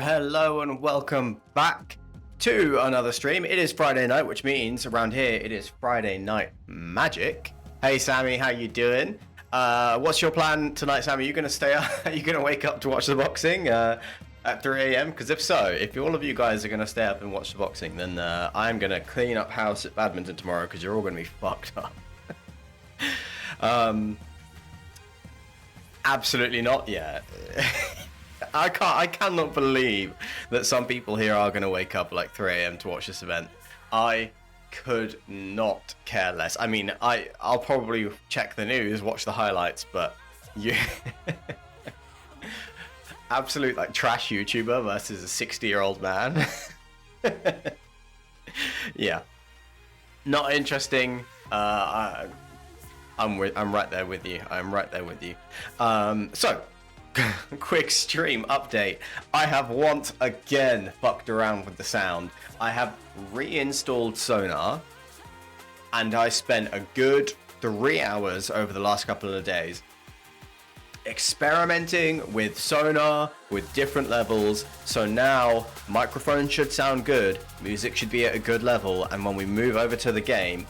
Hello, and welcome back to another stream. It is Friday night, which means around here it is Friday Night Magic. Hey, Sammy, how you doing? What's your plan tonight, Sammy? Are you going to stay up? Are you going to wake up to watch the boxing at 3 a.m.? Because if so, if all of you guys are going to stay up and watch the boxing, then I'm going to clean up house at badminton tomorrow because you're all going to be fucked up. Absolutely not yet. I cannot believe that some people here are going to wake up at like 3 a.m. to watch this event. I could not care less. I mean, I'll probably check the news, watch the highlights, but you absolute like trash YouTuber versus a 60-year-old man. Yeah, not interesting. I'm right there with you. I'm right there with you. So. Quick stream update. I have once again fucked around with the sound. I have reinstalled Sonar, and I spent a good 3 hours over the last couple of days experimenting with Sonar, with different levels. So now microphone should sound good, music should be at a good level, and when we move over to the game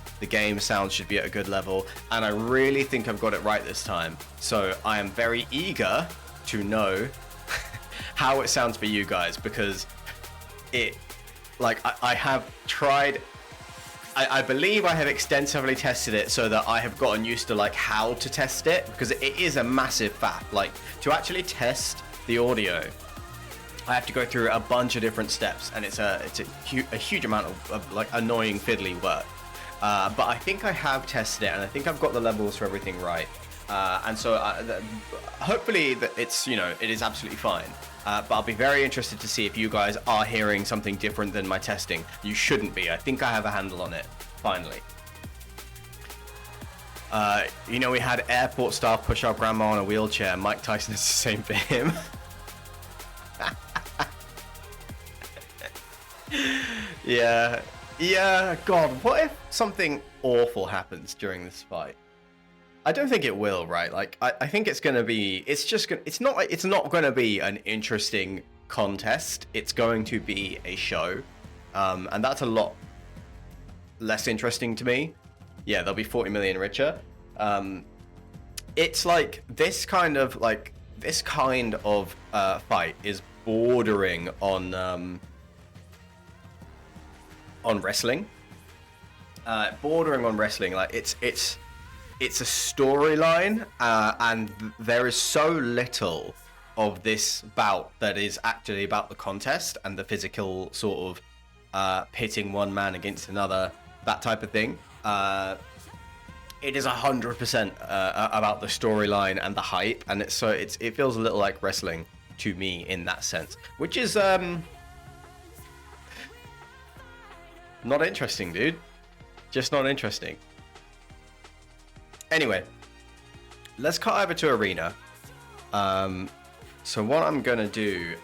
sound should be at a good level, and I really think I've got it right this time. So I am very eager to know how it sounds for you guys, because I have tried, I believe I have extensively tested it so that I have gotten used to like how to test it, because it is a massive faff. Like, to actually test the audio, I have to go through a bunch of different steps, and it's a huge amount of like annoying fiddly work. But I think I have tested it, and I think I've got the levels for everything right. And so hopefully that it's, it is absolutely fine. But I'll be very interested to see if you guys are hearing something different than my testing. You shouldn't be. I think I have a handle on it, finally. We had airport staff push our grandma on a wheelchair. Mike Tyson is the same for him. Yeah, God, what if something awful happens during this fight? I don't think it will, right? Like, I think it's gonna be, it's not gonna be an interesting contest. It's going to be a show, and that's a lot less interesting to me. Yeah, they'll be 40 million richer. It's like this kind of fight is bordering on wrestling. Bordering on wrestling, like it's a storyline, and there is so little of this bout that is actually about the contest and the physical sort of pitting one man against another, that type of thing. It is 100% about the storyline and the hype, and it feels a little like wrestling to me in that sense, which is not interesting, dude. Just not interesting. Anyway, let's cut over to Arena. So what I'm gonna do,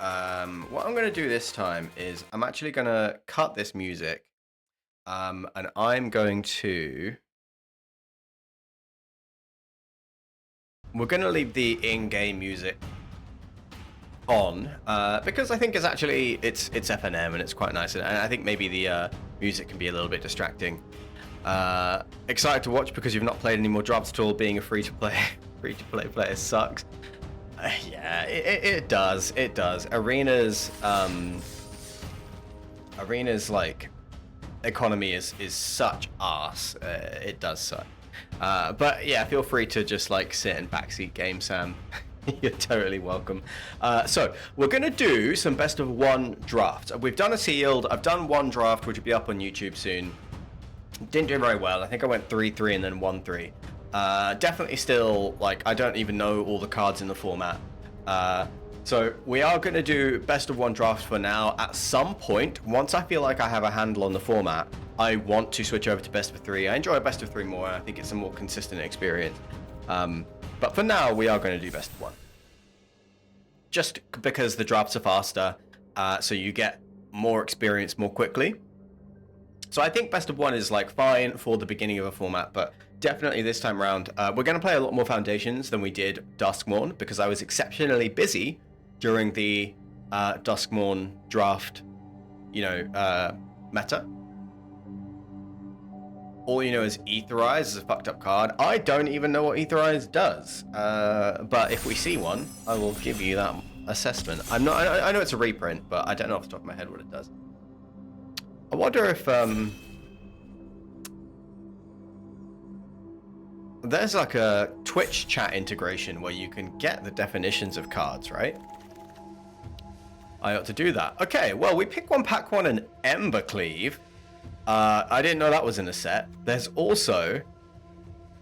this time is I'm actually gonna cut this music, and I'm going to. We're gonna leave the in-game music on because I think it's FNM and it's quite nice, and I think maybe the music can be a little bit distracting. Excited to watch because you've not played any more drafts at all. Being a free-to-play player sucks. Yeah, it does. Arena's like economy is such arse. It does suck. But yeah, feel free to just like sit and backseat game, Sam. You're totally welcome. So we're going to do some best of one drafts. We've done a sealed. I've done one draft, which will be up on YouTube soon. Didn't do very well. I think I went 3-3 and then 1-3. Definitely still, like, I don't even know all the cards in the format. So we are going to do best of one draft for now. At some point, once I feel like I have a handle on the format, I want to switch over to best of three. I enjoy best of three more. I think it's a more consistent experience. But for now, we are going to do best of one. Just because the drafts are faster, so you get more experience more quickly. So I think best of one is like fine for the beginning of a format, but definitely this time around, we're going to play a lot more Foundations than we did Duskmourn, because I was exceptionally busy during the Duskmourn draft, meta. All you know is Aetherize is a fucked up card. I don't even know what Aetherize does, but if we see one, I will give you that assessment. I know it's a reprint, but I don't know off the top of my head what it does. I wonder if there's like a Twitch chat integration where you can get the definitions of cards, right? I ought to do that. Okay, well, we pick one, pack one, and Embercleave. I didn't know that was in a set. There's also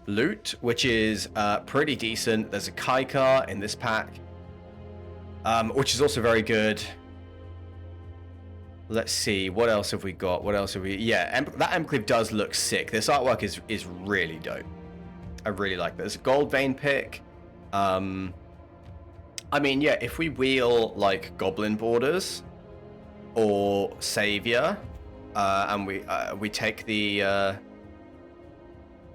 Loot, which is pretty decent. There's a Kaikar in this pack, which is also very good. Let's see, what else have we got? What else have we... Yeah, that Embercleave does look sick. This artwork is really dope. I really like this. Gold Vein pick. I mean, yeah, if we wheel, like, Goblin Borders or Savior, and we take the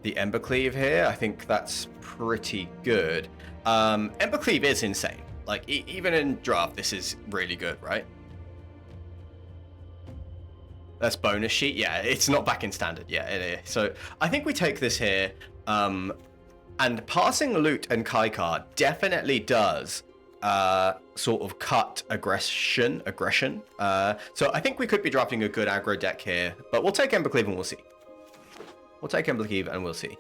Embercleave here, I think that's pretty good. Embercleave is insane. Like, even in draft, this is really good, right? That's bonus sheet. Yeah, it's not back in standard. Yeah, it is. So I think we take this here. And passing Loot and Kaikar definitely does sort of cut aggression. So I think we could be drafting a good aggro deck here, but we'll take Embercleave and we'll see. We'll take Embercleave and we'll see.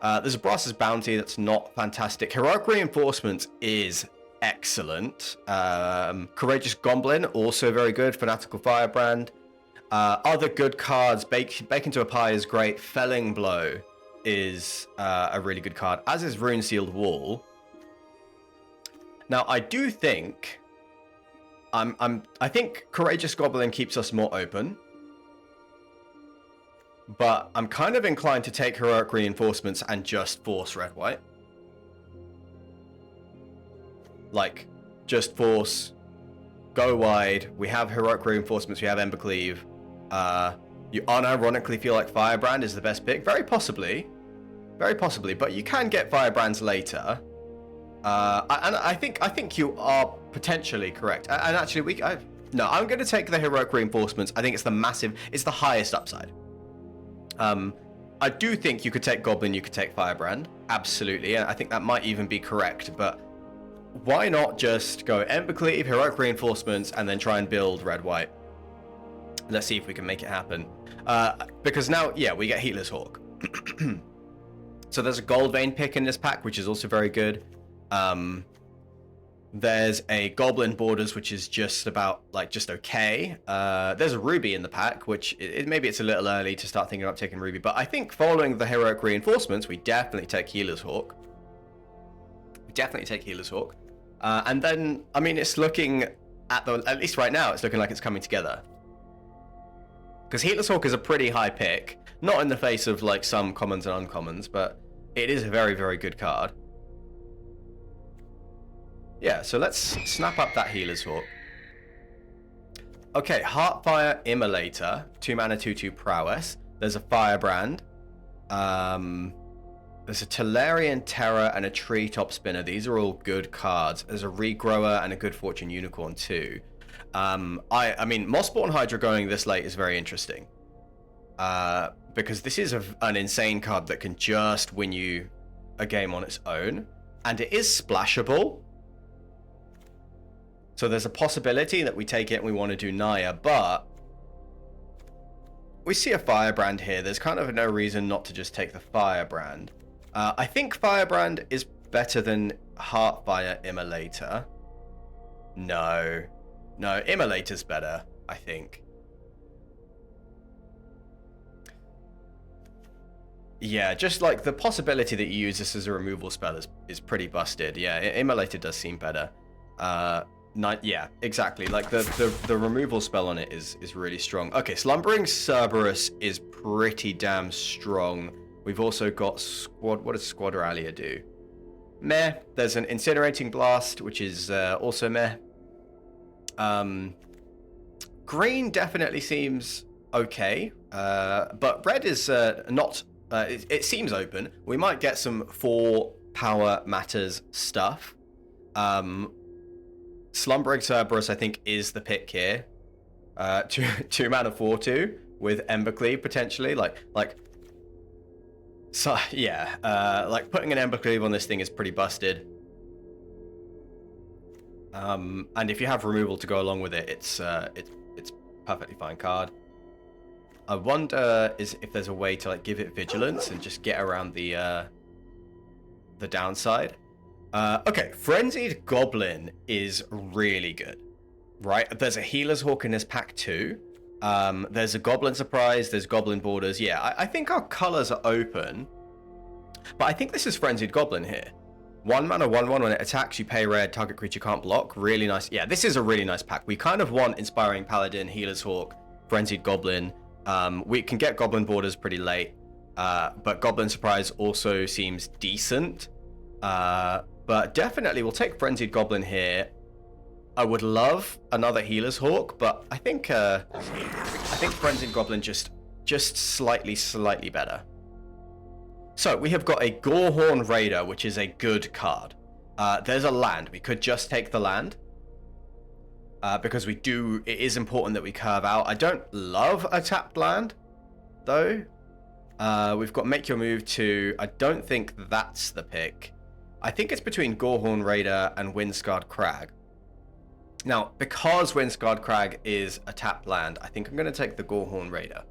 There's a Brass's Bounty that's not fantastic. Heroic Reinforcements is excellent. Courageous Goblin, also very good. Fanatical Firebrand. Other good cards, Bake into a Pie is great. Felling Blow is a really good card, as is Rune Sealed Wall. Now, I do think I think Courageous Goblin keeps us more open, but I'm kind of inclined to take Heroic Reinforcements and just force red-white. Like, just force, go wide. We have Heroic Reinforcements, we have Embercleave. You unironically feel like Firebrand is the best pick. Very possibly, but you can get Firebrands later. And I think you are potentially correct. And actually, no, I'm going to take the Heroic Reinforcements. I think it's the highest upside. I do think you could take Goblin, you could take Firebrand, absolutely, and I think that might even be correct. But why not just go Embercleave, Heroic Reinforcements, and then try and build red-white? Let's see if we can make it happen. Because now, yeah, we get Heatler's Hawk. So there's a Gold Vein pick in this pack, which is also very good. There's a Goblin Borders, which is just okay. There's a Ruby in the pack, which maybe it's a little early to start thinking about taking Ruby, but I think following the Heroic Reinforcements, we definitely take Healer's Hawk. And then, I mean, it's looking at least right now, it's looking like it's coming together. Because Heatler's Hawk is a pretty high pick, not in the face of like some commons and uncommons, but it is a very, very good card. Yeah, so let's snap up that Healer's Hawk. Okay, Heartfire Immolator, 2 mana, 2/2 prowess. There's a Firebrand. There's a Tolarian Terror and a Treetop Spinner. These are all good cards. There's a Regrower and a Good Fortune Unicorn too. I mean, Mossborn Hydra going this late is very interesting. Because this is an insane card that can just win you a game on its own. And it is splashable. So there's a possibility that we take it and we want to do Naya, but we see a Firebrand here. There's kind of no reason not to just take the Firebrand. I think Firebrand is better than Heartfire Immolator. No, Immolator's better, I think. Yeah, just like the possibility that you use this as a removal spell is pretty busted. Yeah, Immolator does seem better. Yeah, exactly. Like the removal spell on it is really strong. Okay, Slumbering Cerberus is pretty damn strong. We've also got Squad. What does Squadralia do? Meh. There's an Incinerating Blast, which is also meh. Green definitely seems okay, but red is not. It seems open. We might get some 4 power matters stuff. Slumbering Cerberus, I think, is the pick here. 2 mana 4/2 with Embercleave potentially. So yeah, like putting an Embercleave on this thing is pretty busted. And if you have removal to go along with it, it's perfectly fine card. I wonder if there's a way to like give it vigilance and just get around the downside. Okay, Frenzied Goblin is really good, right? There's a Healer's Hawk in this pack too. There's a Goblin Surprise, there's Goblin Borders. Yeah, I think our colors are open, but I think this is Frenzied Goblin here. 1 mana, 1/1. When it attacks, you pay red. Target creature can't block. Really nice. Yeah, this is a really nice pack. We kind of want Inspiring Paladin, Healer's Hawk, Frenzied Goblin. We can get Goblin Borders pretty late, but Goblin Surprise also seems decent. But definitely we'll take Frenzied Goblin here. I would love another Healer's Hawk, but I think Frenzied Goblin just slightly better. So we have got a Gorehorn Raider, which is a good card. There's a land. We could just take the land. Because it is important that we curve out. I don't love a tapped land, though. We've got Make Your Move to... I don't think that's the pick. I think it's between Gorehorn Raider and Windscarred Crag. Now, because Windscarred Crag is a tapped land, I think I'm going to take the Gorehorn Raider.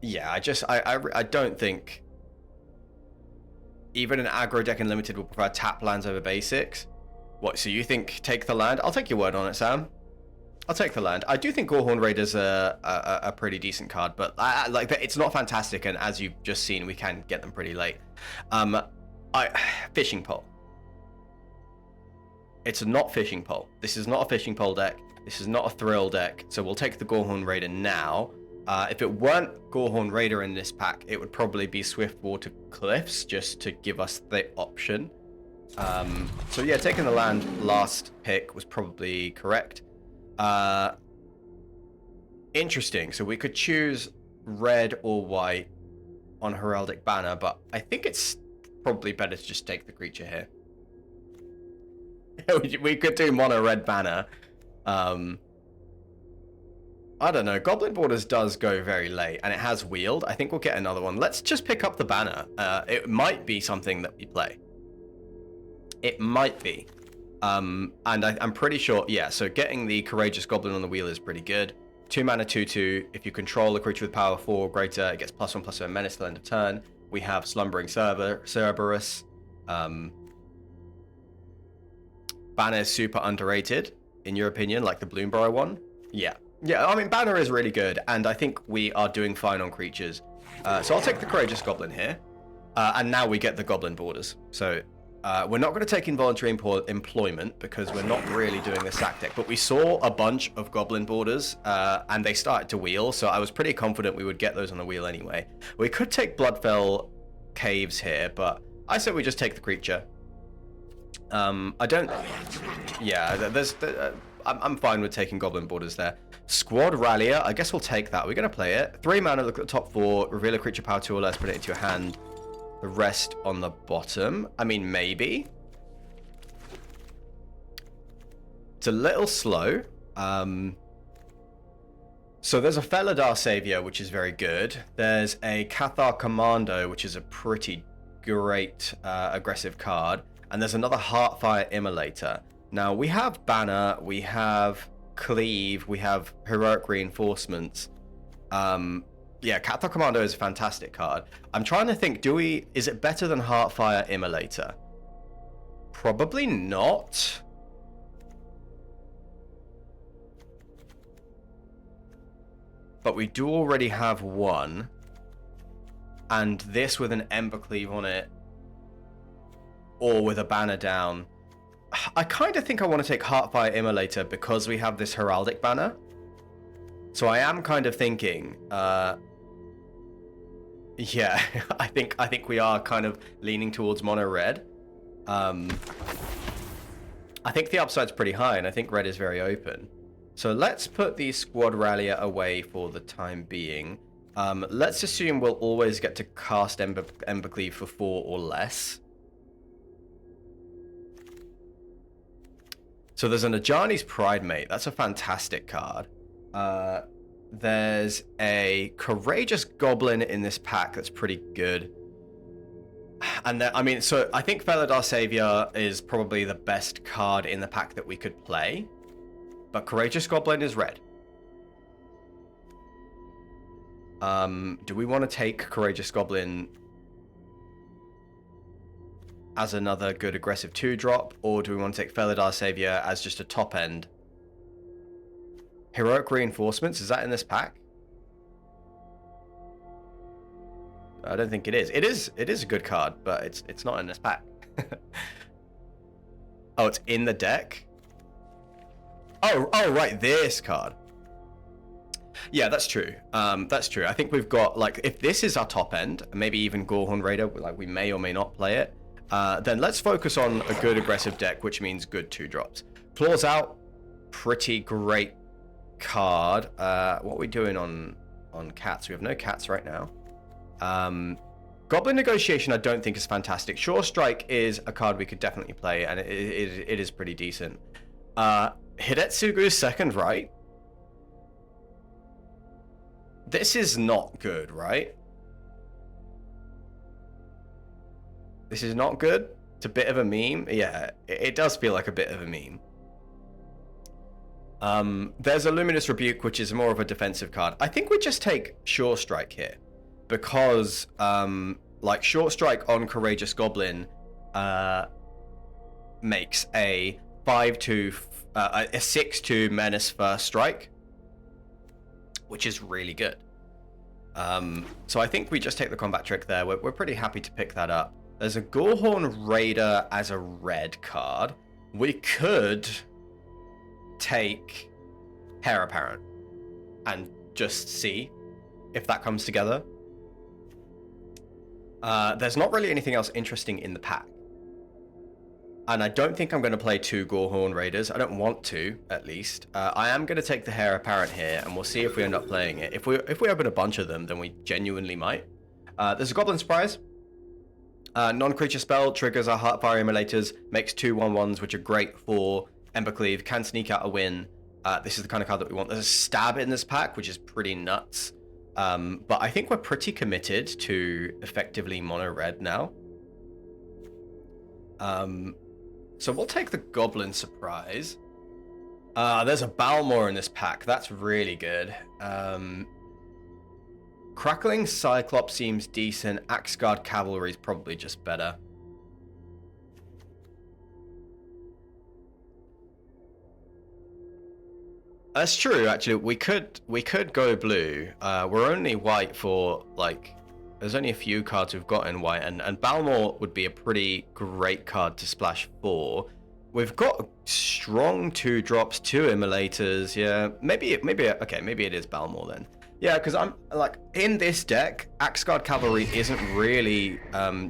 Yeah, I don't think... Even an aggro deck in Limited will prefer tapped lands over basics. What, so you think take the land? I'll take your word on it, Sam. I'll take the land. I do think Gorehorn Raider's a pretty decent card, but it's not fantastic, and as you've just seen, we can get them pretty late. Fishing Pole. It's not Fishing Pole. This is not a Fishing Pole deck. This is not a Thrill deck, so we'll take the Gorehorn Raider now. If it weren't Gorehorn Raider in this pack, it would probably be Swiftwater Cliffs, just to give us the option. So yeah, taking the land last pick was probably correct. Interesting. So we could choose red or white on Heraldic Banner, but I think it's probably better to just take the creature here. We could do mono red banner. I don't know. Goblin Borders does go very late, and it has Wield. I think we'll get another one. Let's just pick up the banner. It might be something that we play. It might be. And I'm pretty sure, yeah, so getting the Courageous Goblin on the wheel is pretty good. 2 mana, 2/2. If you control a creature with power 4 or greater, it gets +1/+1 menace till end of turn. We have Slumbering Cerberus. Banner is super underrated, in your opinion, like the Bloomburrow one? Yeah. Yeah, I mean, Banner is really good, and I think we are doing fine on creatures. So I'll take the Courageous Goblin here. And now we get the Goblin Borders. So we're not going to take Involuntary Employment because we're not really doing the sack deck. But we saw a bunch of Goblin Borders, and they started to wheel. So I was pretty confident we would get those on the wheel anyway. We could take Bloodfell Caves here, but I said we just take the creature. I don't... Yeah, I'm fine with taking Goblin Borders there. Squad Rallier, I guess we'll take that. We're going to play it. 3 mana, look at the top 4, reveal a creature power 2 or less, put it into your hand. The rest on the bottom. I mean, maybe. It's a little slow. So there's a Felidar Savior, which is very good. There's a Cathar Commando, which is a pretty great aggressive card. And there's another Heartfire Immolator. Now, we have Banner, we have Cleave, we have Heroic Reinforcements. Yeah, Cathar Commando is a fantastic card. I'm trying to think, is it better than Heartfire Immolator? Probably not. But we do already have one. And this with an Embercleave on it. Or with a banner down. I kind of think I want to take Heartfire Immolator because we have this Heraldic banner. So I am kind of thinking, yeah, I think we are kind of leaning towards mono red. I think the upside's pretty high, and I think red is very open. So let's put the Squad Rallier away for the time being. Let's assume we'll always get to cast Embercleave for 4 or less. So there's an Ajani's Pridemate. That's a fantastic card. There's a Courageous Goblin in this pack that's pretty good. And I mean, so I think Felidar Savior is probably the best card in the pack that we could play. But Courageous Goblin is red. Do we want to take Courageous Goblin as another good aggressive 2-drop? Or do we want to take Felidar Savior as just a top end? Heroic Reinforcements, is that in this pack? I don't think it is. It is a good card, but it's not in this pack. Oh, it's in the deck? Oh, right, this card. Yeah, that's true. That's true. I think we've got, like, if this is our top end, maybe even Gorehorn Raider, like we may or may not play it, then let's focus on a good aggressive deck, which means good 2-drops. Claws Out, pretty great card. What are we doing on cats? We have no cats right now. Goblin Negotiation I don't think is fantastic. Sure Strike is a card we could definitely play, and it is pretty decent. Hidetsugu's Second Right. This is not good, right? This is not good? It's a bit of a meme? Yeah, it does feel like a bit of a meme. There's a Luminous Rebuke, which is more of a defensive card. I think we just take Sure Strike here. Because, like, Short Strike on Courageous Goblin makes a 5/2, a 6/2 Menace First Strike, which is really good. So I think we just take the Combat Trick there. We're pretty happy to pick that up. There's a Gorehorn Raider as a red card. We could take Heir Apparent and just see if that comes together. There's not really anything else interesting in the pack. And I don't think I'm going to play 2 Gorehorn Raiders. I don't want to, at least. I am going to take the Heir Apparent here, and we'll see if we end up playing it. If we open a bunch of them, then we genuinely might. There's a Goblin Surprise. Non-creature spell, triggers our Heartfire Immolators, makes 2/1/1s, which are great for Embercleave, can sneak out a win. This is the kind of card that we want. There's a Stab in this pack, which is pretty nuts. But I think we're pretty committed to effectively mono red now. So we'll take the Goblin Surprise. There's a Balmor in this pack. That's really good. Crackling Cyclops seems decent. Axeguard Cavalry is probably just better. That's true, actually. We could go blue. We're only white for, like, there's only a few cards we've got in white, and Balmor would be a pretty great card to splash for. We've got strong 2-drops, 2 Immolators. Yeah, maybe it is Balmor then. Yeah, because I'm like, in this deck, Axeguard Cavalry isn't really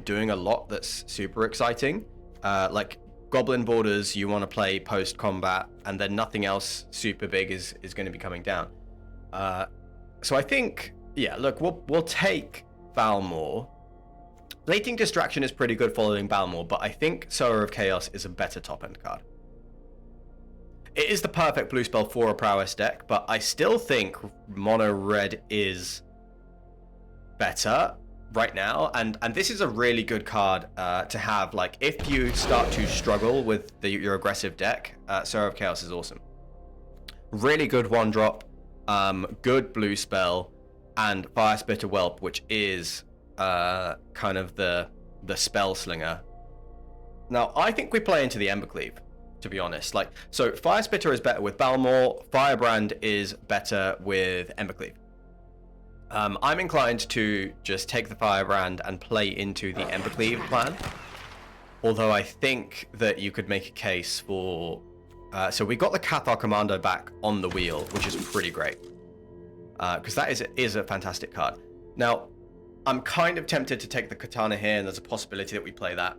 doing a lot that's super exciting. Like, Goblin Borders you want to play post-combat, and then nothing else super big is going to be coming down. So I think, yeah, look, we'll take Balmor. Blating Distraction is pretty good following Balmor, but I think Sower of Chaos is a better top-end card. It is the perfect blue spell for a Prowess deck, but I still think Mono Red is better right now, and this is a really good card to have. Like, if you start to struggle with your aggressive deck, Sower of Chaos is awesome. Really good 1-drop, good blue spell, and Fire Spitter Whelp, which is kind of the spell slinger. Now, I think we play into the Embercleave, to be honest. Like, so Fire Spitter is better with Balmor, Firebrand is better with Embercleave. I'm inclined to just take the Firebrand and play into the Embercleave plan. Although I think that you could make a case for... so we got the Cathar Commando back on the wheel, which is pretty great. Because that is a fantastic card. Now, I'm kind of tempted to take the Katana here, and there's a possibility that we play that.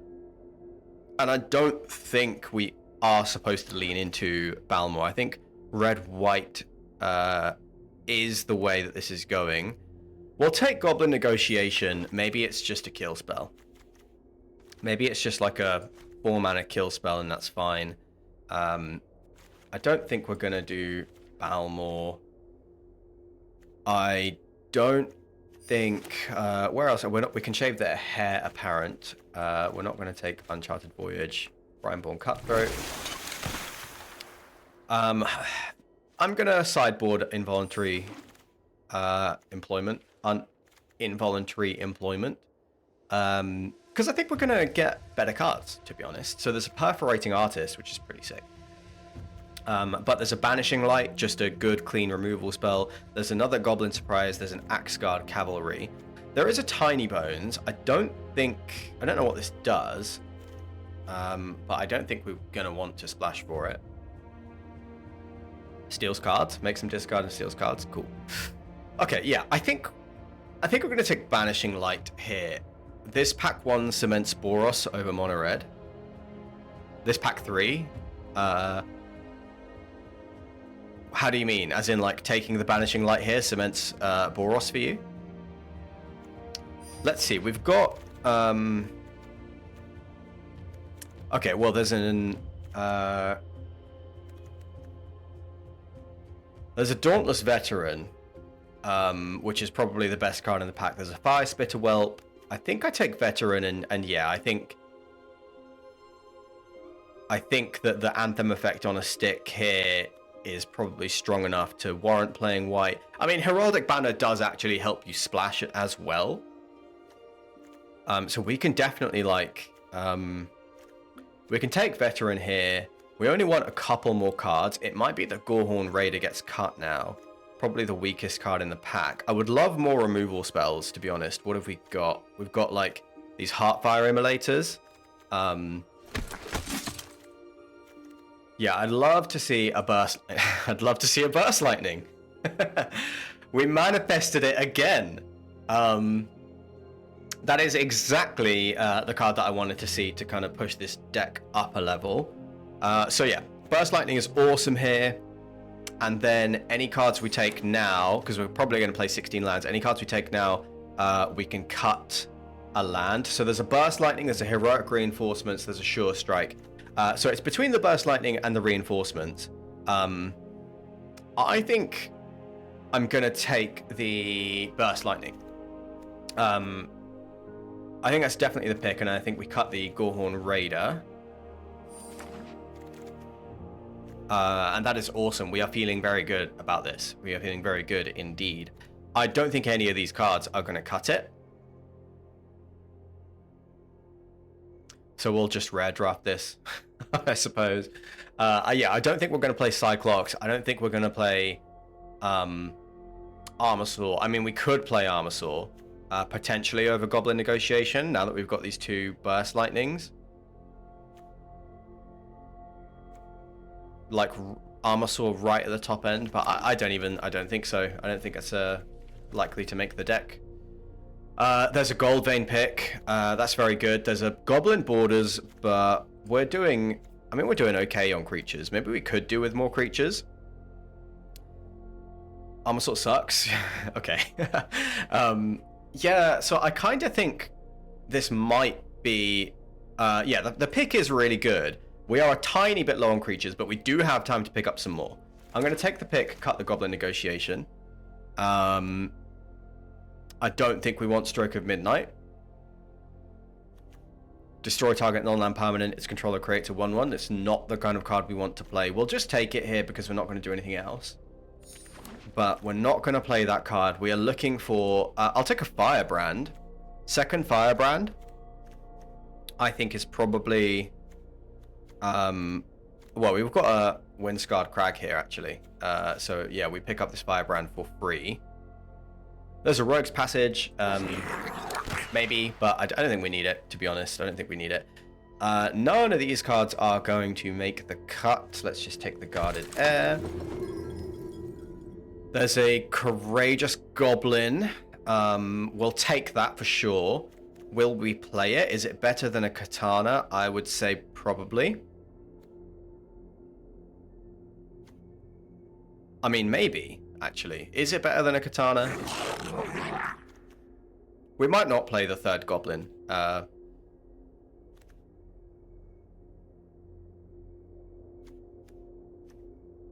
And I don't think we are supposed to lean into Balmor. I think red-white is the way that this is going. We'll take Goblin Negotiation. Maybe it's just a kill spell. Maybe it's just like a 4-mana kill spell, and that's fine. I don't think we're going to do Balmor. I don't think... where else? We can shave the Hair Apparent. We're not going to take Uncharted Voyage. Brineborn Cutthroat. I'm going to sideboard Involuntary Employment. Involuntary Employment. Because I think we're going to get better cards, to be honest. So there's a Perforating Artist, which is pretty sick. But there's a Banishing Light, just a good, clean removal spell. There's another Goblin Surprise. There's an Axeguard Cavalry. There is a Tiny Bones. I don't know what this does. But I don't think we're going to want to splash for it. Steals cards. Make some discard and steals cards. Cool. Okay, yeah. I think we're going to take Banishing Light here. This pack 1 cements Boros over mono red. This pack 3... how do you mean? As in, like, taking the Banishing Light here cements Boros for you? Let's see. We've got... Okay, well, there's an... there's a Dauntless Veteran, which is probably the best card in the pack. There's a Fire Spitter Whelp. I think I take Veteran, and yeah, I think that the Anthem effect on a stick here is probably strong enough to warrant playing white. I mean, Heraldic Banner does actually help you splash it as well. So we can definitely, like... we can take Veteran here. We only want a couple more cards. It might be that Gorehorn Raider gets cut now. Probably the weakest card in the pack. I would love more removal spells, to be honest. What have we got? We've got, like, these Heartfire Immolators. Yeah, I'd love to see a burst. I'd love to see a Burst Lightning. We manifested it again. That is exactly the card that I wanted to see to kind of push this deck up a level. So yeah, Burst Lightning is awesome here. And then any cards we take now, because we're probably going to play 16 lands, any cards we take now, we can cut a land. So there's a Burst Lightning, there's a Heroic Reinforcements, there's a Sure Strike. So it's between the Burst Lightning and the Reinforcements. I think I'm going to take the Burst Lightning. I think that's definitely the pick, and I think we cut the Gorehorn Raider. And that is awesome. We are feeling very good about this. We are feeling very good indeed. I don't think any of these cards are going to cut it. So we'll just rare draft this, I suppose. Yeah, I don't think we're going to play Cyclops. I don't think we're going to play Armasaur. I mean, we could play Armasaur, potentially over Goblin Negotiation, now that we've got these two Burst Lightnings. Like Armasaur right at the top end, but I don't think so. I don't think it's likely to make the deck. There's a Gold Vein pick. That's very good. There's a Goblin Borders, but we're doing okay on creatures. Maybe we could do with more creatures. Armasaur sucks. Okay. Yeah, so I kind of think this might be... yeah, the pick is really good. We are a tiny bit low on creatures, but we do have time to pick up some more. I'm going to take the pick, cut the Goblin Negotiation. I don't think we want Stroke of Midnight. Destroy target non-land permanent. Its controller creates a 1/1. It's not the kind of card we want to play. We'll just take it here because we're not going to do anything else. But we're not going to play that card. We are looking for... I'll take a Firebrand. Second Firebrand, I think, is probably Well, we've got a Windscarred Crag here, actually. So, yeah, we pick up this firebrand for free. There's a Rogue's Passage, maybe, but I don't think we need it, to be honest. I don't think we need it. None of these cards are going to make the cut. Let's just take the Guarded Air. There's a Courageous Goblin. We'll take that for sure. Will we play it? Is it better than a Katana? I would say probably. I mean, maybe, actually. Is it better than a Katana? We might not play the third Goblin.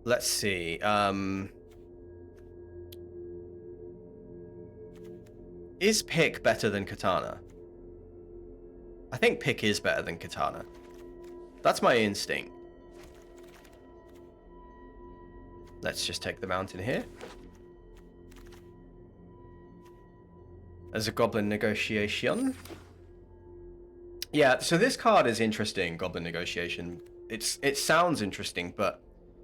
Let's see. Is Pick better than Katana? I think Pick is better than Katana. That's my instinct. Let's just take the mountain here. As a Goblin Negotiation. Yeah, so this card is interesting, Goblin Negotiation. It sounds interesting, but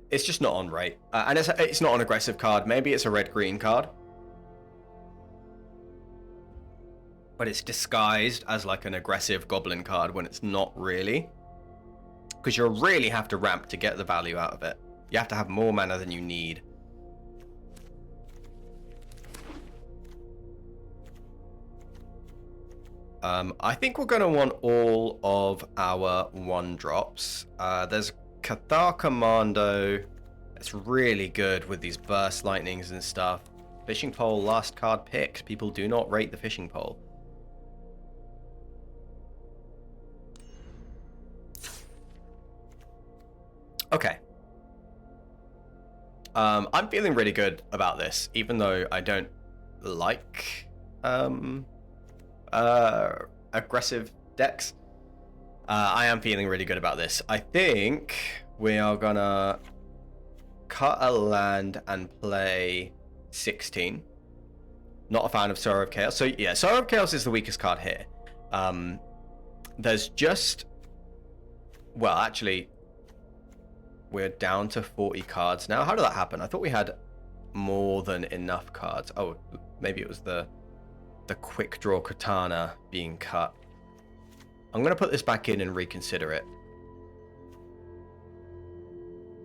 it's just not on rate. And it's not an aggressive card. Maybe it's a red-green card. But it's disguised as like an aggressive Goblin card when it's not really. Because you really have to ramp to get the value out of it. You have to have more mana than you need. I think we're going to want all of our 1-drops. There's Cathar Commando. It's really good with these burst lightnings and stuff. Fishing Pole, last card picked. People do not rate the Fishing Pole. Okay. I'm feeling really good about this, even though I don't like aggressive decks. I am feeling really good about this. I think we are gonna cut a land and play 16. Not a fan of Sorrow of Chaos. So yeah, Sorrow of Chaos is the weakest card here. There's just... Well, actually... We're down to 40 cards now. How did that happen? I thought we had more than enough cards. Oh, maybe it was the quick draw Katana being cut. I'm going to put this back in and reconsider it.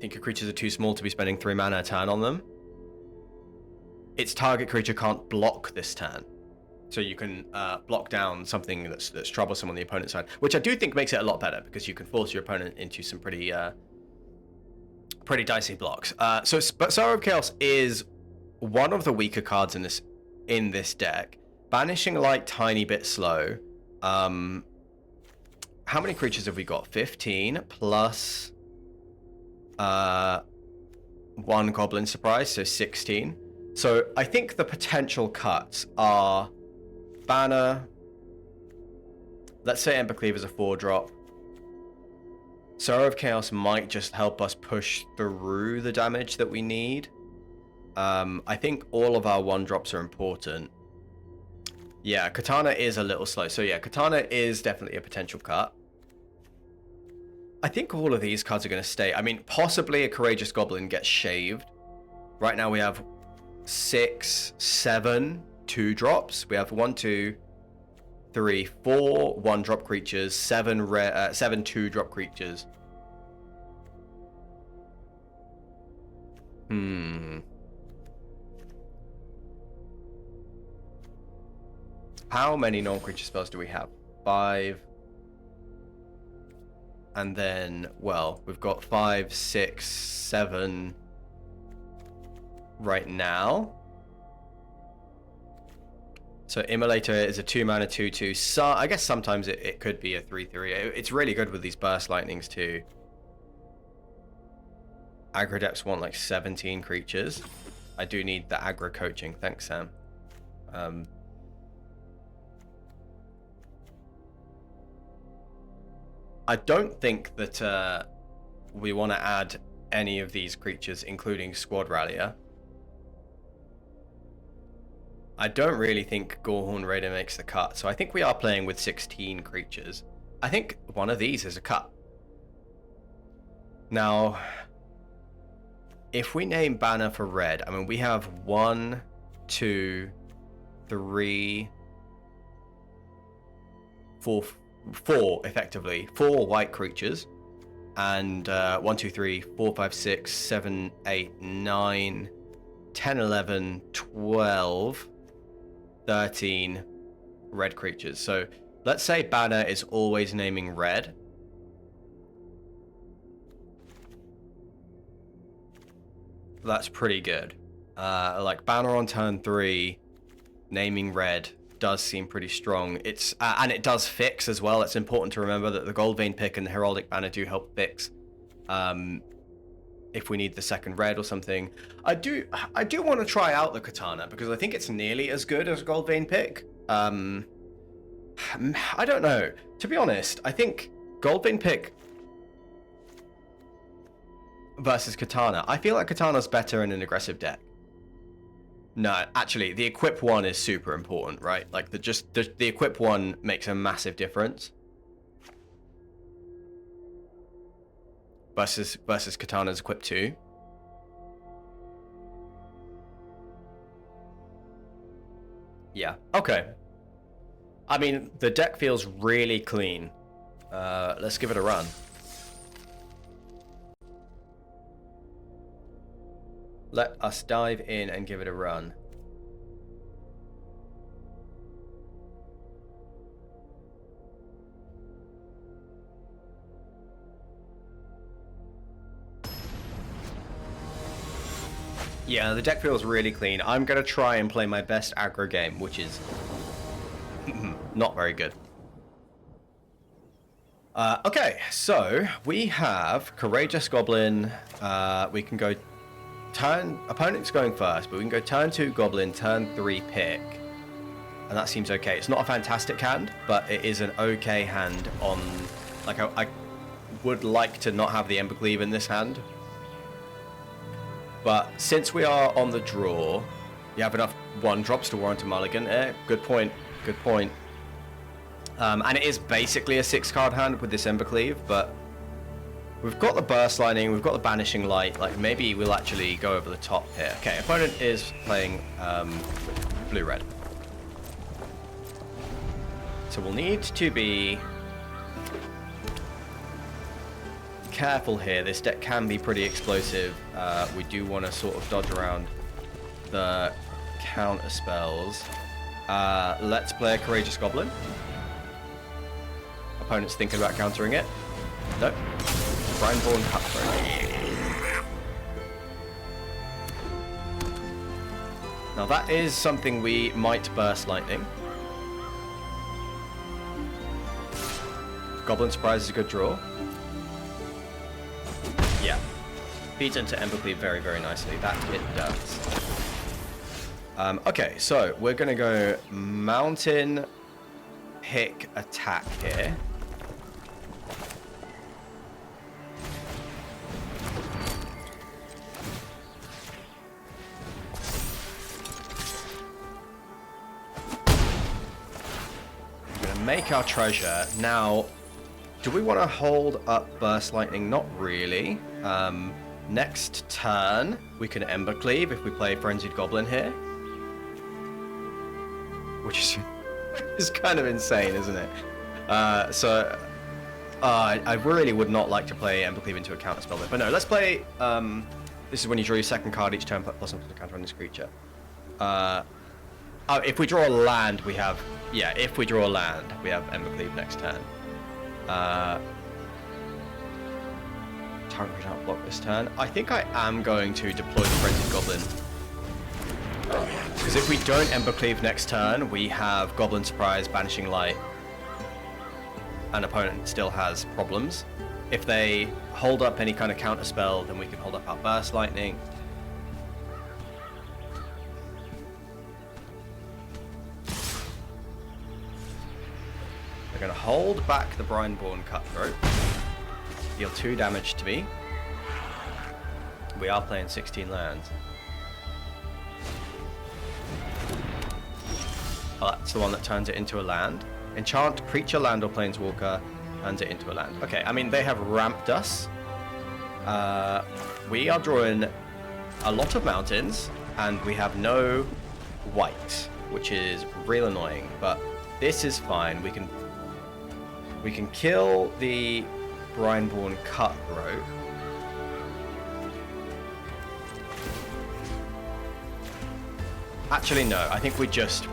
Think your creatures are too small to be spending 3 mana a turn on them? Its target creature can't block this turn. So you can block down something that's troublesome on the opponent's side, which I do think makes it a lot better because you can force your opponent into some pretty dicey blocks. But Sorrow of Chaos is one of the weaker cards in this deck. Banishing Light, tiny bit slow. How many creatures have we got? 15 plus 1 Goblin Surprise, so 16. So I think the potential cuts are Banner. Let's say Ember Cleaver is a 4-drop. Sorrow of Chaos might just help us push through the damage that we need. I think all of our 1-drops are important. Yeah, Katana is a little slow. So yeah, Katana is definitely a potential cut. I think all of these cards are going to stay. I mean, possibly a Courageous Goblin gets shaved. Right now we have 6, 7 2-drops. We have 1, 2, 3, 4 1-drop creatures, 7 2-drop creatures. How many non-creature spells do we have? 5. And then, well, we've got 5, 6, 7 right now. So Immolator is a 2-mana 2/2. So I guess sometimes it could be a 3/3. It's really good with these burst lightnings too. Aggro depths want like 17 creatures. I do need the aggro coaching. Thanks, Sam. I don't think that we want to add any of these creatures, including Squad Rallier. I don't really think Gorehorn Raider makes the cut, so I think we are playing with 16 creatures. I think one of these is a cut. Now, if we name banner for red, I mean, we have 1, 2, 3, 4 effectively, 4 white creatures, and 1, 2, 3, 4, 5, 6, 7, 8, 9, 10, 11, 12, 13 red creatures. So let's say banner is always naming red. That's pretty good. Like banner on turn 3, naming red does seem pretty strong. It's and it does fix as well. It's important to remember that the Gold Vein pick and the Heraldic banner do help fix if we need the second red or something. I do want to try out the Katana because I think it's nearly as good as a Gold Vein pick. I don't know. To be honest, I think Gold Vein pick versus Katana. I feel like Katana's better in an aggressive deck. No, actually, the equip one is super important, right? Like the equip one makes a massive difference. Versus Katana's equip 2. Yeah. Okay. I mean, the deck feels really clean. Let's give it a run. Let us dive in and give it a run. Yeah, the deck feels really clean. I'm going to try and play my best aggro game, which is not very good. Okay, so we have Courageous Goblin. We can go opponent's going first, but we can go turn 2 Goblin, turn 3 pick. And that seems okay. It's not a fantastic hand, but it is an okay hand on... Like, I would like to not have the Embercleave in this hand. But since we are on the draw, you have enough 1-drops to warrant a mulligan. Good point. Good point. And it is basically a 6-card hand with this Embercleave, but we've got the Burst Lightning, we've got the Banishing Light. Like, maybe we'll actually go over the top here. Okay, opponent is playing blue-red. So we'll need to be careful here. This deck can be pretty explosive. We do want to sort of dodge around the counter spells. Let's play a Courageous Goblin. Opponent's thinking about countering it. Nope. Brineborn Cutthroat. Now that is something we might Burst Lightning. Goblin Surprise is a good draw. Yeah. Feeds into Embercleave very, very nicely. That it does. Okay, so we're going to go Mountain, Pick, Attack here. We're going to make our treasure. Now, do we want to hold up Burst Lightning? Not really. Next turn, we can Embercleave if we play Frenzied Goblin here. Which is kind of insane, isn't it? I really would not like to play Embercleave into a counterspell there. But no, let's play... this is when you draw your second card each turn, plus one counter on this creature. If we draw a land, we have... Yeah, if we draw a land, we have Embercleave next turn. Target creature not block this turn. I think I am going to deploy the Frenzied Goblin. Because if we don't Embercleave next turn, we have Goblin Surprise, Banishing Light, and opponent still has problems. If they hold up any kind of counter spell, then we can hold up our Burst Lightning. We're going to hold back the Brineborn Cutthroat. Deal 2 damage to me. We are playing 16 lands. Oh, that's the one that turns it into a land. Enchant creature, land, or planeswalker, turns it into a land. Okay, I mean, they have ramped us. We are drawing a lot of mountains, and we have no white, which is real annoying, but this is fine. We can kill the Brineborn Cutthroat. Actually, no. I think we just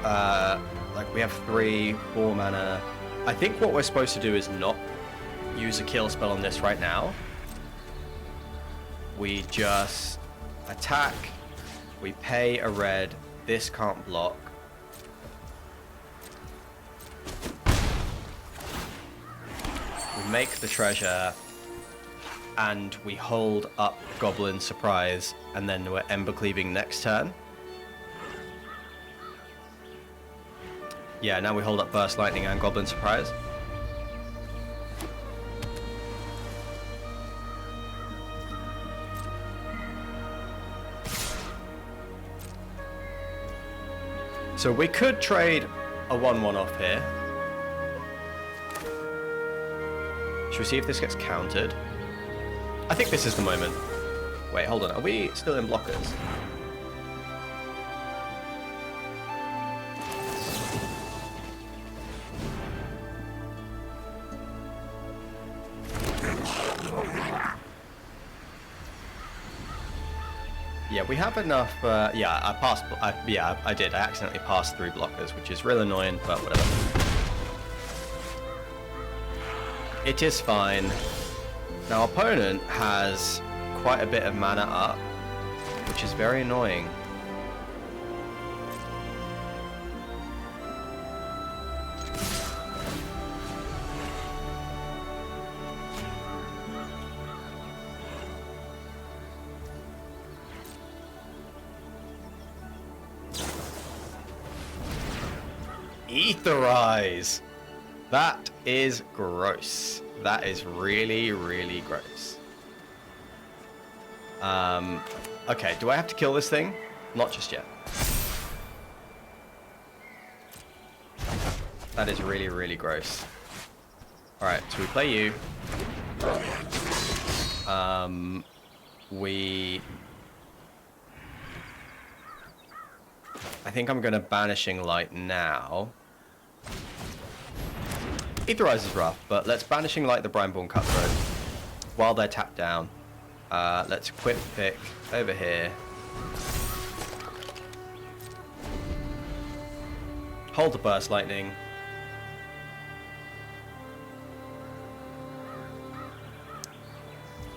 like we have 3-4 mana. I think what we're supposed to do is not use a kill spell on this right now. We just attack. We pay a red. This can't block. We make the treasure, and we hold up Goblin Surprise, and then we're Ember Cleaving next turn. Yeah, now we hold up Burst Lightning and Goblin Surprise. So we could trade a 1/1 off here. Should we see if this gets countered? I think this is the moment. Wait, hold on. Are we still in blockers? Yeah, we have enough. Yeah, I passed. Yeah, I did. I accidentally passed through blockers, which is real annoying, but whatever. It is fine. Now, our opponent has quite a bit of mana up, which is very annoying. Etherize! That is gross. That is really, really gross. Okay, do I have to kill this thing? Not just yet. That is really, really gross. Alright, so we play you. I think I'm going to Banishing Light now. Etherize is rough, but let's Banishing Light the Brineborn Cutthroat while they're tapped down. Let's equip pick over here. Hold the Burst Lightning.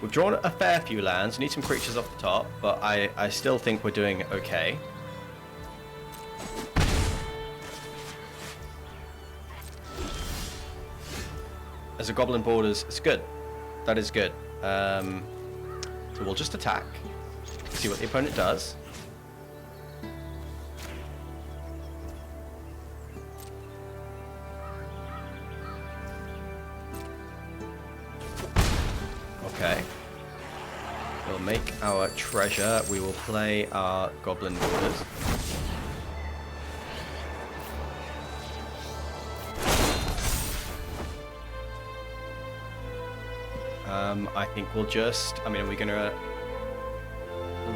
We've drawn a fair few lands. Need some creatures off the top, but I still think we're doing okay. As a Goblin Borders, it's good. That is good. So we'll just attack. See what the opponent does. Okay. We'll make our treasure. We will play our Goblin Borders. I think we'll just... I mean, are we going to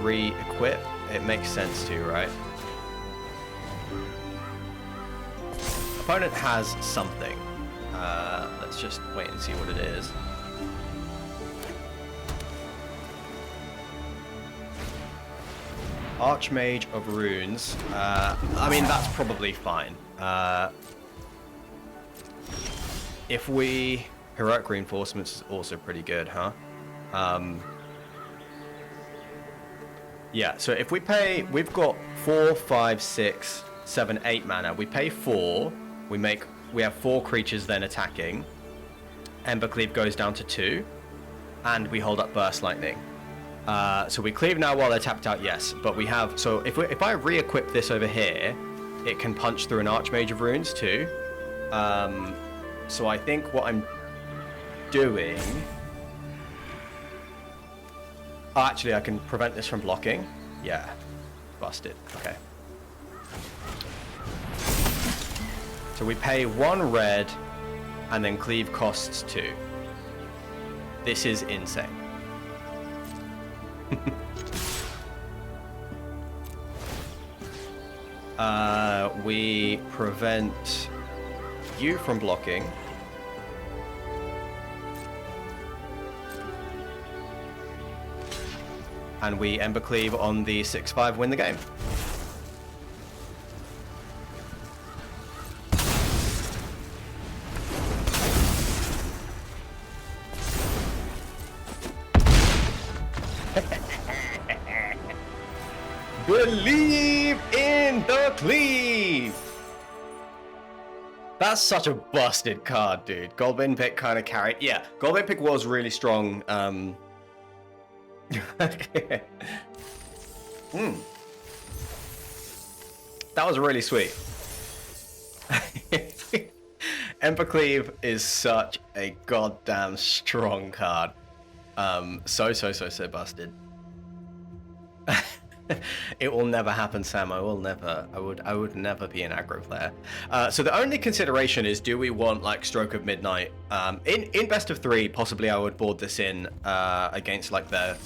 re-equip? It makes sense to, right? Opponent has something. Let's just wait and see what it is. Archmage of Runes. I mean, that's probably fine. If we... Heroic Reinforcements is also pretty good, huh? Yeah, so if we pay... We've got 4, 5, 6, 7, 8 mana. We pay 4. We have 4 creatures then attacking. Ember Cleave goes down to 2. And we hold up Burst Lightning. So we cleave now while they're tapped out, yes. But we have... So if I re-equip this over here, it can punch through an Archmage of Runes too. So I think what I'm doing... Oh, actually, I can prevent this from blocking. Yeah. Busted. Okay. So we pay 1 red, and then cleave costs 2. This is insane. We prevent you from blocking. And we Ember Cleave on the 6-5, win the game. Believe in the cleave! That's such a busted card, dude. Goblin Pick kind of carried. Yeah, Goblin Pick was really strong. That was really sweet. Ember Cleave is such a goddamn strong card. So busted. It will never happen, Sam. I would never be an aggro player. So the only consideration is, do we want like Stroke of Midnight? In best of 3, possibly I would board this in against like the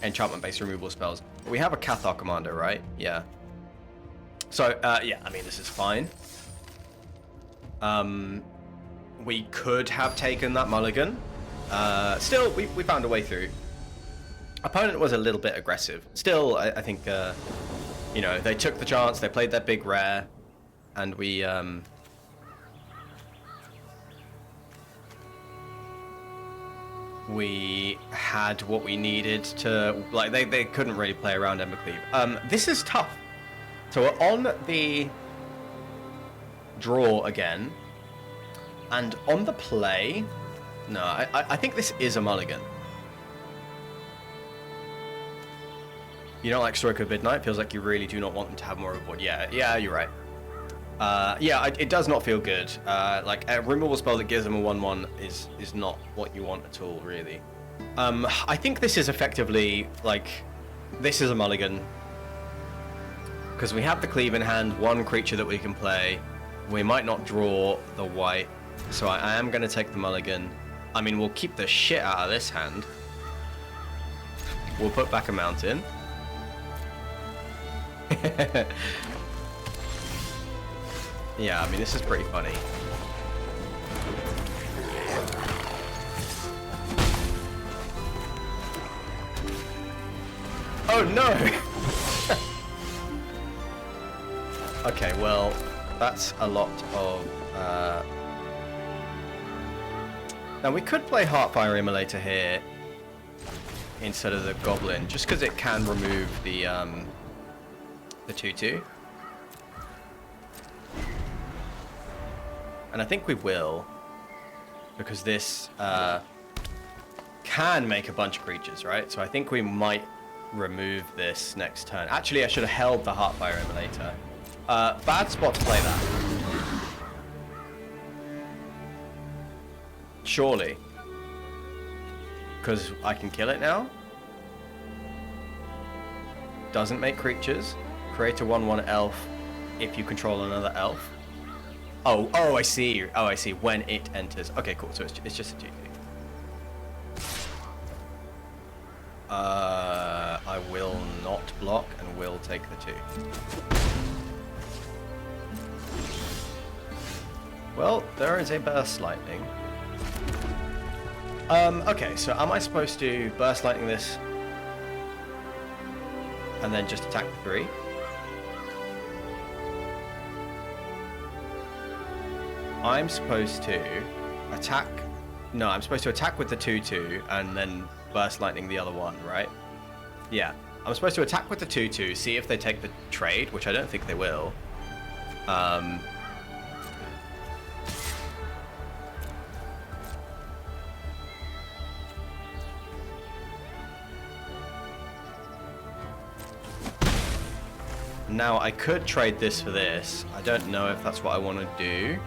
enchantment-based removal spells. We have a Cathar Commander, right? Yeah. So yeah, I mean this is fine. We could have taken that mulligan. Still, we found a way through. Opponent was a little bit aggressive. Still, I think, you know, they took the chance, they played their big rare, and we had what we needed to, like, they couldn't really play around Ember Cleave. This is tough. So we're on the draw again, and on the play, no, I think this is a mulligan. You don't like Stroke of Midnight? Feels like you really do not want them to have more of a board. Yeah, you're right. Yeah, it does not feel good. Like a removal spell that gives them a 1/1 is not what you want at all, really. I think this is effectively like, this is a mulligan because we have the Cleave in hand, one creature that we can play. We might not draw the white, so I am going to take the mulligan. I mean, we'll keep the shit out of this hand. We'll put back a mountain. Yeah, I mean, this is pretty funny. Oh no! Okay, well, that's a lot of... Now, we could play Heartfire Immolator here instead of the Goblin, just because it can remove the 2/2. And I think we will, because this can make a bunch of creatures, right? So I think we might remove this next turn. Actually, I should have held the Heartfire Immolator. Bad spot to play that. Surely. Because I can kill it now. Doesn't make creatures. Create a 1/1 elf if you control another elf. Oh, I see. Oh, I see. When it enters. Okay, cool. So it's just a 2/2. I will not block and will take the 2. Well, there is a Burst Lightning. Okay, so am I supposed to Burst Lightning this and then just attack the 3? I'm supposed to attack... No, I'm supposed to attack with the 2/2 and then Burst Lightning the other one, right? Yeah. I'm supposed to attack with the 2/2, see if they take the trade, which I don't think they will. Now, I could trade this for this. I don't know if that's what I want to do.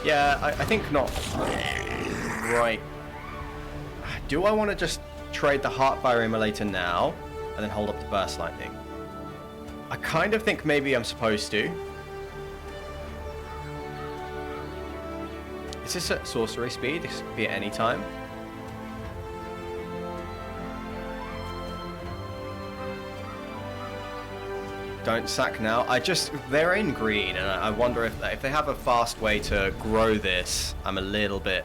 Yeah, I think not. Right. Do I want to just trade the Heartfire Immolator now and then hold up the Burst Lightning? I kind of think maybe I'm supposed to. Is this at sorcery speed? This could be at any time. don't sack now. They're in green, and I wonder if they have a fast way to grow this. I'm a little bit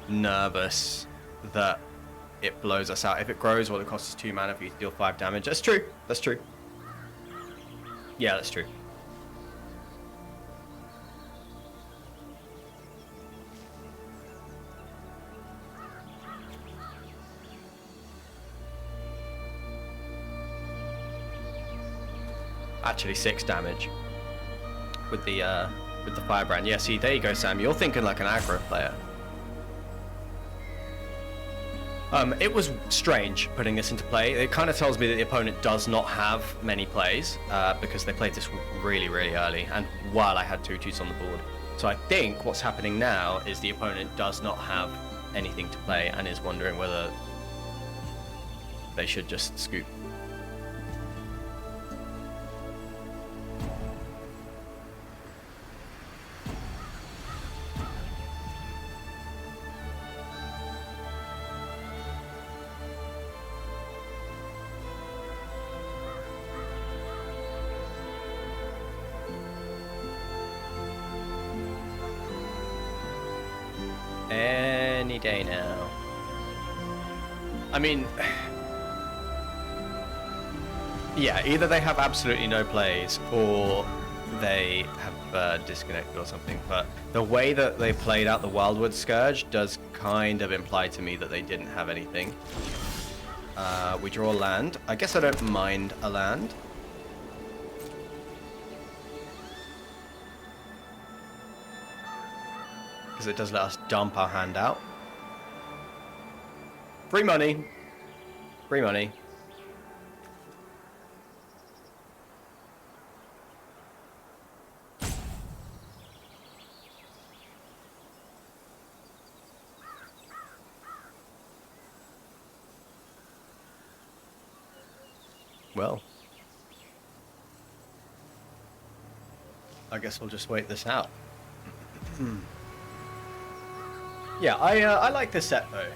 nervous that it blows us out. If it grows, well, it costs us 2 mana for you to deal 5 damage. That's true. That's true. Yeah, that's true. Actually 6 damage with the firebrand. Yeah, see, there you go, Sam. You're thinking like an aggro player. It was strange putting this into play. It kind of tells me that the opponent does not have many plays because they played this really, really early and while I had 2/2s on the board. So I think what's happening now is the opponent does not have anything to play and is wondering whether they should just scoop. Any day now. I mean, yeah, either they have absolutely no plays or they have disconnected or something, but the way that they played out the Wildwood Scourge does kind of imply to me that they didn't have anything. We draw land. I guess I don't mind a land. Because it does let us dump our hand out. Free money. Free money. Well, I guess we'll just wait this out. Yeah, I like this set though.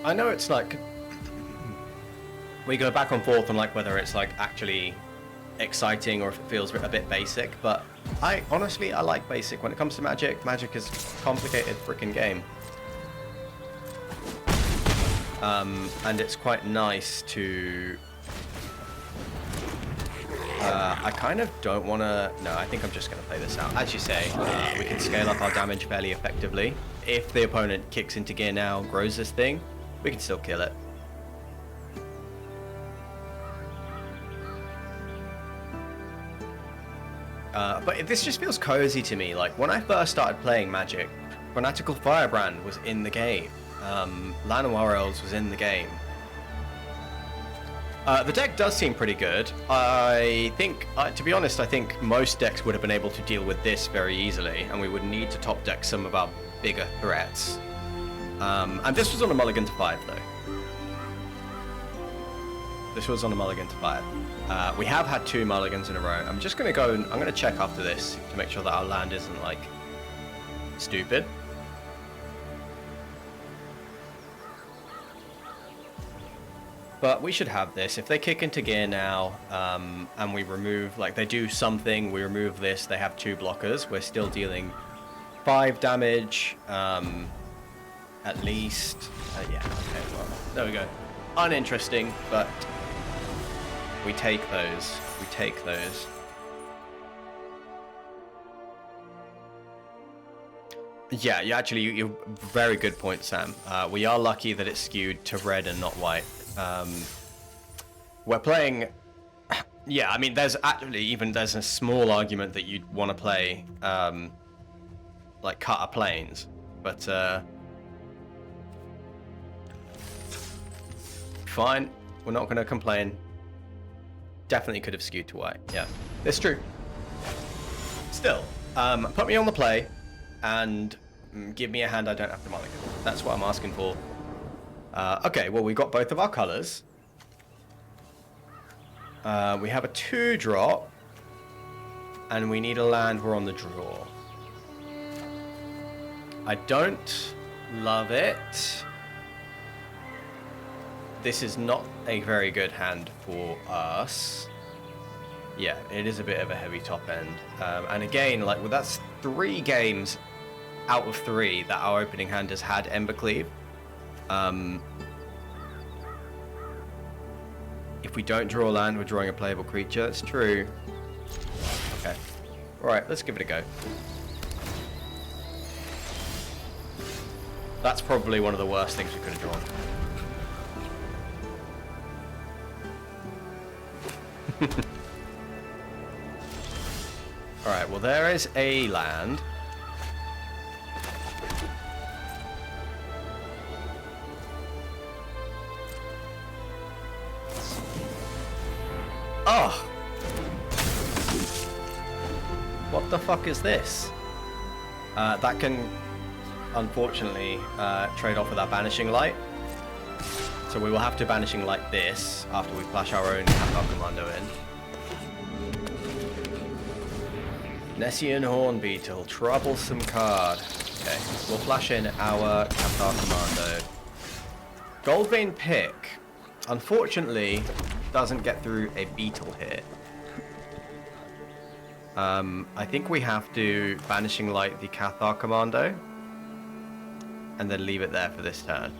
I know it's like we go back and forth on like whether it's like actually exciting or if it feels a bit basic, but honestly I like basic. When it comes to Magic, Magic is a complicated freaking game. And it's quite nice to I kind of don't want to... No, I think I'm just going to play this out. As you say, we can scale up our damage fairly effectively. If the opponent kicks into gear now and grows this thing, we can still kill it. But this just feels cozy to me. Like, when I first started playing Magic, Fanatical Firebrand was in the game. Llanowar Elves was in the game. The deck does seem pretty good. I think, to be honest, I think most decks would have been able to deal with this very easily, and we would need to top deck some of our bigger threats. And this was on a mulligan to 5, though. This was on a mulligan to 5. We have had 2 mulligans in a row. I'm just going to go and I'm going to check after this to make sure that our land isn't, like, stupid. But we should have this. If they kick into gear now, and we remove, like, they do something, we remove this, they have 2 blockers, we're still dealing 5 damage, at least. Yeah, okay, well, there we go. Uninteresting, but we take those. We take those. Yeah, you're very good point, Sam. We are lucky that it's skewed to red and not white. We're playing, yeah, I mean, there's a small argument that you'd want to play, like, Cutter Plains, but, fine, we're not going to complain. Definitely could have skewed to white, yeah, it's true. Still, put me on the play, and give me a hand I don't have to mulligan. That's what I'm asking for. Okay, well, we got both of our colors. We have a 2-drop, and we need a land. We're on the draw. I don't love it. This is not a very good hand for us. Yeah, it is a bit of a heavy top end. And again, like, well, that's 3 games out of 3 that our opening hand has had Ember Cleave. If we don't draw land, we're drawing a playable creature. It's true. Okay. Alright, let's give it a go. That's probably one of the worst things we could have drawn. Alright, well there is a land. Oh! What the fuck is this? That can, unfortunately, trade off with our Banishing Light. So we will have to Banishing Light this after we flash our own Cathar Commando in. Nessian Hornbeetle, troublesome card. Okay, we'll flash in our Cathar Commando. Goldvein Pick, unfortunately, doesn't get through a beetle here. I think we have to Banishing Light the Cathar Commando and then leave it there for this turn.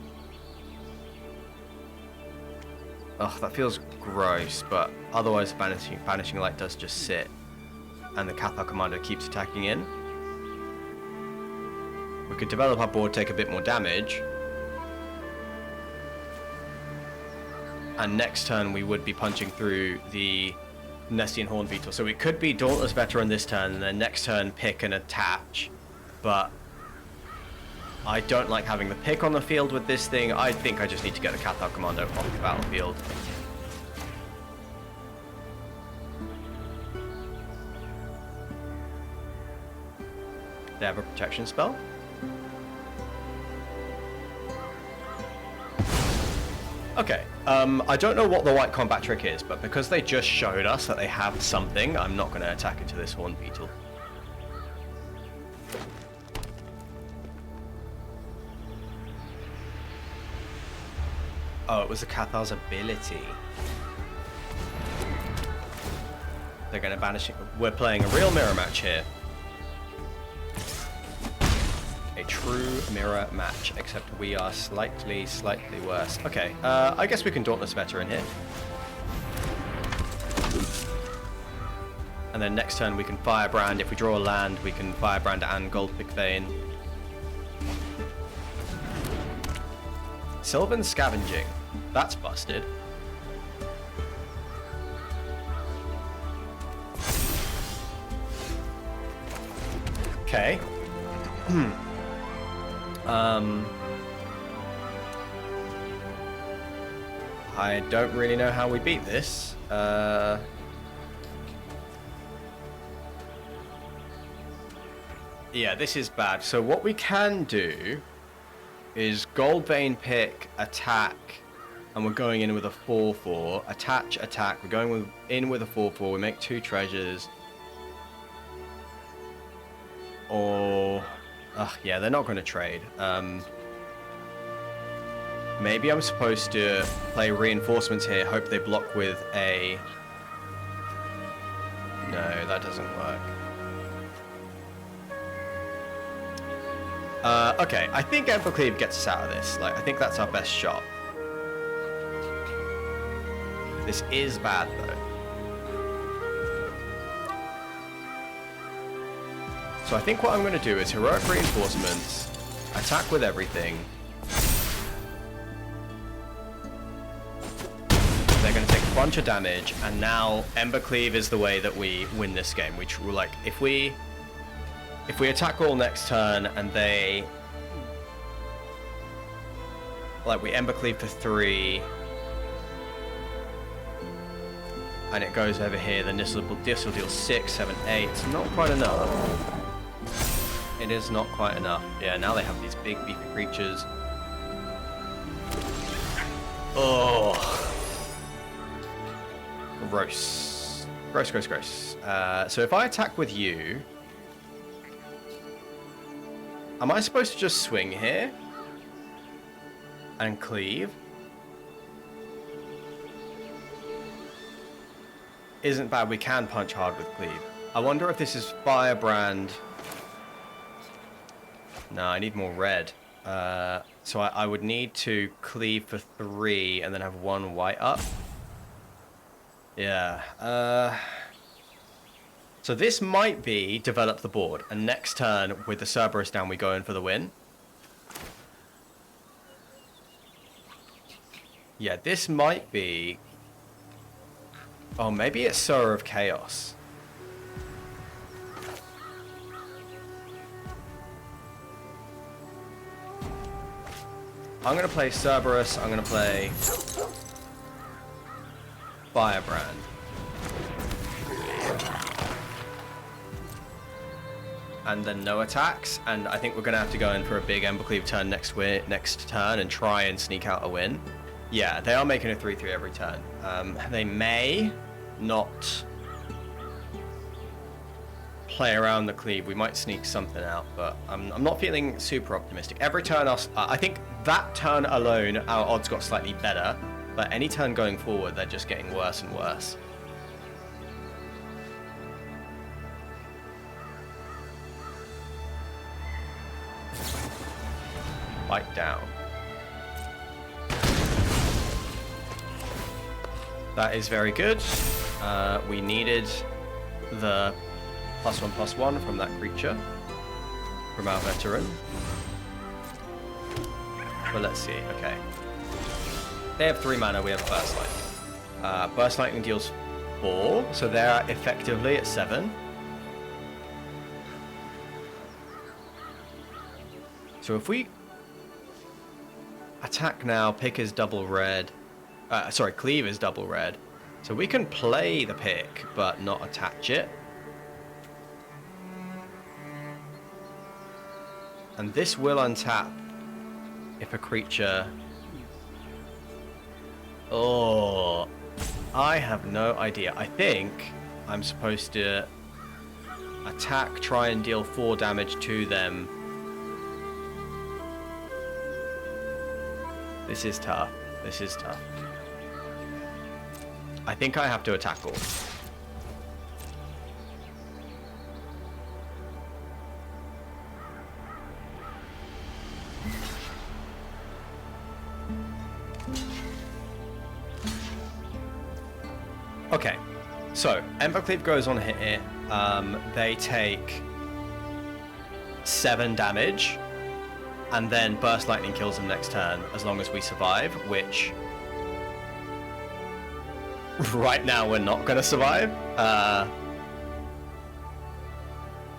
Ugh, that feels gross, but otherwise Banishing Light does just sit and the Cathar Commando keeps attacking in. We could develop our board, take a bit more damage, and next turn we would be punching through the Nessian Hornbeetle. So we could be Dauntless Veteran this turn, and then next turn pick and attach. But I don't like having the pick on the field with this thing. I think I just need to get the Cathar Commando off the battlefield. They have a protection spell. Okay, I don't know what the white combat trick is, but because they just showed us that they have something, I'm not going to attack into this Hornbeetle. Oh, it was the Cathar's ability. They're going to banish it. We're playing a real mirror match here. A true mirror match, except we are slightly worse. Okay, I guess we can Dauntless Veteran here. And then next turn we can Firebrand. If we draw a land, we can Firebrand and Goldpick Vein. Sylvan Scavenging. That's busted. Okay. I don't really know how we beat this. Yeah, this is bad. So what we can do is Goldvein Pick, attack, and we're going in with a 4/4. Attach, attack. We're going in with a 4/4. We make 2 treasures. Or... yeah, they're not going to trade. Maybe I'm supposed to play reinforcements here, hope they block with a... No, that doesn't work. Okay, I think Ember Cleave gets us out of this. Like, I think that's our best shot. This is bad, though. So I think what I'm going to do is Heroic Reinforcements, attack with everything. They're going to take a bunch of damage, and now Ember Cleave is the way that we win this game. We like, if we attack all next turn and they, like, we Ember Cleave for 3, and it goes over here, then this will deal 6, 7, 8. It's not quite enough. It is not quite enough. Yeah, now they have these big beefy creatures. Oh, gross. Gross. So if I attack with you, am I supposed to just swing here and cleave? isn't bad. We can punch hard with cleave. I wonder if this is firebrand. No, I need more red. So I would need to cleave for 3 and then have 1 white up. Yeah. So this might be develop the board, and next turn with the Cerberus down, we go in for the win. Yeah, this might be... Oh, maybe it's Sower of Chaos. I'm going to play Cerberus. I'm going to play Firebrand. And then no attacks. And I think we're going to have to go in for a big Embercleave turn next turn and try and sneak out a win. Yeah, they are making a 3-3 every turn. They may not play around the cleave. We might sneak something out, but I'm not feeling super optimistic. Every turn, I think that turn alone, our odds got slightly better, but any turn going forward, they're just getting worse and worse. Bite down. That is very good. We needed the +1/+1 from that creature, from our veteran. But let's see, okay. They have 3 mana, we have Burst Lightning. Burst Lightning deals 4, so they're effectively at 7. So if we attack now, pick is double red. Sorry, cleave is double red. So we can play the pick, but not attach it. And this will untap if a creature... Oh, I have no idea. I think I'm supposed to attack, try and deal 4 damage to them. This is tough. This is tough. I think I have to attack all. Okay, so Embercleave goes on here. They take 7 damage, and then Burst Lightning kills them next turn as long as we survive, which right now we're not going to survive.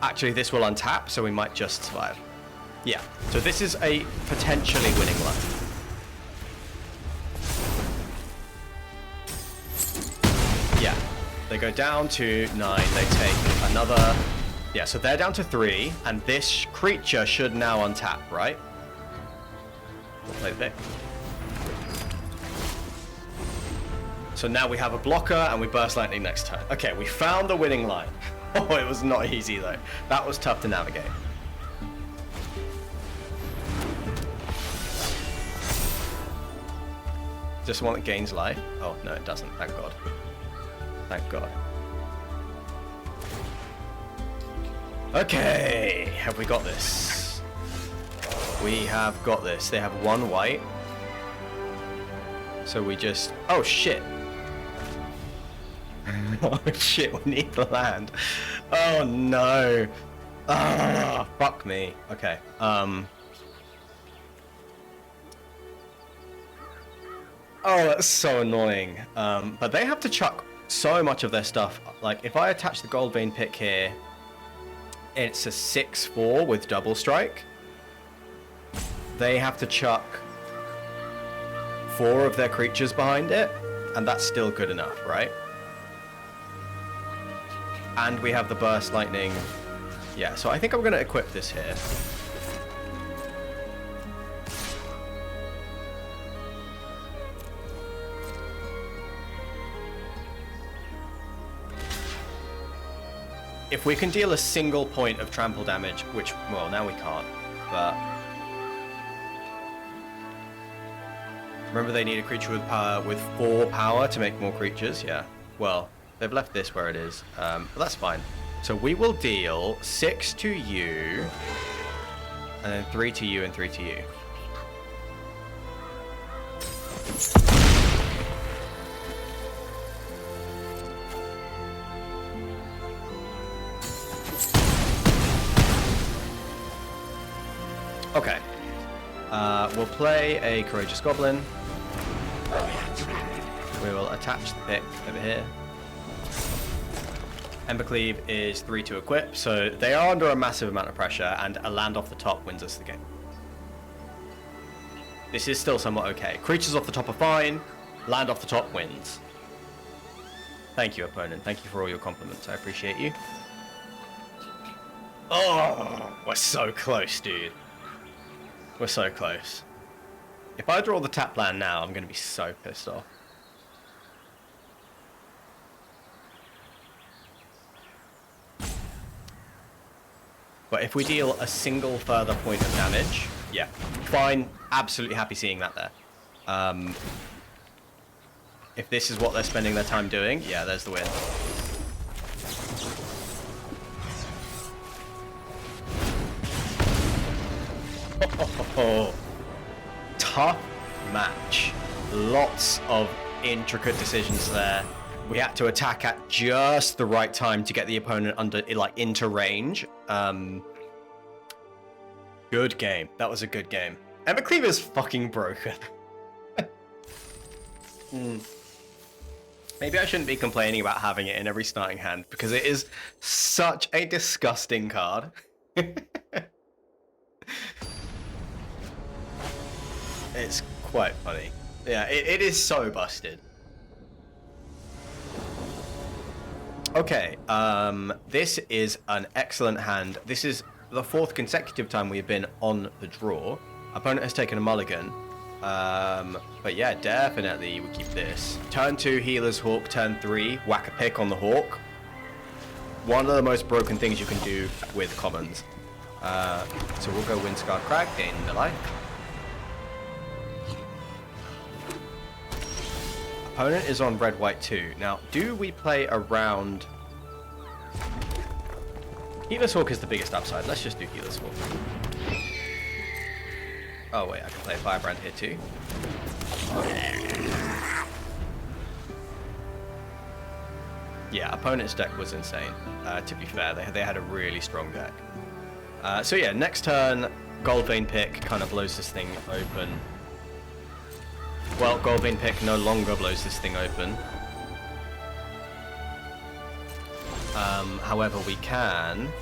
Actually, this will untap, so we might just survive. Yeah, so this is a potentially winning run. Yeah, they go down to 9, they take another... Yeah, so they're down to 3, and this creature should now untap, right? We'll play the pick. So now we have a blocker, and we Burst Lightning next turn. Okay, we found the winning line. Oh, it was not easy, though. That was tough to navigate. Just one that gains life? Oh, no, it doesn't. Thank God. Thank God. Okay, have we got this? We have got this. They have 1 white. So we just... Oh, shit. Oh, shit, we need the land. Oh, no. Ah, fuck me. Okay, Oh, that's so annoying. But they have to chuck so much of their stuff. Like, if I attach the Goldbane pick here, it's a 6/4 with double strike. They have to chuck 4 of their creatures behind it, and that's still good enough, right? And we have the Burst Lightning. Yeah, so I think I'm going to equip this here. If we can deal a single point of trample damage, which, well, now we can't, but... Remember they need a creature with 4 power to make more creatures? Yeah. Well, They've left this where it is, but that's fine. So we will deal 6 to you, and then 3 to you and 3 to you. Okay. We'll play a Courageous Goblin. We will attach the pick over here. Embercleave is 3 to equip, so they are under a massive amount of pressure, and a land off the top wins us the game. This is still somewhat okay. Creatures off the top are fine. Land off the top wins. Thank you, opponent. Thank you for all your compliments. I appreciate you. Oh, we're so close, dude. We're so close. If I draw the tap land now, I'm going to be so pissed off. But if we deal a single further point of damage, yeah, fine. Absolutely happy seeing that there. If this is what they're spending their time doing, yeah, there's the win. Oh, tough match. Lots of intricate decisions there. We had to attack at just the right time to get the opponent into range. Good game. That was a good game. Embercleave is fucking broken. Maybe I shouldn't be complaining about having it in every starting hand, because it is such a disgusting card. It's quite funny. Yeah, it is so busted. Okay, this is an excellent hand. This is the 4th consecutive time we've been on the draw. Opponent has taken a mulligan. But yeah, definitely we keep this. Turn 2, Healer's Hawk. Turn 3, whack a pick on the Hawk. One of the most broken things you can do with commons. So we'll go Windscarred Crag, gain the life. Opponent is on red, white 2. Now, do we play around... Healer's Hawk is the biggest upside. Let's just do Healer's Hawk. Oh wait, I can play Firebrand here too. Yeah, opponent's deck was insane, to be fair. They had a really strong deck. So yeah, next turn, Goldvein Pick kind of blows this thing open. Well, Goldvein Pick no longer blows this thing open. However, we can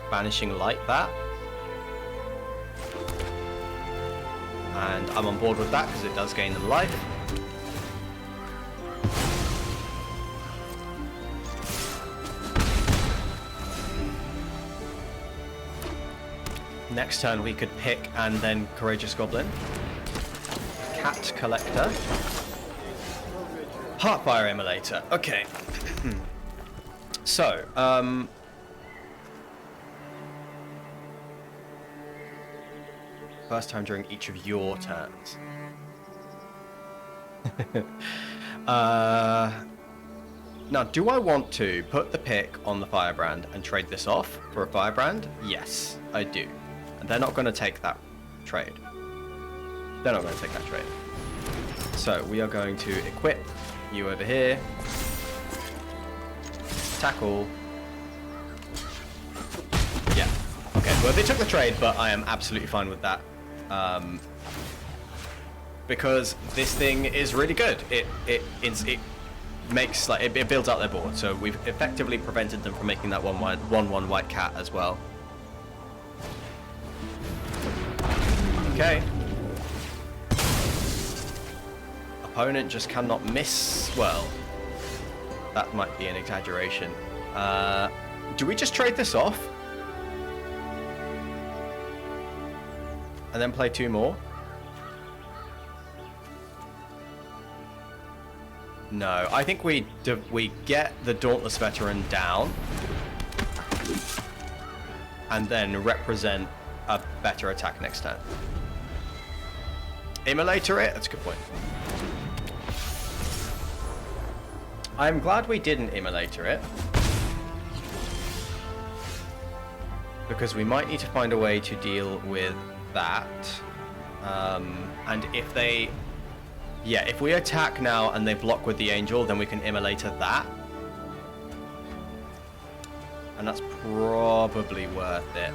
Vanishing Light that. And I'm on board with that because it does gain them life. Next turn we could pick and then Courageous Goblin. Cat Collector. Heartfire Emulator. Okay. So, first time during each of your turns. Now, do I want to put the pick on the Firebrand and trade this off for a Firebrand? Yes, I do. And they're not going to take that trade. They're not going to take that trade. So we are going to equip you over here. Tackle. Yeah. Okay, well, they took the trade, but I am absolutely fine with that. Because this thing is really good. It makes, like, it builds out their board. So we've effectively prevented them from making that 1/1 white cat as well. Okay. Opponent just cannot miss. Well, that might be an exaggeration. Do we just trade this off? And then play 2 more? No, I think we get the Dauntless Veteran down. And then represent a better attack next turn. Immolator it? That's a good point. I'm glad we didn't immolator it. Because we might need to find a way to deal with that. And if they... Yeah, if we attack now and they block with the angel, then we can immolator that. And that's probably worth it.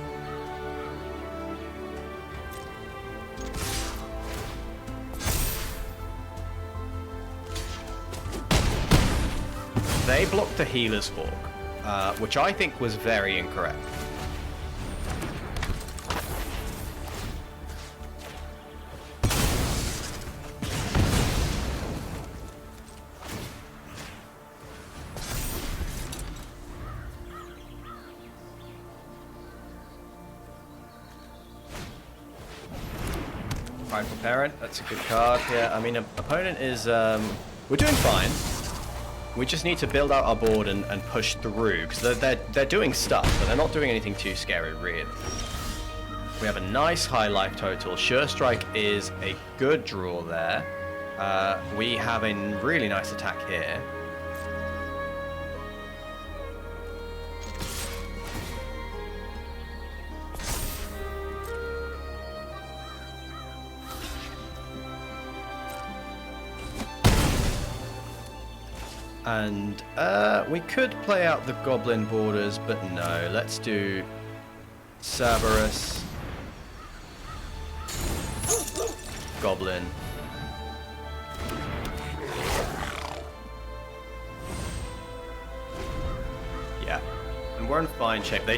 They blocked the healer's fork, which I think was very incorrect. Prideful Parent, that's a good card. Yeah, I mean, opponent is... we're doing fine. We just need to build out our board and push through, because they're doing stuff, but they're not doing anything too scary, really. We have a nice high life total. Sure Strike is a good draw there. We have a really nice attack here. And we could play out the goblin borders, but no. Let's do Cerberus, goblin. Yeah, and we're in fine shape. They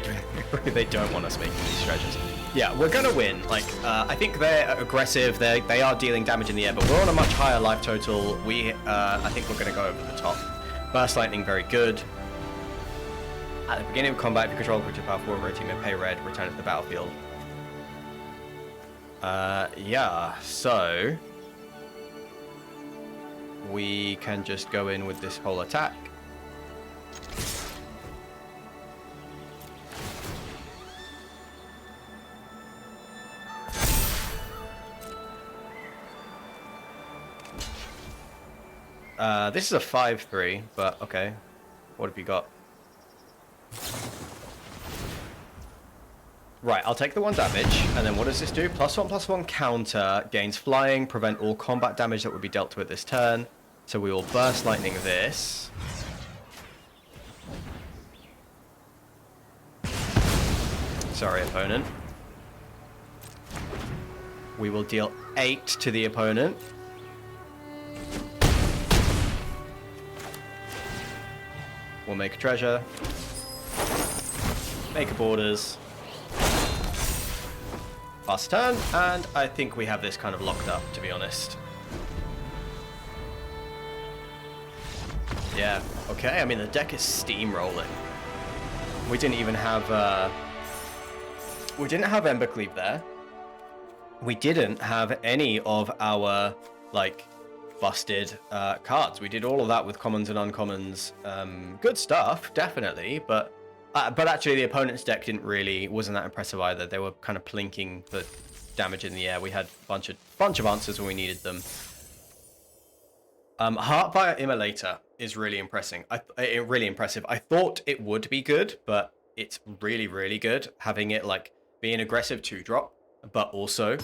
don't want us making these treasures. Yeah, we're gonna win. Like, I think they're aggressive. They are dealing damage in the air, but we're on a much higher life total. I think we're gonna go over the top. Burst Lightning, very good. At the beginning of combat, if you control a creature power 4 rotating and pay red, return it to the battlefield. Yeah, so we can just go in with this whole attack. This is a 5-3, but okay. What have you got? Right, I'll take the 1 damage, and then what does this do? +1/+1 counter, gains flying, prevent all combat damage that would be dealt to it this turn. So we will Burst Lightning this. Sorry, opponent. We will deal 8 to the opponent. We'll make a treasure. Make a borders. Pass turn, and I think we have this kind of locked up, to be honest. Yeah, okay, I mean, the deck is steamrolling. We didn't even have, we didn't have Embercleave there. We didn't have any of our, like, busted cards. We did all of that with commons and uncommons. Good stuff, definitely, but actually the opponent's deck wasn't that impressive either. They were kind of plinking the damage in the air. We had a bunch of answers when we needed them. Heartfire Immolator is really impressive. Really impressive. I thought it would be good, but it's really, really good. Having it like be an aggressive 2-drop, but also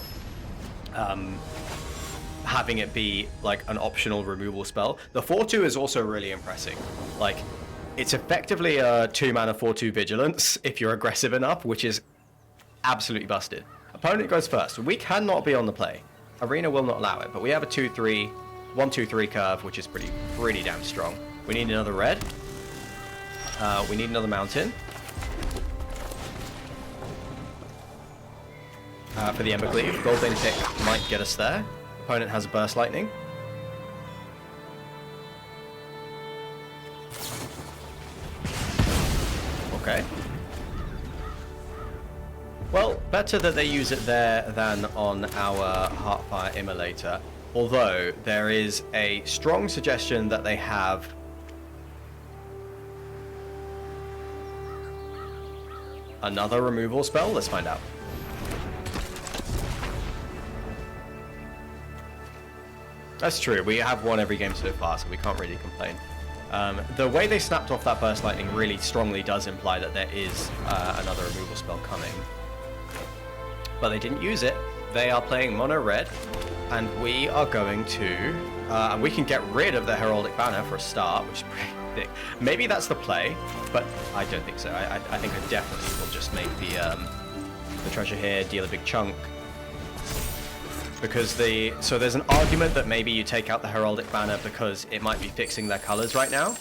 having it be like an optional removal spell. The 4/2 is also really impressive. Like, it's effectively a 2-mana 4/2 Vigilance if you're aggressive enough, which is absolutely busted. Opponent goes first. We cannot be on the play. Arena will not allow it, but we have a 2/3, 1/2/3 curve, which is pretty damn strong. We need another red. We need another mountain. For the Embercleave, Golden Pick might get us there. Opponent has a Burst Lightning. Okay. Well, better that they use it there than on our Heartfire Immolator. Although, there is a strong suggestion that they have another removal spell. Let's find out. That's true. We have won every game so far, so we can't really complain. The way they snapped off that Burst Lightning really strongly does imply that there is another removal spell coming. But they didn't use it. They are playing mono red, and we are going to... and we can get rid of the Heraldic Banner for a start, which is pretty thick. Maybe that's the play, but I don't think so. I think I definitely will just make the treasure here, deal a big chunk. Because so there's an argument that maybe you take out the Heraldic Banner because it might be fixing their colors right now.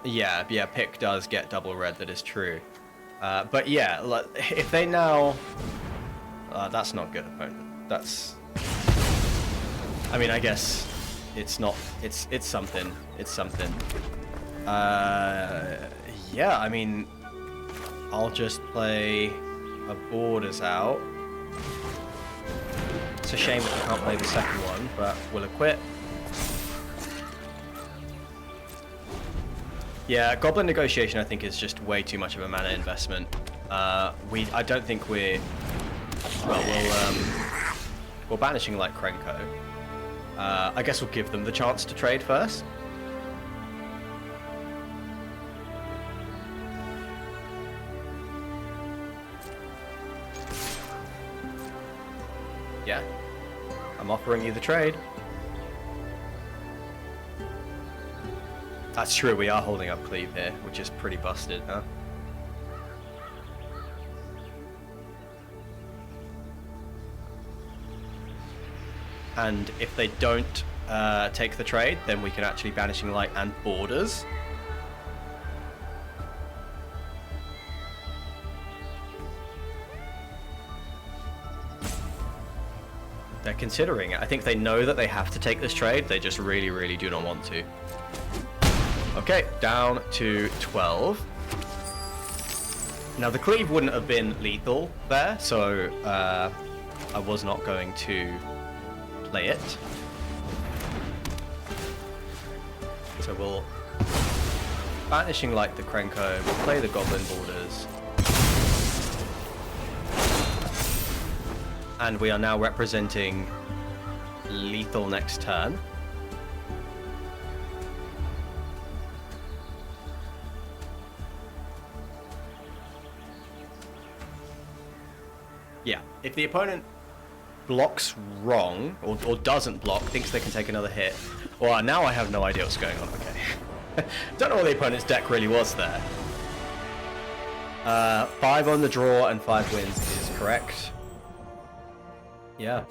Yeah, pick does get double red, that is true. But yeah, if they now... that's not good, opponent. That's... I mean, I guess it's not... It's something. It's something. Yeah, I mean... I'll just play a Borders out. It's a shame that I can't play the second one, but we'll equip. Yeah, Goblin Negotiation I think is just way too much of a mana investment. I don't think we're... Well, we're banishing like Krenko. I guess we'll give them the chance to trade first. Yeah, I'm offering you the trade. That's true, we are holding up Cleave here, which is pretty busted, huh? And if they don't take the trade, then we can actually Banishing Light and Borders. They're considering it. I think they know that they have to take this trade. They just really, really do not want to. Okay, down to 12. Now, the Cleave wouldn't have been lethal there, so I was not going to play it. So we'll Banishing Light the Krenko, we'll play the Goblin Borders. And we are now representing lethal next turn. Yeah, if the opponent blocks wrong, or doesn't block, thinks they can take another hit. Well, now I have no idea what's going on, okay. Don't know what the opponent's deck really was there. 5 on the draw and 5 wins is correct. Yeah.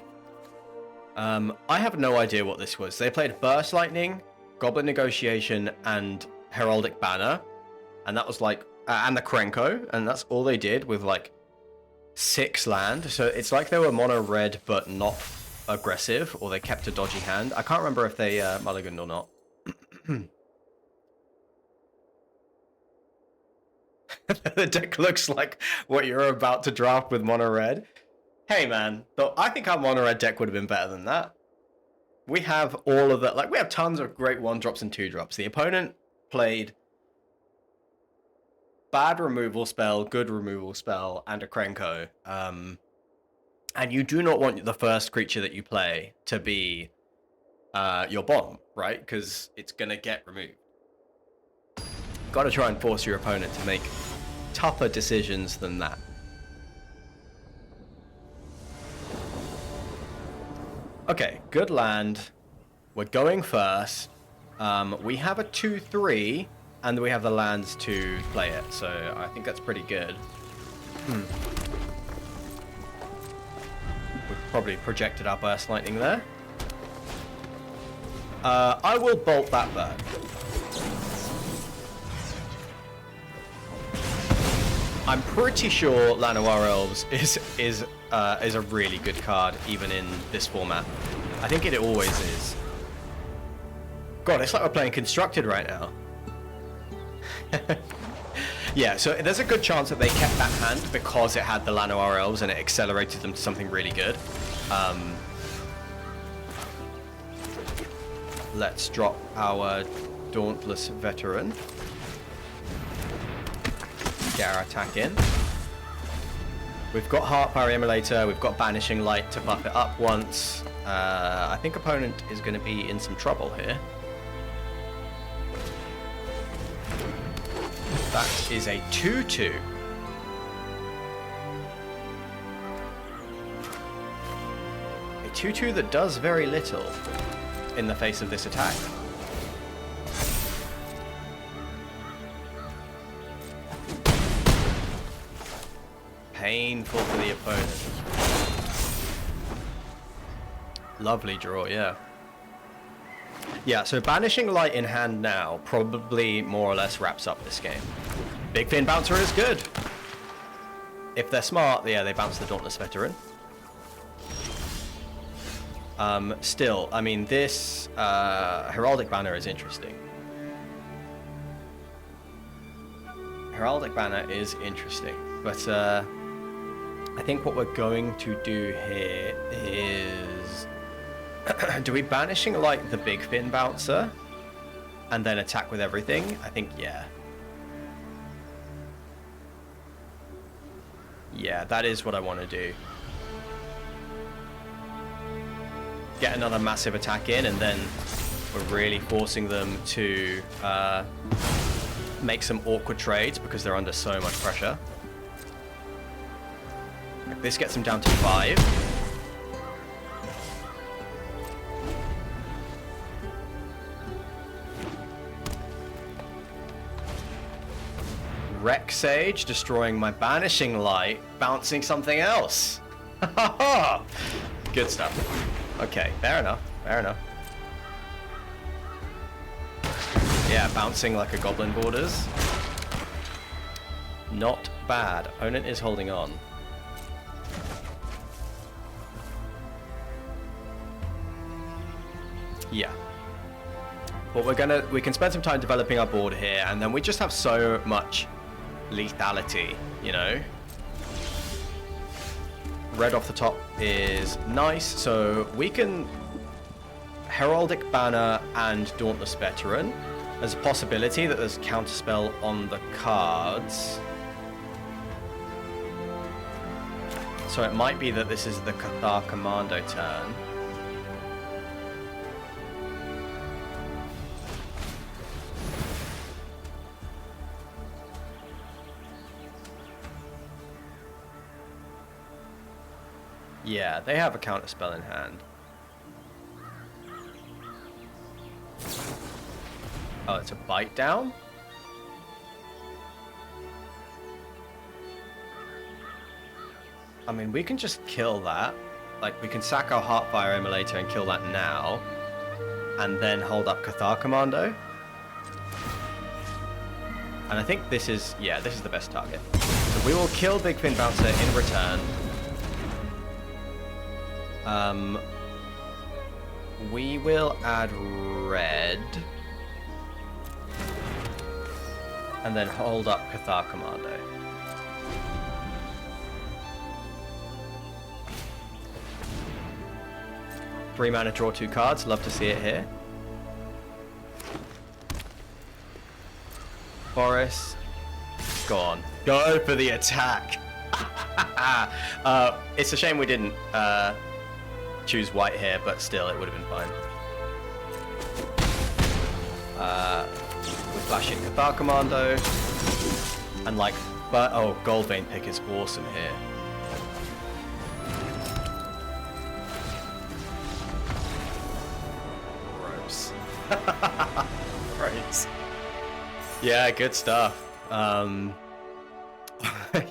I have no idea what this was. They played Burst Lightning, Goblin Negotiation, and Heraldic Banner. And that was like... and the Krenko. And that's all they did with like 6 land. So it's like they were mono red, but not aggressive. Or they kept a dodgy hand. I can't remember if they mulliganed or not. The deck looks like what you're about to draft with mono red. Hey man, though I think our mono red deck would have been better than that. We have all of that, like we have tons of great 1-drops and 2-drops. The opponent played bad removal spell, good removal spell, and a Krenko. And you do not want the first creature that you play to be your bomb, right? Because it's gonna get removed. Got to try and force your opponent to make tougher decisions than that. Okay, good land. We're going first. We have a 2/3, and we have the lands to play it, so I think that's pretty good. We've probably projected our Burst Lightning there. I will bolt that back. I'm pretty sure Llanowar Elves is a really good card, even in this format. I think it always is. God, it's like we're playing Constructed right now. Yeah, so there's a good chance that they kept that hand because it had the Llanowar Elves and it accelerated them to something really good. Let's drop our Dauntless Veteran. Get our attack in. We've got Heartfire Emulator, we've got Banishing Light to buff it up once. I think opponent is going to be in some trouble here. That is a 2-2. A 2-2 that does very little in the face of this attack. Painful for the opponent. Lovely draw, yeah. Yeah, so Banishing Light in hand now probably more or less wraps up this game. Big Fin Bouncer is good. If they're smart, yeah, they bounce the Dauntless Veteran. Still, I mean, this Heraldic Banner is interesting. Heraldic Banner is interesting, but I think what we're going to do here is... do we Banishing Light the Big Fin Bouncer and then attack with everything? I think, yeah. Yeah, that is what I want to do. Get another massive attack in, and then we're really forcing them to make some awkward trades because they're under so much pressure. This gets them down to 5. Wreck Sage destroying my Banishing Light, bouncing something else. Good stuff. Okay, fair enough, fair enough. Yeah, bouncing like a Goblin Borders. Not bad. Opponent is holding on. Yeah. But we can spend some time developing our board here, and then we just have so much lethality, you know? Red off the top is nice, so we can Heraldic Banner and Dauntless Veteran. There's a possibility that there's a counterspell on the cards. So it might be that this is the Cathar Commando turn. Yeah, they have a counterspell in hand. Oh, it's a bite down? I mean, we can just kill that. Like, we can sack our Heartfire Emulator and kill that now. And then hold up Cathar Commando. And I think this is, yeah, this is the best target. So we will kill Big Fin Bouncer in return. We will add red. And then hold up Cathar Commando. Three mana, draw 2 cards. Love to see it here. Boris, go on. Go for the attack. It's a shame we didn't choose white here, but still, it would have been fine. We flash in Cathar Commando, and like, but oh, Goldvein pick is awesome here. Gross. Gross. Yeah, good stuff.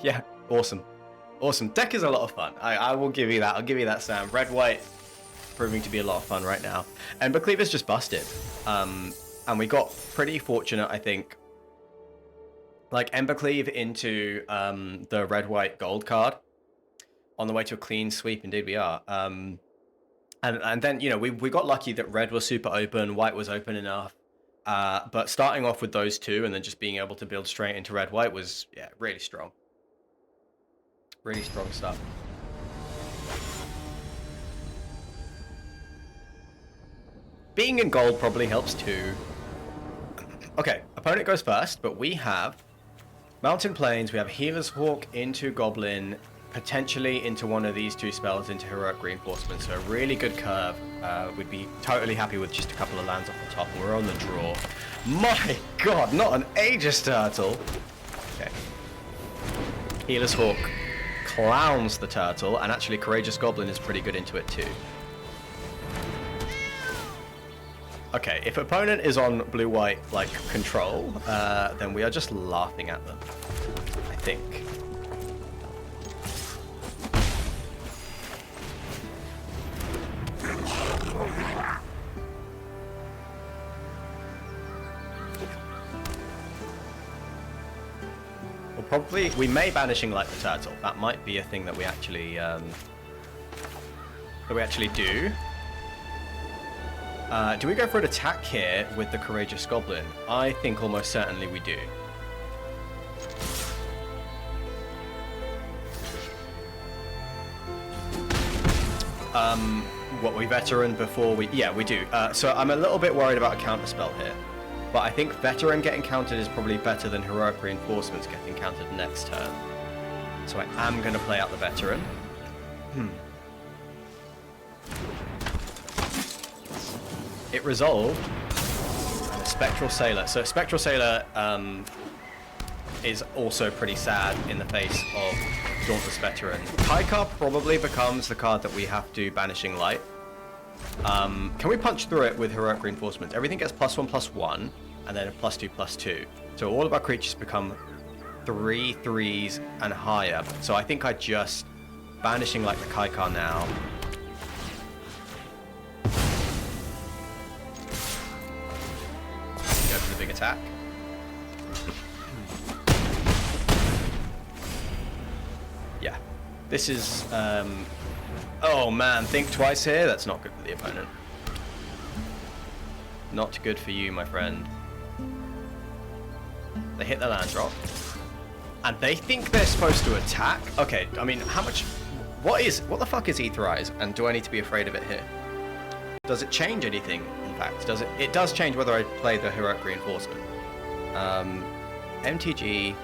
Yeah, awesome. Awesome. Deck is a lot of fun. I will give you that. I'll give you that, Sam. Red-white proving to be a lot of fun right now. And Embercleave is just busted. And we got pretty fortunate, I think. Like, Embercleave into the red-white gold card. On the way to a clean sweep, indeed we are. And then, you know, we got lucky that red was super open, white was open enough. But starting off with those two and then just being able to build straight into red-white was, yeah, really strong. Really strong stuff. Being in gold probably helps too. Okay, opponent goes first, but we have Mountain Plains, we have Healer's Hawk into Goblin, potentially into one of these two spells into Heroic Reinforcement. So a really good curve. We'd be totally happy with just a couple of lands off the top. We're on the draw. My god, not an Aegis Turtle. Okay. Healer's Hawk clowns the turtle, and actually Courageous Goblin is pretty good into it too. Okay, if opponent is on blue-white like control, then we are just laughing at them, I think. Well, probably we may Banishing Light the turtle. That might be a thing that we actually do. Do we go for an attack here with the Courageous Goblin? I think almost certainly we do. What, we Veteran before we... Yeah, we do. So I'm a little bit worried about a counterspell here. But I think Veteran getting countered is probably better than Heroic Reinforcements getting countered next turn. So I am going to play out the Veteran. It resolved. And a Spectral Sailor. So Spectral Sailor is also pretty sad in the face of Dauntless Veteran. Kaikar probably becomes the card that we have to Banishing Light. Can we punch through it with Heroic Reinforcements? Everything gets +1/+1, and then a +2/+2. So all of our creatures become 3/3s and higher. So I think I just Banishing Light the Kaikar now. Go for the big attack. Yeah. This is... oh man, think twice here? That's not good for the opponent. Not good for you, my friend. They hit the land drop. And they think they're supposed to attack? Okay, I mean, how much... What the fuck is Aetherize? And do I need to be afraid of it here? Does it change anything, in fact? Does it? It does change whether I play the Heroic Reinforcement. MTG,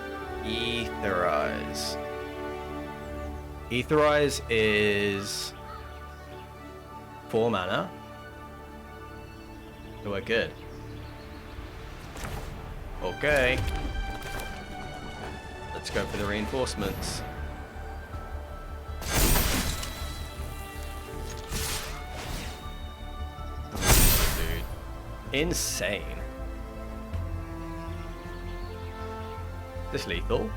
Aetherize. Aetherize is 4 mana. So we're good. Okay. Let's go for the reinforcements. Dude. Insane. Is this lethal?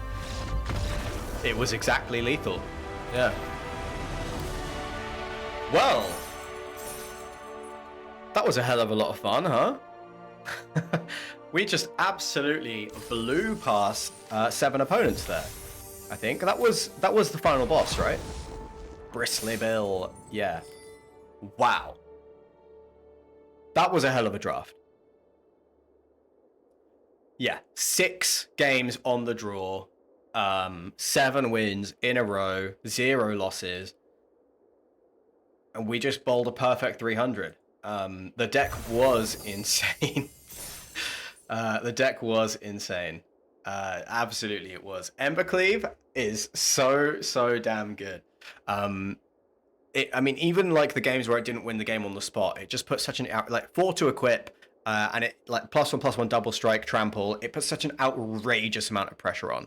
It was exactly lethal. Yeah. Well, that was a hell of a lot of fun, huh? We just absolutely blew past 7 opponents there. I think that was the final boss, right? Bristly Bill. Yeah. Wow. That was a hell of a draft. Yeah, 6 games on the draw. 7 wins in a row, 0 losses, and we just bowled a perfect 300. The deck was insane. The deck was insane. Absolutely, it was. Embercleave is so damn good. I mean, even like the games where it didn't win the game on the spot, it just put such an like 4 to equip, and it like +1/+1 double strike trample. It puts such an outrageous amount of pressure on.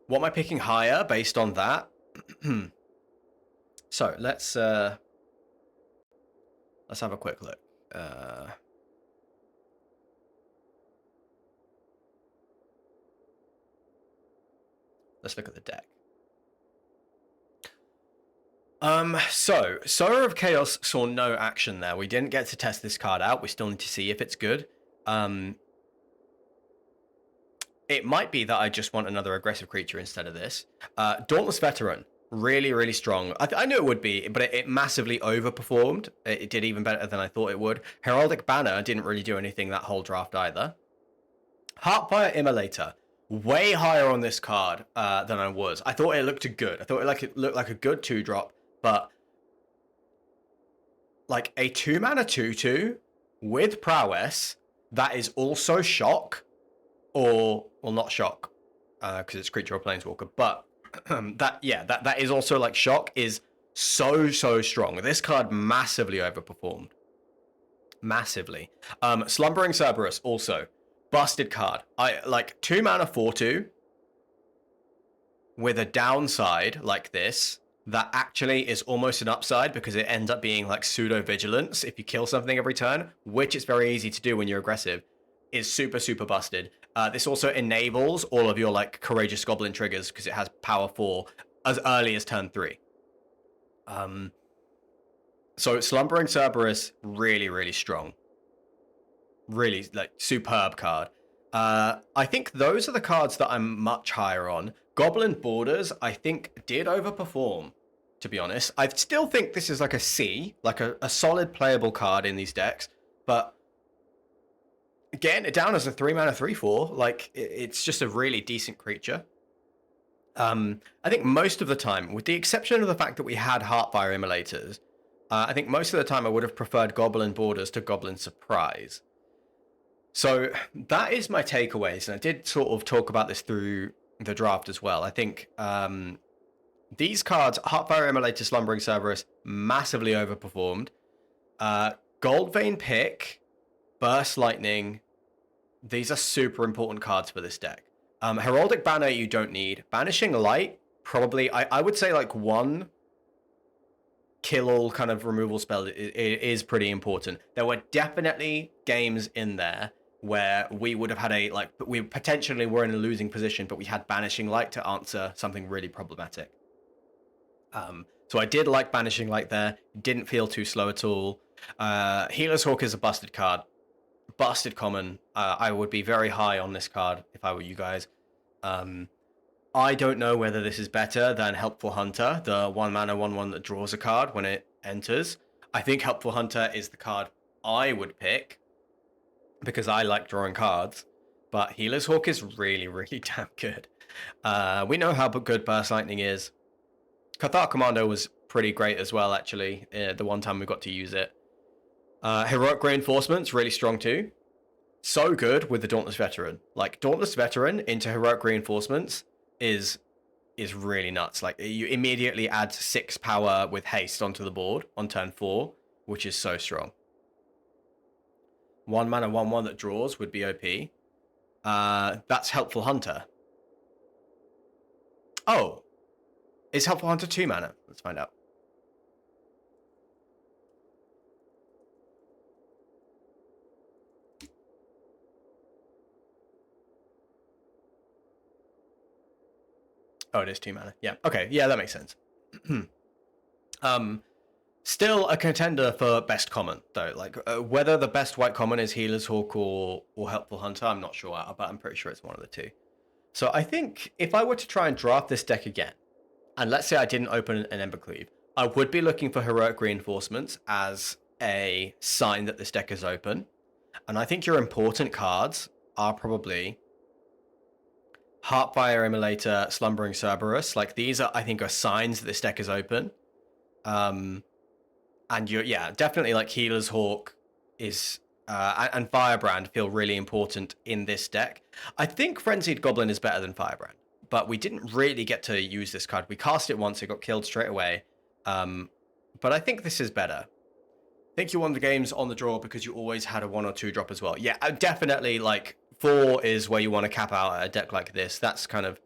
What am I picking higher based on that? So let's have a quick look. Let's look at the deck. So Sower of Chaos saw no action there. We didn't get to test this card out. We still need to see if it's good. It might be that I just want another aggressive creature instead of this. Dauntless Veteran, really strong. I knew it would be, but it massively overperformed. It did even better than I thought it would. Heraldic Banner didn't really do anything that whole draft either. Heartfire Immolator, way higher on this card than I was. I thought it looked good. I thought it looked like a good 2-drop, but like a 2-mana 2/2 with prowess that is also shock, or well, not shock because it's creature or planeswalker, but that is also like shock is so strong. This card massively overperformed. Massively. Slumbering Cerberus also busted card. I like 2 mana 4/2 with a downside like this that actually is almost an upside because it ends up being like pseudo vigilance if you kill something every turn, which is very easy to do when you're aggressive. Is super busted. This also enables all of your like Courageous Goblin triggers because it has power 4 as early as turn 3. So Slumbering Cerberus, really strong. Really like superb card. I think those are the cards that I'm much higher on. Goblin Borders, I think, did overperform, to be honest. I still think this is like a C, like a solid playable card in these decks, but getting it down as a 3 mana 3/4, like it's just a really decent creature. I think most of the time, with the exception of the fact that we had Heartfire Immolators, I think most of the time I would have preferred Goblin Borders to Goblin Surprise. So that is my takeaways, and I did sort of talk about this through the draft as well. I think these cards, Heartfire Immolator, Slumbering Cerberus, massively overperformed. Goldvein Pick, Burst Lightning, these are super important cards for this deck. Heraldic Banner you don't need. Banishing Light, probably, I would say like one kill-all kind of removal spell is pretty important. There were definitely games in there where we would have had we potentially were in a losing position, but we had Banishing Light to answer something really problematic. So I did like Banishing Light there. Didn't feel too slow at all. Healer's Hawk is a busted card. Busted common. I would be very high on this card if I were you guys. I don't know whether this is better than Helpful Hunter, the 1 mana 1/1 that draws a card when it enters. I think Helpful Hunter is the card I would pick because I like drawing cards, but Healer's Hawk is really damn good. We know how good Burst Lightning is. Cathar Commando was pretty great as well, actually, the one time we got to use it. Heroic Reinforcement's really strong too. So good with the Dauntless Veteran. Like, Dauntless Veteran into Heroic Reinforcements is really nuts. Like, you immediately add 6 power with haste onto the board on turn 4, which is so strong. 1 mana 1/1 that draws would be OP. That's Helpful Hunter. Oh, is Helpful Hunter 2 mana? Let's find out. Oh, it is 2 mana. Yeah. Okay. Yeah, that makes sense. Still a contender for best common, though. Like, whether the best white common is Healer's Hawk or Helpful Hunter, I'm not sure, but I'm pretty sure it's one of the two. So I think if I were to try and draft this deck again, and let's say I didn't open an Embercleave, I would be looking for Heroic Reinforcements as a sign that this deck is open. And I think your important cards are probably Heartfire Immolator, Slumbering Cerberus. Like, these are, I think, are signs that this deck is open. And definitely like Healer's Hawk is and Firebrand feel really important in this deck. I think Frenzied Goblin is better than Firebrand, but we didn't really get to use this card. We cast it once, it got killed straight away. But I think this is better. I think you won the games on the draw because you always had a 1 or 2 drop as well. Yeah, definitely, like, 4 is where you want to cap out at a deck like this. That's kind of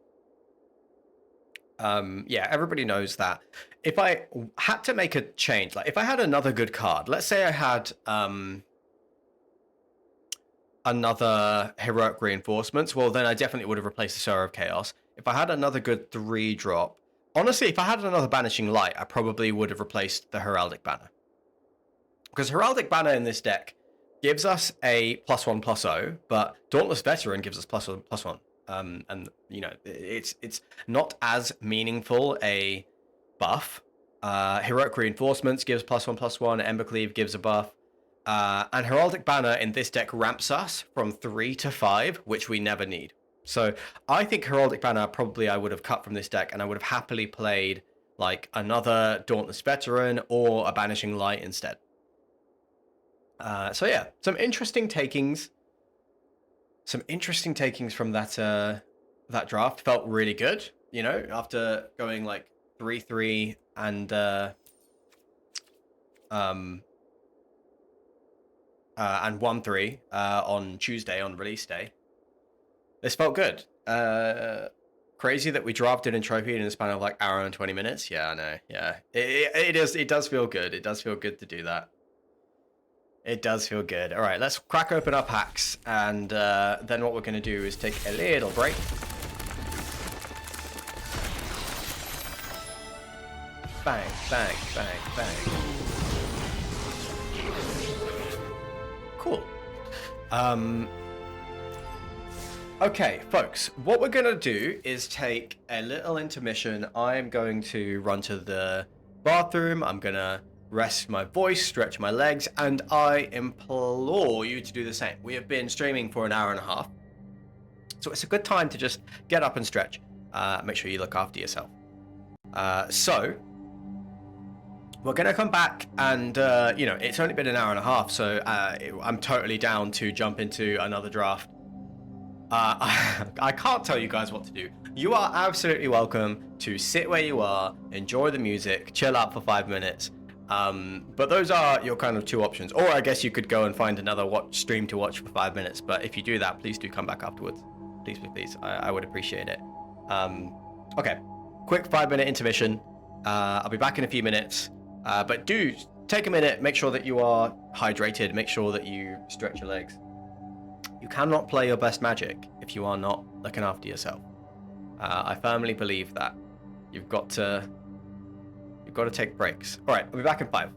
everybody knows that. If I had to make a change, like if I had another good card, let's say I had another Heroic Reinforcements, well, then I definitely would have replaced the Sorrow of Chaos. If I had another good 3-drop, honestly, if I had another Banishing Light, I probably would have replaced the Heraldic Banner. Because Heraldic Banner in this deck gives us a +1/+0, but Dauntless Veteran gives us +1/+1. And you know, it's not as meaningful a buff. Heroic Reinforcements gives +1/+1. Embercleave gives a buff, and Heraldic Banner in this deck ramps us from 3 to 5, which we never need. So I think Heraldic Banner probably I would have cut from this deck, and I would have happily played like another Dauntless Veteran or a Banishing Light instead. So yeah, some interesting takings. Some interesting takings from that draft. Felt really good. you know, after going like 3-3 and 1-3 on Tuesday on release day. This felt good. Crazy that we drafted and trophied in the span of like hour and 20 minutes. Yeah, I know. Yeah, it does feel good. It does feel good to do that. It does feel good. All right, let's crack open our packs, and then what we're going to do is take a little break. Bang, bang, bang, bang. Cool. Okay, folks, what we're going to do is take a little intermission. I'm going to run to the bathroom. I'm going to rest my voice, stretch my legs, and I implore you to do the same. We have been streaming for an hour and a half, so it's a good time to just get up and stretch. Make sure you look after yourself. So we're going to come back and, you know, it's only been an hour and a half, so I'm totally down to jump into another draft. I can't tell you guys what to do. You are absolutely welcome to sit where you are, enjoy the music, chill out for 5 minutes. But those are your kind of two options. Or I guess you could go and find another stream to watch for 5 minutes. But if you do that, please do come back afterwards. Please, please, please. I would appreciate it. Okay, quick 5-minute intermission. I'll be back in a few minutes. But do take a minute, make sure that you are hydrated, make sure that you stretch your legs. You cannot play your best Magic if you are not looking after yourself. I firmly believe that. You've got to take breaks. All right, I'll be back in 5.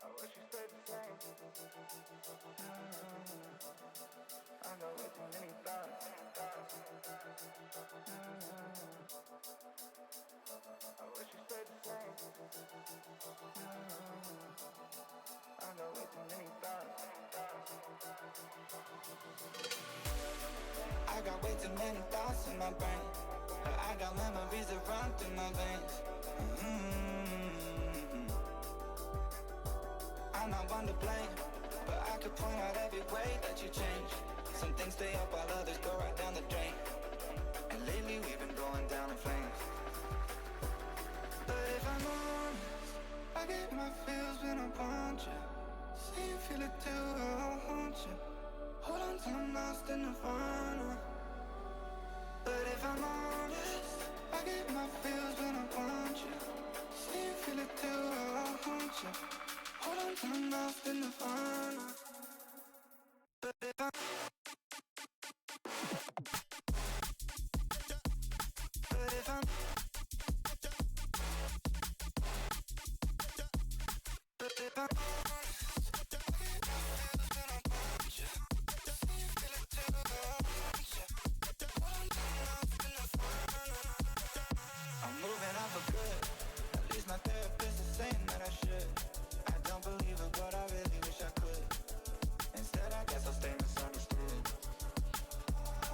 I wish you stayed the same. I know way too many thoughts. I wish you stayed the same. I know way too many thoughts. I got way too many thoughts in my brain. I got memories that run through my veins. I'm not one to blame. but I could point out every way that you change. Some things stay up while others go right down the drain. And lately we've been going down in flames. But if I'm honest, I get my feels when I want you. Say you feel it too, I'll haunt you. Hold on till I'm lost in the final. But if I'm honest, I get my feels when I want you. Say you feel it too, I'll haunt you. Hold on till I'm lost in the final. But if I'm But if I'm But if I'm I'm moving out for good. At least my therapist is saying that I should. I don't believe it, but I really wish I could. Instead, I guess I'll stay misunderstood.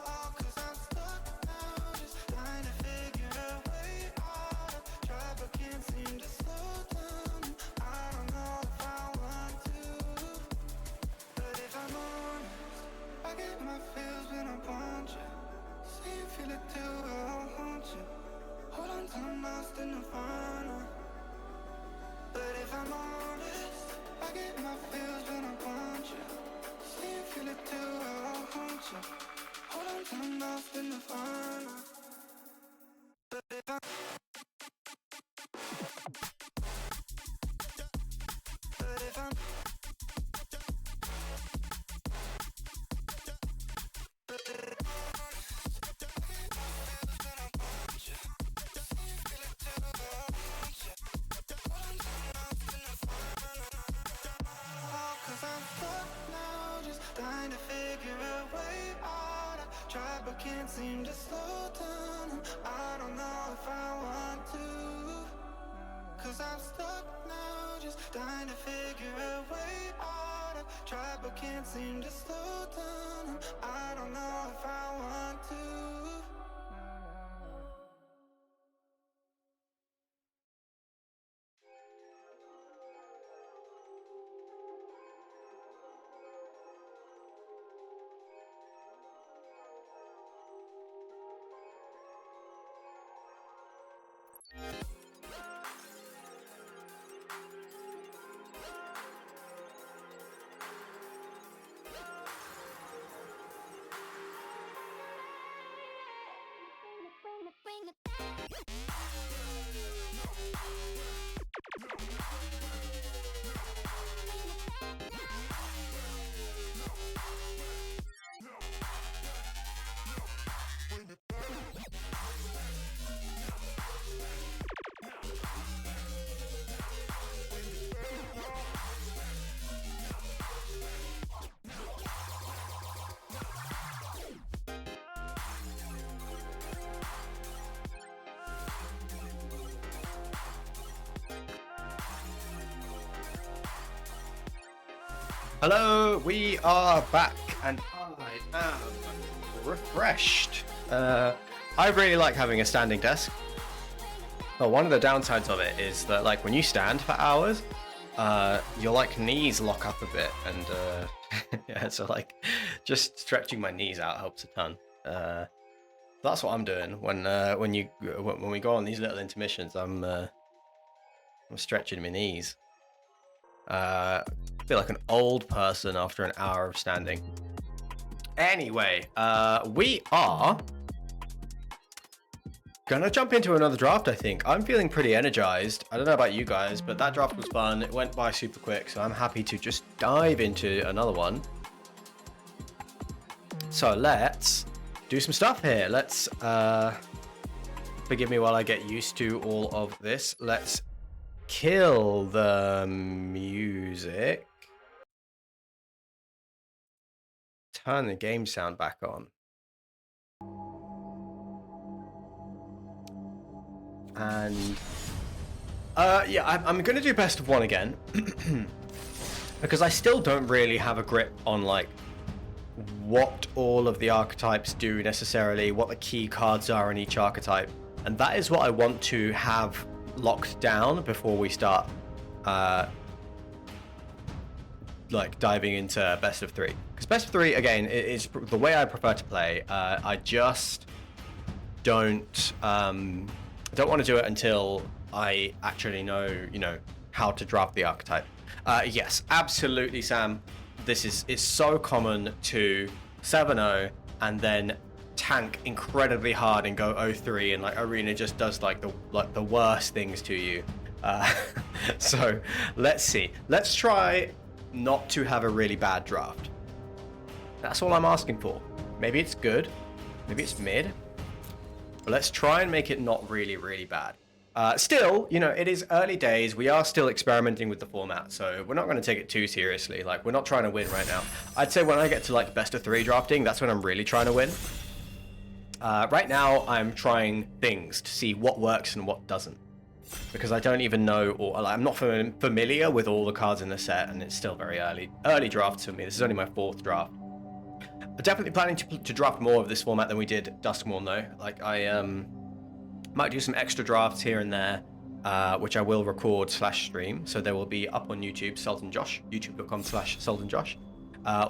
Oh, 'cause I'm stuck now, just trying to figure a way out. I try but can't seem to slow down. I don't know if I want to. But if I'm honest, I get my feels when I want you. Say you feel it too, I'll haunt you. Hold on till I'm lost in the final. But if I'm honest, I get my feels when I want you. Say you feel it too, I'll haunt you. Hold on till I'm lost in the final. But if I'm But if I'm But if I'm Cause I'm stuck now, just trying to figure a way out. I try but can't seem to slow down. I don't know if I want to. Cause I'm stuck now, just trying to figure a way out. I try but can't seem to slow down. I don't know if I want to. Hello, we are back, and I am refreshed. I really like having a standing desk. But one of the downsides of it is that, like, when you stand for hours, your like knees lock up a bit, and yeah, so like just stretching my knees out helps a ton. That's what I'm doing when we go on these little intermissions. I'm stretching my knees. I feel like an old person after an hour of standing. Anyway, we are gonna jump into another draft, I think. I'm feeling pretty energized. I don't know about you guys, but that draft was fun. It went by super quick, so I'm happy to just dive into another one. So let's do some stuff here. Let's, forgive me while I get used to all of this. Let's kill the music. Turn the game sound back on. And yeah, I'm gonna do best of one again because I still don't really have a grip on like what all of the archetypes do necessarily, what the key cards are in each archetype, and that is what I want to have locked down before we start like diving into best of 3, because best of 3 again is the way I prefer to play. I just don't want to do it until I actually know, how to draft the archetype. Yes, absolutely, Sam. This is so common to 7-0 and then tank incredibly hard and go 0-3, and like arena just does like the worst things to you. So let's see. Let's try not to have a really bad draft. That's all I'm asking for. Maybe it's good, maybe it's mid, but let's try and make it not really, really bad. Still, it is early days. We are still experimenting with the format, so we're not going to take it too seriously. Like, we're not trying to win right now. I'd say when I get to like best of 3 drafting, that's when I'm really trying to win. Right now, I'm trying things to see what works and what doesn't, because I don't even know, or I'm not familiar with all the cards in the set, and it's still very early drafts for me. This is only my 4th draft. I'm definitely planning to draft more of this format than we did Duskmourn, though. Like, I might do some extra drafts here and there, which I will record/stream. So there will be up on YouTube, Sultan Josh, youtube.com/Sultan Josh,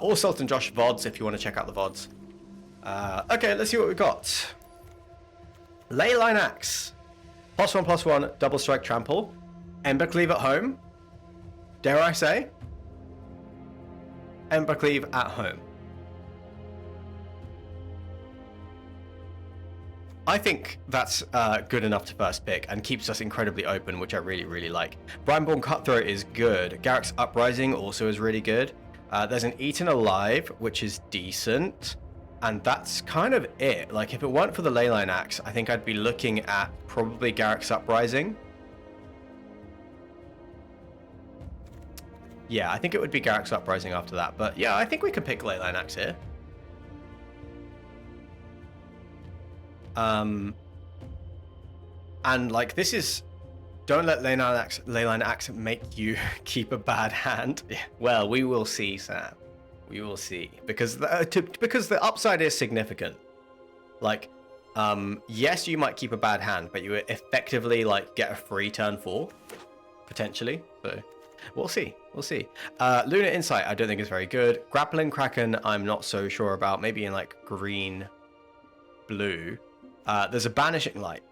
or Sultan Josh VODs if you want to check out the VODs. Okay, let's see what we got. Leyline Axe, +1/+1, double strike trample, Embercleave at home. Dare I say? Embercleave at home. I think that's good enough to first pick and keeps us incredibly open, which I really, really like. Brineborn Cutthroat is good. Garruk's Uprising also is really good. There's an Eaten Alive, which is decent. And that's kind of it. Like, if it weren't for the Leyline Axe, I think I'd be looking at probably Garruk's Uprising. Yeah, I think it would be Garruk's Uprising after that. But yeah, I think we could pick Leyline Axe here. And like, this is, don't let Leyline Axe make you keep a bad hand. Well, we will see, Sam. We will see, because the upside is significant. Like, yes, you might keep a bad hand, but you effectively like get a free turn 4 potentially. So we'll see. Lunar Insight I don't think is very good. Grappling Kraken I'm not so sure about. Maybe in like green, blue. There's a Banishing Light.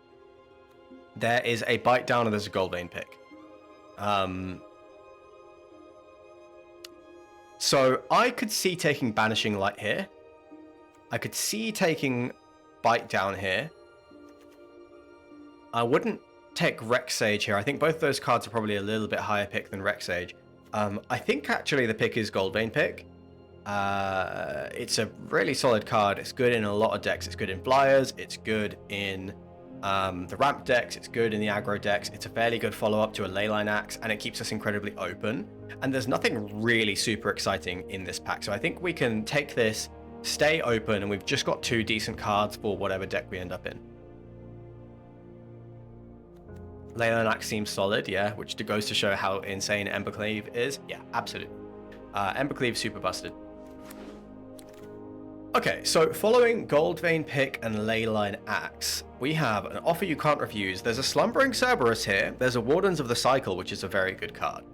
There is a Bite Down, and there's a Goldvein pick. So I could see taking Banishing Light here. I could see taking Bite Down here. I wouldn't take Rex Sage here. I think both those cards are probably a little bit higher pick than Rex Sage. I think actually the pick is Goldvein pick. It's a really solid card. It's good in a lot of decks. It's good in Flyers. It's good in the ramp decks. It's good in the aggro decks. It's a fairly good follow-up to a Leyline Axe, and it keeps us incredibly open. And there's nothing really super exciting in this pack. So I think we can take this, stay open, and we've just got 2 decent cards for whatever deck we end up in. Leyline Axe seems solid, yeah, which goes to show how insane Embercleave is. Yeah, absolutely. Embercleave super busted. Okay, so following Goldvein pick and Leyline Axe, we have an Offer You Can't Refuse. There's a Slumbering Cerberus here. There's a Wardens of the Cycle, which is a very good card.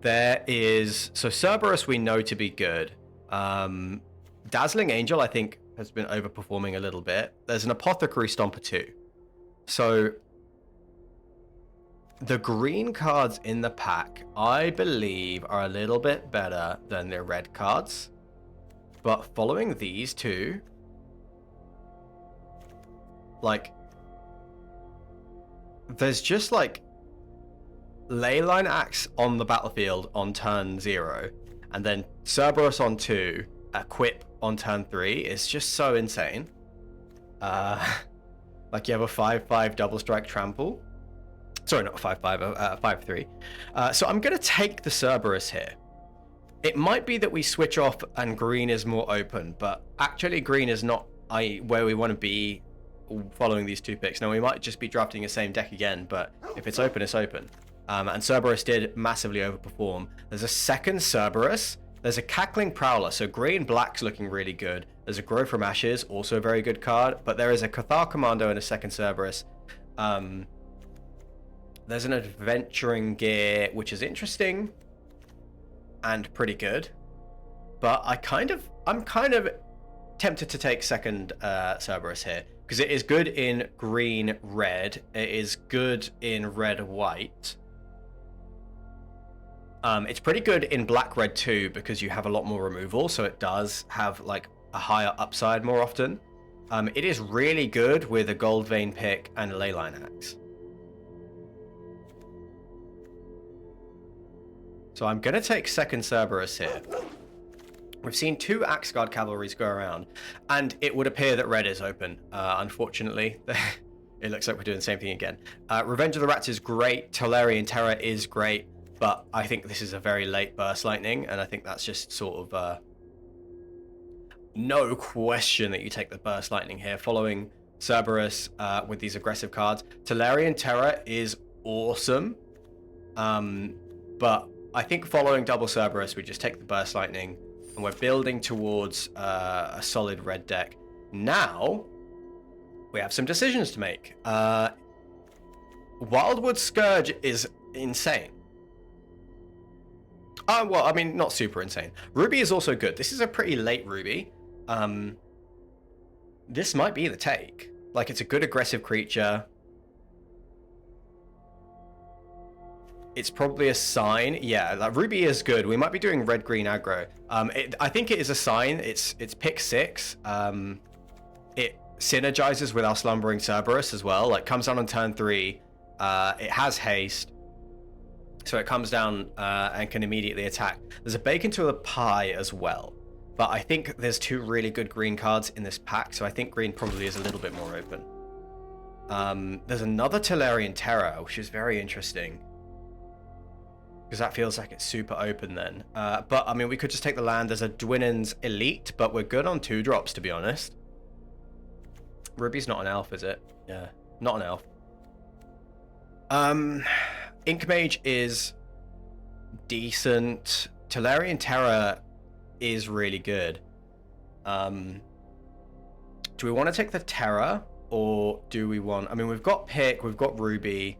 There is... So Cerberus we know to be good. Dazzling Angel, I think, has been overperforming a little bit. There's an Apothecary Stomper too. So the green cards in the pack, I believe, are a little bit better than the red cards. But following these two, like, there's just like Leyline Axe on the battlefield on turn 0, and then Cerberus on 2, Equip on turn 3. It's just so insane. Like, you have a 5/5 double strike trample. Sorry, not a 5/5, a 5/3. So I'm going to take the Cerberus here. It might be that we switch off and green is more open, but actually green is not where we want to be following these 2 picks. Now, we might just be drafting the same deck again, but if it's open, it's open. And Cerberus did massively overperform. There's a second Cerberus. There's a Cackling Prowler, so green-black's looking really good. There's a Grow from Ashes, also a very good card, but there is a Cathar Commando and a second Cerberus. There's an Adventuring Gear, which is interesting. and pretty good. But I'm kind of tempted to take second Cerberus here, because it is good in green red. It is good in red white. It's pretty good in black red too, because you have a lot more removal, so it does have like a higher upside more often. It is really good with a gold vein pick and a leyline axe. So I'm gonna take second Cerberus here. We've seen 2 Axe Guard cavalries go around, and it would appear that red is open. Unfortunately, it looks like we're doing the same thing again. Revenge of the Rats is great. Tolarian Terror is great, but I think this is a very late Burst Lightning, and I think that's just sort of no question that you take the Burst Lightning here, following Cerberus with these aggressive cards. Tolarian Terror is awesome, but I think following double Cerberus, we just take the Burst Lightning, and we're building towards a solid red deck. Now, we have some decisions to make. Wildwood Scourge is insane. Well, I mean, not super insane. Ruby is also good. This is a pretty late Ruby. This might be the take. Like, it's a good aggressive creature. It's probably a sign. Yeah, like Ruby is good. We might be doing red-green aggro. I think it is a sign. It's pick 6. It synergizes with our Slumbering Cerberus as well. Like, comes down on turn 3. It has haste. So it comes down and can immediately attack. There's a bacon to a pie as well. But I think there's 2 really good green cards in this pack. So I think green probably is a little bit more open. There's another Tolarian Terror, which is very interesting, because that feels like it's super open then. But, I mean, we could just take the land as a Dwinnen's Elite, but we're good on 2 drops, to be honest. Ruby's not an elf, is it? Yeah, not an elf. Ink Mage is decent. Tolarian Terror is really good. Do we want to take the Terror, or do we want... I mean, we've got Pick, we've got Ruby...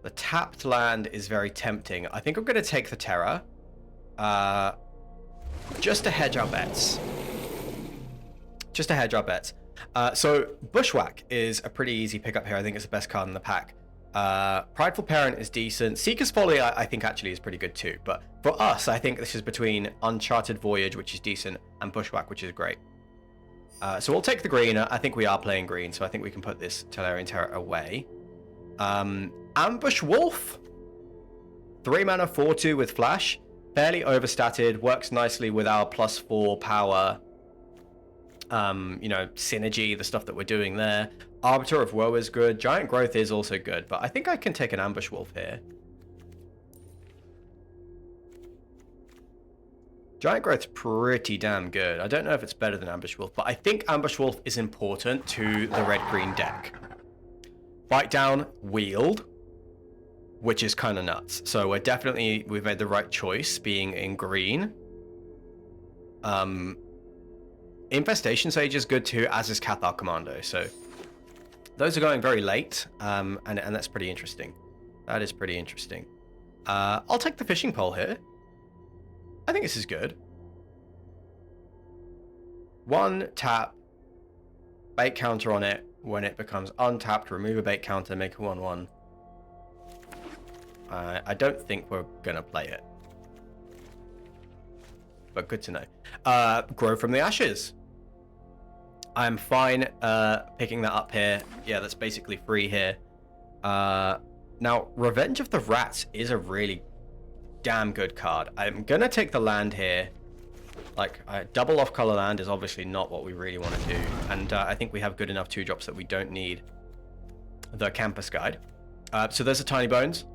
The tapped land is very tempting. I think I'm going to take the Terror. Just to hedge our bets. So Bushwhack is a pretty easy pickup here. I think it's the best card in the pack. Prideful Parent is decent. Seeker's Folly, I think, actually is pretty good too. But for us, I think this is between Uncharted Voyage, which is decent, and Bushwhack, which is great. So we'll take the green. I think we are playing green, so I think we can put this Tolarian Terror away. Ambush Wolf, 3 mana 4/2 with flash, fairly overstatted, works nicely with our +4 power, you know, synergy, the stuff that we're doing there. Arbiter of Woe is good. Giant Growth is also good, but I think I can take an Ambush Wolf here. Giant Growth's pretty damn good. I don't know if it's better than Ambush Wolf, but I think Ambush Wolf is important to the red-green deck. Bite Down, Wield, which is kind of nuts. So we've made the right choice being in green. Infestation Sage is good too, as is Cathar Commando. So those are going very late, and that's pretty interesting. That is pretty interesting. I'll take the Fishing Pole here. I think this is good. 1 tap, bait counter on it. When it becomes untapped, remove a bait counter, make a 1/1. I don't think we're going to play it. But good to know. Grow from the Ashes. I'm fine picking that up here. Yeah, that's basically free here. Now, Revenge of the Rats is a really damn good card. I'm going to take the land here. Like, double off-color land is obviously not what we really want to do. And I think we have good enough 2-drops that we don't need the Campus Guide. So there's a Tiny Bones,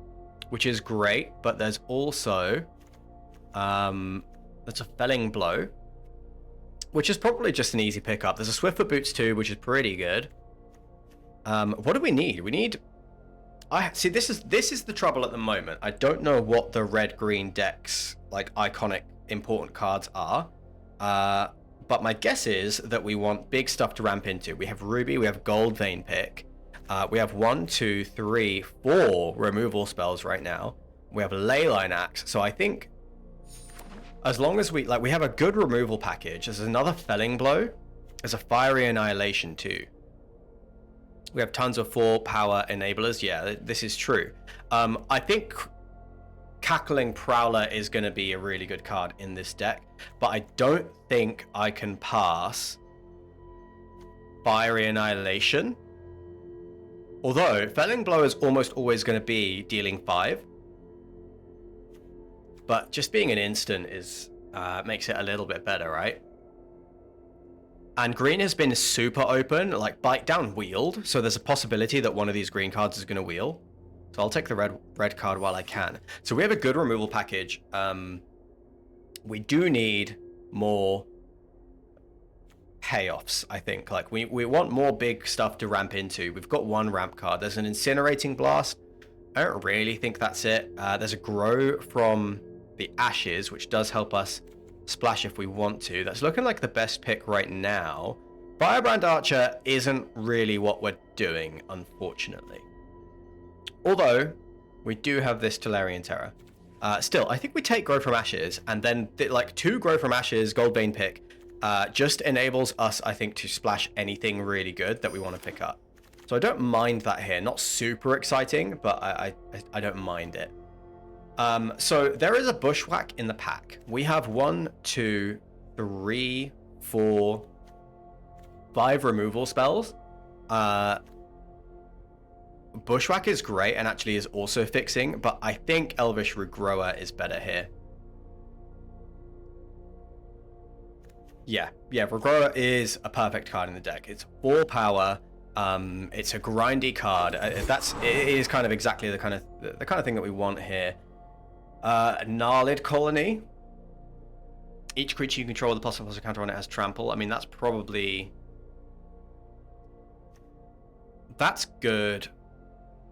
which is great. But there's also... that's a Felling Blow, which is probably just an easy pickup. There's a Swiftfoot Boots too, which is pretty good. What do we need? We need... See, this is the trouble at the moment. I don't know what the red-green deck's, like, iconic important cards are, but my guess is that we want big stuff to ramp into. We have Ruby, we have Gold Vein Pick, we have 1, 2, 3, 4 removal spells right now. We have Leyline Axe, so I think As long as we have a good removal package. There's another Felling Blow. There's a Fiery Annihilation too. We have tons of 4 power enablers. Yeah, this is true. I think Cackling Prowler is going to be a really good card in this deck, but I don't think I can pass Fiery Annihilation. Although Felling Blow is almost always going to be dealing 5. But just being an instant is makes it a little bit better, right? And green has been super open, like Bite Down wheeled, so there's a possibility that one of these green cards is going to wheel. So I'll take the red card while I can. So we have a good removal package. We do need more payoffs, I think. Like we want more big stuff to ramp into. We've got 1 ramp card. There's an Incinerating Blast. I don't really think that's it. There's a Grow from the Ashes, which does help us splash if we want to. That's looking like the best pick right now. Firebrand Archer isn't really what we're doing, unfortunately. Although, we do have this Tolarian Terror. Still, I think we take Grow from Ashes, and then like 2 Grow from Ashes, Goldbane pick, just enables us, I think, to splash anything really good that we want to pick up. So I don't mind that here. Not super exciting, but I don't mind it. So there is a Bushwhack in the pack. We have 1, 2, 3, 4, 5 removal spells. Bushwhack is great and actually is also fixing, but I think Elvish Regrower is better here. Yeah, Regrower is a perfect card in the deck. It's 4 power. It's a grindy card. It is kind of exactly the kind of thing that we want here. Gnarlid Colony. Each creature you control with a +1/+1 counter on it has trample. I mean, that's good.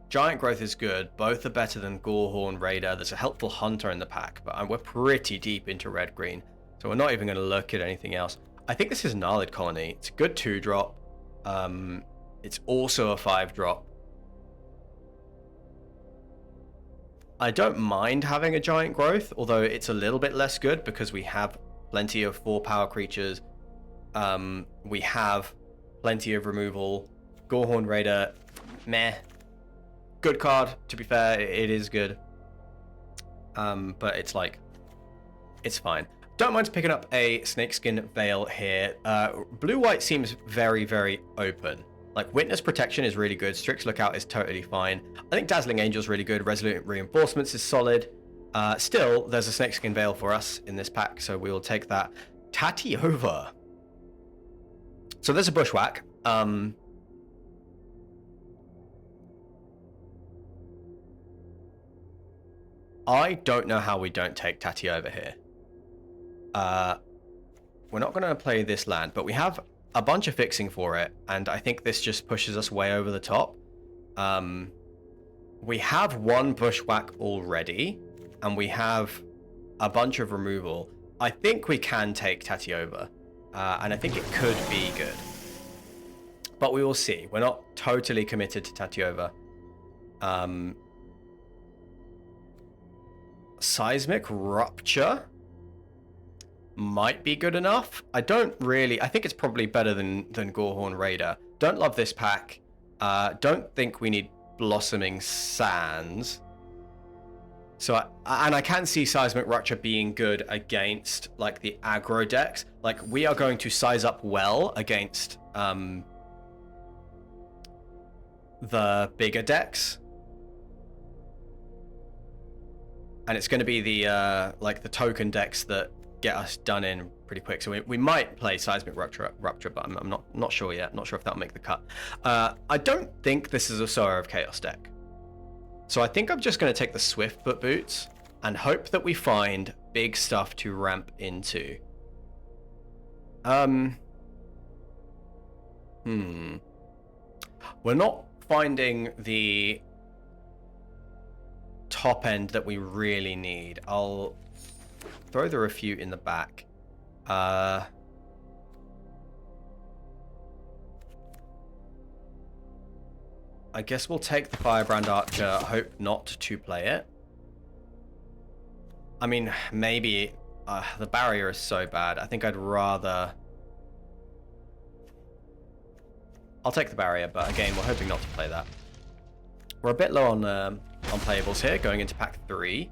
Giant Growth is good. Both are better than Gorehorn Raider. There's a helpful Hunter in the pack, but we're pretty deep into red-green, so we're not even going to look at anything else. I think this is Gnarlid Colony. It's a good 2-drop. It's also a 5-drop. I don't mind having a Giant Growth, although it's a little bit less good because we have plenty of 4 power creatures. We have plenty of removal. Gorehorn Raider, meh. Good card, to be fair, it is good. But it's like, it's fine. Don't mind picking up a Snakeskin Veil here. Blue-white seems very, very open. Like, Witness Protection is really good. Strix Lookout is totally fine. I think Dazzling Angel is really good. Resolute Reinforcements is solid. Still, there's a Snakeskin Veil for us in this pack, so we will take that. Tatiova. So there's a Bushwhack. I don't know how we don't take Tatiova here. We're not going to play this land, but we have a bunch of fixing for it, and I think this just pushes us way over the top. We have 1 Bushwhack already, and we have a bunch of removal. I think we can take Tatiova, and I think it could be good. But we will see. We're not totally committed to Tatiova. Seismic Rupture might be good enough. I think it's probably better than Gorehorn Raider. Don't love this pack. Don't think we need Blossoming Sands. So I can see Seismic Rupture being good against like the aggro decks. Like, we are going to size up well against the bigger decks. And it's going to be the like the token decks that get us done in pretty quick. So we might play Seismic Rupture, but I'm not sure yet. Not sure if that'll make the cut. I don't think this is a Sower of Chaos deck. So I think I'm just going to take the Swiftfoot Boots and hope that we find big stuff to ramp into. We're not finding the top end that we really need. I'll throw the Refute in the back. I guess we'll take the Firebrand Archer, hope not to play it. I mean, maybe The barrier is so bad. I think I'd rather... I'll take the barrier, but again, we're hoping not to play that. We're a bit low on playables here, going into pack 3.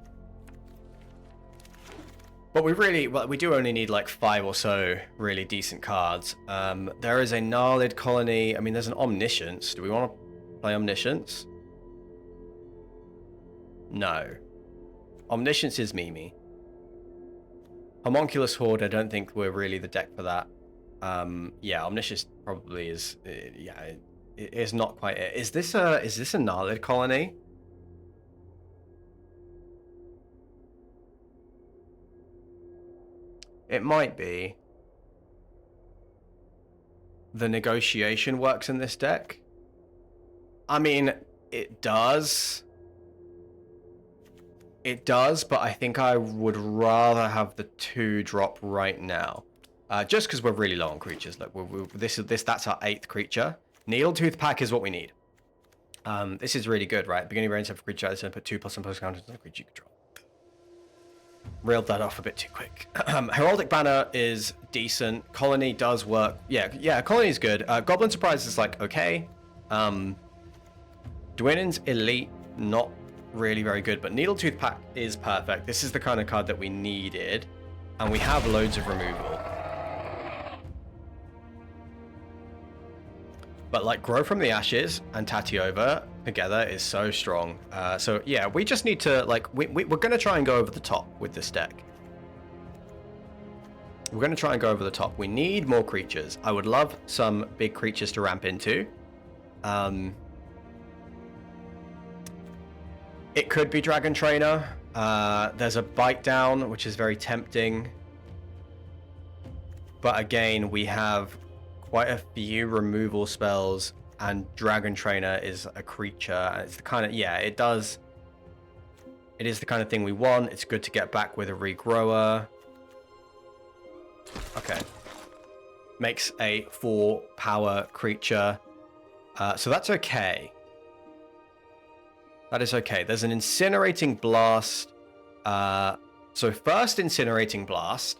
But we do only need like 5 or so really decent cards. There is a Gnarlid Colony. I mean, there's an Omniscience. Do we want to play Omniscience? No. Omniscience is Mimi. Homunculus Horde, I don't think we're really the deck for that. Yeah, Omniscience probably is. Yeah, it is not quite it. Is this a Gnarlid Colony? It might be. The negotiation works in this deck. I mean, it does. It does, but I think I would rather have the 2 drop right now. Just because we're really low on creatures. Look, that's our 8th creature. Needletooth Pack is what we need. This is really good, right? Beginning range of creature, and put 2+ post counters on the creature you control. Reeled that off a bit too quick. Heraldic Banner is decent. Colony does work. Yeah, Colony is good. Goblin Surprise is like okay. Dwynen's Elite, not really very good, but Needletooth Pack is perfect. This is the kind of card that we needed, and we have loads of removal. But like Grow from the Ashes and Tatiova together is so strong. So yeah, we just need to like we're gonna try and go over the top with this deck. We're gonna try and go over the top. We need more creatures. I would love some big creatures to ramp into. It could be Dragon Trainer. There's a Bite Down, which is very tempting. But again, we have quite a few removal spells, and Dragon Trainer is a creature. It's the kind of, yeah, it is the kind of thing we want. It's good to get back with a Regrower. Okay. Makes a 4 power creature. So that's okay. That is okay. There's an Incinerating Blast. So first Incinerating Blast.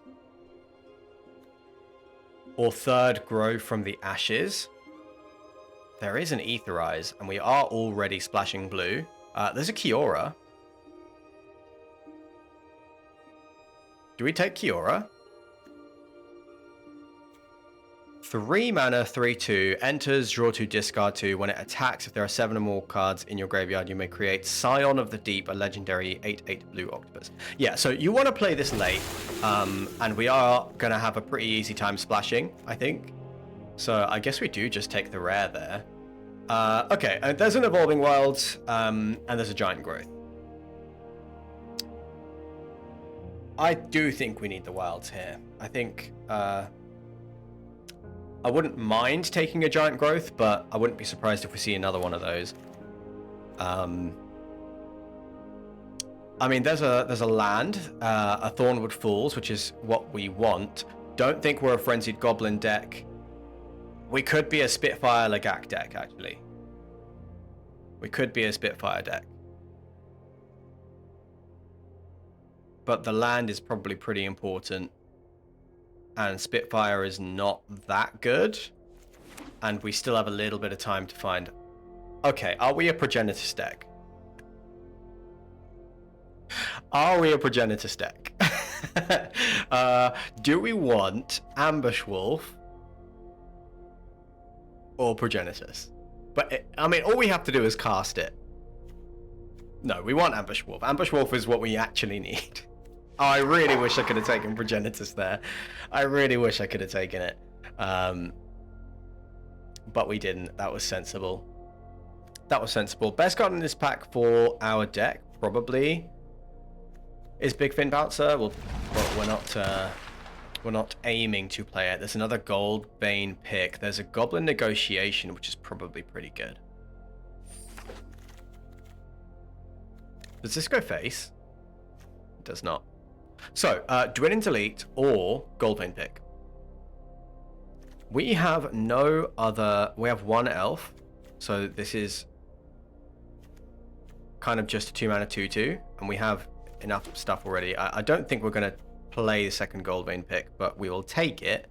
Or third Grow from the Ashes. There is an Aetherize, and we are already splashing blue. There's a Kiora. Do we take Kiora? 3 mana, 3/2, enters, draw 2, discard 2. When it attacks, if there are 7 or more cards in your graveyard, you may create Scion of the Deep, a legendary 8/8 blue octopus. Yeah, so you want to play this late, and we are going to have a pretty easy time splashing, I think. So I guess we do just take the rare there. Okay, there's an Evolving Wilds, and there's a Giant Growth. I do think we need the wilds here. I think... I wouldn't mind taking a Giant Growth, but I wouldn't be surprised if we see another one of those. I mean, there's a land, a Thornwood Falls, which is what we want. Don't think we're a Frenzied Goblin deck. We could be a Spitfire Lagak deck, actually. We could be a Spitfire deck. But the land is probably pretty important. And Spitfire is not that good. And we still have a little bit of time to find... Okay, are we a Progenitus deck? Are we a Progenitus deck? Do we want Ambush Wolf or Progenitus? But, I mean, all we have to do is cast it. No, we want Ambush Wolf. Ambush Wolf is what we actually need. Oh, I really wish I could have taken Progenitus there. I really wish I could have taken it. But we didn't. That was sensible. That was sensible. Best card in this pack for our deck, probably, is Big Fin Bouncer. Well, we're not aiming to play it. There's another Goldbane pick. There's a Goblin Negotiation, which is probably pretty good. Does this go face? It does not. So, Dwynen's Elite or Goldbane pick. We have no other... We have one elf. So this is kind of just a 2 mana 2/2. And we have enough stuff already. I don't think we're going to play the second gold vein pick, but we will take it.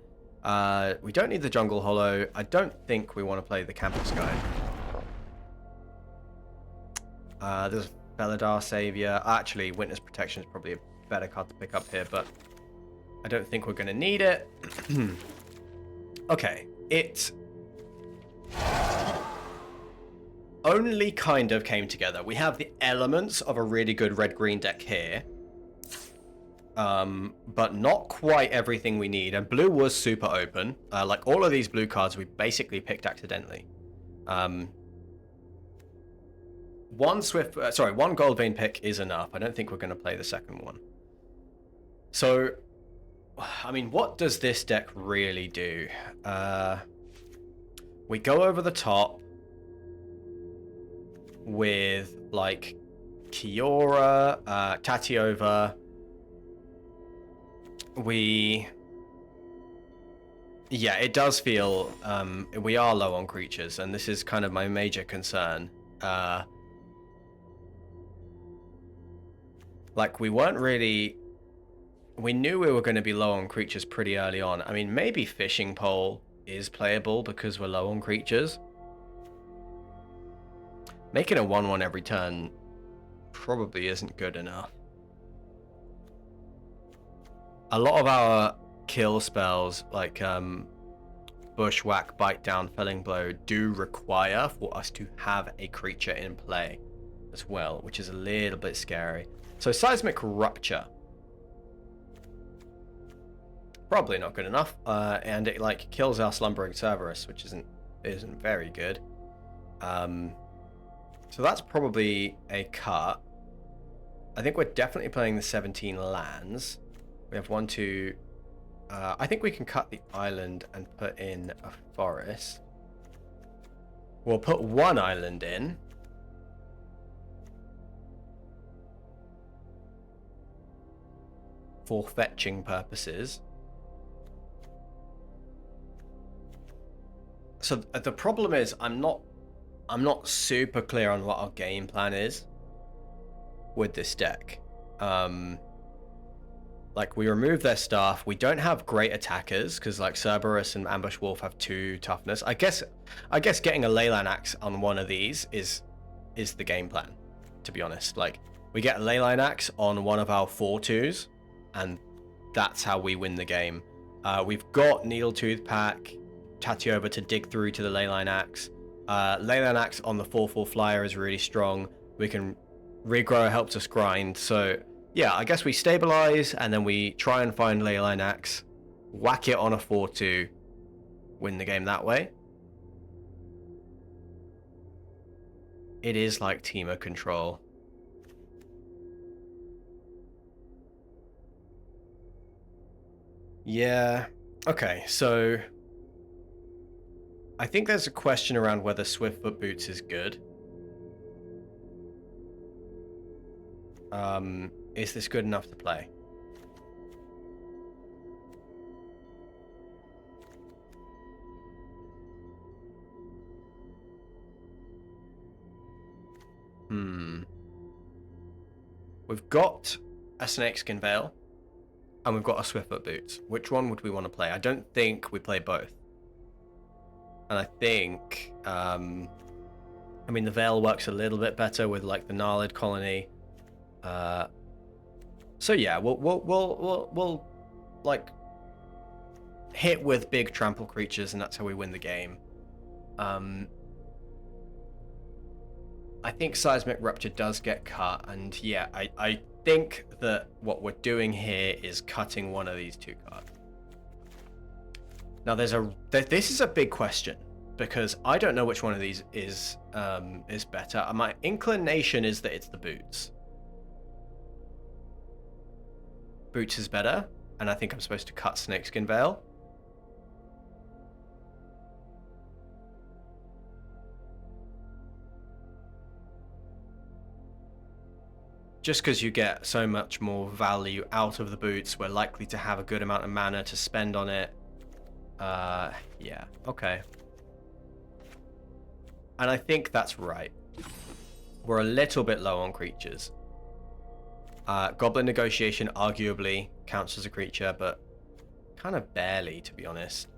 We don't need the jungle hollow. I don't think we want to play the campus guide. There's Beladar Savior. Actually, Witness Protection is probably a better card to pick up here, but I don't think we're going to need it. Okay, it only kind of came together. We have the elements of a really good red-green deck here, but not quite everything we need. And blue was super open. Like all of these blue cards, we basically picked accidentally. One gold vein pick is enough. I don't think we're going to play the second one. So, I mean, what does this deck really do? We go over the top with like Kiora, Tatiova. Yeah, it does feel we are low on creatures, and this is kind of my major concern. Like we knew we were going to be low on creatures pretty early on. I mean, maybe Fishing Pole is playable because we're low on creatures. Making a 1/1 every turn probably isn't good enough. A lot of our kill spells, like Bushwhack, Bite Down, Felling Blow, do require for us to have a creature in play as well, which is a little bit scary. So Seismic Rupture. Probably not good enough, and it like kills our Slumbering Cerberus, which isn't very good. So that's probably a cut. I think we're definitely playing the 17 lands. We have 1, 2. I think we can cut the island and put in a forest. We'll put 1 island in. For fetching purposes. So the problem is I'm not super clear on what our game plan is with this deck. Like we remove their stuff. We don't have great attackers because like Cerberus and Ambush Wolf have 2 toughness. I guess getting a Leyline Axe on one of these is the game plan, to be honest. Like we get a Leyline Axe on one of our 4/2s, and that's how we win the game. We've got Needletooth Pack, Tatiova to dig through to the Leyline Axe. Leyline Axe on the 4/4 flyer is really strong. We can regrow, helps us grind. So yeah, I guess we stabilize and then we try and find Leyline Axe, whack it on a 4/2, win the game that way. It is like Teemo control. Yeah. Okay, so I think there's a question around whether Swiftfoot Boots is good. Is this good enough to play? We've got a Snakeskin Veil, and we've got a Swiftfoot Boots. Which one would we want to play? I don't think we play both. And I think, I mean, the Veil works a little bit better with like the Gnarlid Colony. So yeah, we'll like hit with big trample creatures, and that's how we win the game. I think Seismic Rupture does get cut, and yeah, I think that what we're doing here is cutting one of these 2 cards. Now this is a big question, because I don't know which one of these is better. My inclination is that it's the Boots. Boots is better, and I think I'm supposed to cut Snakeskin Veil. Just because you get so much more value out of the Boots, we're likely to have a good amount of mana to spend on it. Yeah, okay. And I think that's right. We're a little bit low on creatures. Goblin Negotiation arguably counts as a creature, but kind of barely, to be honest.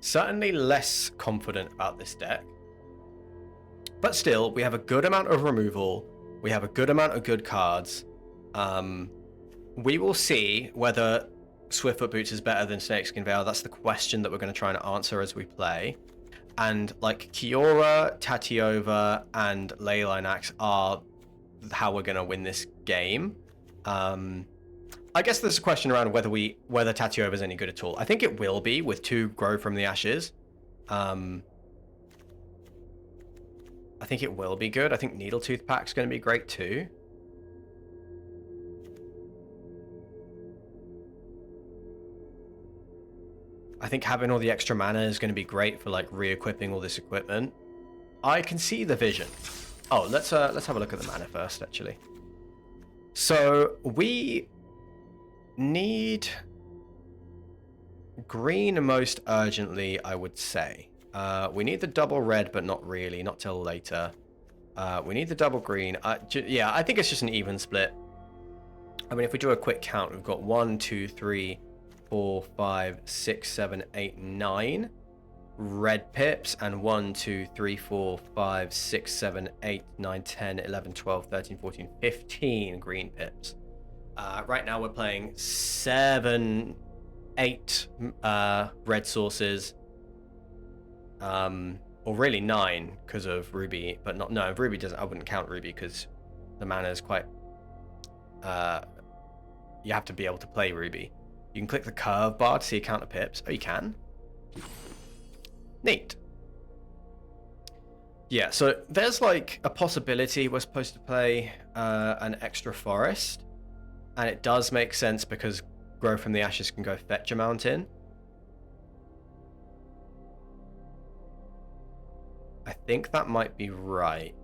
Certainly less confident about this deck. But still, we have a good amount of removal. We have a good amount of good cards. We will see whether Swiftfoot Boots is better than Snakeskin Veil. That's the question that we're going to try and answer as we play. And like Kiora, Tatiova, and Leyline Axe are how we're going to win this game. I guess there's a question around whether Tatiova is any good at all. I think it will be with 2 Grow from the Ashes. I think it will be good. I think Needletooth Pack's going to be great too. I think having all the extra mana is going to be great for like re-equipping all this equipment. I can see the vision. Oh, let's have a look at the mana first, actually. So we need green most urgently, I would say. We need the double red, but not really, not till later. We need the double green. Yeah, I think it's just an even split. I mean, if we do a quick count, we've got 1, 2, 3, 4, 5, 6, 7, 8, 9 red pips, and 1, 2, 3, 4, 5, 6, 7, 8, 9, 10, 11, 12, 13, 14, 15 green pips. Right now we're playing 7, 8 red sources. Or really 9 because of Ruby, but not, no, Ruby doesn't, I wouldn't count Ruby because the mana is quite, you have to be able to play Ruby. You can click the curve bar to see a count of pips. Oh, you can? Neat. Yeah, so there's like a possibility we're supposed to play an extra forest, and it does make sense because Grow from the Ashes can go fetch a mountain. I think that might be right.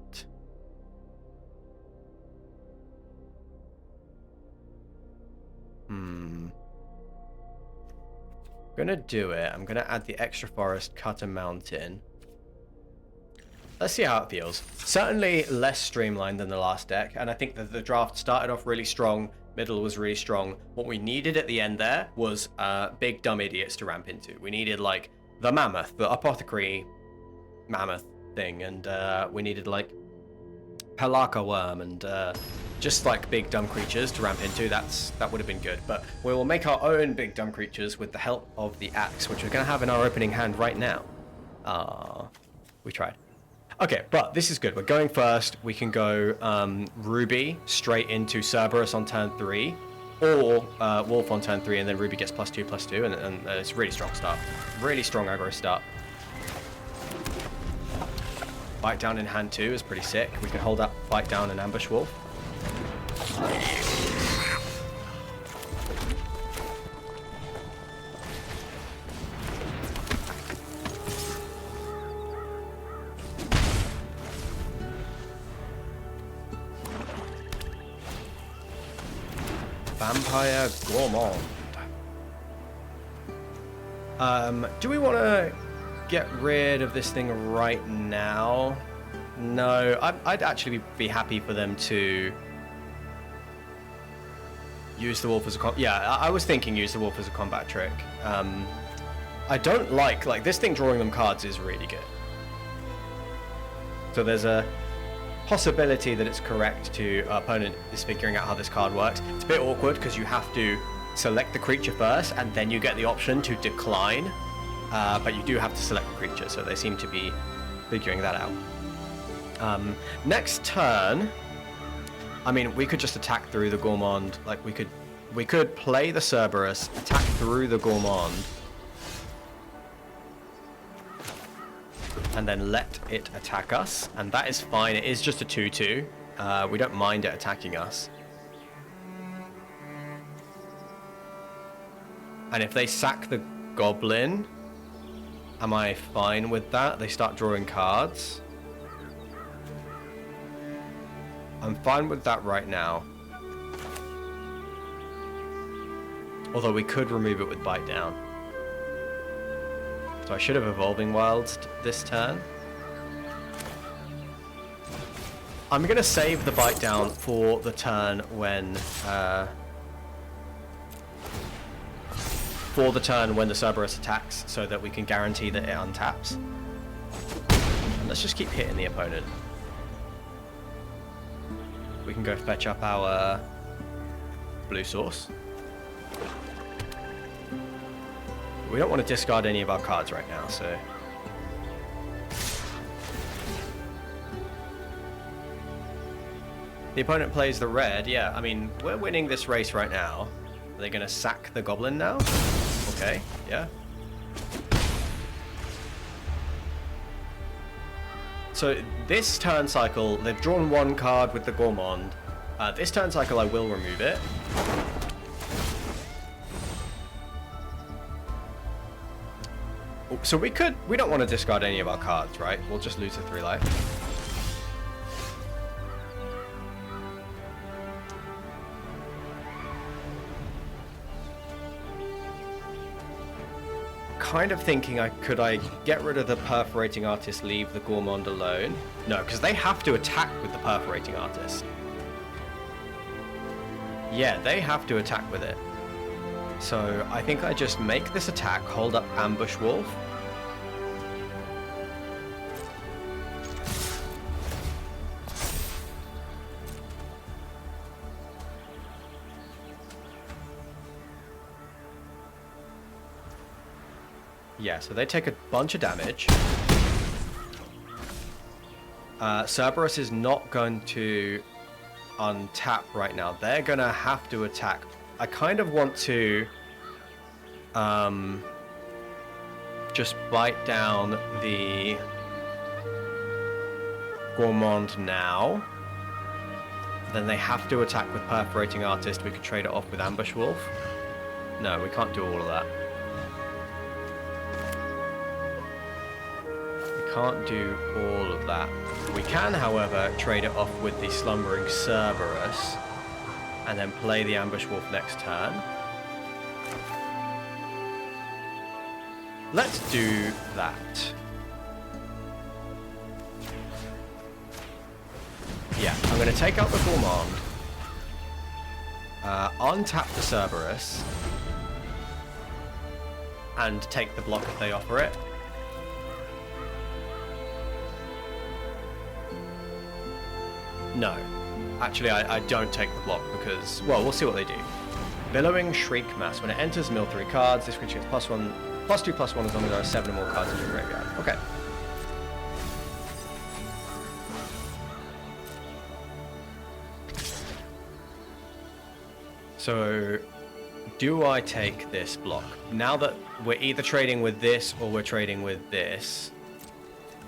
I'm gonna do it. I'm gonna add the extra forest, cut a mountain. Let's see how it feels. Certainly less streamlined than the last deck, and I think that the draft started off really strong, middle was really strong. What we needed at the end there was big dumb idiots to ramp into. We needed like the mammoth, the apothecary mammoth thing, and we needed like Pelaka worm and just like big dumb creatures to ramp into. That would have been good, but we will make our own big dumb creatures with the help of the axe, which we're going to have in our opening hand right now. We tried. Okay, but this is good. We're going first. We can go Ruby straight into Cerberus on turn 3, or Wolf on turn 3, and then Ruby gets +2/+2, and it's a really strong start. Really strong aggro start. Bite down in hand 2 is pretty sick. We can hold up, bite down, and ambush Wolf. Vampire Gourmand. Do we want to get rid of this thing right now? No, I'd actually be happy for them to use the wolf as a I was thinking use the wolf as a combat trick. I don't like this thing drawing them cards is really good. So there's a possibility that it's correct to opponent is figuring out how this card works. It's a bit awkward because you have to select the creature first and then you get the option to decline, but you do have to select the creature, so they seem to be figuring that out. Next turn, I mean, we could just attack through the Gourmand. Like we could play the Cerberus, attack through the Gourmand, and then let it attack us, and that is fine. It is just a 2/2. We don't mind it attacking us. And if they sack the Goblin, am I fine with that? They start drawing cards. I'm fine with that right now. Although we could remove it with Bite Down. So I should have Evolving Wilds this turn. I'm going to save the Bite Down for the turn when... for the turn when the Cerberus attacks, so that we can guarantee that it untaps. And let's just keep hitting the opponent. We can go fetch up our blue source. We don't want to discard any of our cards right now, so... The opponent plays the red. Yeah, I mean, we're winning this race right now. Are they going to sack the goblin now? Okay, yeah. So this turn cycle, they've drawn one card with the Gourmand. This turn cycle, I will remove it. So we don't want to discard any of our cards, right? We'll just lose a 3 life. Kind of thinking could I get rid of the Perforating Artist, leave the Gourmand alone? No, because they have to attack with the Perforating Artist. Yeah, they have to attack with it. So I think I just make this attack, hold up Ambush Wolf. Yeah, so they take a bunch of damage. Cerberus is not going to untap right now. They're going to have to attack. I kind of want to just bite down the Gourmand now. Then they have to attack with Perforating Artist. We could trade it off with Ambush Wolf. No, we can't do all of that. Can't do all of that. We can, however, trade it off with the Slumbering Cerberus and then play the Ambush Wolf next turn. Let's do that. Yeah, I'm going to take out the Gourmand, untap the Cerberus, and take the block if they offer it. No. Actually, I don't take the block because... Well, we'll see what they do. Billowing Shriek Mass. When it enters, mill 3 cards. This creature gets +1, +2/+1 as long as there are 7 or more cards in your graveyard. Okay. So, do I take this block? Now that we're either trading with this or we're trading with this.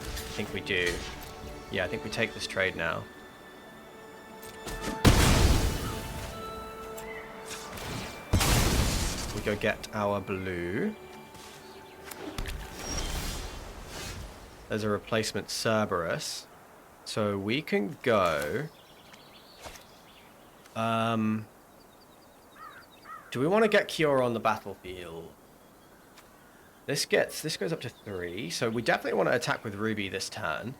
I think we do. Yeah, I think we take this trade now. We go get our blue. There's a replacement Cerberus. So we can go... do we want to get Kiora on the battlefield? This goes up to 3, so we definitely want to attack with Ruby this turn.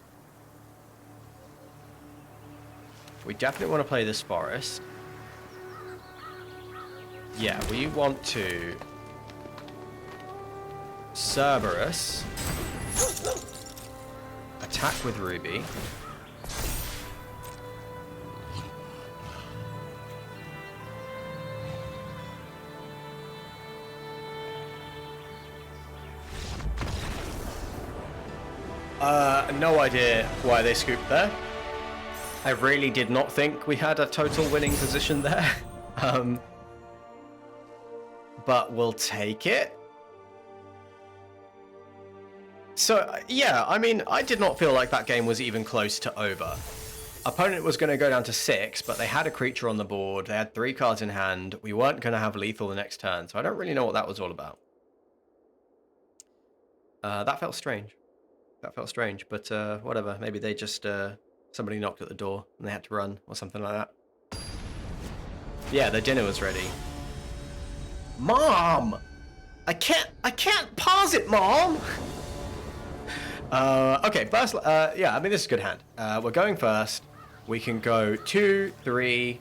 We definitely want to play this forest. Yeah, we want to Cerberus, attack with Ruby. No idea why they scooped there. I really did not think we had a total winning position there. But we'll take it. So, yeah, I mean, I did not feel like that game was even close to over. Opponent was going to go down to 6, but they had a creature on the board. They had 3 cards in hand. We weren't going to have lethal the next turn, so I don't really know what that was all about. That felt strange. That felt strange, but whatever. Maybe they just... somebody knocked at the door and they had to run or something like that. Yeah, the dinner was ready. Mom! I can't pause it, Mom! Okay, first, yeah, I mean, this is a good hand. We're going first. We can go 2, 3.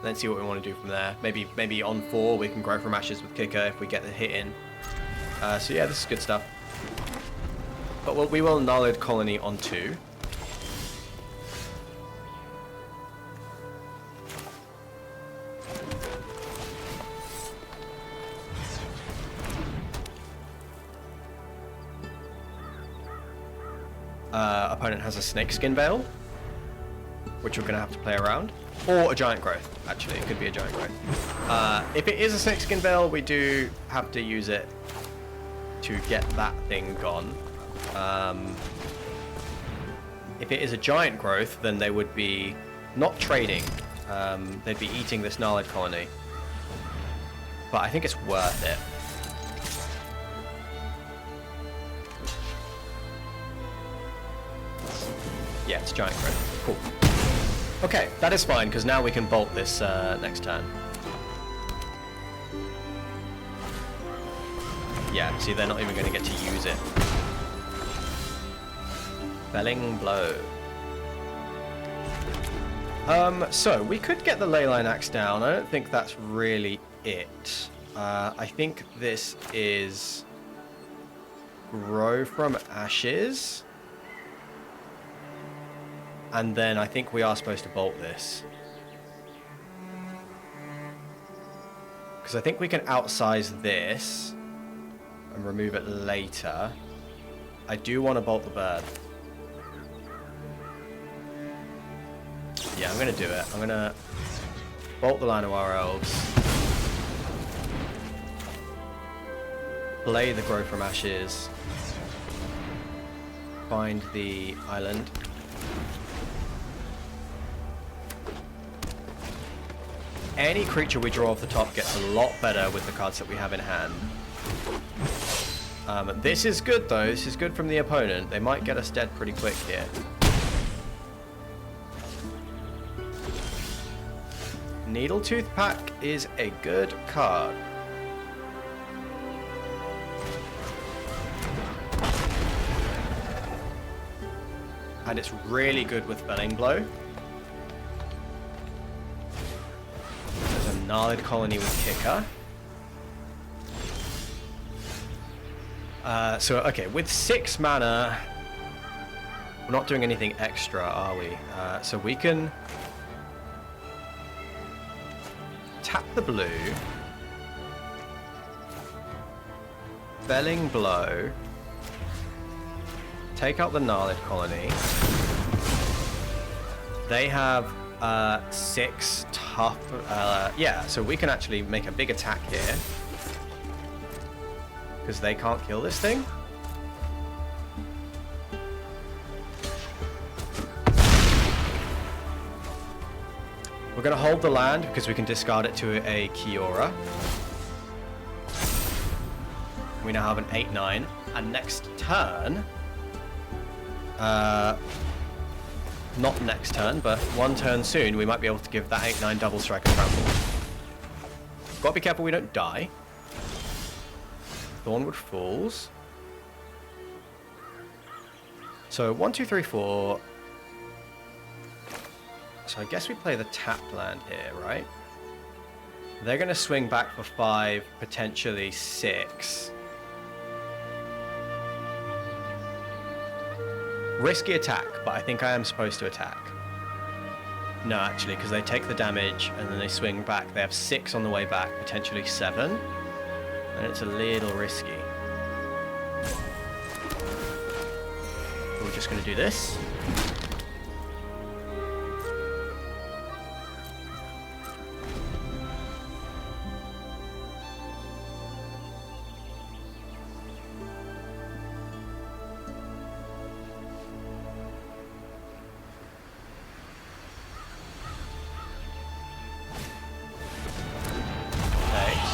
Then see what we want to do from there. Maybe on 4 we can grow from ashes with kicker if we get the hit in. So yeah, this is good stuff. But we will Gnarled Colony on 2. Opponent has a Snakeskin Veil, which we're going to have to play around. Or a Giant Growth, actually. It could be a Giant Growth. If it is a Snakeskin Veil, we do have to use it to get that thing gone. If it is a Giant Growth, then they would be not trading. They'd be eating this Gnarled Colony. But I think it's worth it. Yeah, it's Giant Growth. Cool. Okay, that is fine, because now we can bolt this next turn. Yeah, see, they're not even going to get to use it. Felling Blow. So, we could get the Leyline Axe down. I don't think that's really it. I think this is Grow from Ashes. And then I think we are supposed to bolt this. Because I think we can outsize this and remove it later. I do want to bolt the bird. Yeah, I'm going to do it. I'm going to bolt the Llanowar Elves. Play the Grow from Ashes. Find the island. Any creature we draw off the top gets a lot better with the cards that we have in hand. This is good though, this is good from the opponent. They might get us dead pretty quick here. Needletooth Pack is a good card. And it's really good with Felling Blow. Gnarled Colony with kicker. So, okay, with 6 mana, we're not doing anything extra, are we? So we can tap the blue, Felling Blow, take out the Gnarled Colony. They have 6 tough, yeah, so we can actually make a big attack here. Because they can't kill this thing. We're going to hold the land because we can discard it to a Kiora. We now have an 8-9. And next turn... not next turn, but one turn soon, we might be able to give that 8-9 double strike a trample. Gotta be careful we don't die. Thornwood Falls. So 1, 2, 3, 4. So I guess we play the tapped land here, right? They're going to swing back for 5, potentially 6. Risky attack, but I think I am supposed to attack. No, actually, because they take the damage and then they swing back. They have 6 on the way back, potentially 7. And it's a little risky. We're just going to do this.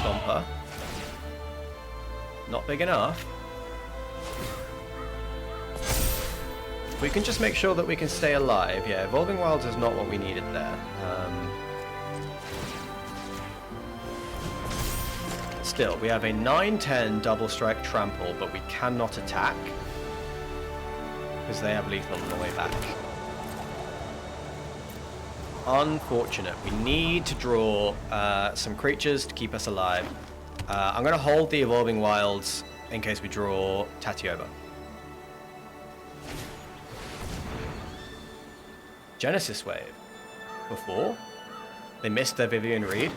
Stomper. Not big enough. We can just make sure that we can stay alive. Yeah, Evolving Wilds is not what we needed there. Let's still, we have a 9-10 double strike trample, but we cannot attack because they have lethal on the way back. Unfortunate. We need to draw some creatures to keep us alive. I'm going to hold the Evolving Wilds in case we draw Tatiova. Genesis Wave. Before? They missed their Vivian Reed.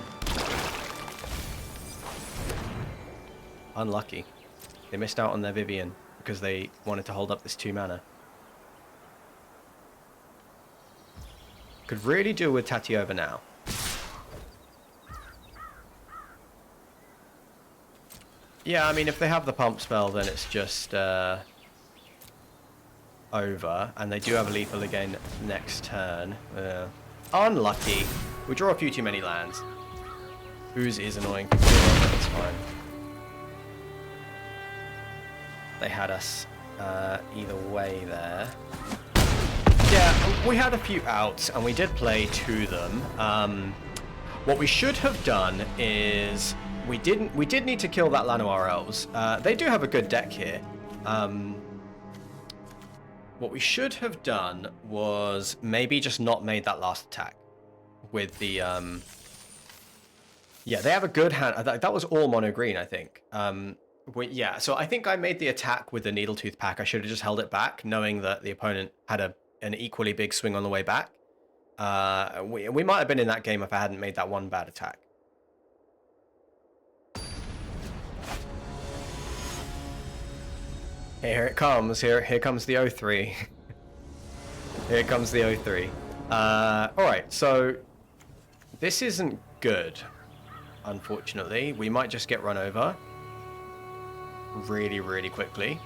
Unlucky. They missed out on their Vivian because they wanted to hold up this 2 mana. Could really do with Tatiova now. Yeah, I mean, if they have the pump spell, then it's just over. And they do have a lethal again next turn. Unlucky. We draw a few too many lands. Ooze is annoying. It's fine. They had us either way there. Yeah, we had a few outs, and we did play to them. What we should have done is we did need to kill that Llanowar Elves. They do have a good deck here. What we should have done was maybe just not made that last attack with the yeah, they have a good hand. That was all mono green, I think. Yeah, so I think I made the attack with the Needletooth pack. I should have just held it back, knowing that the opponent had an equally big swing on the way back. We might have been in that game if I hadn't made that one bad attack. Here it comes. Here comes the 0-3. Here comes the 0-3. Alright, so this isn't good, unfortunately. We might just get run over really, really quickly.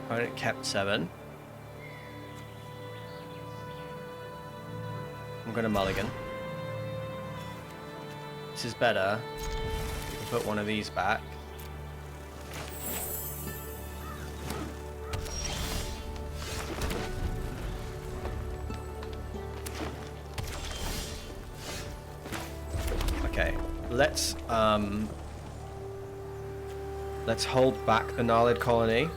Opponent kept 7. I'm gonna mulligan. This is better. We can put one of these back. Okay, let's hold back the Gnarlid Colony.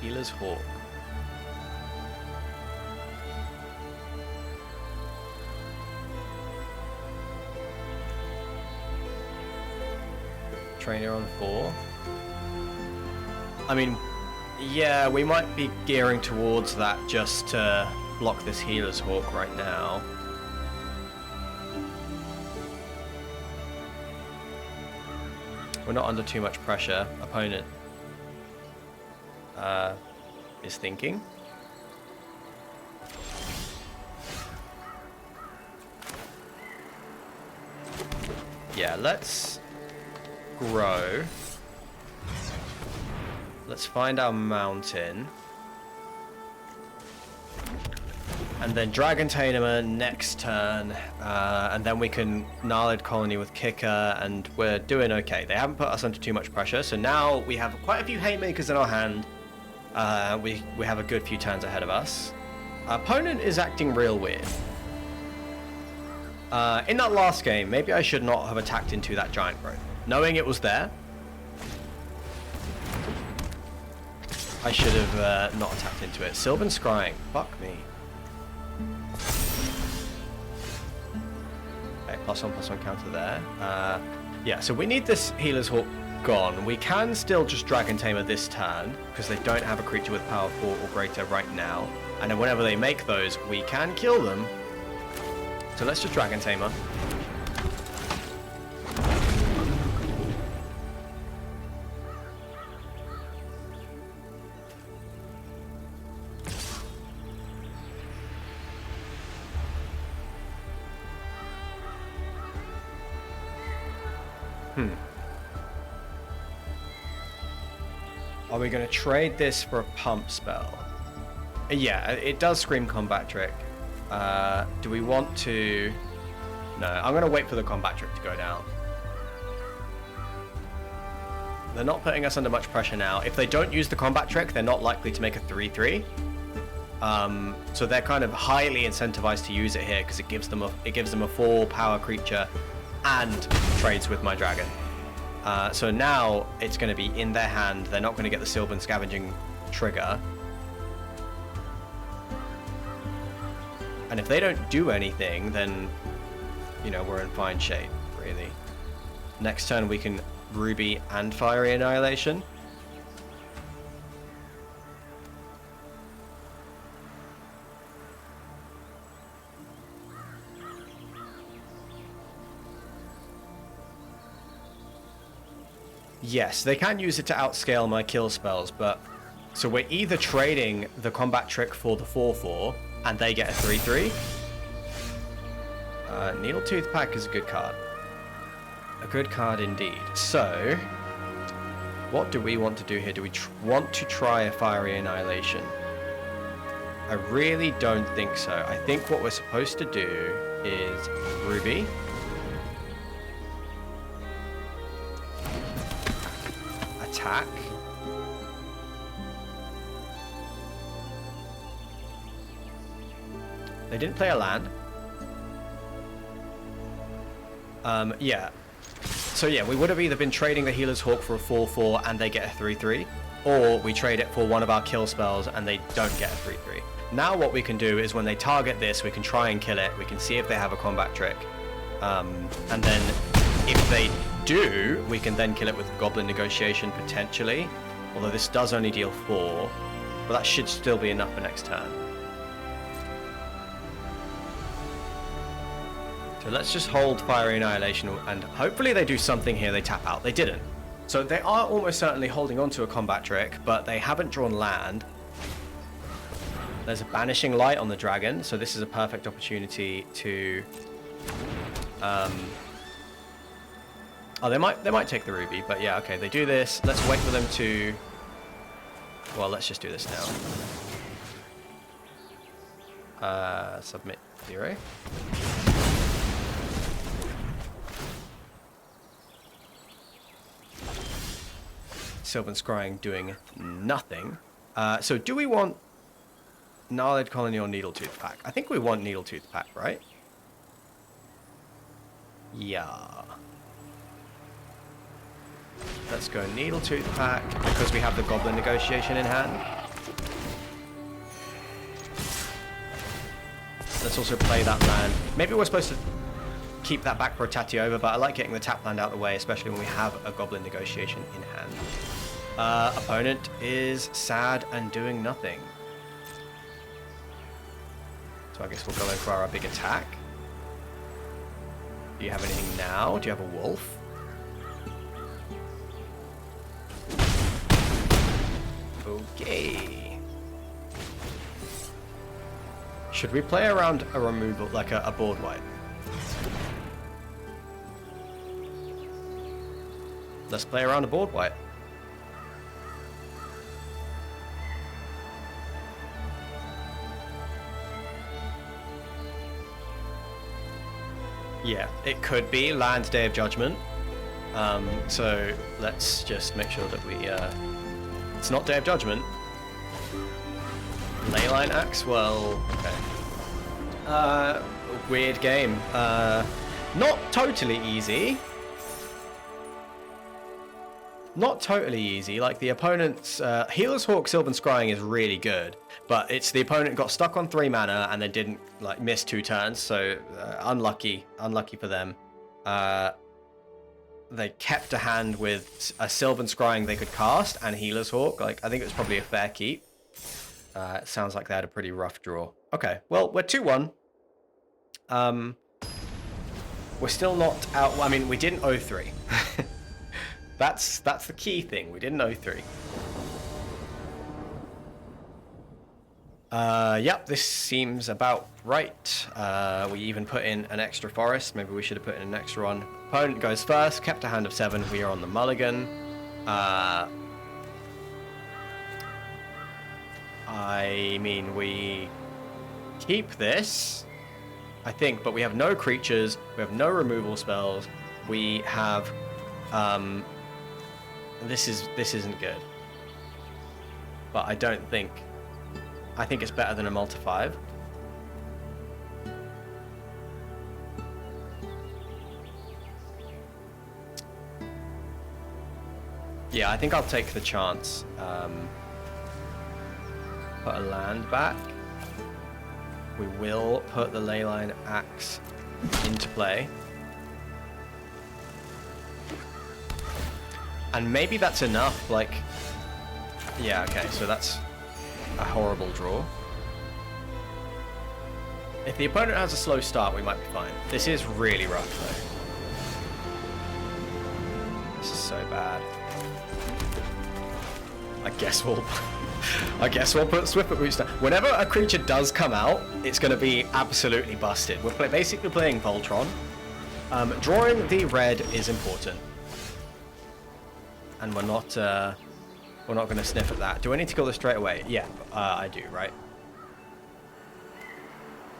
Healer's Hawk. Trainer on 4. I mean, yeah, we might be gearing towards that just to block this Healer's Hawk right now. We're not under too much pressure. Opponent is thinking. Yeah, let's grow. Let's find our mountain. And then Dragon Tamer next turn. And then we can Gnarlid Colony with Kicker, and we're doing okay. They haven't put us under too much pressure, so now we have quite a few Haymakers in our hand. We have a good few turns ahead of us. Our opponent is acting real weird. In that last game, maybe I should not have attacked into that Giant Growth. Knowing it was there, I should have not attacked into it. Sylvan Scrying. Fuck me. Okay, +1/+1 counter there. Yeah, so we need this Healer's Hawk gone. We can still just Dragon Tamer this turn, because they don't have a creature with power 4 or greater right now. And then whenever they make those, we can kill them. So let's just Dragon Tamer. Are we going to trade this for a pump spell? Yeah, it does scream combat trick. Do we want to... No, I'm going to wait for the combat trick to go down. They're not putting us under much pressure now. If they don't use the combat trick, they're not likely to make a 3-3. So they're kind of highly incentivized to use it here because it gives them a 4-power creature and trades with my dragon. So now it's going to be in their hand. They're not going to get the Sylvan Scavenging trigger. And if they don't do anything, then, you know, we're in fine shape, really. Next turn we can Ruby and Fiery Annihilation. Yes, they can use it to outscale my kill spells, but... So we're either trading the combat trick for the 4-4, and they get a 3-3. Needletooth Pack is a good card. A good card indeed. So, what do we want to do here? Do we want to try a Fiery Annihilation? I really don't think so. I think what we're supposed to do is Ruby. Attack. They didn't play a land. Yeah. So yeah, we would have either been trading the Healer's Hawk for a 4-4 and they get a 3-3, or we trade it for one of our kill spells and they don't get a 3-3. Now what we can do is when they target this, we can try and kill it. We can see if they have a combat trick. And then if they do, we can then kill it with Goblin Negotiation potentially. Although this does only deal 4, but that should still be enough for next turn. So let's just hold Fiery Annihilation, and hopefully they do something here. They tap out. They didn't. So they are almost certainly holding on to a combat trick, but they haven't drawn land. There's a Banishing Light on the dragon, so this is a perfect opportunity to... Oh, they might take the Ruby, but yeah, okay, they do this. Let's wait for them to... Well, let's just do this now. Submit 0. Sylvan Scrying doing nothing. So do we want Gnarled Colony or Needletooth Pack? I think we want Needletooth Pack, right? Yeah. Let's go Needletooth Pack because we have the Goblin Negotiation in hand. Let's also play that land. Maybe we're supposed to keep that back for a Tatiova, but I like getting the tap land out of the way, especially when we have a Goblin Negotiation in hand. Opponent is sad and doing nothing. So I guess we'll go in for our big attack. Do you have anything now? Do you have a wolf? Okay. Should we play around a removal, like a board wipe? Let's play around a board wipe. Yeah, it could be Land's Day of Judgment. So let's just make sure that we... it's not Day of Judgment. Leyline Axe? Well, okay. Weird game. Not totally easy. Not totally easy. Like, the opponent's... Healer's Hawk Sylvan Scrying is really good. But it's the opponent got stuck on 3 mana and they didn't, like, miss 2 turns. So, unlucky. Unlucky for them. They kept a hand with a Sylvan Scrying they could cast and Healer's Hawk. Like, I think it was probably a fair keep. It sounds like they had a pretty rough draw. Okay, well, we're 2-1. We're still not out... I mean, we didn't 0-3. That's the key thing. We didn't 0-3. Yep, this seems about right. We even put in an extra forest. Maybe we should have put in an extra one. Opponent goes first, kept a hand of 7. We are on the mulligan. I mean, we keep this, I think, but we have no creatures. We have no removal spells. We have, This isn't good. But I don't think... I think it's better than a multi 5. Yeah, I think I'll take the chance. Put a land back. We will put the Leyline Axe into play. And maybe that's enough, like... Yeah, okay, so that's a horrible draw. If the opponent has a slow start, we might be fine. This is really rough, though. This is so bad. I guess we'll put Swiftfoot Boots down. Whenever a creature does come out, it's going to be absolutely busted. We're basically playing Voltron. Drawing the red is important, and we're not going to sniff at that. Do I need to kill this straight away? Yeah, I do. Right.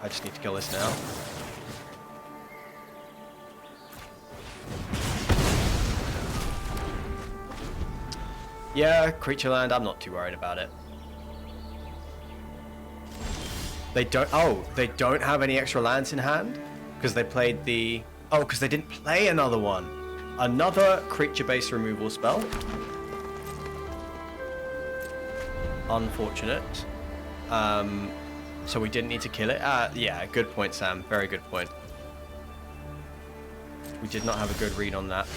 I just need to kill this now. Yeah, creature land, I'm not too worried about it. They don't have any extra lands in hand? Because they played the... Oh, because they didn't play another one. Another creature-based removal spell. Unfortunate. So we didn't need to kill it? Yeah, good point, Sam. Very good point. We did not have a good read on that.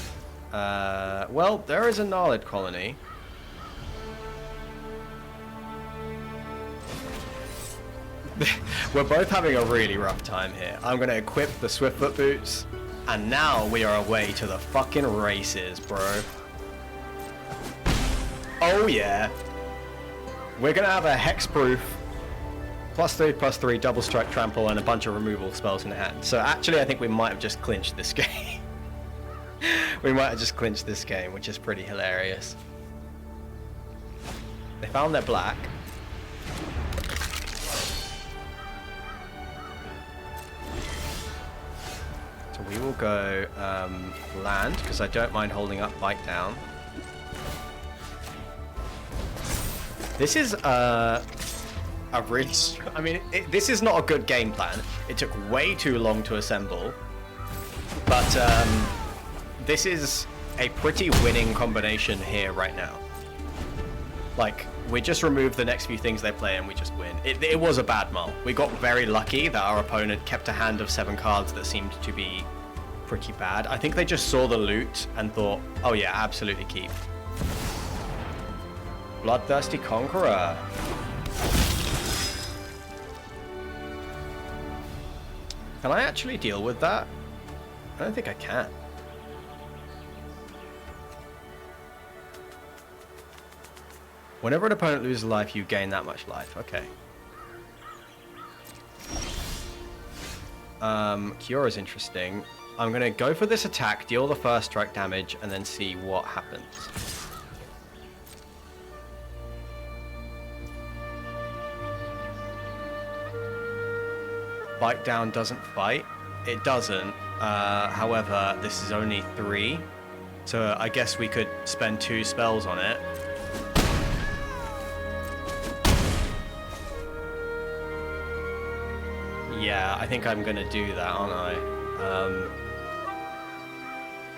Well, there is a Gnarlid colony. We're both having a really rough time here. I'm going to equip the Swiftfoot Boots, and now we are away to the fucking races, bro. Oh yeah. We're going to have a hexproof, +3/+3, double strike trample, and a bunch of removal spells in hand. So actually I think we might have just clinched this game. We might have just clinched this game, which is pretty hilarious. They found their black. So we will go land, because I don't mind holding up Bite Down. This is a really... I mean, this is not a good game plan. It took way too long to assemble. But this is a pretty winning combination here right now. Like, we just remove the next few things they play and we just win. It was a bad mull. We got very lucky that our opponent kept a hand of 7 cards that seemed to be pretty bad. I think they just saw the loot and thought, oh yeah, absolutely keep. Bloodthirsty Conqueror. Can I actually deal with that? I don't think I can. Whenever an opponent loses life, you gain that much life. Okay. Cure is interesting. I'm going to go for this attack, deal the first strike damage, and then see what happens. Bite Down doesn't fight. It doesn't. However, this is only 3. So I guess we could spend 2 spells on it. Yeah, I think I'm going to do that, aren't I?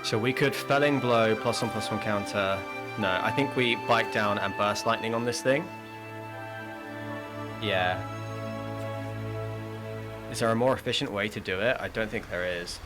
So we could Felling Blow, +1/+1 counter. No, I think we Bite Down and Burst Lightning on this thing. Yeah. Is there a more efficient way to do it? I don't think there is.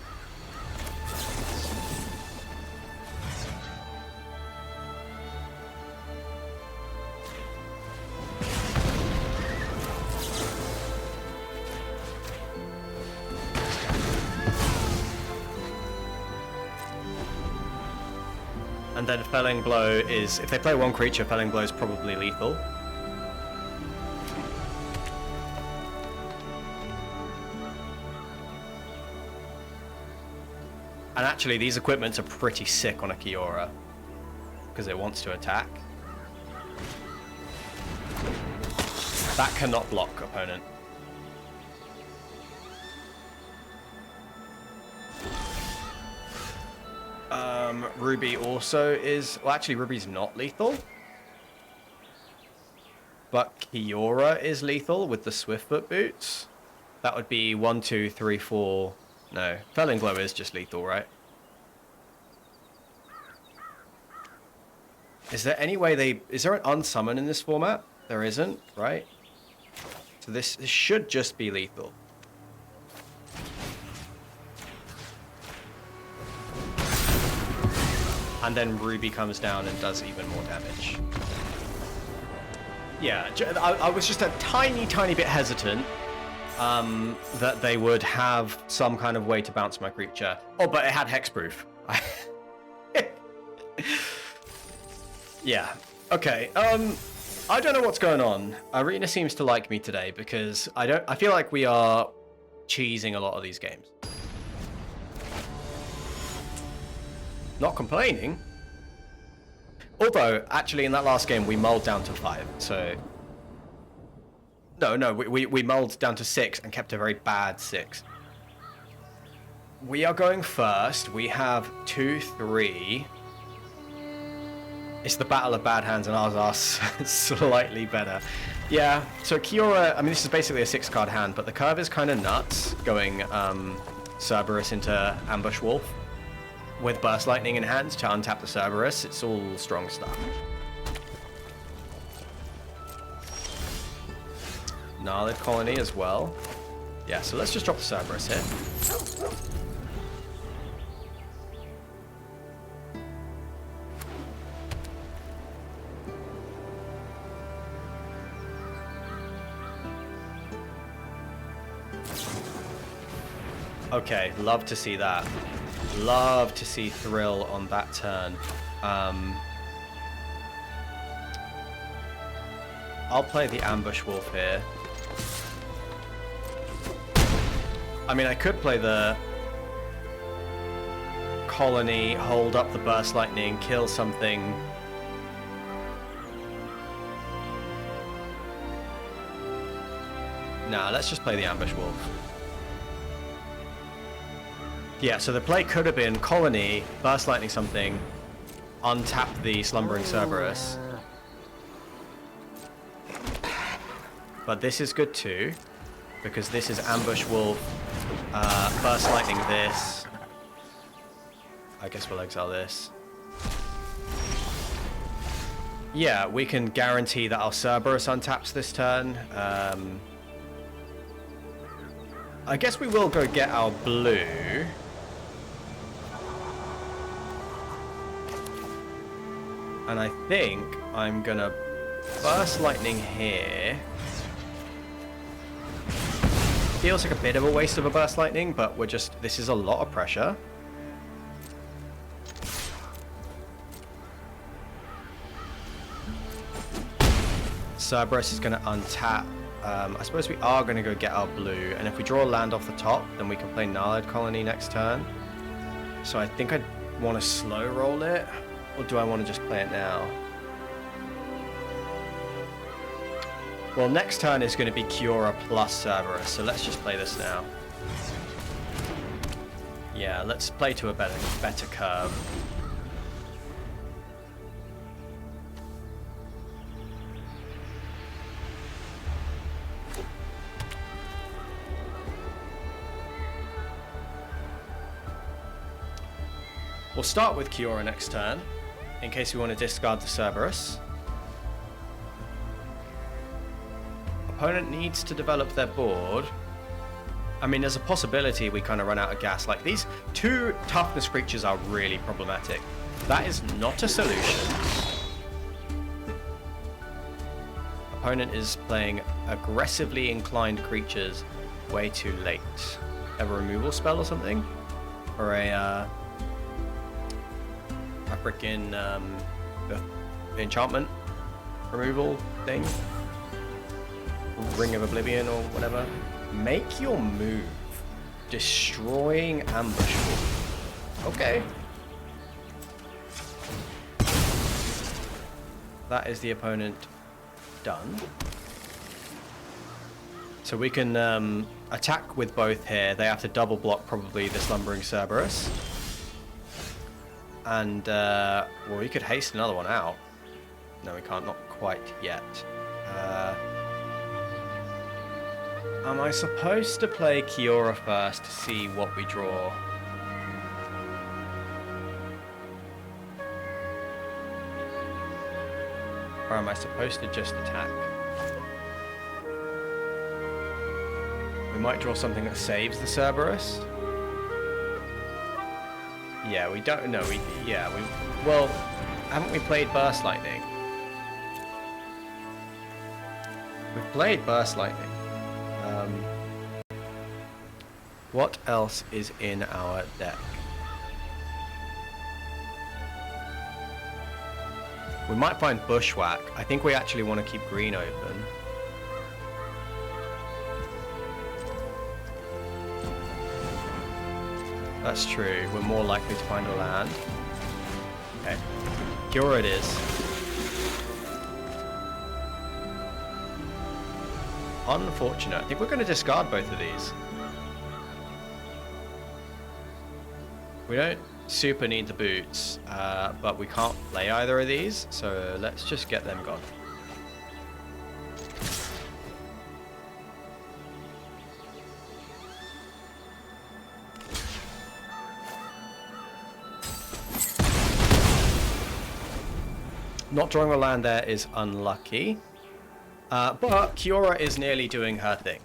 And then Felling Blow is, if they play 1 creature, Felling Blow is probably lethal. And actually, these equipments are pretty sick on a Kiora, because it wants to attack. That cannot block, opponent. Ruby also is... Well, actually, Ruby's not lethal. But Kiora is lethal with the Swiftfoot boots. That would be 1, 2, 3, 4... No, Felling Glow is just lethal, right? Is there any way they... Is there an unsummon in this format? There isn't, right? So this should just be lethal. And then Ruby comes down and does even more damage. Yeah, I was just a tiny, tiny bit hesitant that they would have some kind of way to bounce my creature. Oh, but it had hexproof. Yeah. Okay. I don't know what's going on. Arena seems to like me today because I feel like we are cheesing a lot of these games. Not complaining. Although, actually, in that last game, we mulled down to 5, so... No, we mulled down to 6 and kept a very bad 6. We are going first. We have 2, 3. It's the battle of bad hands, and ours are slightly better. Yeah, so Kiora, I mean, this is basically a 6-card hand, but the curve is kind of nuts, going Cerberus into Ambush Wolf. With Burst Lightning in hand to untap the Cerberus, it's all strong stuff. Gnarlid Colony as well. Yeah, so let's just drop the Cerberus here. Okay, love to see that. Love to see Thrill on that turn. I'll play the Ambush Wolf here. I mean, I could play the Colony, hold up the Burst Lightning, kill something. Nah, let's just play the Ambush Wolf. Yeah, so the play could have been Colony, Burst Lightning something, untap the Slumbering Cerberus. But this is good too, because this is Ambush Wolf, Burst Lightning this. I guess we'll exile this. Yeah, we can guarantee that our Cerberus untaps this turn. I guess we will go get our blue. And I think I'm gonna Burst Lightning here. Feels like a bit of a waste of a Burst Lightning, but this is a lot of pressure. Cerberus is gonna untap. I suppose we are gonna go get our blue, and if we draw a land off the top, then we can play Gnarlid Colony next turn. So I think I want to slow roll it. Or do I want to just play it now? Well, next turn is going to be Kiora plus Cerberus, so let's just play this now. Yeah, let's play to a better curve. We'll start with Kiora next turn, in case we want to discard the Cerberus. Opponent needs to develop their board. I mean, there's a possibility we kind of run out of gas. Like, these 2 toughness creatures are really problematic. That is not a solution. Opponent is playing aggressively inclined creatures way too late. Have a removal spell or something? Or a frickin' the enchantment removal thing? Ring of Oblivion or whatever. Make your move. Destroying Ambush Wolf. Okay. That is the opponent done. So we can attack with both here. They have to double block probably the Slumbering Cerberus. And, well, we could haste another one out. No, we can't. Not quite yet. Am I supposed to play Kiora first to see what we draw? Or am I supposed to just attack? We might draw something that saves the Cerberus. Yeah, we don't know. Well, haven't we played Burst Lightning? We've played Burst Lightning. What else is in our deck? We might find Bushwhack. I think we actually want to keep green open. That's true. We're more likely to find a land. Okay. Kiora it is. Unfortunate. I think we're going to discard both of these. We don't super need the boots, but we can't play either of these, so let's just get them gone. Not drawing a land there is unlucky, but Kiora is nearly doing her thing.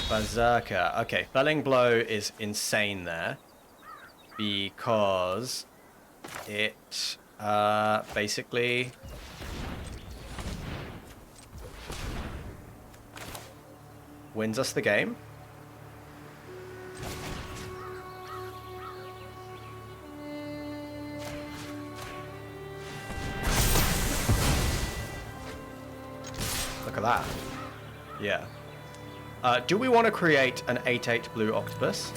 Berserker. Okay, Felling Blow is insane there because it basically wins us the game. Look at that. Yeah. Do we want to create an 8/8 blue octopus?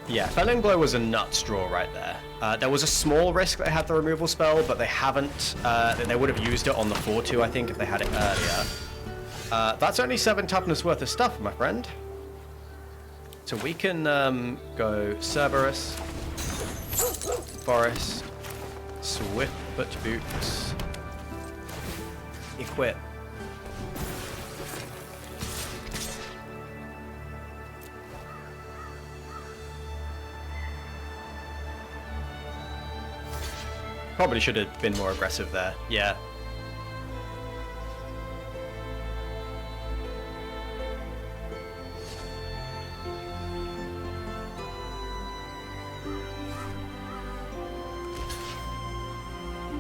Yeah, Felling Blow was a nut straw right there. There was a small risk they had the removal spell, but they haven't. They would have used it on the 4/2, I think, if they had it earlier. That's only 7 toughness worth of stuff, my friend. So we can go Cerberus, Forest, Swiftfoot Boots, Equip. Probably should have been more aggressive there. Yeah.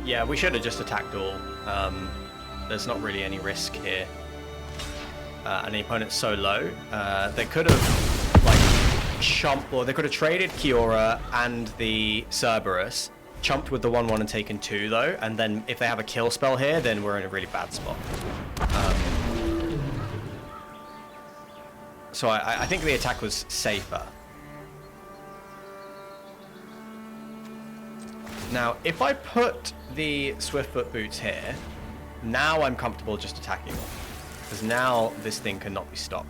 Yeah, we should have just attacked all. There's not really any risk here. And the opponent's so low. They could have, like, chumped, or they could have traded Kiora and the Cerberus, chumped with the 1/1 and taken 2 though, and then if they have a kill spell here, then we're in a really bad spot. So I think the attack was safer. Now, if I put the Swiftfoot Boots here, now I'm comfortable just attacking them, because now this thing cannot be stopped.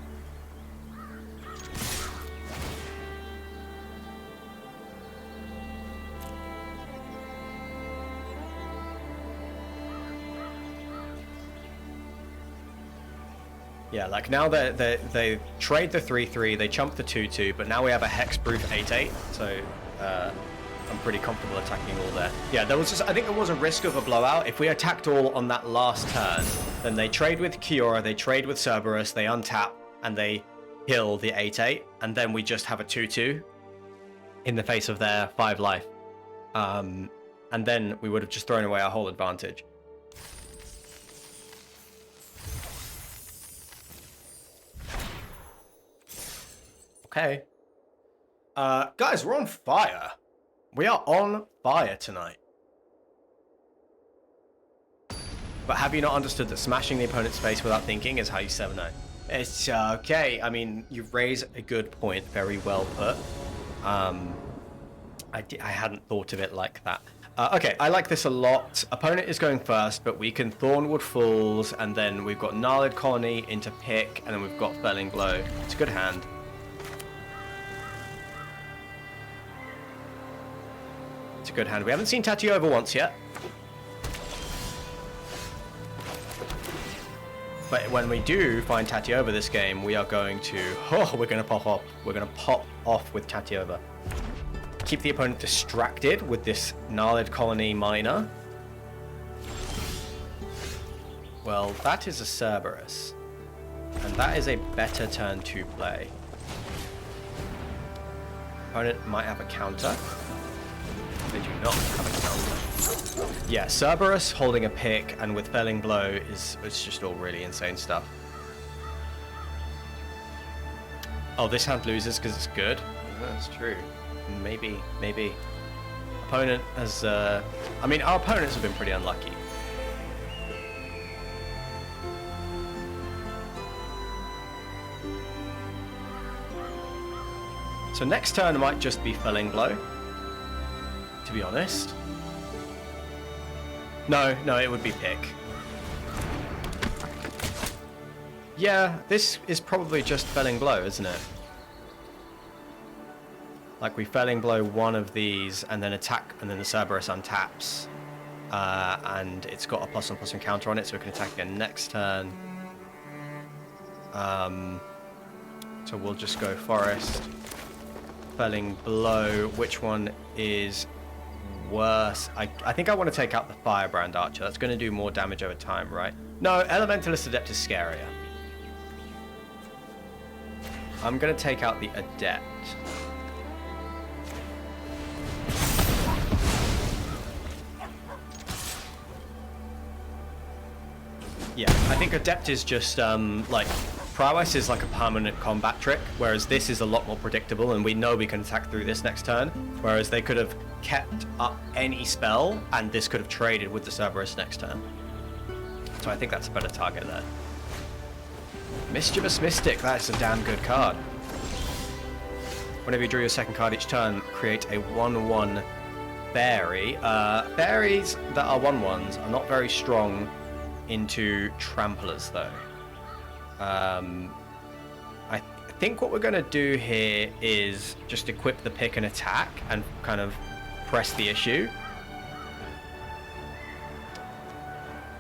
Yeah, like now they trade the 3/3, they chump the 2/2, but now we have a hexproof 8/8, so I'm pretty comfortable attacking all there. Yeah, there was just, I think there was a risk of a blowout. If we attacked all on that last turn, then they trade with Kiora, they trade with Cerberus, they untap, and they kill the 8/8, and then we just have a 2/2 in the face of their 5 life. And then we would have just thrown away our whole advantage. Okay. Guys, we're on fire. We are on fire tonight. But have you not understood that smashing the opponent's face without thinking is how you 7-0? It's okay. I mean, you raise a good point. Very well put. I hadn't thought of it like that. Okay, I like this a lot. Opponent is going first, but we can Thornwood Falls, and then we've got Gnarled Colony into Pick, and then we've got Felling Blow. It's a good hand. It's a good hand. We haven't seen Tatiova once yet. But when we do find Tatiova this game, we are going to... Oh, we're going to pop off. We're going to pop off with Tatiova. Keep the opponent distracted with this Gnarled Colony Miner. Well, that is a Cerberus. And that is a better turn to play. Opponent might have a counter. They do not have a counter. Yeah, Cerberus holding a pick and with Felling Blow is just all really insane stuff. Oh, this hand loses because it's good? That's true. Maybe. Opponent has... I mean, our opponents have been pretty unlucky. So next turn might just be Felling Blow, to be honest. No, it would be pick. Yeah, this is probably just Felling Blow, isn't it? Like we Felling Blow one of these and then attack, and then the Cerberus untaps. And it's got a +1/+1 counter on it, so we can attack again next turn. So we'll just go Forest. Felling Blow, which one is worse? I think I want to take out the Firebrand Archer. That's going to do more damage over time, right? No, Elementalist Adept is scarier. I'm going to take out the Adept. Yeah, I think Adept is just, like, Prowess is like a permanent combat trick, whereas this is a lot more predictable, and we know we can attack through this next turn, whereas they could have kept up any spell, and this could have traded with the Cerberus next turn. So I think that's a better target there. Mischievous Mystic, that's a damn good card. Whenever you draw your second card each turn, create a 1/1 fairy. Fairies that are 1/1s are not very strong into tramplers, though. I think what we're going to do here is just equip the pick and attack and kind of press the issue.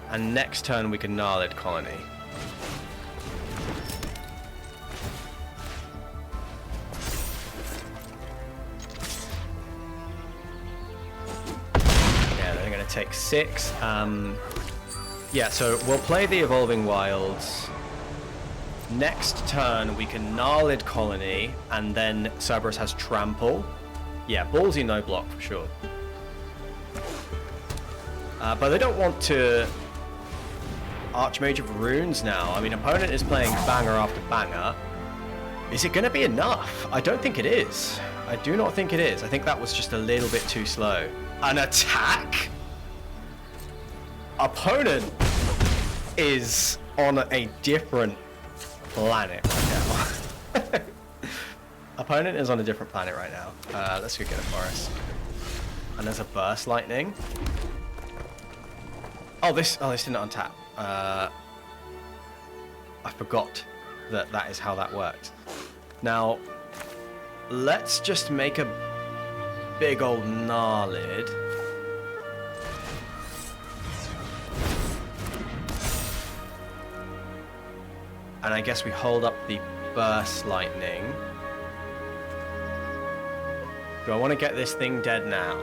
And next turn we can Gnarled Colony. Yeah, they're going to take 6. Yeah, so we'll play the Evolving Wilds. Next turn, we can Gnarled Colony, and then Cerberus has Trample. Yeah, ballsy no block for sure. But they don't want to Archmage of Runes now. I mean, opponent is playing banger after banger. Is it going to be enough? I don't think it is. I do not think it is. I think that was just a little bit too slow. An attack? Opponent is on a different planet right now. Opponent is on a different planet right now. Let's go get a Forest. And there's a Burst Lightning. Oh, this didn't untap. I forgot that is how that worked. Now, let's just make a big old Gnarled. And I guess we hold up the Burst Lightning. Do I want to get this thing dead now?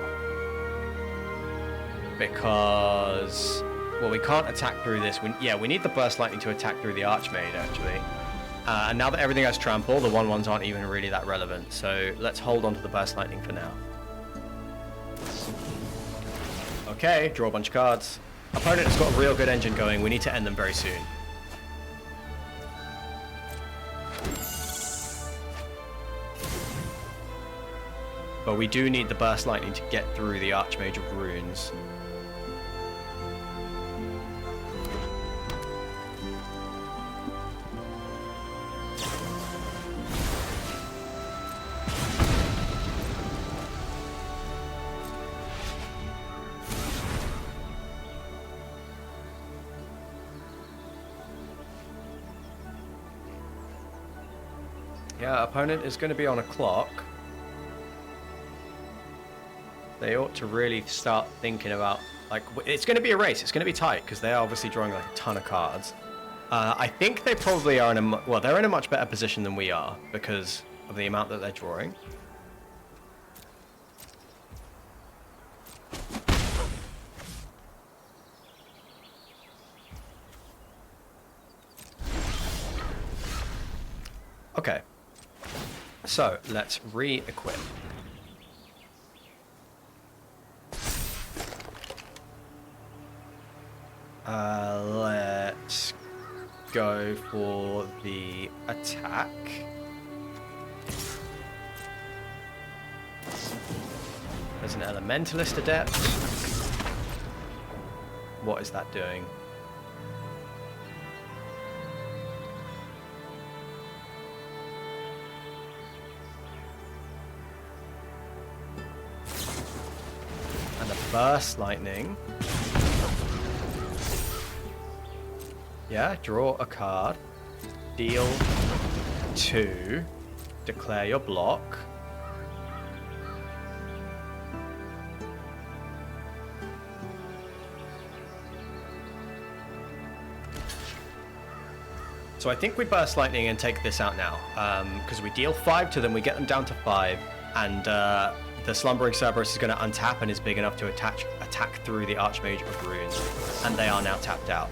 Because... well, we can't attack through this. We need the Burst Lightning to attack through the Archmage, actually. And now that everything has Trample, the 1/1s aren't even really that relevant. So let's hold on to the Burst Lightning for now. Okay, draw a bunch of cards. Opponent has got a real good engine going. We need to end them very soon. But we do need the Burst Lightning to get through the Archmage of Runes. Yeah, opponent is going to be on a clock. They ought to really start thinking about, like, it's going to be a race. It's going to be tight because they are obviously drawing like a ton of cards. I think they probably are in a, well, they're in a much better position than we are because of the amount that they're drawing. Okay, so let's re-equip. Let's go for the attack. There's an Elementalist Adept. What is that doing? And the Burst Lightning. Yeah, draw a card. Deal 2. Declare your block. So I think we Burst Lightning and take this out now. Because we deal 5 to them, we get them down to 5. And the Slumbering Cerberus is going to untap and is big enough to attack through the Archmage of Runes. And they are now tapped out.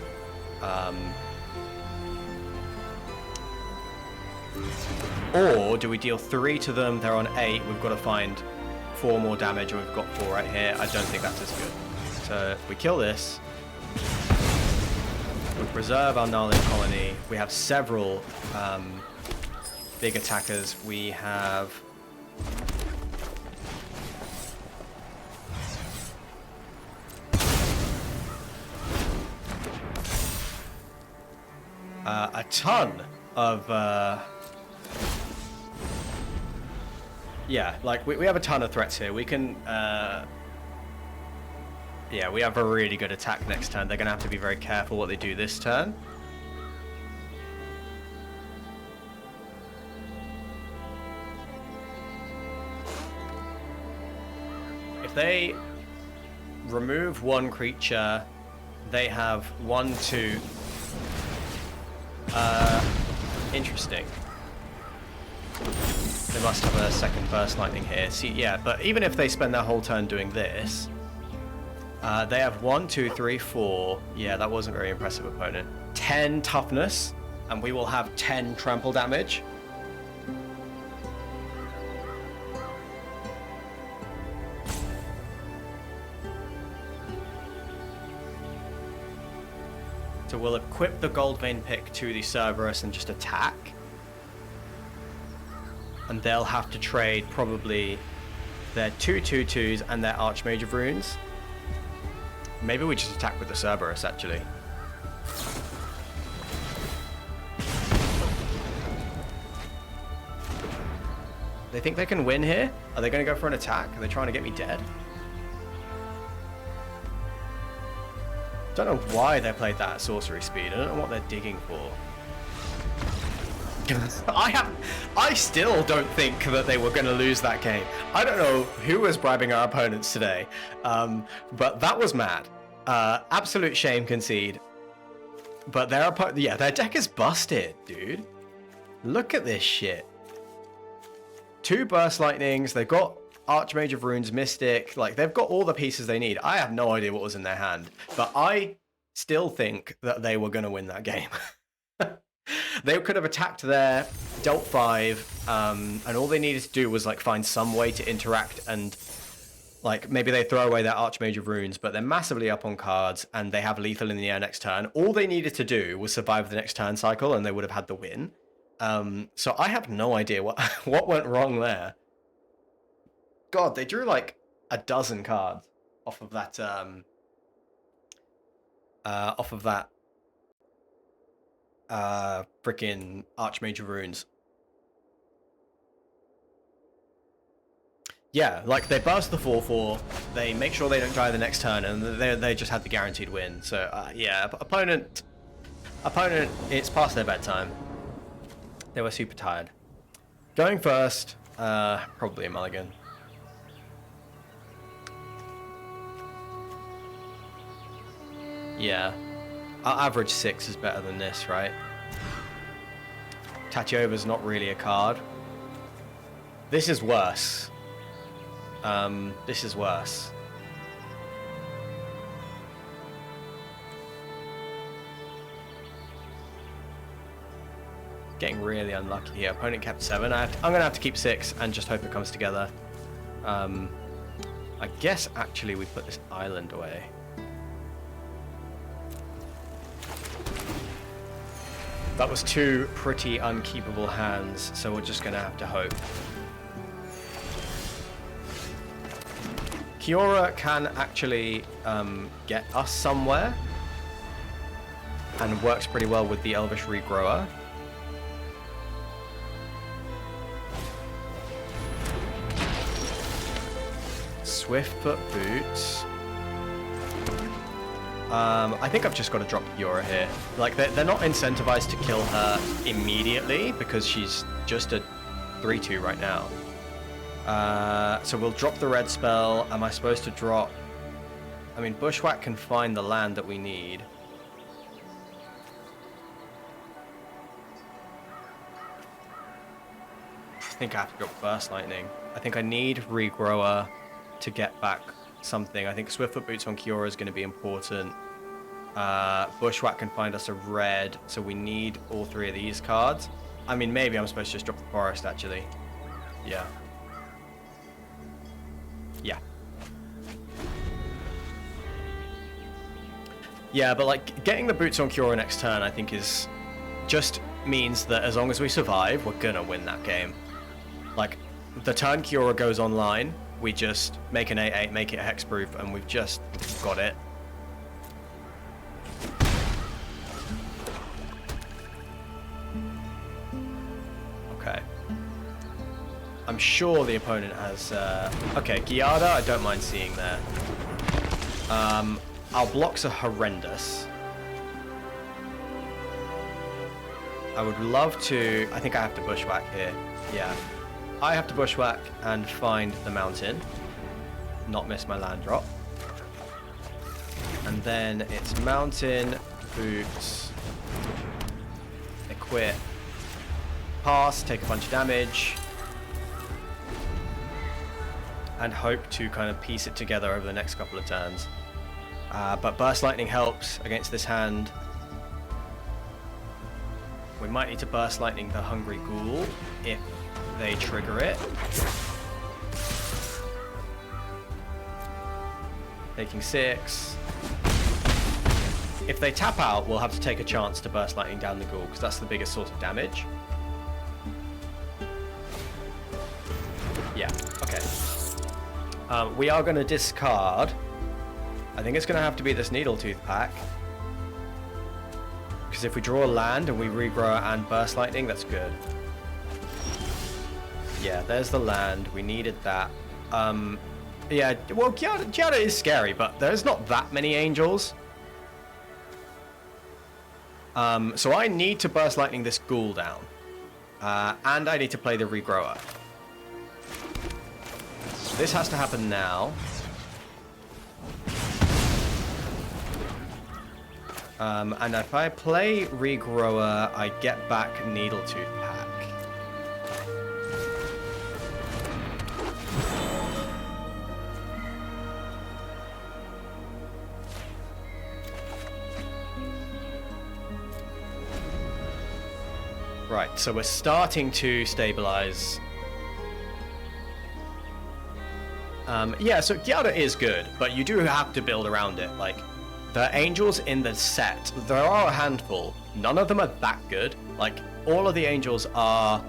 Or do we deal 3 to them? They're on 8. We've got to find 4 more damage, and we've got 4 right here. I don't think that's as good. So if we kill this, we preserve our Gnarling Colony. We have several big attackers. We have a ton of yeah, like we have a ton of threats here. We can yeah, we have a really good attack next turn. They're gonna have to be very careful what they do this turn. If they remove one creature, they have 1, 2. Interesting. They must have a second Burst Lightning here. See, yeah, but even if they spend their whole turn doing this, they have 1, 2, 3, 4. Yeah, that wasn't a very impressive opponent. 10 toughness, and we will have 10 trample damage. So we'll equip the Goldvein pick to the Cerberus and just attack. And they'll have to trade probably their 2/2/2s and their Archmage of Runes. Maybe we just attack with the Cerberus, actually. They think they can win here? Are they going to go for an attack? Are they trying to get me dead? Don't know why they played that at sorcery speed. I don't know what they're digging for. I still don't think that they were going to lose that game. I don't know who was bribing our opponents today, but that was mad. Absolute shame concede. But their deck is busted, dude. Look at this shit. 2 Burst Lightnings. They've got Archmage of Runes, Mystic. Like, they've got all the pieces they need. I have no idea what was in their hand, but I still think that they were going to win that game. They could have attacked there, dealt 5, and all they needed to do was like find some way to interact, and like maybe they throw away their Archmage of Runes, but they're massively up on cards and they have lethal in the air next turn. All they needed to do was survive the next turn cycle and they would have had the win. So I have no idea what went wrong there. God, they drew like a dozen cards off of that freaking Archmage of Runes. Yeah, like they burst the 4/4, they make sure they don't die the next turn, and they just had the guaranteed win. So yeah, opponent, it's past their bedtime. They were super tired. Going first, probably a mulligan. Yeah. Our average 6 is better than this, right? Tachyova's not really a card. This is worse. This is worse. Getting really unlucky here. Opponent kept 7. I'm gonna have to keep 6 and just hope it comes together. I guess actually we put this island away. That was 2 pretty unkeepable hands, so we're just gonna have to hope. Kiora can actually get us somewhere and works pretty well with the Elvish Regrower. Swiftfoot Boots. I think I've just got to drop Kiora here. Like, they're not incentivized to kill her immediately because she's just a 3-2 right now. So we'll drop the red spell. Am I supposed to drop... I mean, Bushwhack can find the land that we need. I think I have to drop Burst Lightning. I think I need Regrower to get back something. I think Swiftfoot Boots on Kiora is going to be important. Bushwhack can find us a red, so we need all 3 of these cards. I mean, maybe I'm supposed to just drop the Forest, actually. Yeah. Yeah. Yeah, but, like, getting the Boots on Kiora next turn, I think, is... just means that as long as we survive, we're gonna win that game. Like, the turn Kiora goes online, we just make an 8-8, make it hexproof, and we've just got it. Okay. I'm sure the opponent has... okay, Giada, I don't mind seeing there. Our blocks are horrendous. I would love to... I think I have to Bushwhack here. Yeah. I have to Bushwhack and find the mountain. Not miss my land drop. And then it's mountain, boots, equip, pass, take a bunch of damage, and hope to kind of piece it together over the next couple of turns. But Burst Lightning helps against this hand. We might need to Burst Lightning the Hungry Ghoul if they trigger it. Taking 6. If they tap out, we'll have to take a chance to Burst Lightning down the Ghoul, because that's the biggest source of damage. Yeah, okay. We are going to discard. I think it's going to have to be this Needletooth pack. Because if we draw a land and we regrow and Burst Lightning, that's good. Yeah, there's the land. We needed that. Yeah, well, Giada is scary, but there's not that many angels. So I need to Burst Lightning this Ghoul down. And I need to play the Regrower. This has to happen now. And if I play Regrower, I get back Needletooth pack. Right, so we're starting to stabilize. Yeah, so Giada is good, but you do have to build around it. Like, the angels in the set, there are a handful. None of them are that good. Like, all of the angels are,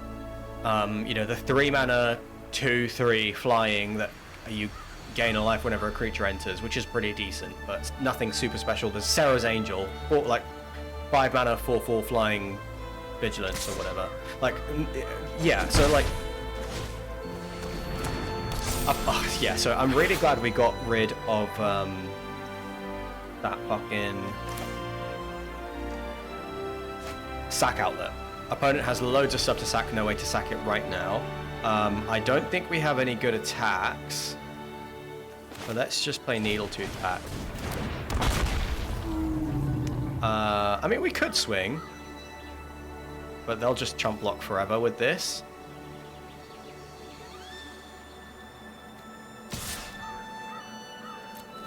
you know, the 3-mana, 2/3 flying that you gain a life whenever a creature enters, which is pretty decent, but it's nothing super special. There's Sarah's Angel, or like 5-mana, 4/4 flying vigilance or whatever. Like, yeah, so like, yeah, so I'm really glad we got rid of that fucking sack outlet. Opponent has loads of stuff to sack, no way to sack it right now. I don't think we have any good attacks, but let's just play Needletooth pack. I mean, we could swing, but they'll just chump block forever with this.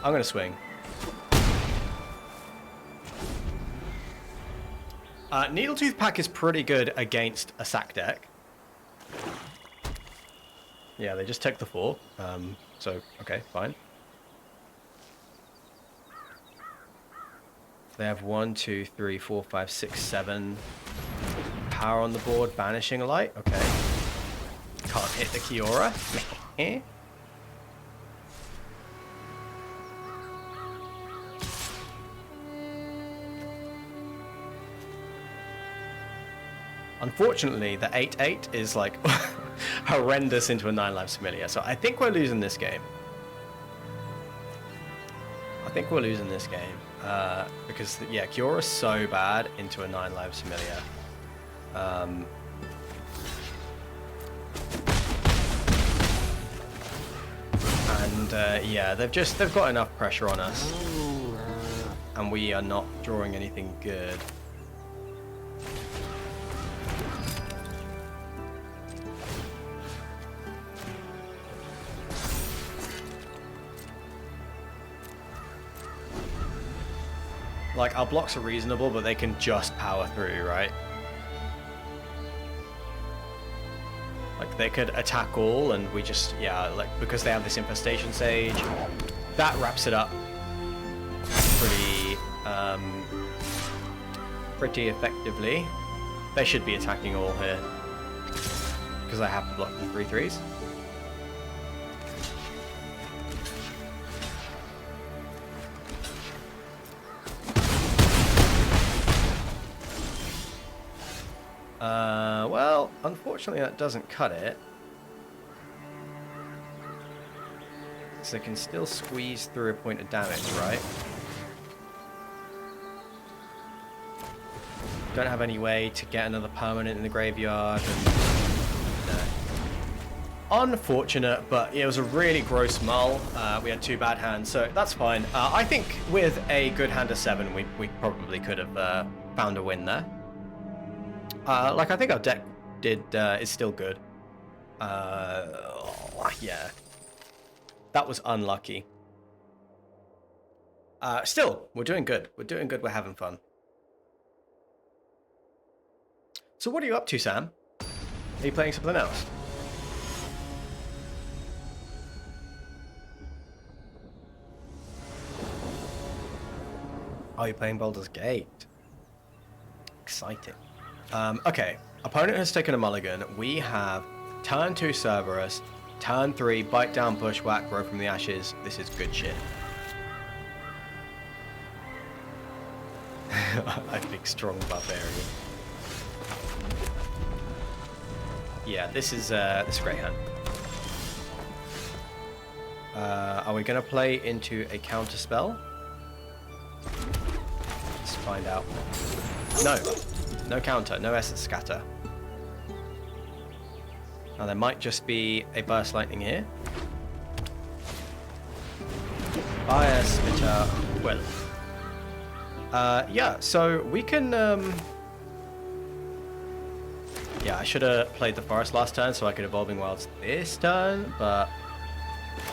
I'm going to swing. Needletooth Pack is pretty good against a sack deck. Yeah, they just take the 4. So, okay, fine. They have 1, 2, 3, 4, 5, 6, 7 power on the board. Banishing a light. Okay. Can't hit the Kiora. Unfortunately, the 8/8 is like horrendous into a 9 lives familiar. So I think we're losing this game. Because, yeah, Kiora's so bad into a 9 lives familiar. Yeah, they've got enough pressure on us. And we are not drawing anything good. Like, our blocks are reasonable, but they can just power through, right? Like, they could attack all, and we just, yeah, like, because they have this Infestation Sage, that wraps it up pretty effectively. They should be attacking all here, because I have to block them 3/3s. Well, unfortunately that doesn't cut it. So they can still squeeze through a point of damage, right? Don't have any way to get another permanent in the graveyard. And, no. Unfortunate, but it was a really gross mull. We had 2 bad hands, so that's fine. I think with a good hand of 7, we probably could have found a win there. Like, I think our deck is still good. Yeah. That was unlucky. Still, we're doing good. We're having fun. So what are you up to, Sam? Are you playing something else? Oh, you're playing Baldur's Gate. Exciting. Okay, opponent has taken a mulligan. We have turn 2 Cerberus, turn 3 Bite Down, Bushwhack, Grow from the Ashes. This is good shit. I think strong barbarian. Yeah, this is a great hand. Are we gonna play into a counter spell? Let's find out. No. No counter, no Essence Scatter. Now there might just be a Burst Lightning here. Fire Spitter, well. Yeah, so we can... Yeah, I should have played the Forest last turn so I could Evolving Wilds this turn, but...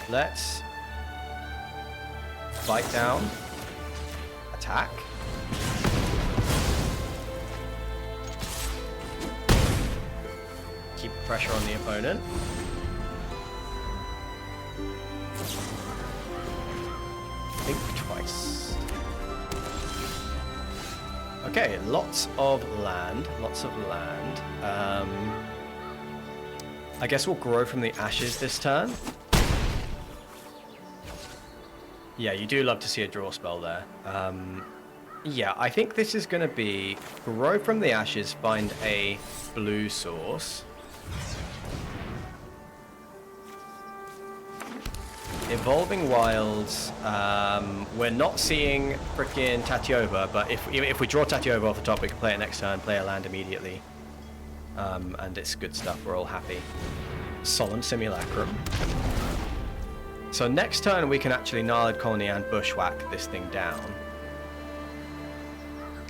Let's... Bite down. Attack. Keep pressure on the opponent. Think twice. Okay, lots of land. I guess we'll Grow from the Ashes this turn. Yeah, you do love to see a draw spell there. Yeah, I think this is going to be Grow from the Ashes, find a blue source. Evolving Wilds, we're not seeing frickin' Tatiova, but if we draw Tatiova off the top, we can play it next turn, play a land immediately. And it's good stuff, we're all happy. Solemn Simulacrum. So next turn we can actually Gnarled Colony and Bushwhack this thing down.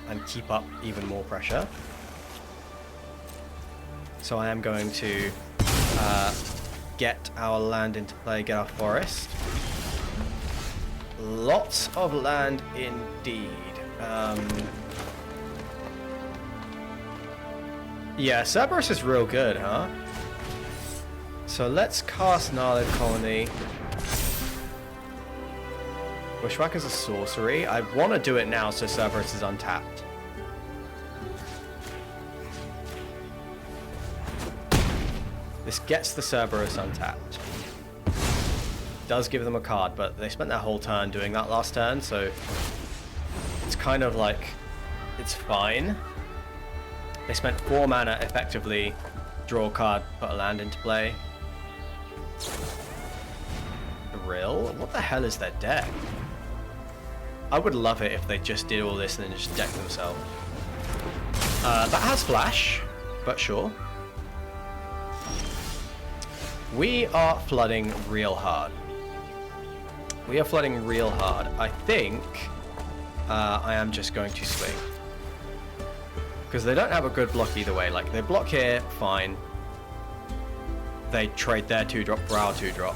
and keep up even more pressure. So I am going to get our land into play, get our forest. Lots of land indeed. Yeah, Cerberus is real good, huh? So let's cast Gnarled Colony. Bushwhack is a sorcery. I want to do it now so Cerberus is untapped. This gets the Cerberus untapped. Does give them a card, but they spent their whole turn doing that last turn, so it's kind of like it's fine. They spent 4 mana effectively, draw a card, put a land into play. Rill? What the hell is their deck? I would love it if they just did all this and then just deck themselves. That has flash, but sure. We are flooding real hard. We are flooding real hard. I think I am just going to swing. Because they don't have a good block either way. Like, they block here, fine. They trade their 2-drop for our 2-drop.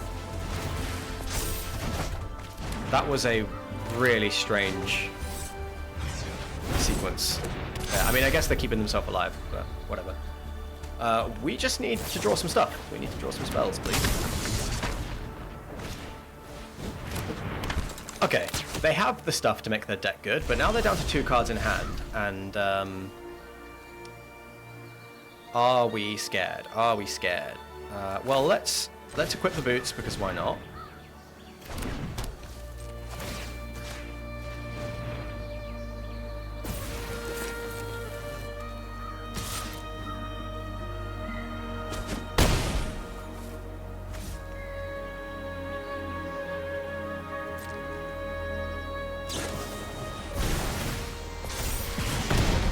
That was a really strange sequence. Yeah, I mean, I guess they're keeping themselves alive, but whatever. We just need to draw some stuff. We need to draw some spells, please. Okay, they have the stuff to make their deck good, but now they're down to 2 cards in hand, and are we scared? Are we scared? Well, let's equip the boots, because why not?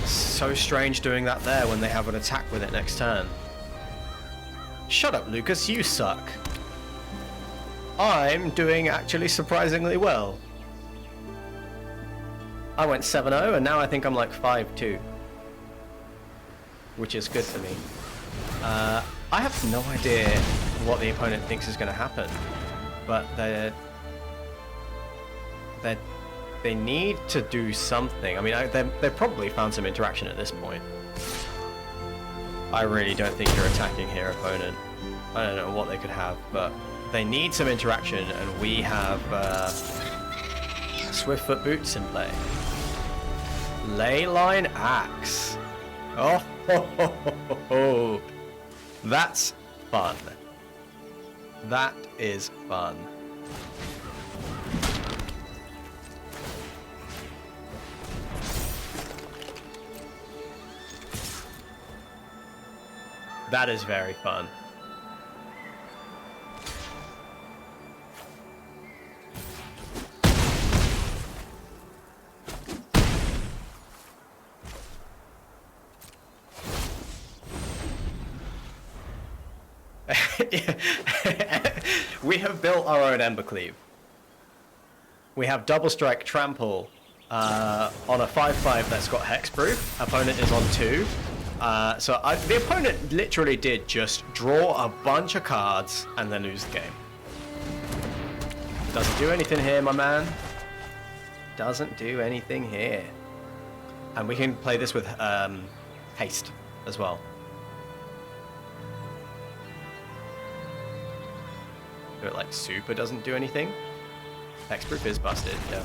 So strange doing that there when they have an attack with it next turn. Shut up, Lucas, you suck. I'm doing actually surprisingly well. I went 7-0 and now I think I'm like 5-2. Which is good for me. I have no idea what the opponent thinks is going to happen. But they need to do something. I mean, they've probably found some interaction at this point. I really don't think you're attacking here, opponent. I don't know what they could have, but they need some interaction, and we have Swiftfoot Boots in play. Leyline Axe. Oh, ho, ho, ho, ho. That's fun. That is fun. That is very fun. We have built our own Embercleave. We have Double Strike Trample on a 5/5 that's got Hexproof. Opponent is on 2. So the opponent literally did just draw a bunch of cards and then lose the game. Doesn't do anything here, my man. Doesn't do anything here. And we can play this with haste as well. But like super doesn't do anything. Hexproof is busted, yeah.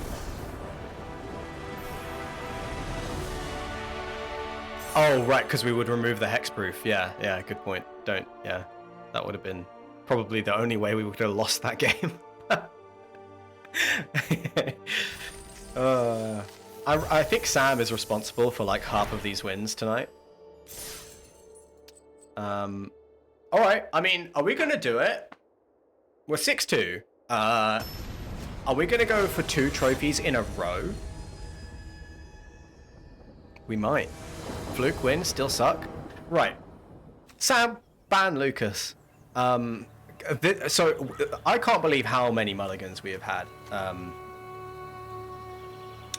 Oh, right, because we would remove the hexproof. Yeah, good point. Yeah. That would have been probably the only way we would have lost that game. I think Sam is responsible for like half of these wins tonight. Alright, I mean, are we going to do it? We're 6-2. Are we going to go for 2 trophies in a row? We might. Fluke win, still suck. Right. Sam, ban Lucas. So, I can't believe how many mulligans we have had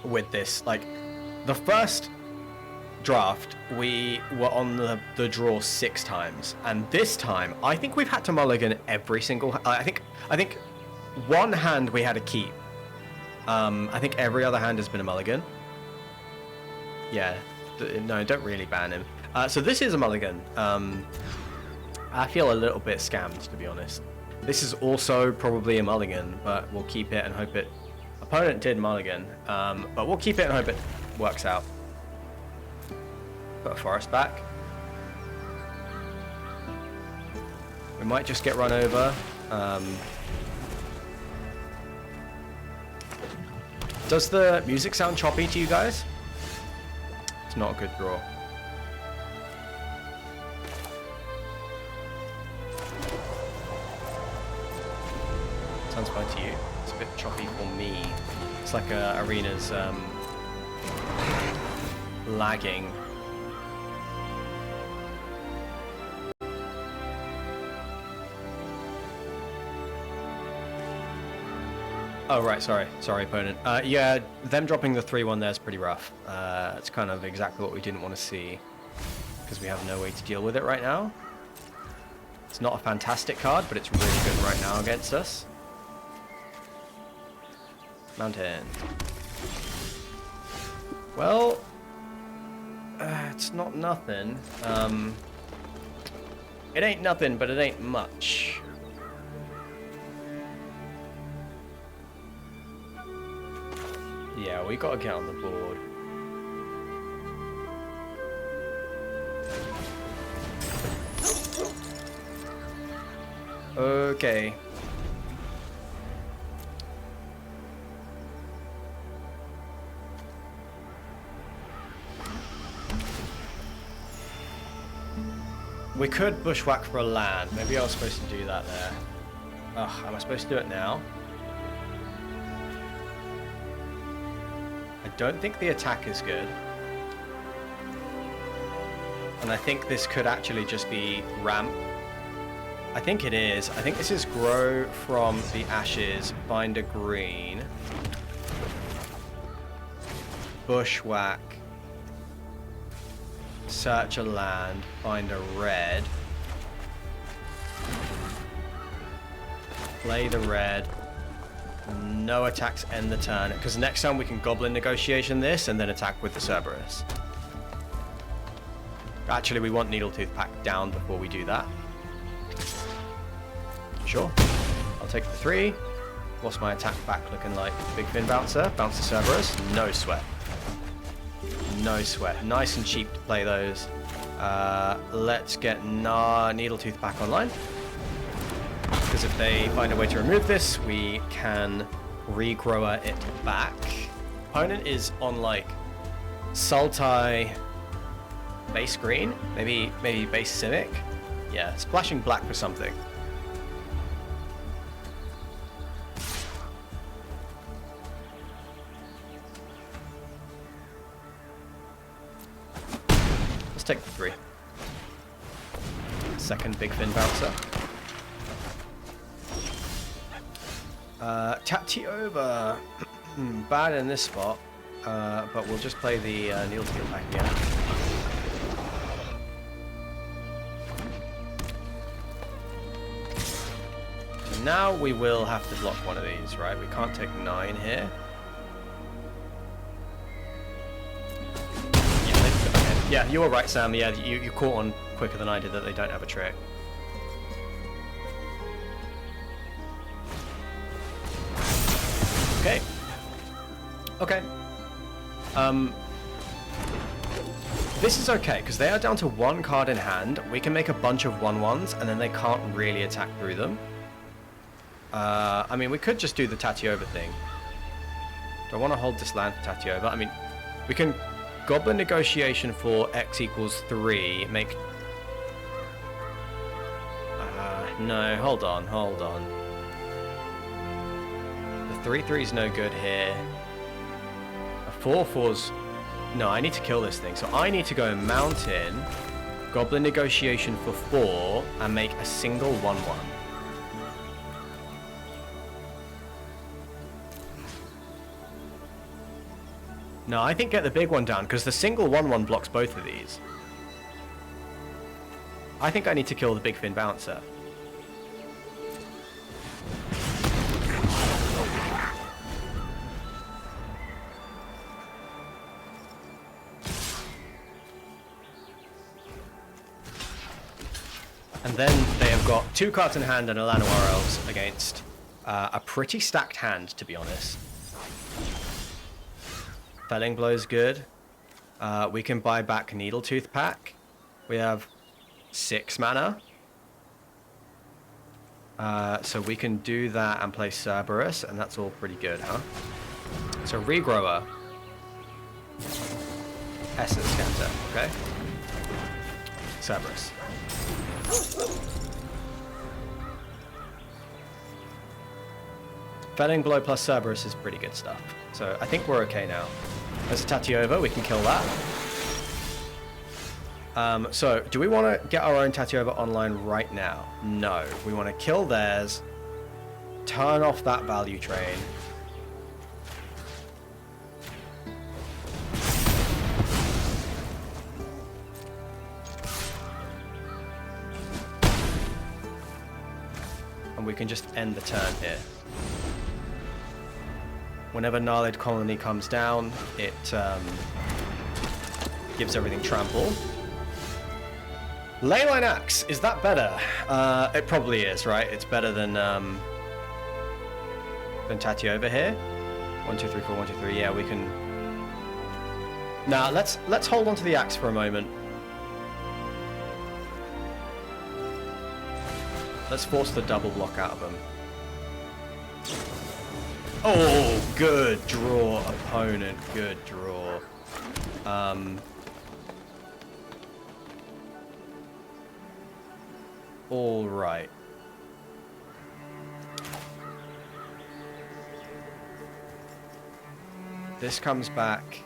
with this. Like, the first draft, we were on the draw 6 times, and this time I think we've had to mulligan every single. I think one hand we had to keep. I think every other hand has been a mulligan. Yeah, no, don't really ban him. So this is a mulligan. I feel a little bit scammed, to be honest. This is also probably a mulligan, but we'll keep it and hope it. Opponent did mulligan, but we'll keep it and hope it works out. Put a forest back. We might just get run over. Does the music sound choppy to you guys? It's not a good draw. Sounds fine to you. It's a bit choppy for me. It's like arena's lagging. Oh, right, sorry, opponent. Yeah, them dropping the 3-1 there is pretty rough. It's kind of exactly what we didn't want to see, because we have no way to deal with it right now. It's not a fantastic card, but it's really good right now against us. Mountain. Well, it's not nothing. It ain't nothing, but it ain't much. Yeah, we gotta get on the board. Okay. We could bushwhack for a land. Maybe I was supposed to do that there. Ugh, am I supposed to do it now? I don't think the attack is good. And I think this could actually just be ramp. I think it is. I think this is grow from the ashes, find a green, bushwhack, search a land, find a red, play the red, no attacks end the turn, because next time we can goblin negotiation this and then attack with the Cerberus. Actually, we want Needletooth Pact down before we do that. Sure. I'll take the 3. What's my attack back looking like? Big Fin Bouncer, bounce the Cerberus, no sweat. No sweat. Nice and cheap to play those. Let's get Needletooth back online. Because if they find a way to remove this, we can regrower it back. Opponent is on like Sultai base green, maybe base Civic. Yeah, splashing black for something. Let's take the 3. Second Big Fin Bouncer. Tatyova. Bad in this spot, but we'll just play the Needletooth back again. So now we will have to block one of these, right? We can't take 9 here. Yeah, you were right, Sam. Yeah, you caught on quicker than I did that they don't have a trick. Okay. Okay. This is okay, because they are down to 1 card in hand. We can make a bunch of 1/1s, and then they can't really attack through them. I mean, we could just do the Tatyova thing. Do I want to hold this land for Tatyova? I mean, we can Goblin Negotiation for X equals 3, make... no, hold on. The 3/3's no good here. A 4/4's... no, I need to kill this thing. So I need to go Mountain, Goblin Negotiation for 4, and make a single 1/1. No, I think get the big one down, because the single 1/1 blocks both of these. I think I need to kill the big fin bouncer. And then they have got 2 cards in hand and a Llanowar Elves against a pretty stacked hand, to be honest. Felling Blow's good. We can buy back Needletooth Pack. We have 6 mana. So we can do that and play Cerberus, and that's all pretty good, huh? So Regrower. Essence Scatter, okay? Cerberus. Felling Blow plus Cerberus is pretty good stuff. So I think we're okay now. There's a Tatiova, we can kill that. So do we want to get our own Tatiova online right now? No. We want to kill theirs, turn off that value train. And we can just end the turn here. Whenever Gnarled Colony comes down, it gives everything trample. Leyline Axe, is that better? It probably is, right? It's better than Tatiova here. 1, 2, 3, 4, 1, 2, 3. Yeah, we can. Now let's hold on to the axe for a moment. Let's force the double block out of them. Oh, good draw, opponent. Good draw. All right. This comes back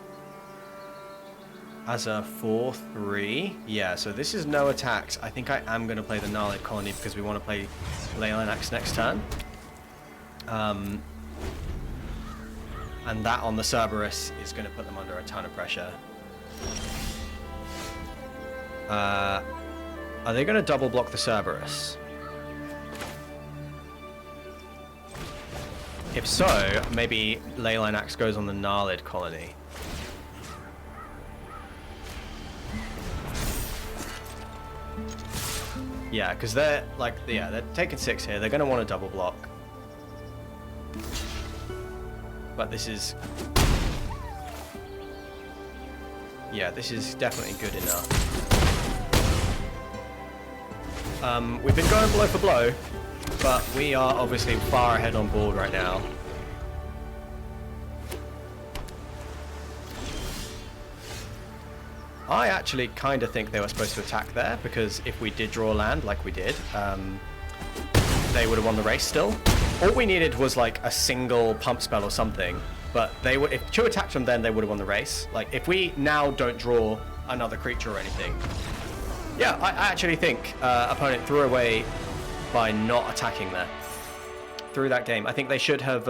as a 4/3. Yeah, so this is no attacks. I think I am going to play the Gnarled Colony because we want to play Leyline Axe next turn. And that on the Cerberus is going to put them under a ton of pressure. Are they going to double block the Cerberus? If so, maybe Leyline Axe goes on the Gnarled Colony. Yeah, because they're like, yeah, they're taking 6 here. They're going to want to double block. But this is... yeah, this is definitely good enough. We've been going blow for blow, but we are obviously far ahead on board right now. I actually kind of think they were supposed to attack there, because if we did draw land like we did, they would have won the race still. All we needed was like a single pump spell or something, but they would, if 2 attacked them then they would have won the race. Like if we now don't draw another creature or anything. Yeah, I actually think opponent threw away by not attacking there. Through that game. I think they should have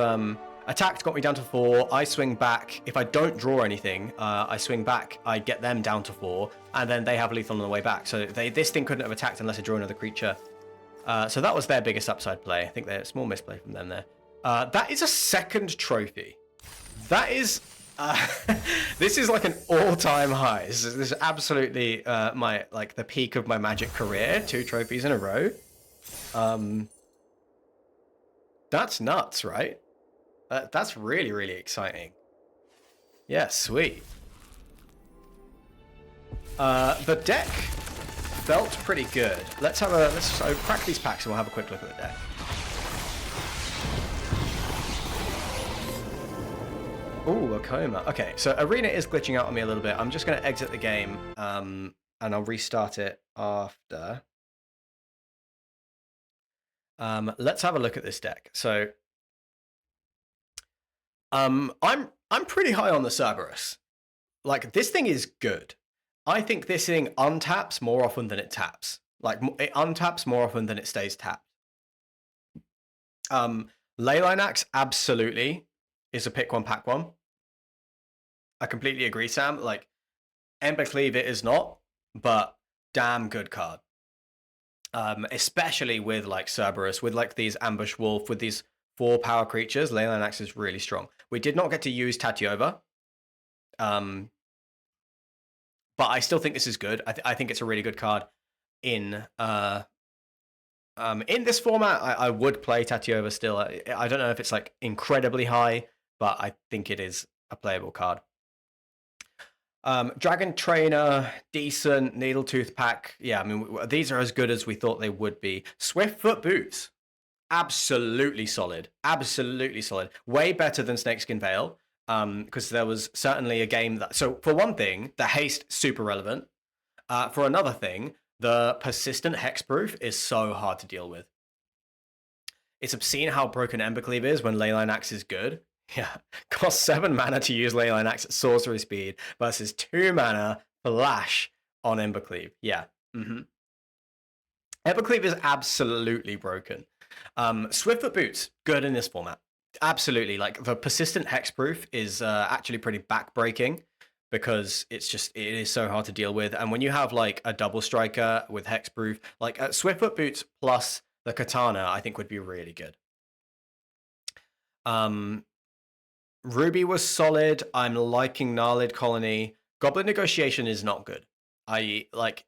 attacked, got me down to 4, I swing back. If I don't draw anything, I swing back, I get them down to 4, and then they have lethal on the way back. So this thing couldn't have attacked unless I drew another creature. So that was their biggest upside play. I think they're a small misplay from them there. That is a 2nd trophy. That is... this is like an all-time high. This is absolutely my the peak of my Magic career. 2 trophies in a row. That's nuts, right? That's really, really exciting. Yeah, sweet. The deck felt pretty good. Let's crack these packs and we'll have a quick look at the deck. Ooh, a coma. Okay, so Arena is glitching out on me a little bit. I'm just going to exit the game, and I'll restart it after. Let's have a look at this deck. So, I'm pretty high on the Cerberus. Like, this thing is good. I think this thing untaps more often than it taps. Like, it untaps more often than it stays tapped. Leyline Axe absolutely is a pick one, pack one. I completely agree, Sam. Like, Ember Cleave it is not, but damn good card. Especially with like Cerberus, with like these Ambush Wolf, with these 4 power creatures, Leyline Axe is really strong. We did not get to use Tatiova, but I still think this is good. I think it's a really good card in this format. I would play Tatiova still. I don't know if it's like incredibly high, but I think it is a playable card. Dragon Trainer, decent. Needletooth Pack, yeah, I mean, these are as good as we thought they would be. Swiftfoot Boots, absolutely solid. Absolutely solid. Way better than Snakeskin Veil, because there was certainly a game that... So, for one thing, the haste, super relevant. For another thing, the persistent hexproof is so hard to deal with. It's obscene how broken Embercleave is when Leyline Axe is good. Yeah, cost 7 mana to use Leyline Axe at sorcery speed versus 2 mana flash on Embercleave. Yeah. Embercleave is absolutely broken. Swiftfoot Boots, good in this format. Absolutely. Like, the persistent hexproof is actually pretty backbreaking because it is so hard to deal with. And when you have like a double striker with hexproof, like Swiftfoot Boots plus the katana, I think would be really good. Ruby was solid. I'm liking Gnarlid Colony. Goblin Negotiation is not good.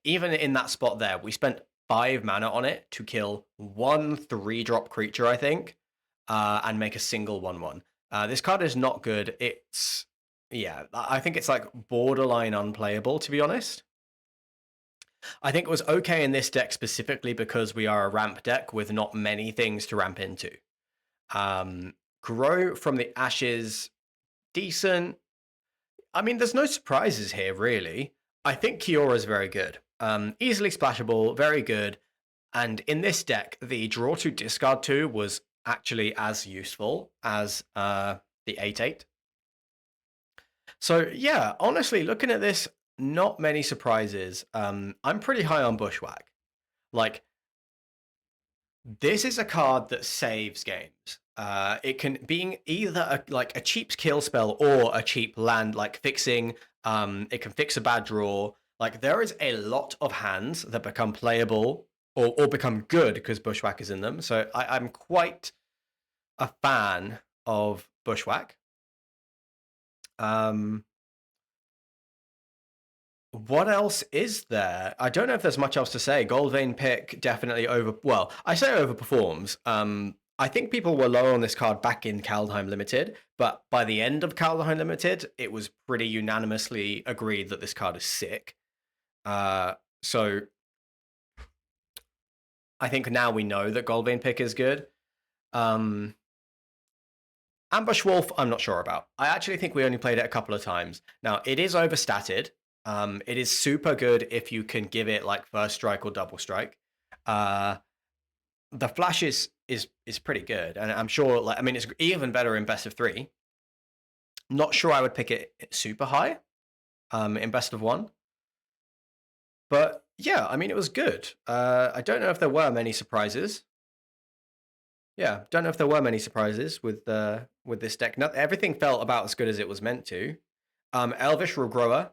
Even in that spot there, we spent 5 mana on it to kill 1 3-drop creature, I think, and make a single 1/1. This card is not good. I think it's like borderline unplayable, to be honest. I think it was okay in this deck specifically because we are a ramp deck with not many things to ramp into. Grow from the Ashes, decent. I mean, there's no surprises here, really. I think Kiora is very good. Easily splashable, very good. And in this deck, the draw to discard 2 was actually as useful as the 8/8. So yeah, honestly, looking at this, not many surprises. I'm pretty high on Bushwhack. Like, this is a card that saves games. It can be either a cheap kill spell or a cheap land, like fixing. It can fix a bad draw. Like, there is a lot of hands that become playable or become good because Bushwhack is in them. So I'm quite a fan of Bushwhack. What else is there? I don't know if there's much else to say. Goldvein Pick definitely I say overperforms. I think people were low on this card back in Kaldheim Limited, but by the end of Kaldheim Limited, it was pretty unanimously agreed that this card is sick. So I think now we know that Goldvein Pick is good. Ambush Wolf, I'm not sure about. I actually think we only played it a couple of times. Now, it is overstatted. It is super good if you can give it like first strike or double strike. The flash is pretty good, and I'm sure it's even better in best of 3. Not sure I would pick it super high in best of 1. But yeah, I mean, it was good. I don't know if there were many surprises. Yeah, don't know if there were many surprises with this deck. Everything felt about as good as it was meant to. Elvish Regrower,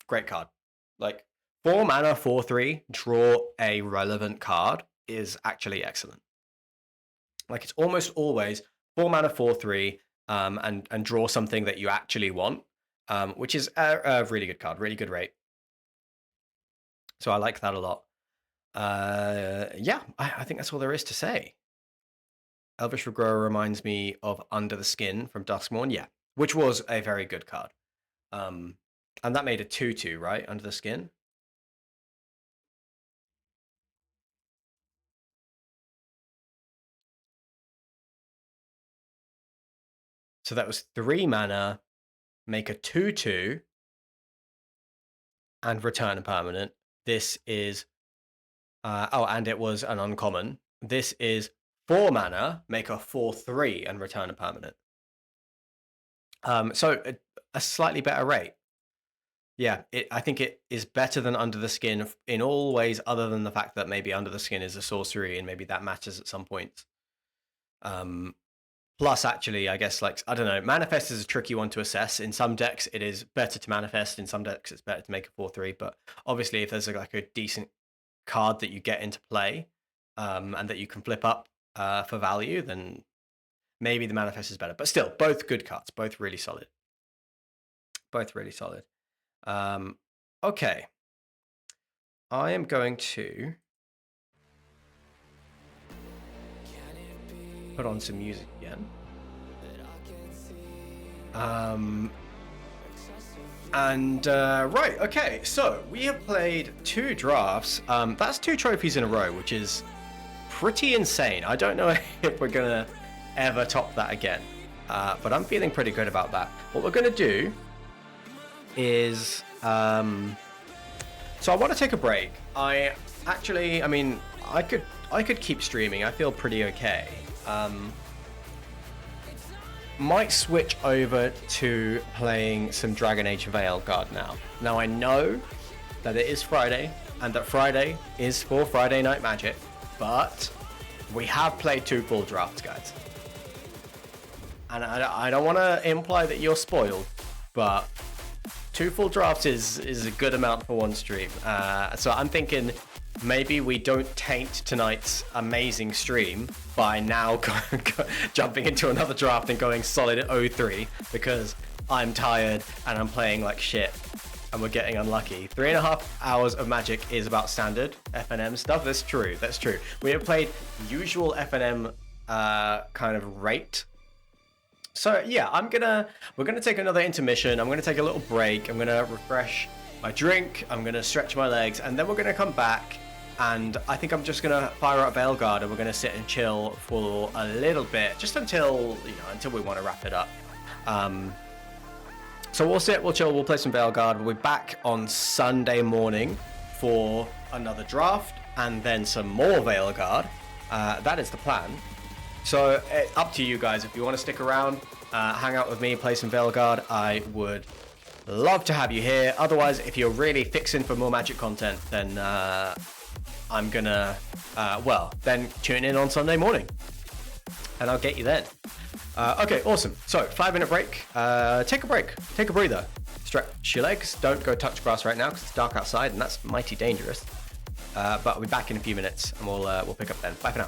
great card. Like, 4 mana, 4/3, draw a relevant card is actually excellent. Like, it's almost always 4 mana, 4/3, and draw something that you actually want, which is a really good card, really good rate. So I like that a lot. Yeah, I think that's all there is to say. Elvish Regrower reminds me of Under the Skin from Duskmourn, yeah, which was a very good card. And that made a 2/2, right? Under the Skin. So that was 3 mana, make a 2/2, and return a permanent. This is... and it was an uncommon. This is 4 mana, make a 4/3, and return a permanent. So a slightly better rate. Yeah, I think it is better than Under the Skin in all ways, other than the fact that maybe Under the Skin is a sorcery and maybe that matters at some point. Plus, actually, I guess, like, I don't know, manifest is a tricky one to assess. In some decks, it is better to manifest. In some decks, it's better to make a 4/3. But obviously, if there's like a decent card that you get into play, and that you can flip up for value, then maybe the manifest is better. But still, both good cards, both really solid. Both really solid. Okay. I am going to put on some music again. Right, okay, so we have played 2 drafts. That's 2 trophies in a row, which is pretty insane. I don't know if we're gonna ever top that again, but I'm feeling pretty good about that. What we're gonna do is, so I want to take a break. I mean, I could keep streaming. I feel pretty okay. Might switch over to playing some Dragon Age Veilguard now. Now I know that it is Friday, and that Friday is for Friday Night Magic, but we have played 2 full drafts, guys. And I don't want to imply that you're spoiled, but 2 full drafts is a good amount for one stream. So I'm thinking maybe we don't taint tonight's amazing stream by now jumping into another draft and going solid at 0-3 because I'm tired and I'm playing like shit and we're getting unlucky. 3.5 hours of Magic is about standard FNM stuff. That's true. We have played usual FNM kind of rate. So yeah, we're gonna take another intermission. I'm gonna take a little break. I'm gonna refresh my drink. I'm gonna stretch my legs, and then we're gonna come back. And I think I'm just gonna fire up Veilguard, and we're gonna sit and chill for a little bit, just until we want to wrap it up. So we'll sit, we'll chill, we'll play some Veilguard. We'll be back on Sunday morning for another draft, and then some more Veilguard. That is the plan. So up to you guys. If you want to stick around, hang out with me, play some Veilguard, I would love to have you here. Otherwise, if you're really fixing for more Magic content, then I'm gonna, then tune in on Sunday morning, and I'll get you then. Okay, awesome. So 5-minute break. Take a break. Take a breather. Stretch your legs. Don't go touch grass right now because it's dark outside, and that's mighty dangerous. But I'll be back in a few minutes, and we'll pick up then. Bye for now.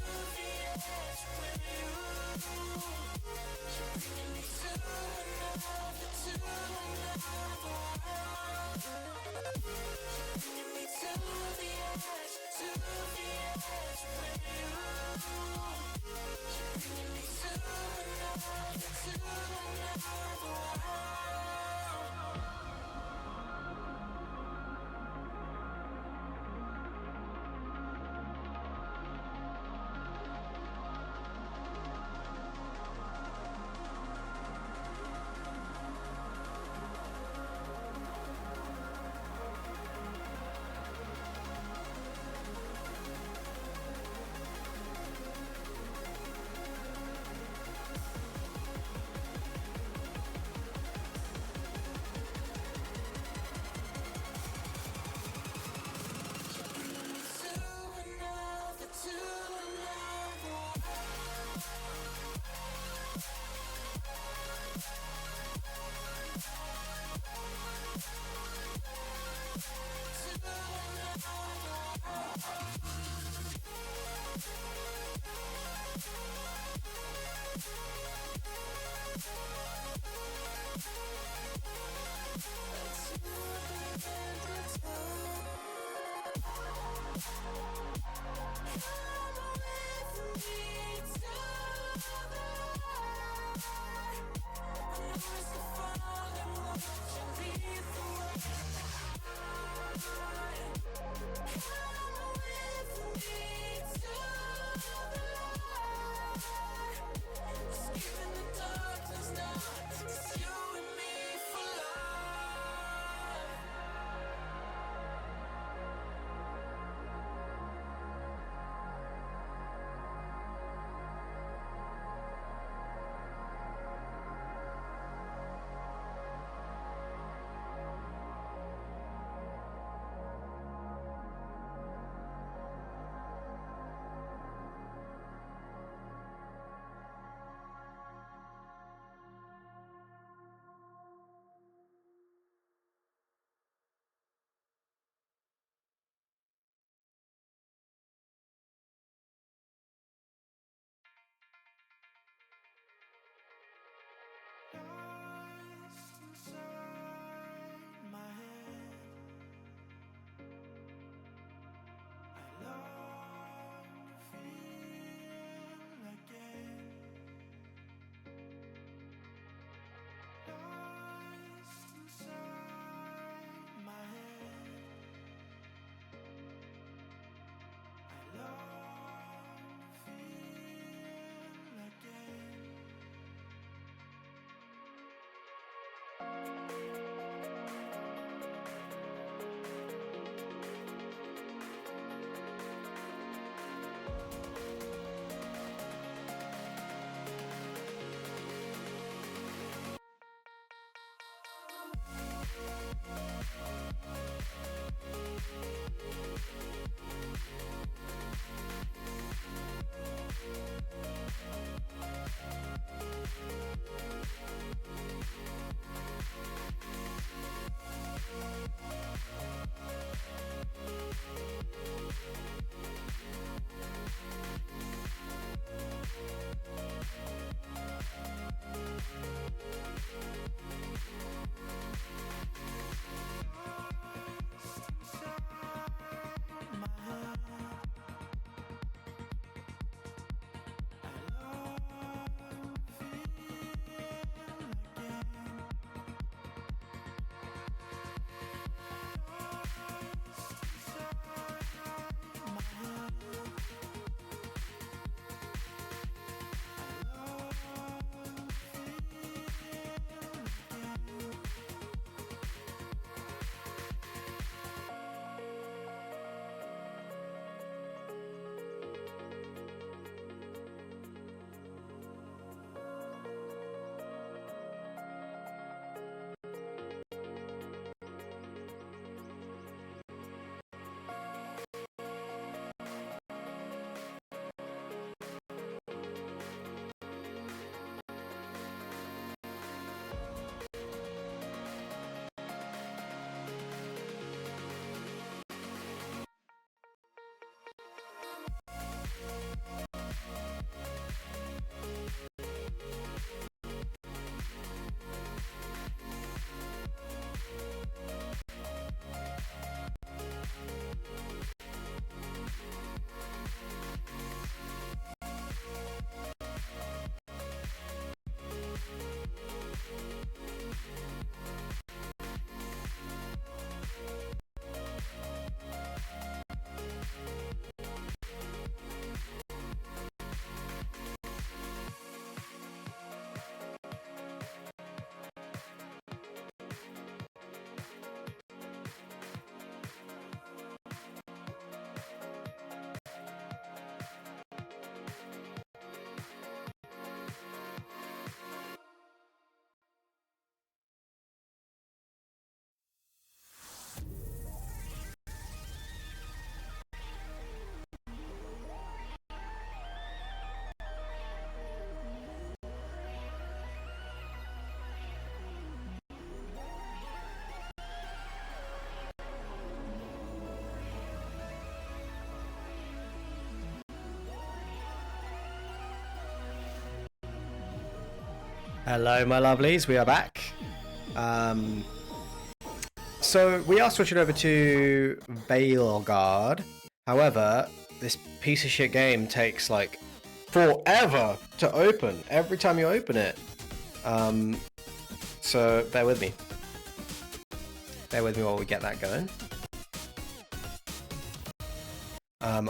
the edge with you. You're bringing me to another world. You're bringing me to the edge with you. You're bringing me to another world. Hello, my lovelies. We are back. So we are switching over to Veilguard. However, this piece of shit game takes like forever to open. Every time you open it. So bear with me. Bear with me while we get that going.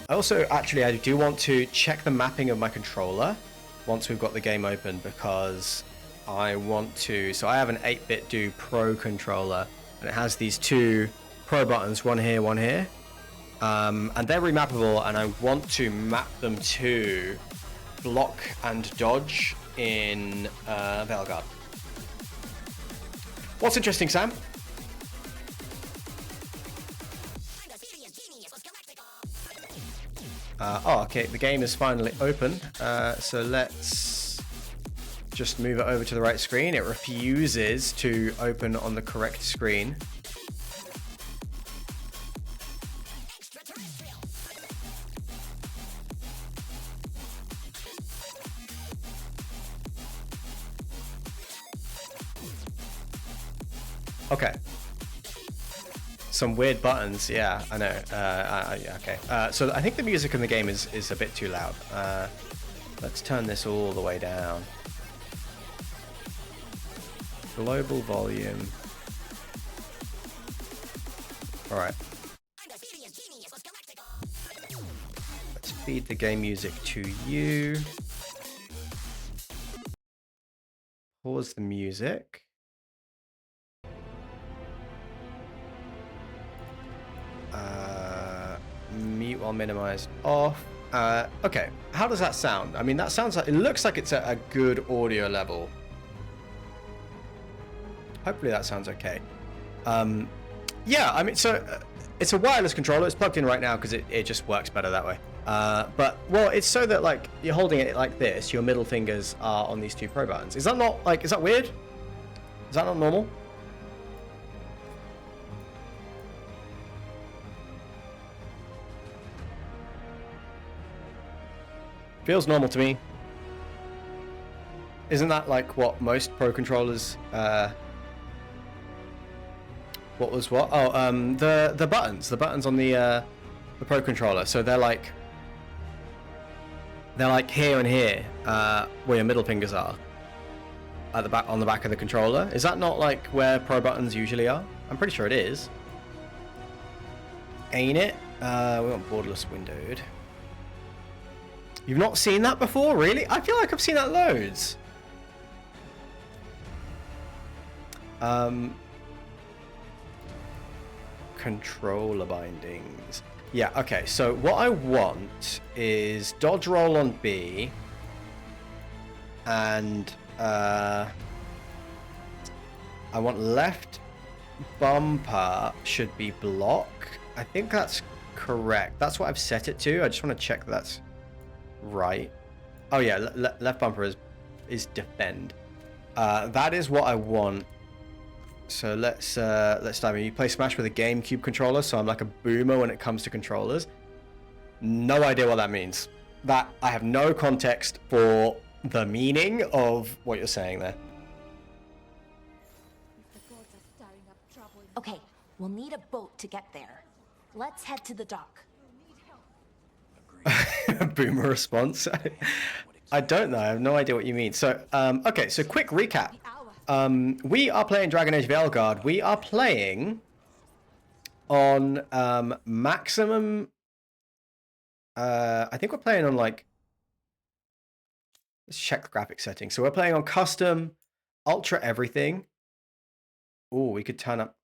Also, actually, I do want to check the mapping of my controller once we've got the game open, because I want to... So I have an 8-bit Do Pro controller, and it has these two Pro buttons, one here, one here. And they're remappable, and I want to map them to block and dodge in Veilguard. What's interesting, Sam? Okay, the game is finally open. So let's just move it over to the right screen. It refuses to open on the correct screen. Okay. Some weird buttons, yeah, I know. Yeah, okay. So I think the music in the game is a bit too loud. Let's turn this all the way down. Global volume. All right. Let's feed the game music to you. Pause the music. Mute while minimized off. Okay, how does that sound? I mean, that sounds like, it looks like it's at a good audio level. Hopefully that sounds okay. Yeah, I mean, so it's a wireless controller. It's plugged in right now because it just works better that way. But, well, it's so that, like, you're holding it like this, your middle fingers are on these two Pro buttons. Is that not, like, is that weird? Is that not normal? Feels normal to me. Isn't that like what most Pro controllers? What was what? Oh, the buttons on the Pro controller. So they're like here and here, where your middle fingers are, at the back on the back of the controller. Is that not like where Pro buttons usually are? I'm pretty sure it is. Ain't it? We want borderless windowed. You've not seen that before, really? I feel like I've seen that loads. Controller bindings. Yeah, okay, so what I want is dodge roll on B, and I want left bumper should be block. I think that's correct. That's what I've set it to. I just want to check that that's right. Oh yeah, left bumper is defend. That is what I want. So let's dive in. You play Smash with a GameCube controller, so I'm like a boomer when it comes to controllers. No idea what that means. That I have no context for the meaning of what you're saying there. Okay, we'll need a boat to get there. Let's head to the dock. Boomer response. I don't know. I have no idea what you mean. So, okay. So, quick recap. We are playing Dragon Age Veilguard. We are playing on maximum. I think we're playing on like. Let's check the graphic settings. So we're playing on custom, ultra everything. Oh, we could turn up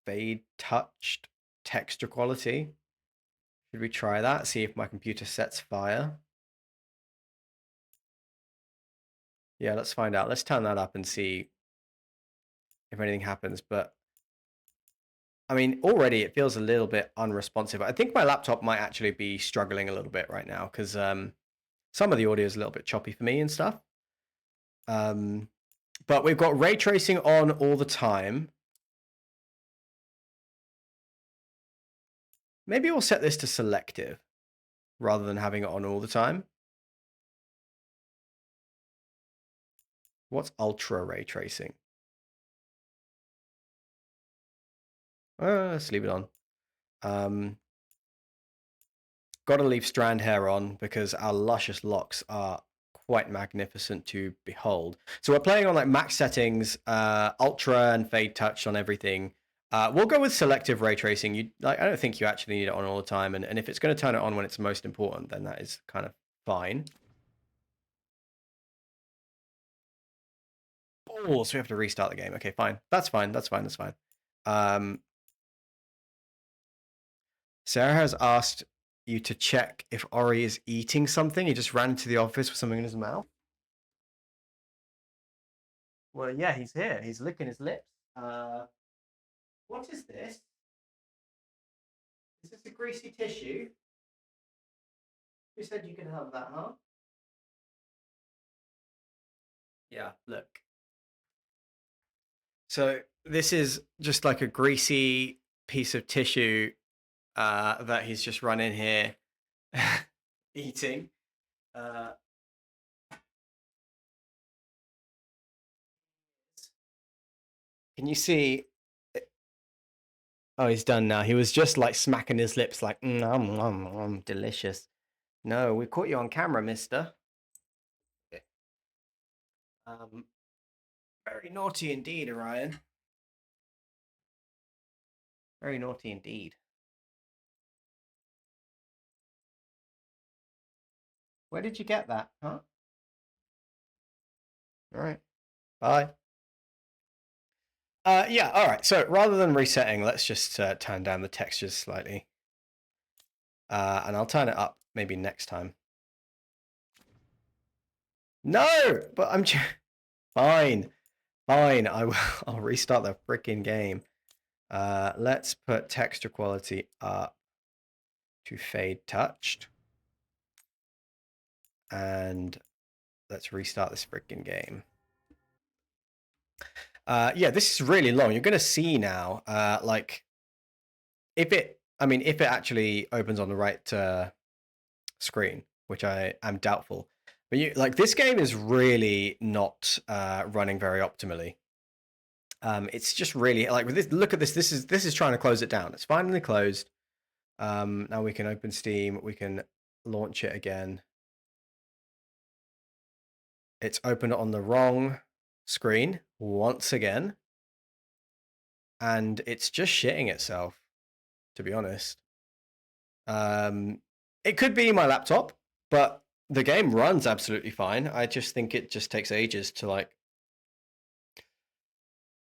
fade touched texture quality. Should we try that? See if my computer sets fire. Yeah, let's find out. Let's turn that up and see if anything happens. But I mean, already it feels a little bit unresponsive. I think my laptop might actually be struggling a little bit right now because some of the audio is a little bit choppy for me and stuff. But we've got ray tracing on all the time. Maybe we'll set this to selective rather than having it on all the time. What's ultra ray tracing? Let's leave it on. Got to leave strand hair on because our luscious locks are quite magnificent to behold. So we're playing on like max settings, ultra and fade touch on everything. We'll go with selective ray tracing. I don't think you actually need it on all the time, and if it's going to turn it on when it's most important, then that is kind of fine. Oh, so we have to restart the game. Okay, fine. That's fine. That's fine. That's fine. Sarah has asked you to check if Ori is eating something. He just ran to the office with something in his mouth. Well, yeah, he's here. He's licking his lips. What is this? Is this a greasy tissue? Who said you can have that, huh? Yeah, look. So this is just like a greasy piece of tissue that he's just run in here eating. Can you see? Oh, he's done now. He was just like smacking his lips like, delicious. No, we caught you on camera, mister. Very naughty indeed, Orion. Very naughty indeed. Where did you get that, huh? All right. Bye. Yeah, all right. So rather than resetting, let's just turn down the textures slightly. And I'll turn it up maybe next time. No, but I'm fine. Fine. I'll restart the freaking game. Let's put texture quality up to fade touched. And let's restart this freaking game. Yeah, this is really long. You're going to see now, like, if it actually opens on the right screen, which I am doubtful. But this game is really not running very optimally. It's just really like with this. Look at this. This is trying to close it down. It's finally closed. Now we can open Steam. We can launch it again. It's opened on the wrong screen once again, and it's just shitting itself, to be honest. It could be my laptop, but the game runs absolutely fine. I just think it just takes ages to like.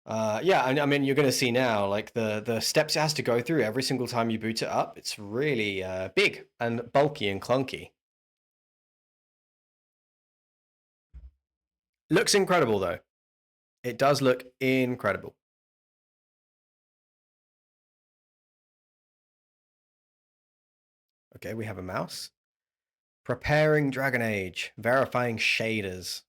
Yeah, I mean, you're going to see now, like the steps it has to go through every single time you boot it up. It's really big and bulky and clunky. Looks incredible though. It does look incredible. Okay, we have a mouse. Preparing Dragon Age, verifying shaders.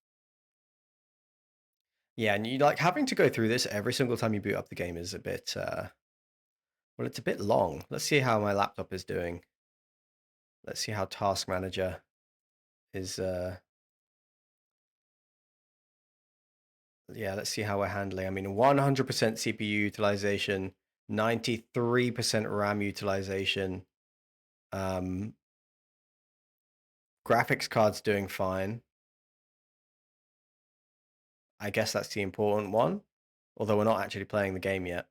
Yeah, and you like having to go through this every single time you boot up the game is a bit well, it's a bit long. Let's see how my laptop is doing. Let's see how Task Manager is yeah, let's see how we're handling. I mean, 100% CPU utilization, 93% RAM utilization. Graphics card's doing fine. I guess that's the important one, although we're not actually playing the game yet.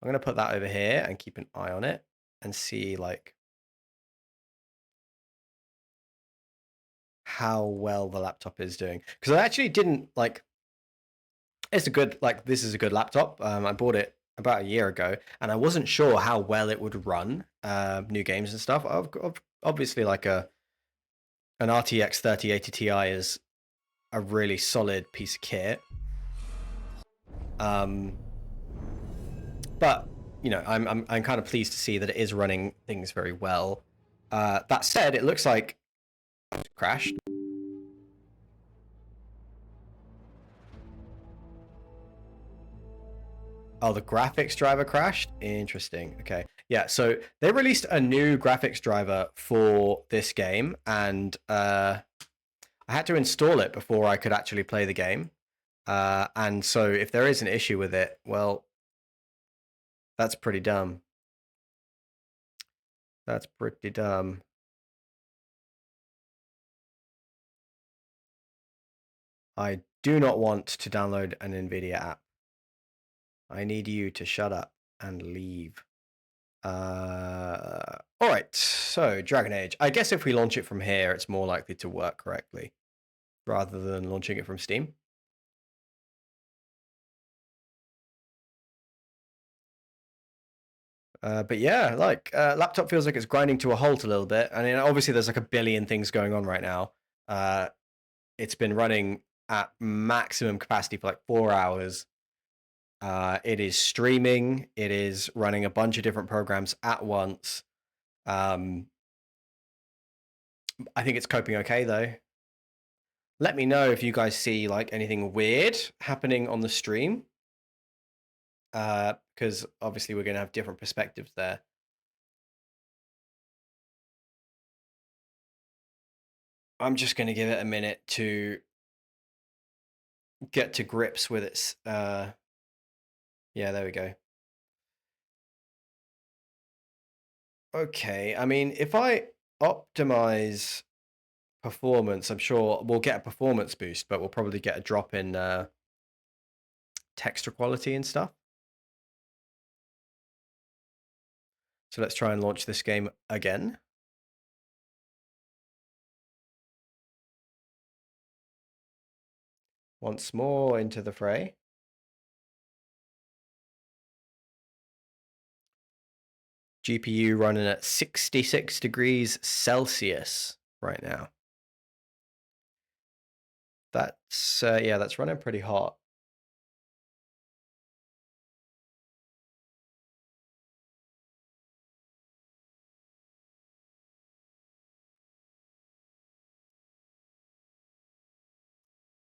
I'm going to put that over here and keep an eye on it and see like how well the laptop is doing. Because I actually didn't like, it's a good, like this is a good laptop. I bought it about a year ago and I wasn't sure how well it would run new games and stuff. Obviously like an RTX 3080 Ti is a really solid piece of kit. But you know, I'm kind of pleased to see that it is running things very well. That said, it looks like it crashed. Oh, the graphics driver crashed? Interesting. Okay. Yeah, so they released a new graphics driver for this game, and I I had to install it before I could actually play the game. And so if there is an issue with it, well, that's pretty dumb. That's pretty dumb. I do not want to download an NVIDIA app. I need you to shut up and leave. All right, so Dragon Age. I guess if we launch it from here, it's more likely to work correctly rather than launching it from Steam. But yeah, like laptop feels like it's grinding to a halt a little bit. I mean, obviously there's like a billion things going on right now. It's been running at maximum capacity for like 4 hours. It is streaming. It is running a bunch of different programs at once. I think it's coping okay though. Let me know if you guys see like anything weird happening on the stream. Because obviously we're going to have different perspectives there. I'm just going to give it a minute to get to grips with its yeah, there we go. Okay, I mean, if I optimize performance, I'm sure we'll get a performance boost, but we'll probably get a drop in texture quality and stuff. So let's try and launch this game again. Once more into the fray. GPU running at 66 degrees Celsius right now. That's yeah, that's running pretty hot.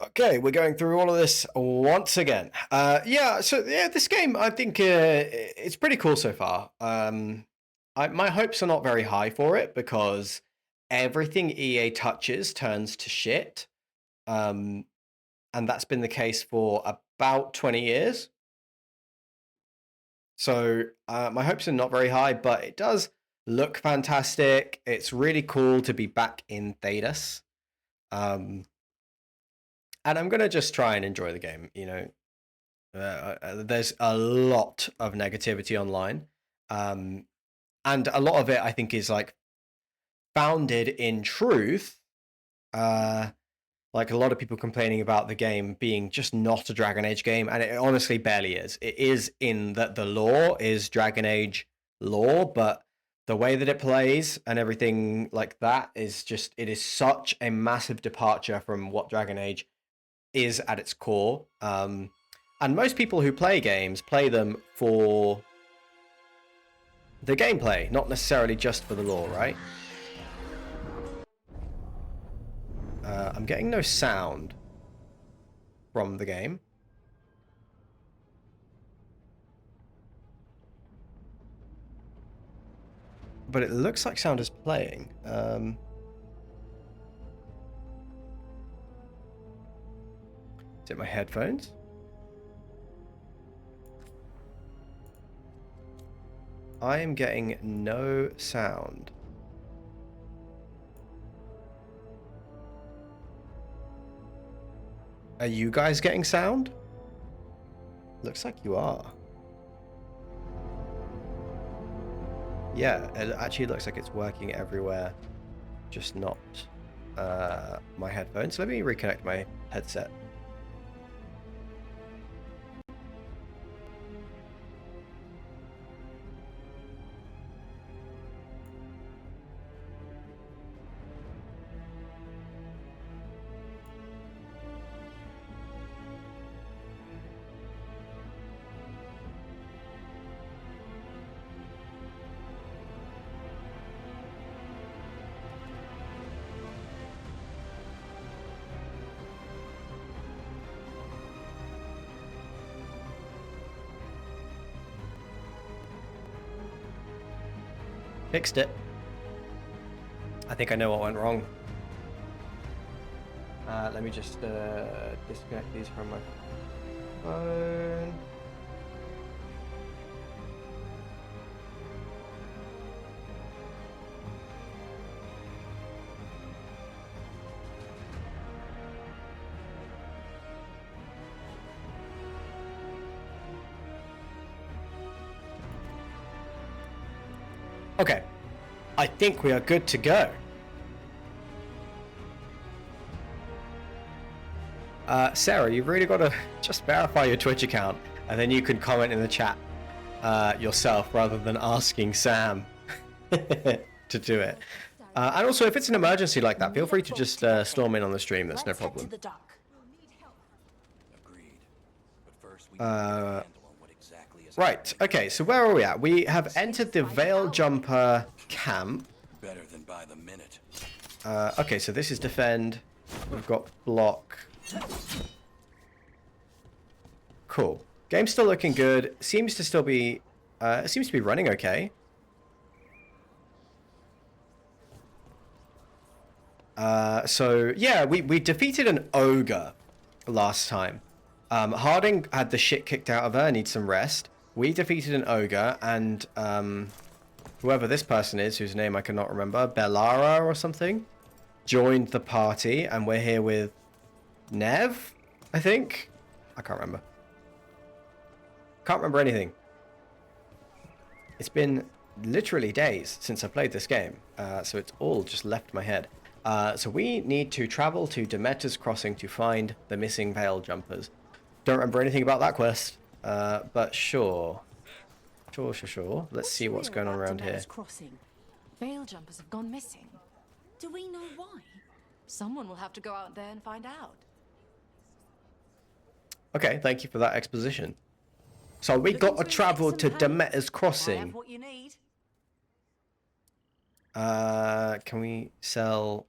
Okay, we're going through all of this once again. Yeah, so yeah, this game I think it's pretty cool so far. My hopes are not very high for it because everything EA touches turns to shit, and that's been the case for about 20 years. So my hopes are not very high, but it does look fantastic. It's really cool to be back in Thedas. And I'm going to just try and enjoy the game. You know, there's a lot of negativity online. And a lot of it, I think, is like founded in truth. Like a lot of people complaining about the game being just not a Dragon Age game. And it honestly barely is. It is in that the lore is Dragon Age lore, but the way that it plays and everything like that is just, it is such a massive departure from what Dragon Age is at its core. And most people who play games play them for the gameplay, not necessarily just for the lore, right? I'm getting no sound from the game. But it looks like sound is playing. Is it my headphones? I am getting no sound. Are you guys getting sound? Looks like you are. Yeah, it actually looks like it's working everywhere, just not my headphones. Let me reconnect my headset. Fixed it. I think I know what went wrong. Let me just disconnect these from my phone. Okay, I think we are good to go. Sarah, you've really got to just verify your Twitch account, and then you can comment in the chat yourself rather than asking Sam to do it. And also, if it's an emergency like that, feel free to just storm in on the stream. That's no Let's head to problem. the dock. Agreed. But first we need to get a handle on what exactly is Right, okay, so where are we at? We have entered the Veil Jumper camp. better than by the minute. Okay, so this is defend. We've got block. Cool. Game's still looking good. Seems to still be running okay. So yeah, we defeated an ogre last time. Harding had the shit kicked out of her, needs some rest. We defeated an ogre, and whoever this person is, whose name I cannot remember, Bellara or something, joined the party, and we're here with Nev, I think? I can't remember. Can't remember anything. It's been literally days since I played this game, so it's all just left my head. So we need to travel to Demeter's Crossing to find the missing Veil Jumpers. Don't remember anything about that quest, but sure. Sure. Let's see what's going on around here. Crossing. Veil jumpers have gone missing. Do we know why? Someone will have to go out there and find out. Okay, thank you for that exposition. So we got to travel to Demeter's I Crossing. have what you need. Can we sell...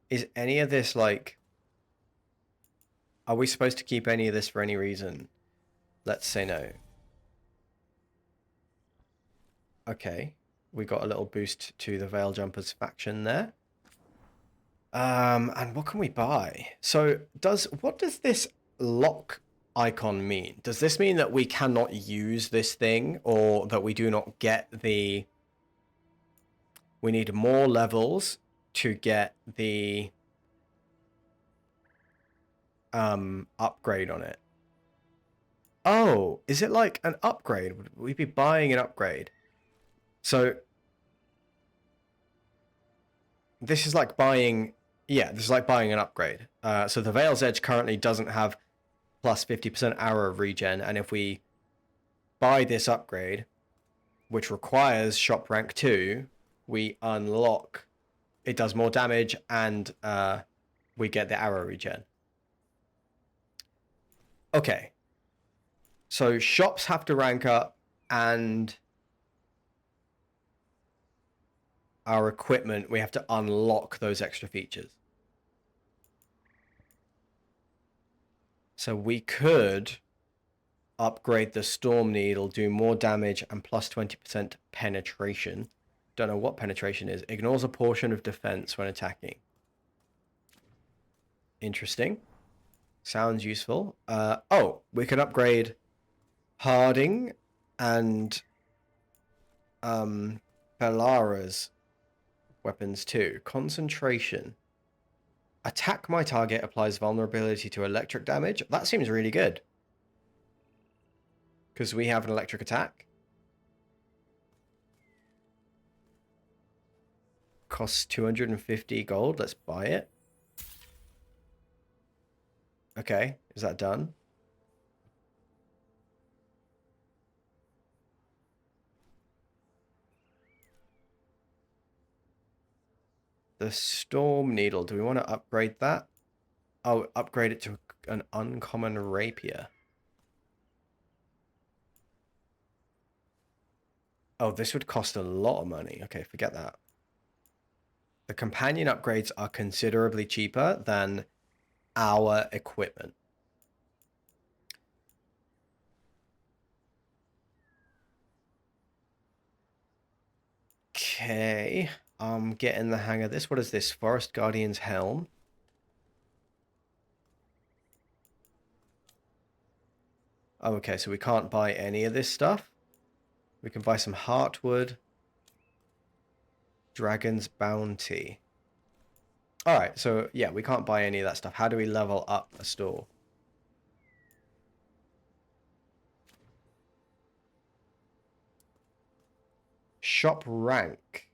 Is any of this, like... Are we supposed to keep any of this for any reason? Let's say no. Okay. We got a little boost to the Veil Jumpers faction there. And what can we buy? So, what does this lock icon mean? Does this mean that we cannot use this thing, or that we do not get the... We need more levels to get the upgrade on it? Oh, is it like an upgrade? Would we be buying an upgrade? So this is like buying... Yeah, this is like buying an upgrade. So the Veil's Edge currently doesn't have plus 50% arrow regen, and if we buy this upgrade, which requires shop rank 2, we unlock... It does more damage, and we get the arrow regen. Okay. So shops have to rank up, and our equipment, we have to unlock those extra features. So we could upgrade the Storm Needle, do more damage, and plus 20% penetration. Don't know what penetration is. Ignores a portion of defense when attacking. Interesting. Sounds useful. Oh, we can upgrade Harding and Bellara's weapons too. Concentration. Attack my target applies vulnerability to electric damage. That seems really good. Because we have an electric attack. Costs 250 gold. Let's buy it. Okay, is that done? The Storm Needle. Do we want to upgrade that? Oh, upgrade it to an uncommon rapier. Oh, this would cost a lot of money. Okay, forget that. The companion upgrades are considerably cheaper than our equipment. Okay, I'm getting the hang of this. What is this? Forest Guardian's Helm. Oh, okay, so we can't buy any of this stuff. We can buy some heartwood. Dragon's Bounty. Alright, so yeah, we can't buy any of that stuff. How do we level up a store? Shop rank.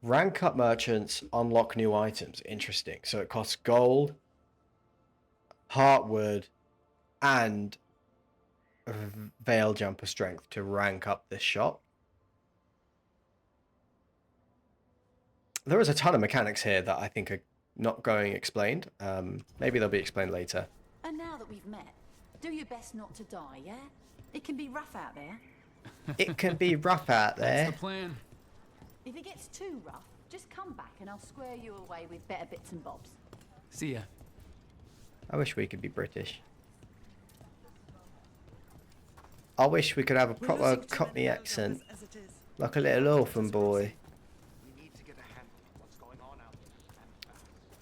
Rank up merchants, unlock new items. Interesting. So it costs gold, heartwood, and veil jumper strength to rank up this shop. There is a ton of mechanics here that I think are not going explained. Maybe they'll be explained later. And now that we've met, do your best not to die, yeah? It can be rough out there. It can be rough out there. That's the plan. If it gets too rough, just come back and I'll square you away with better bits and bobs. See ya. I wish we could be British. I wish we could have a proper Cockney accent. Like a little orphan boy.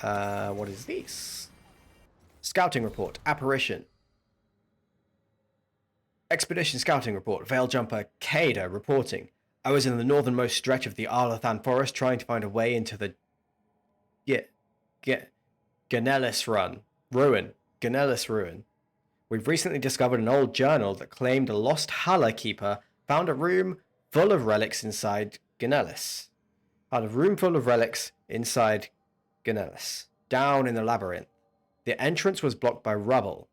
What is this? Scouting report. Apparition. Expedition scouting report. Veil jumper Kada reporting. I was in the northernmost stretch of the Arlathan forest trying to find a way into the Ganellis ruin. We've recently discovered an old journal that claimed a lost Hala keeper found a room full of relics inside Ganellis. Down in the labyrinth. The entrance was blocked by rubble.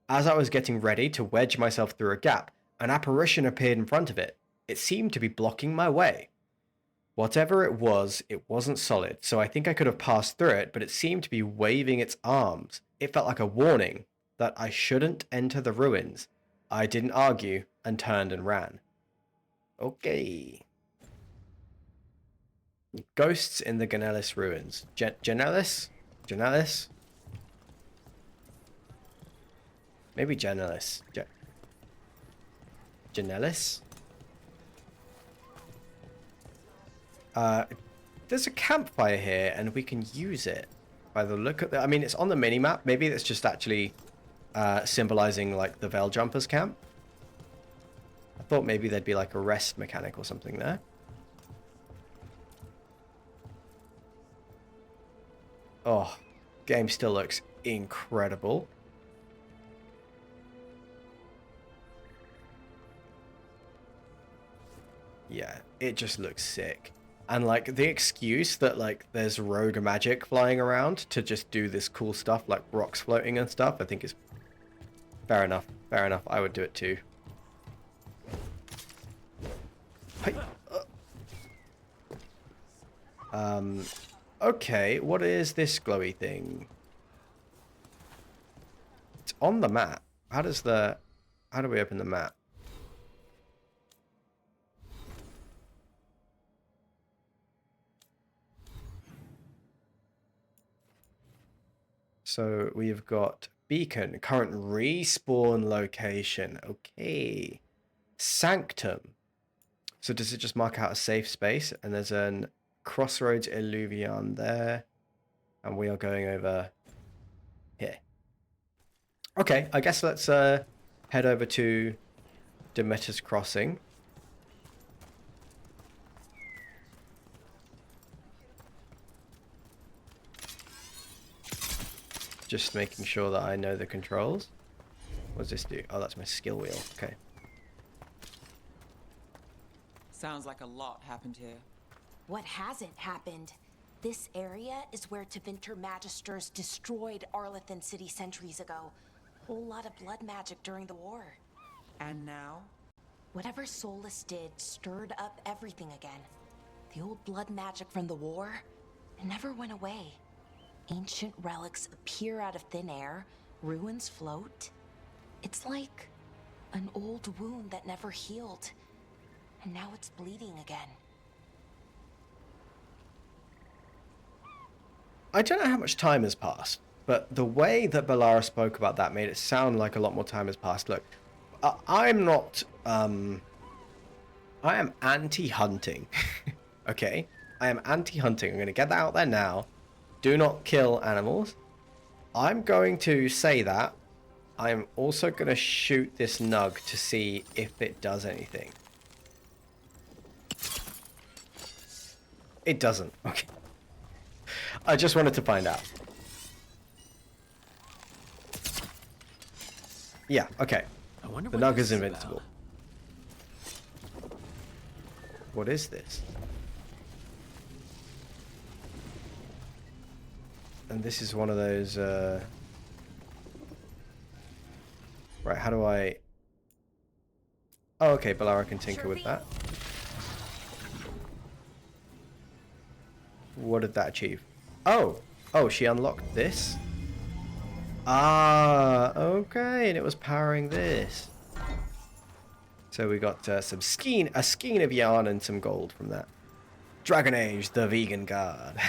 As I was getting ready to wedge myself through a gap, an apparition appeared in front of it. It seemed to be blocking my way. Whatever it wasn't solid, so I think I could have passed through it, but it seemed to be waving its arms. It felt like a warning that I shouldn't enter the ruins. I didn't argue and turned and ran. Okay. Ghosts in the Ganellis ruins. Ganellis? Maybe Ganellis. Ganellis? There's a campfire here and we can use it by the look at the... I mean, it's on the mini-map. Maybe it's just actually symbolizing like the Veil Jumpers camp. I thought maybe there'd be like a rest mechanic or something there. Oh, game still looks incredible. Yeah, it just looks sick. And like the excuse that like there's rogue magic flying around to just do this cool stuff like rocks floating and stuff, I think is fair enough. Fair enough. I would do it too. Hey. Okay, what is this glowy thing? It's on the map. How do we open the map? So we've got beacon, current respawn location. Okay. Sanctum. So does it just mark out a safe space? And there's an Crossroads Illuvion there. And we are going over here. Okay, I guess let's head over to Demeter's Crossing. Just making sure that I know the controls. What does this do? Oh, that's my skill wheel. Okay. Sounds like a lot happened here. What hasn't happened? This area is where Tevinter Magisters destroyed Arlathan City centuries ago. Whole lot of blood magic during the war. And now? Whatever Solus did stirred up everything again. The old blood magic from the war, it never went away. Ancient relics appear out of thin air, ruins float. It's like an old wound that never healed, and now it's bleeding again. I don't know how much time has passed, but the way that Bellara spoke about that made it sound like a lot more time has passed. Look, I'm not, I am anti-hunting, okay? I am anti-hunting. I'm going to get that out there now. Do not kill animals. I'm going to say that I'm also going to shoot this nug to see if it does anything. It doesn't. Okay. I just wanted to find out. Yeah, okay. I wonder The what nug this is is invincible. What is this? And this is one of those, Right, how do I... Oh, okay, Balara can tinker with that. What did that achieve? Oh! Oh, she unlocked this? Ah, okay, and it was powering this. So we got a skein of yarn and some gold from that. Dragon Age, the vegan god.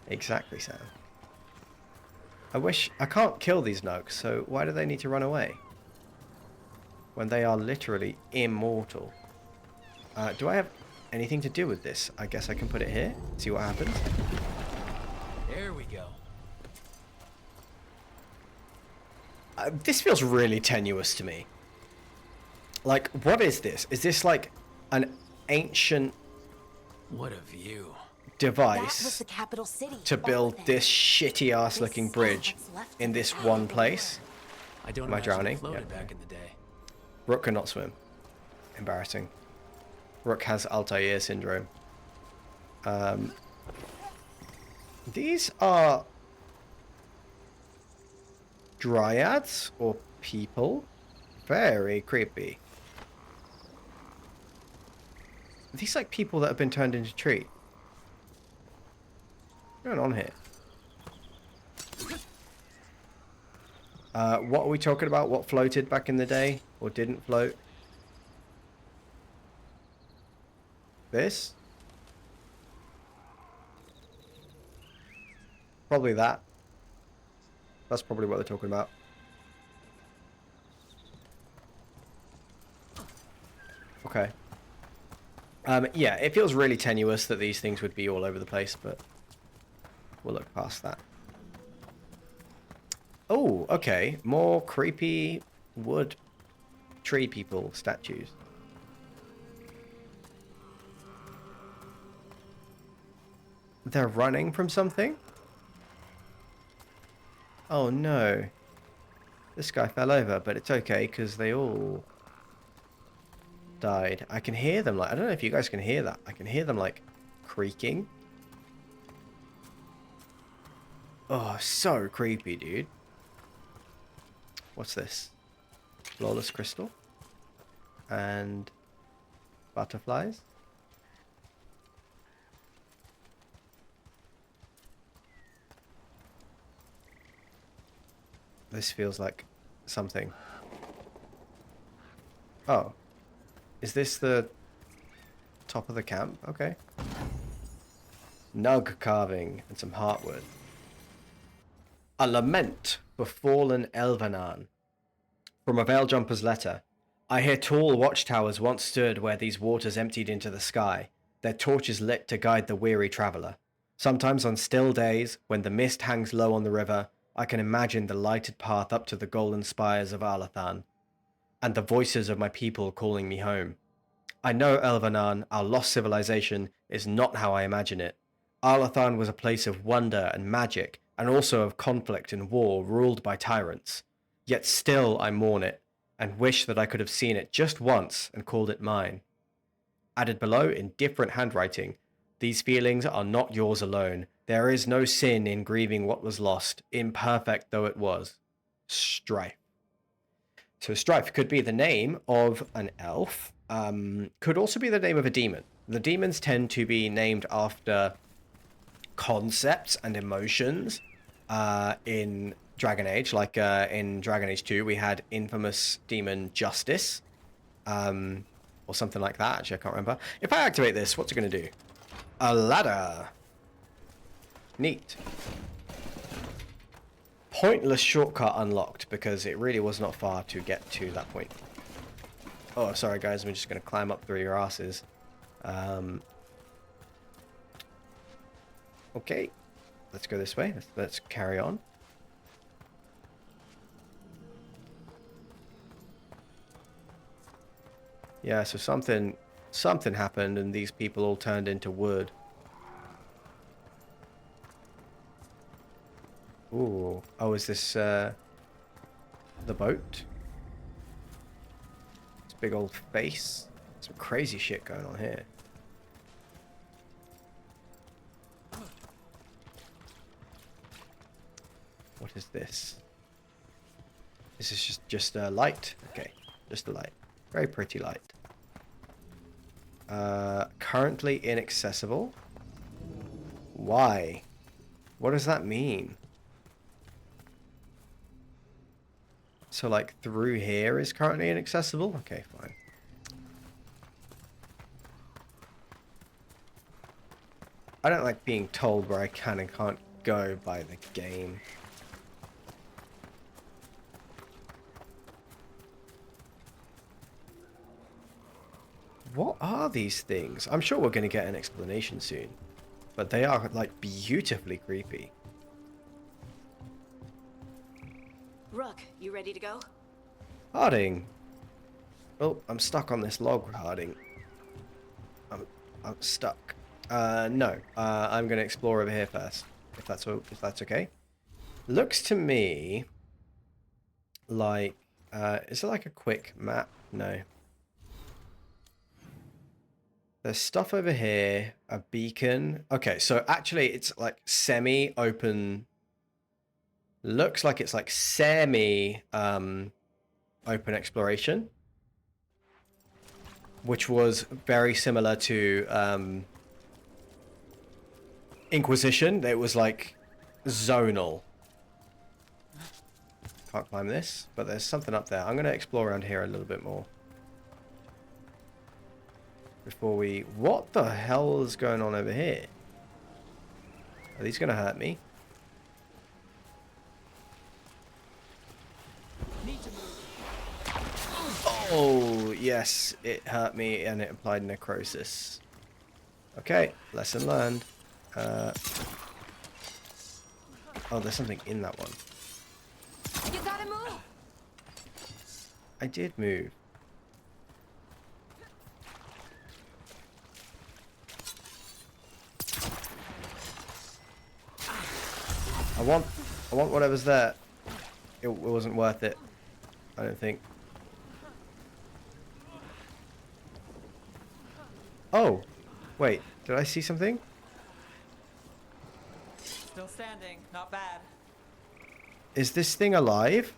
Exactly, Sam. I can't kill these nugs, so why do they need to run away? When they are literally immortal. Do I have anything to do with this? I guess I can put it here, see what happens. There we go. This feels really tenuous to me. Like, what is this? Is this like an ancient What a view. That was device the capital city. to build this shitty ass looking bridge in this one place? I don't Am I imagine drowning? it floated Yeah. back in the day. Rook cannot swim. Embarrassing. Rook has Altair syndrome. These are dryads or people. Very creepy. Are these like people that have been turned into tree? What's going on here? What are we talking about? What floated back in the day? Or didn't float? This? Probably that. That's probably what they're talking about. Okay. Yeah, it feels really tenuous that these things would be all over the place, but we'll look past that. Oh, okay. More creepy wood tree people statues. They're running from something? Oh no. This guy fell over, but it's okay because they all died. I can hear them like, I don't know if you guys can hear that. I can hear them like creaking. Oh, so creepy, dude. What's this? Flawless crystal. And butterflies. This feels like something. Oh. Is this the top of the camp? Okay. Nug carving and some heartwood. A lament for fallen Elvenan. From a Veil-Jumper's letter. I hear tall watchtowers once stood where these waters emptied into the sky, their torches lit to guide the weary traveller. Sometimes on still days, when the mist hangs low on the river, I can imagine the lighted path up to the golden spires of Alathan, and the voices of my people calling me home. I know Elvenan, our lost civilization, is not how I imagine it. Alathan was a place of wonder and magic, and also of conflict and war ruled by tyrants. Yet still I mourn it, and wish that I could have seen it just once and called it mine. Added below in different handwriting, these feelings are not yours alone. There is no sin in grieving what was lost, imperfect though it was. Strife. So Strife could be the name of an elf, could also be the name of a demon. The demons tend to be named after concepts and emotions in Dragon Age. Like in Dragon Age 2, we had infamous demon Justice, or something like that. Actually, I can't remember. If I activate this, what's it going to do? A ladder. Neat. Pointless shortcut unlocked because it really was not far to get to that point. Oh, sorry guys, I'm just going to climb up through your asses. Okay, let's go this way. Let's carry on. Yeah, so something happened and these people all turned into wood. Ooh. Oh, is this the boat? It's a big old face. Some crazy shit going on here. What is this? This is just a light. Okay, just a light. Very pretty light. Currently inaccessible. Why? What does that mean? So like through here is currently inaccessible? Okay, fine. I don't like being told where I can and can't go by the game. What are these things? I'm sure we're going to get an explanation soon. But they are, like, beautifully creepy. Rook, you ready to go? Harding. Oh, I'm stuck on this log, Harding. I'm stuck. No. I'm going to explore over here first. If that's okay. Looks to me like... is it like a quick map? No. There's stuff over here, a beacon. Okay, so actually it's like semi-open. Looks like it's like semi-open exploration. Which was very similar to Inquisition. It was like zonal. Can't climb this, but there's something up there. I'm going to explore around here a little bit more. Before we... What the hell is going on over here? Are these going to hurt me? Oh, yes. It hurt me and it applied necrosis. Okay. Lesson learned. Oh, there's something in that one. You gotta move! I did move. I want whatever's there. It wasn't worth it, I don't think. Oh, wait, did I see something? Still standing, not bad. Is this thing alive?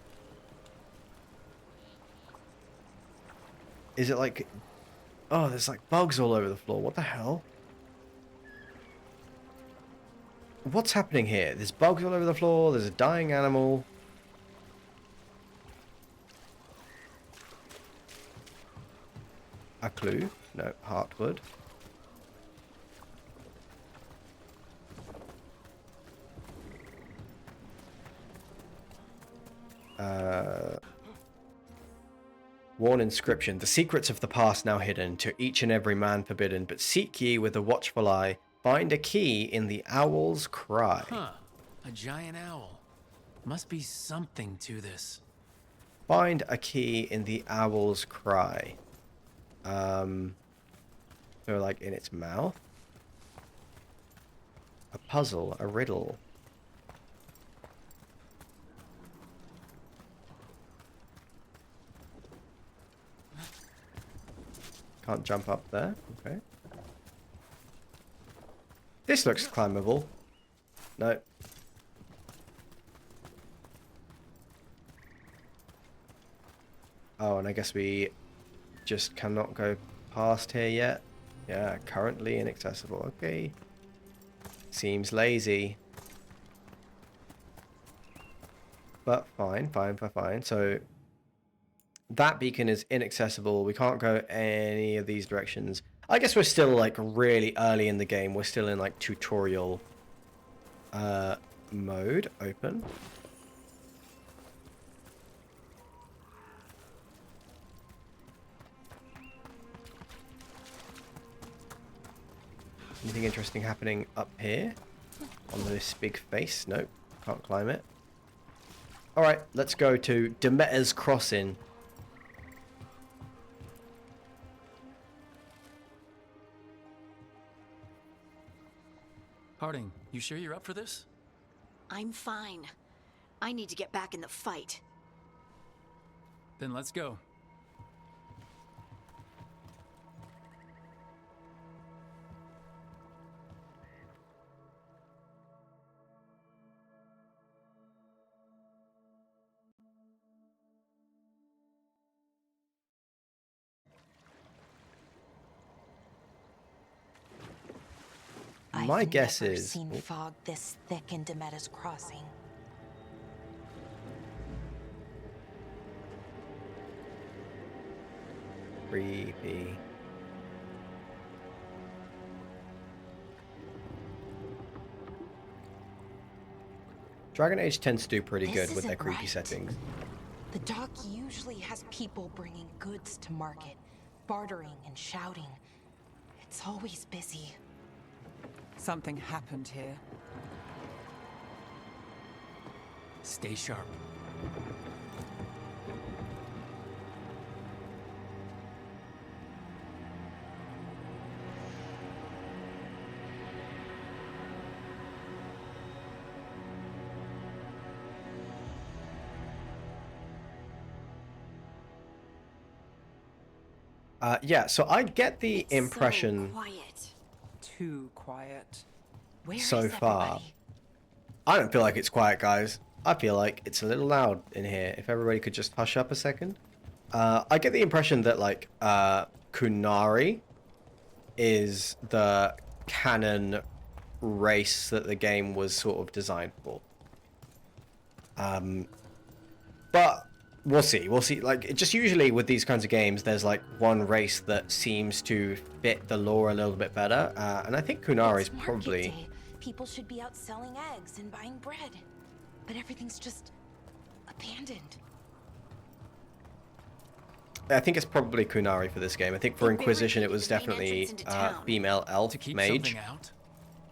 Is it like... Oh, there's like bugs all over the floor. What the hell? What's happening here? There's bugs all over the floor. There's a dying animal. A clue? No, heartwood. Worn inscription. The secrets of the past now hidden, to each and every man forbidden, but seek ye with a watchful eye. Find a key in the owl's cry. Huh. A giant owl. Must be something to this. Find a key in the owl's cry. So like in its mouth? A puzzle, a riddle. Can't jump up there. Okay. This looks climbable. No. Oh, and I guess we just cannot go past here yet. Yeah, currently inaccessible. Okay. Seems lazy. But fine. So that beacon is inaccessible. We can't go any of these directions. I guess we're still like really early in the game. We're still in like tutorial mode. Open. Anything interesting happening up here? On this big face? Nope. Can't climb it. Alright, let's go to Demeter's Crossing. Harding, you sure you're up for this? I'm fine. I need to get back in the fight. Then let's go. My guess I've never is seen fog this thick in Demetta's Crossing. creepy. Dragon Age tends to do pretty This good with their isn't creepy right. settings. The dock usually has people bringing goods to market, bartering and shouting. It's always busy. Something happened here. Stay sharp. Yeah, so I get the It's impression so quiet. Too quiet. Where so is far. everybody? I don't feel like it's quiet, guys. I feel like it's a little loud in here. If everybody could just hush up a second. I get the impression that, like, Kunari is the canon race that the game was sort of designed for. But we'll see. We'll see. Like, just usually with these kinds of games, there's like one race that seems to fit the lore a little bit better. And I think Kunari is It's market probably... day. People should be out selling eggs and buying bread. But everything's just abandoned. I think it's probably Kunari for this game. I think for They Inquisition it barricaded was the main definitely entrance into town. female elf To keep mage. something out?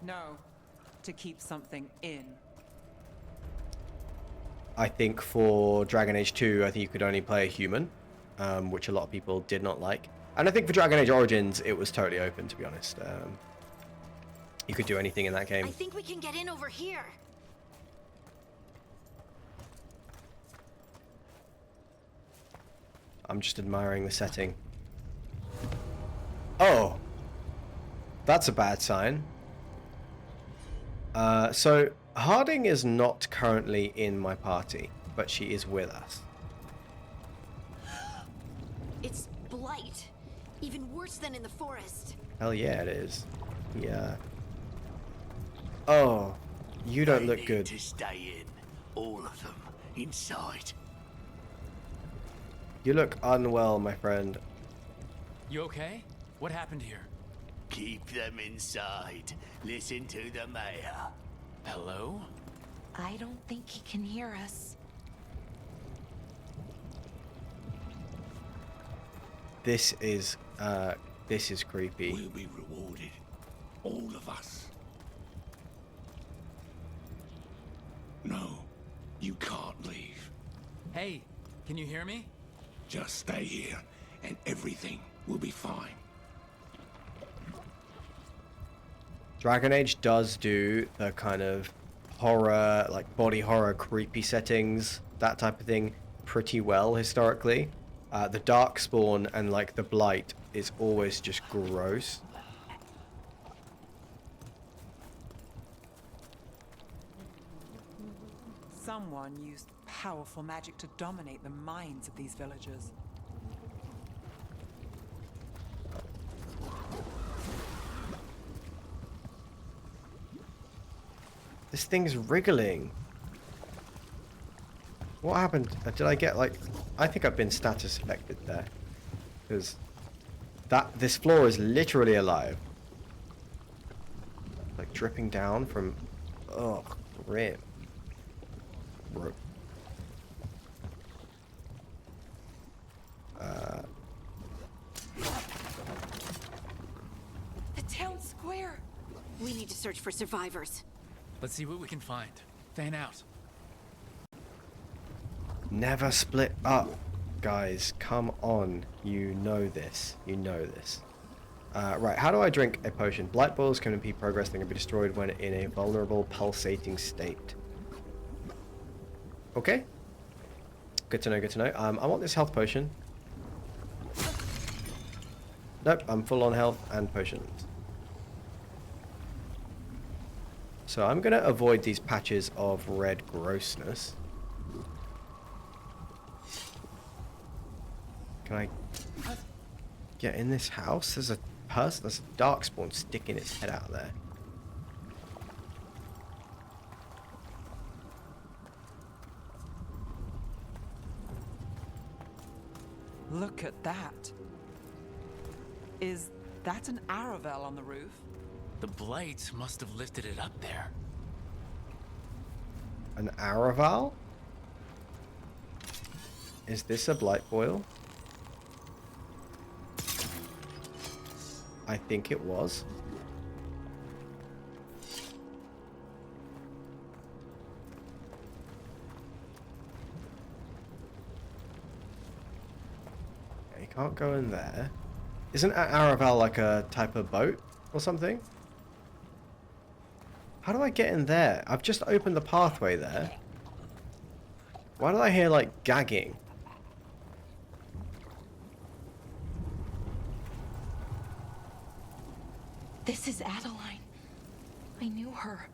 No, to keep something in. I think for Dragon Age 2, I think you could only play a human, which a lot of people did not like. And I think for Dragon Age Origins, it was totally open, to be honest. You could do anything in that game. I think we can get in over here. I'm just admiring the setting. Oh! That's a bad sign. So, Harding is not currently in my party, but she is with us. It's blight. Even worse than in the forest. Hell yeah, it is. Yeah. Oh, you don't look good. To stay in, all of them, inside. You look unwell, my friend. You okay? What happened here? Keep them inside. Listen to the mayor. Hello? I don't think he can hear us. This is creepy. We'll be rewarded. All of us. No, you can't leave. Hey, can you hear me? Just stay here, and everything will be fine. Dragon Age does do the kind of horror, like body horror, creepy settings, that type of thing, pretty well historically. The Darkspawn and like the Blight is always just gross. Someone used powerful magic to dominate the minds of these villagers. This thing's wriggling. What happened? Did I get like... I think I've been status affected there. Because this floor is literally alive. Like dripping down from... Oh, grim. The town square. We need to search for survivors. Let's see what we can find. Fan out. Never split up. Guys, come on. You know this. You know this. Right, how do I drink a potion? Blight boils can be progressing and be destroyed when in a vulnerable, pulsating state. Okay. Good to know, good to know. I want this health potion. Nope, I'm full on health and potions. So I'm going to avoid these patches of red grossness. Can I get in this house? There's a person, there's a darkspawn sticking its head out there. Look at that. Is that an Aravel on the roof? The blight must have lifted it up there. An Araval? Is this a blight boil? I think it was. You can't go in there. Isn't an Araval like a type of boat or something? How do I get in there? I've just opened the pathway there. Why do I hear like gagging? This is Adeline. I knew her.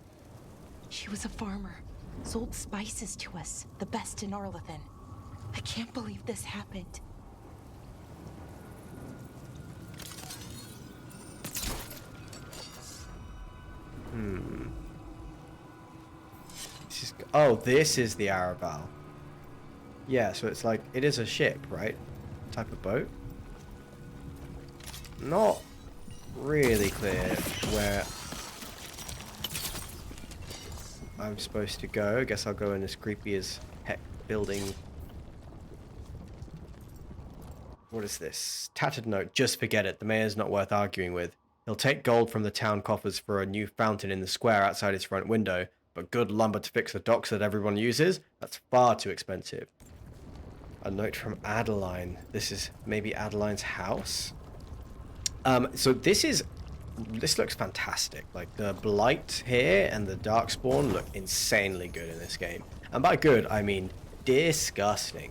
She was a farmer. Sold spices to us, the best in Arlethan. I can't believe this happened. This is the Araval. Yeah, so it's like, it is a ship, right? Type of boat. Not really clear where I'm supposed to go. I guess I'll go in this creepy as heck building. What is this? Tattered note. Just forget it. The mayor's not worth arguing with. He'll take gold from the town coffers for a new fountain in the square outside his front window, but good lumber to fix the docks that everyone uses? That's far too expensive. A note from Adeline. This is maybe Adeline's house? So this looks fantastic. Like the blight here and the darkspawn look insanely good in this game. And by good, I mean disgusting.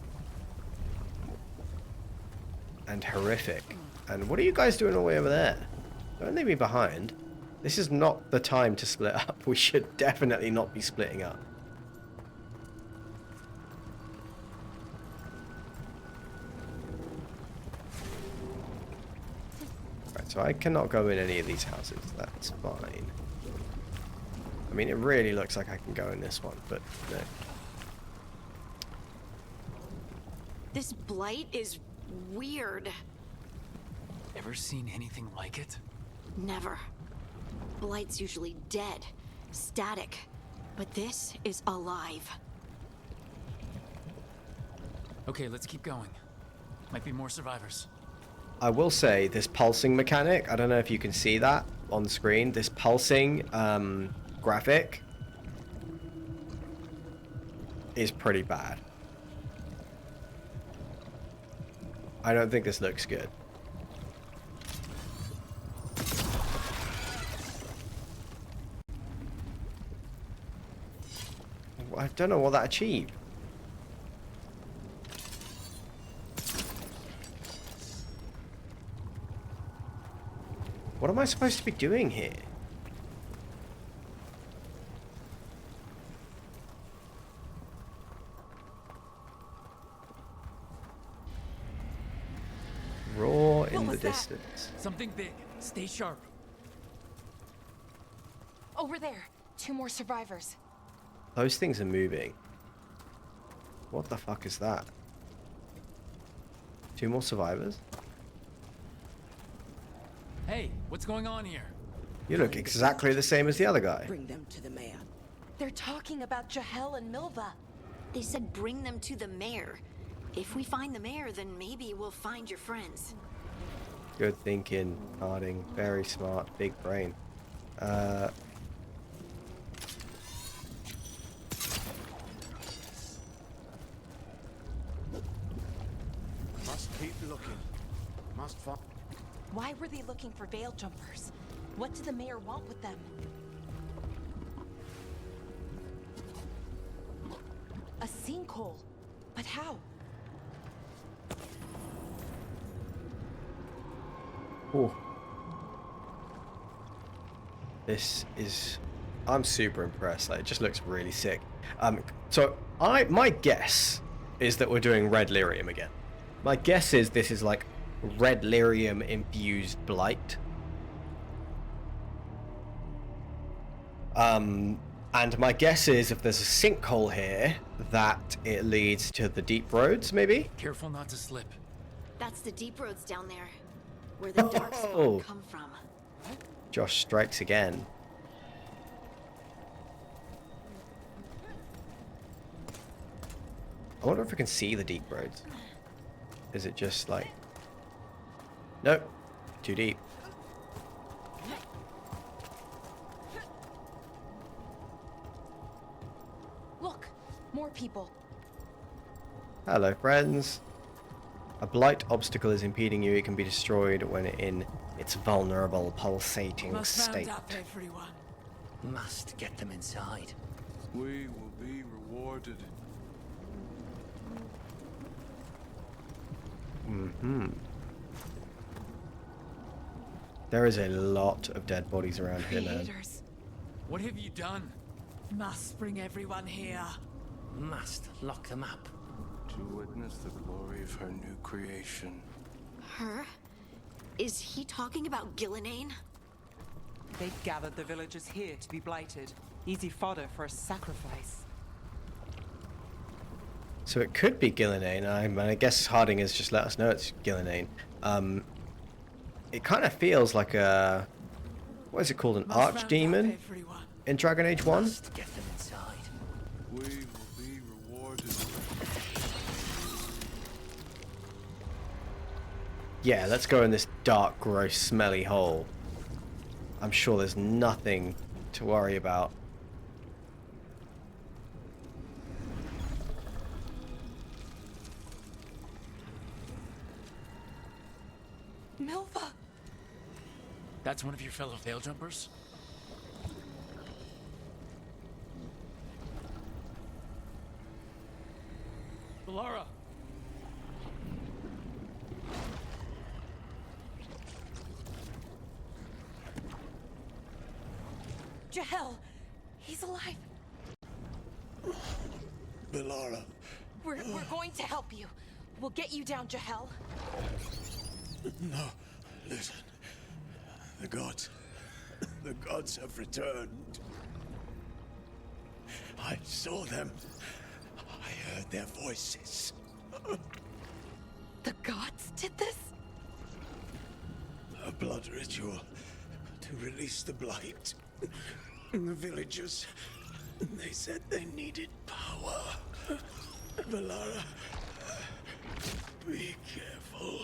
And horrific. And what are you guys doing all the way over there? Don't leave me behind. This is not the time to split up. We should definitely not be splitting up. Right, so I cannot go in any of these houses. That's fine. I mean, it really looks like I can go in this one, but no. This blight is weird. Ever seen anything like it? Never. Blight's usually dead, static, but this is alive. Okay, let's keep going. Might be more survivors. I will say this pulsing mechanic, I don't know if you can see that on the screen, this pulsing graphic is pretty bad. I don't think this looks good. I don't know what that achieved. What am I supposed to be doing here? Roar in the distance. Something big. Stay sharp. Over there. 2 more survivors. Those things are moving. What the fuck is that? 2 more survivors? Hey, what's going on here? You look exactly the same as the other guy. Bring them to the mayor. They're talking about Jahel and Milva. They said bring them to the mayor. If we find the mayor, then maybe we'll find your friends. Good thinking, Harding. Very smart. Big brain. Must keep looking. Must find. Why were they looking for veil jumpers? What did the mayor want with them? A sinkhole. But how? Oh. This is... I'm super impressed. Like, it just looks really sick. So my guess is that we're doing red lyrium again. My guess is this is like red lyrium infused blight. And my guess is if there's a sinkhole here, that it leads to the deep roads, maybe? Careful not to slip. That's the deep roads down there, where the dark Oh. spawn come from. Josh strikes again. I wonder if we can see the deep roads. Is it just like... Nope. Too deep. Look, more people. Hello, friends. A blight obstacle is impeding you. It can be destroyed when in its vulnerable, pulsating Must state. round up everyone. Must get them inside. We will be rewarded. There is a lot of dead bodies around here now. Creators. What have you done? Must bring everyone here. Must lock them up. To witness the glory of her new creation. Her? Is he talking about Gillenane? They gathered the villagers here to be blighted. Easy fodder for a sacrifice. So it could be Gillenane. I guess Harding has just let us know it's Gillenane. It kind of feels like a... What is it called? An Must round up archdemon everyone. in Dragon Age 1? Must get them inside. We will be rewarded. Yeah, let's go in this dark, gross, smelly hole. I'm sure there's nothing to worry about. Milva! That's one of your fellow veil jumpers? Laura! Jahel! He's alive! Bellara. We're going to help you. We'll get you down, Jahel. No, listen. The gods have returned. I saw them. I heard their voices. The gods did this? A blood ritual to release the blight. And the villagers, they said they needed power. Bellara, be careful.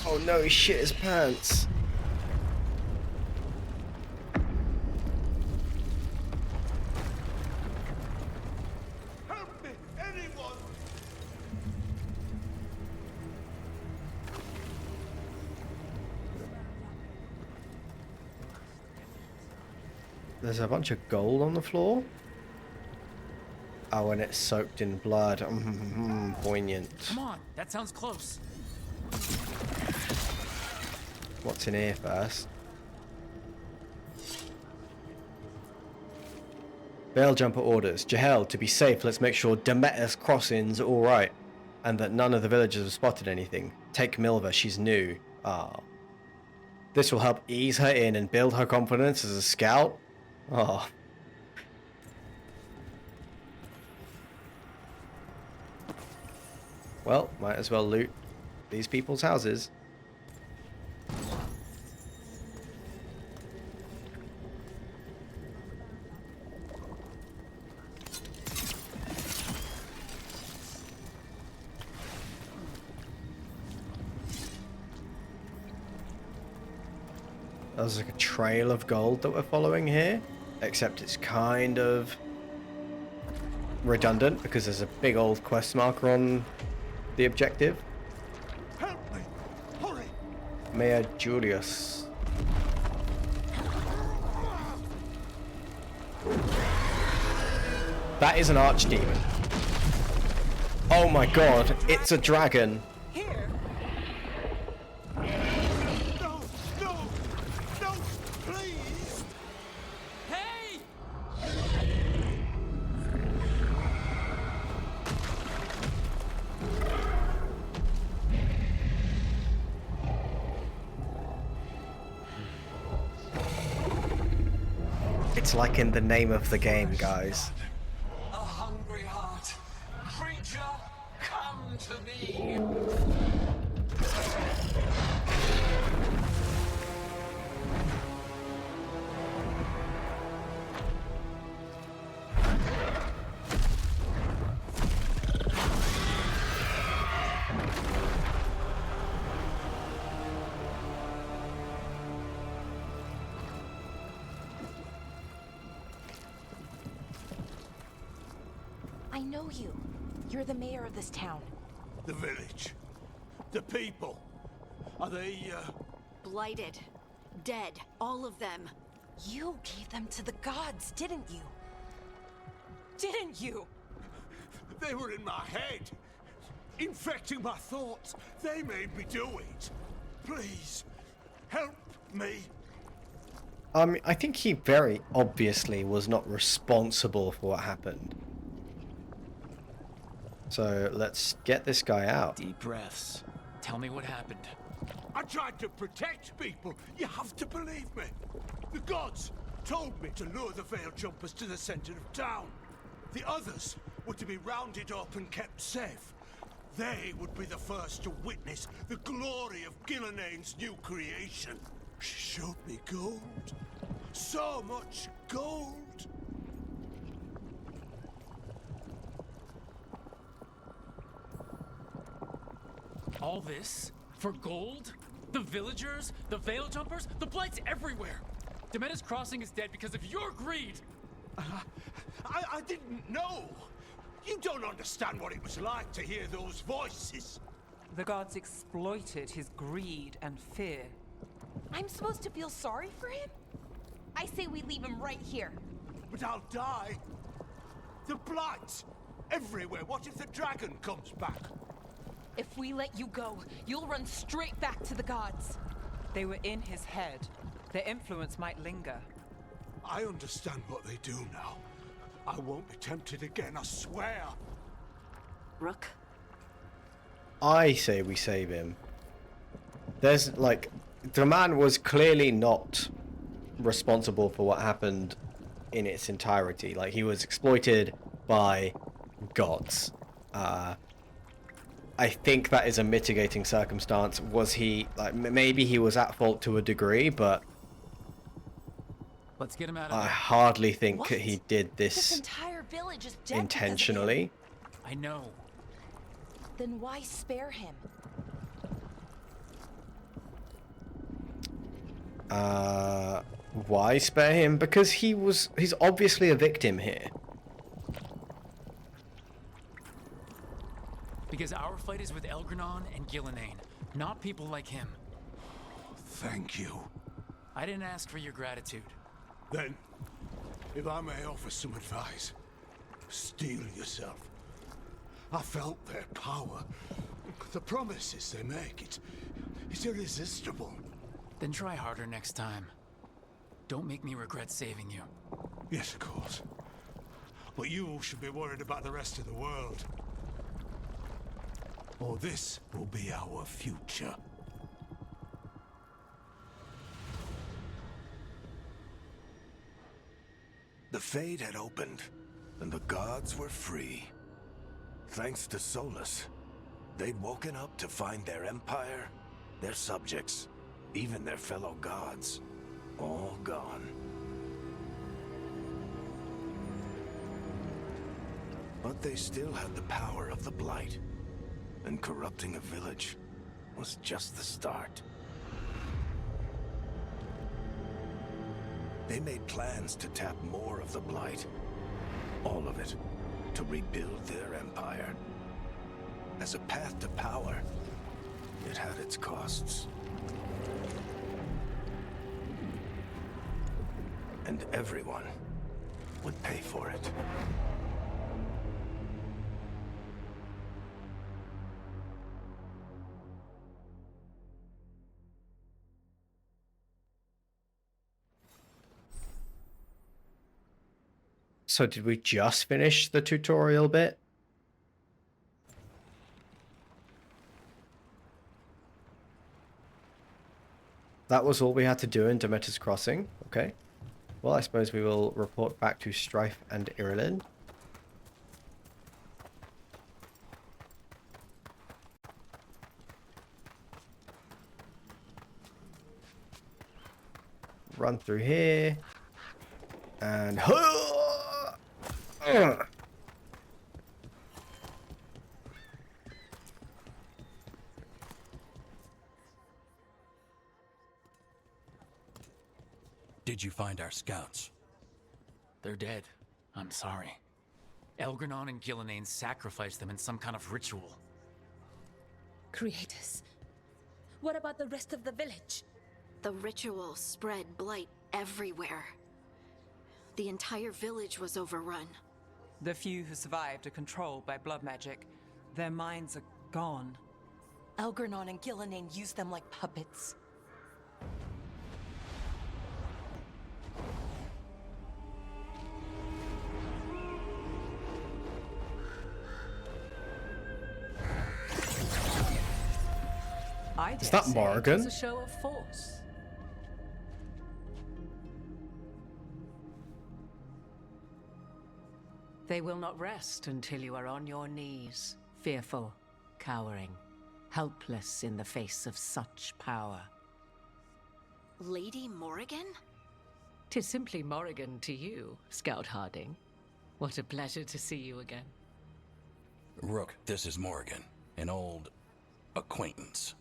Oh no, he shit his pants. Help me, anyone! There's a bunch of gold on the floor. Oh, and it's soaked in blood. Poignant. Come on, that sounds close. What's in here first? Veil Jumper orders. Jahel, to be safe, let's make sure Demeter's crossing's alright. And that none of the villagers have spotted anything. Take Milva, she's new. Ah. This will help ease her in and build her confidence as a scout. Oh. Well, might as well loot these people's houses. There's like a trail of gold that we're following here, except it's kind of redundant because there's a big old quest marker on the objective. Help me! Hurry! Mayor Julius. That is an archdemon. Oh my god, it's a dragon. Here? No! No! No! Please! Hey! It's like in the name of the game, guys. A hungry heart. Creature, come to me. I know you. You're the mayor of this town. The village. The people. Are they, Blighted. Dead. All of them. You gave them to the gods, didn't you? Didn't you? They were in my head. Infecting my thoughts. They made me do it. Please, help me. I think he very obviously was not responsible for what happened. So let's get this guy out. Deep breaths. Tell me what happened. I tried to protect people. You have to believe me. The gods told me to lure the veil jumpers to the center of town. The others were to be rounded up and kept safe. They would be the first to witness the glory of Gilnenane's new creation. She showed me gold. So much gold. All this? For gold? The villagers? The veil jumpers? The Blight's everywhere! Demena's Crossing is dead because of your greed! I didn't know. You don't understand what it was like to hear those voices. The gods exploited his greed and fear. I'm supposed to feel sorry for him? I say we leave him right here. But I'll die. The Blight! Everywhere. What if the dragon comes back? If we let you go, you'll run straight back to the gods. They were in his head. Their influence might linger. I understand what they do now. I won't be tempted again, I swear. Rook? I say we save him. There's, like, the man was clearly not responsible for what happened in its entirety. Like, he was exploited by gods. I think that is a mitigating circumstance. Was he, like, maybe he was at fault to a degree, but Let's get him out of I there. hardly think What? he did This this entire village is dead intentionally. I know. Then why spare him? Why spare him? Because he's obviously a victim here. Because our fight is with Elgranon and Gillenane, not people like him. Thank you. I didn't ask for your gratitude. Then, if I may offer some advice, steel yourself. I felt their power. The promises they make, it's irresistible. Then try harder next time. Don't make me regret saving you. Yes, of course. But you should be worried about the rest of the world. Or this will be our future. The Fade had opened, and the gods were free. Thanks to Solus, they'd woken up to find their empire, their subjects, even their fellow gods, all gone. But they still had the power of the Blight, and corrupting a village was just the start. They made plans to tap more of the Blight. All of it. to rebuild their empire. As a path to power, it had its costs. And everyone would pay for it. So did we just finish the tutorial bit? That was all we had to do in Demeter's Crossing. Okay. Well, I suppose we will report back to Strife and Irilyn. Run through here. And... Did you find our scouts? They're dead. I'm sorry. Elgranon and Gillenane sacrificed them in some kind of ritual. Creators. What about the rest of the village? The ritual spread blight everywhere. The entire village was overrun. The few who survived are controlled by blood magic. Their minds are gone. Elgranon and Gillenane used them like puppets. Is that Morgan? It's a show of force. They will not rest until you are on your knees, fearful, cowering, helpless in the face of such power. Lady Morrigan? 'Tis simply Morrigan to you, Scout Harding. What a pleasure to see you again. Rook, this is Morrigan, an old acquaintance.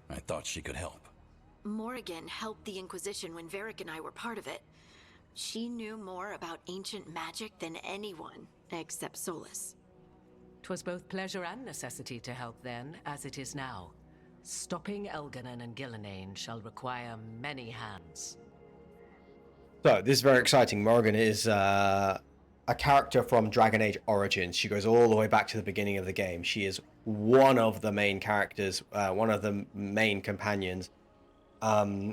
I thought she could help. Morrigan helped the Inquisition when Varric and I were part of it. She knew more about ancient magic than anyone, except Solus. 'Twas both pleasure and necessity to help then, as it is now. Stopping Elganon and Gillenane shall require many hands. So, this is very exciting. Morgan is a character from Dragon Age Origins. She goes all the way back to the beginning of the game. She is one of the main characters, one of the main companions.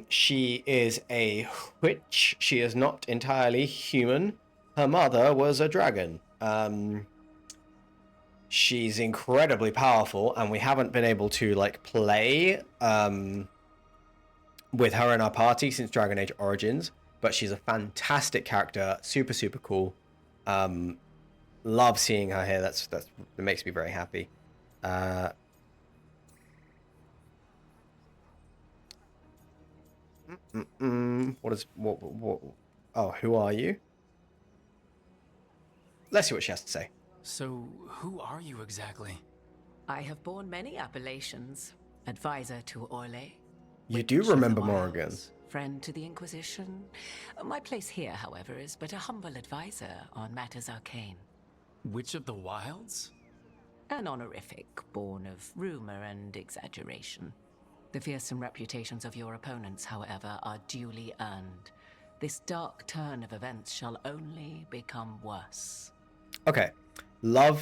She is a witch. She is not entirely human. Her mother was a dragon. She's incredibly powerful, and we haven't been able to like play with her in our party since Dragon Age Origins. But she's a fantastic character, super cool. Love seeing her here. That makes me very happy. What? Oh, who are you? Let's see what she has to say. So, who are you exactly? I have borne many appellations. Advisor to Orlais. You do remember Morrigan. Friend to the Inquisition. My place here, however, is but a humble advisor on matters arcane. Witch of the Wilds? An honorific born of rumor and exaggeration. The fearsome reputations of your opponents, however, are duly earned. This dark turn of events shall only become worse. Okay. I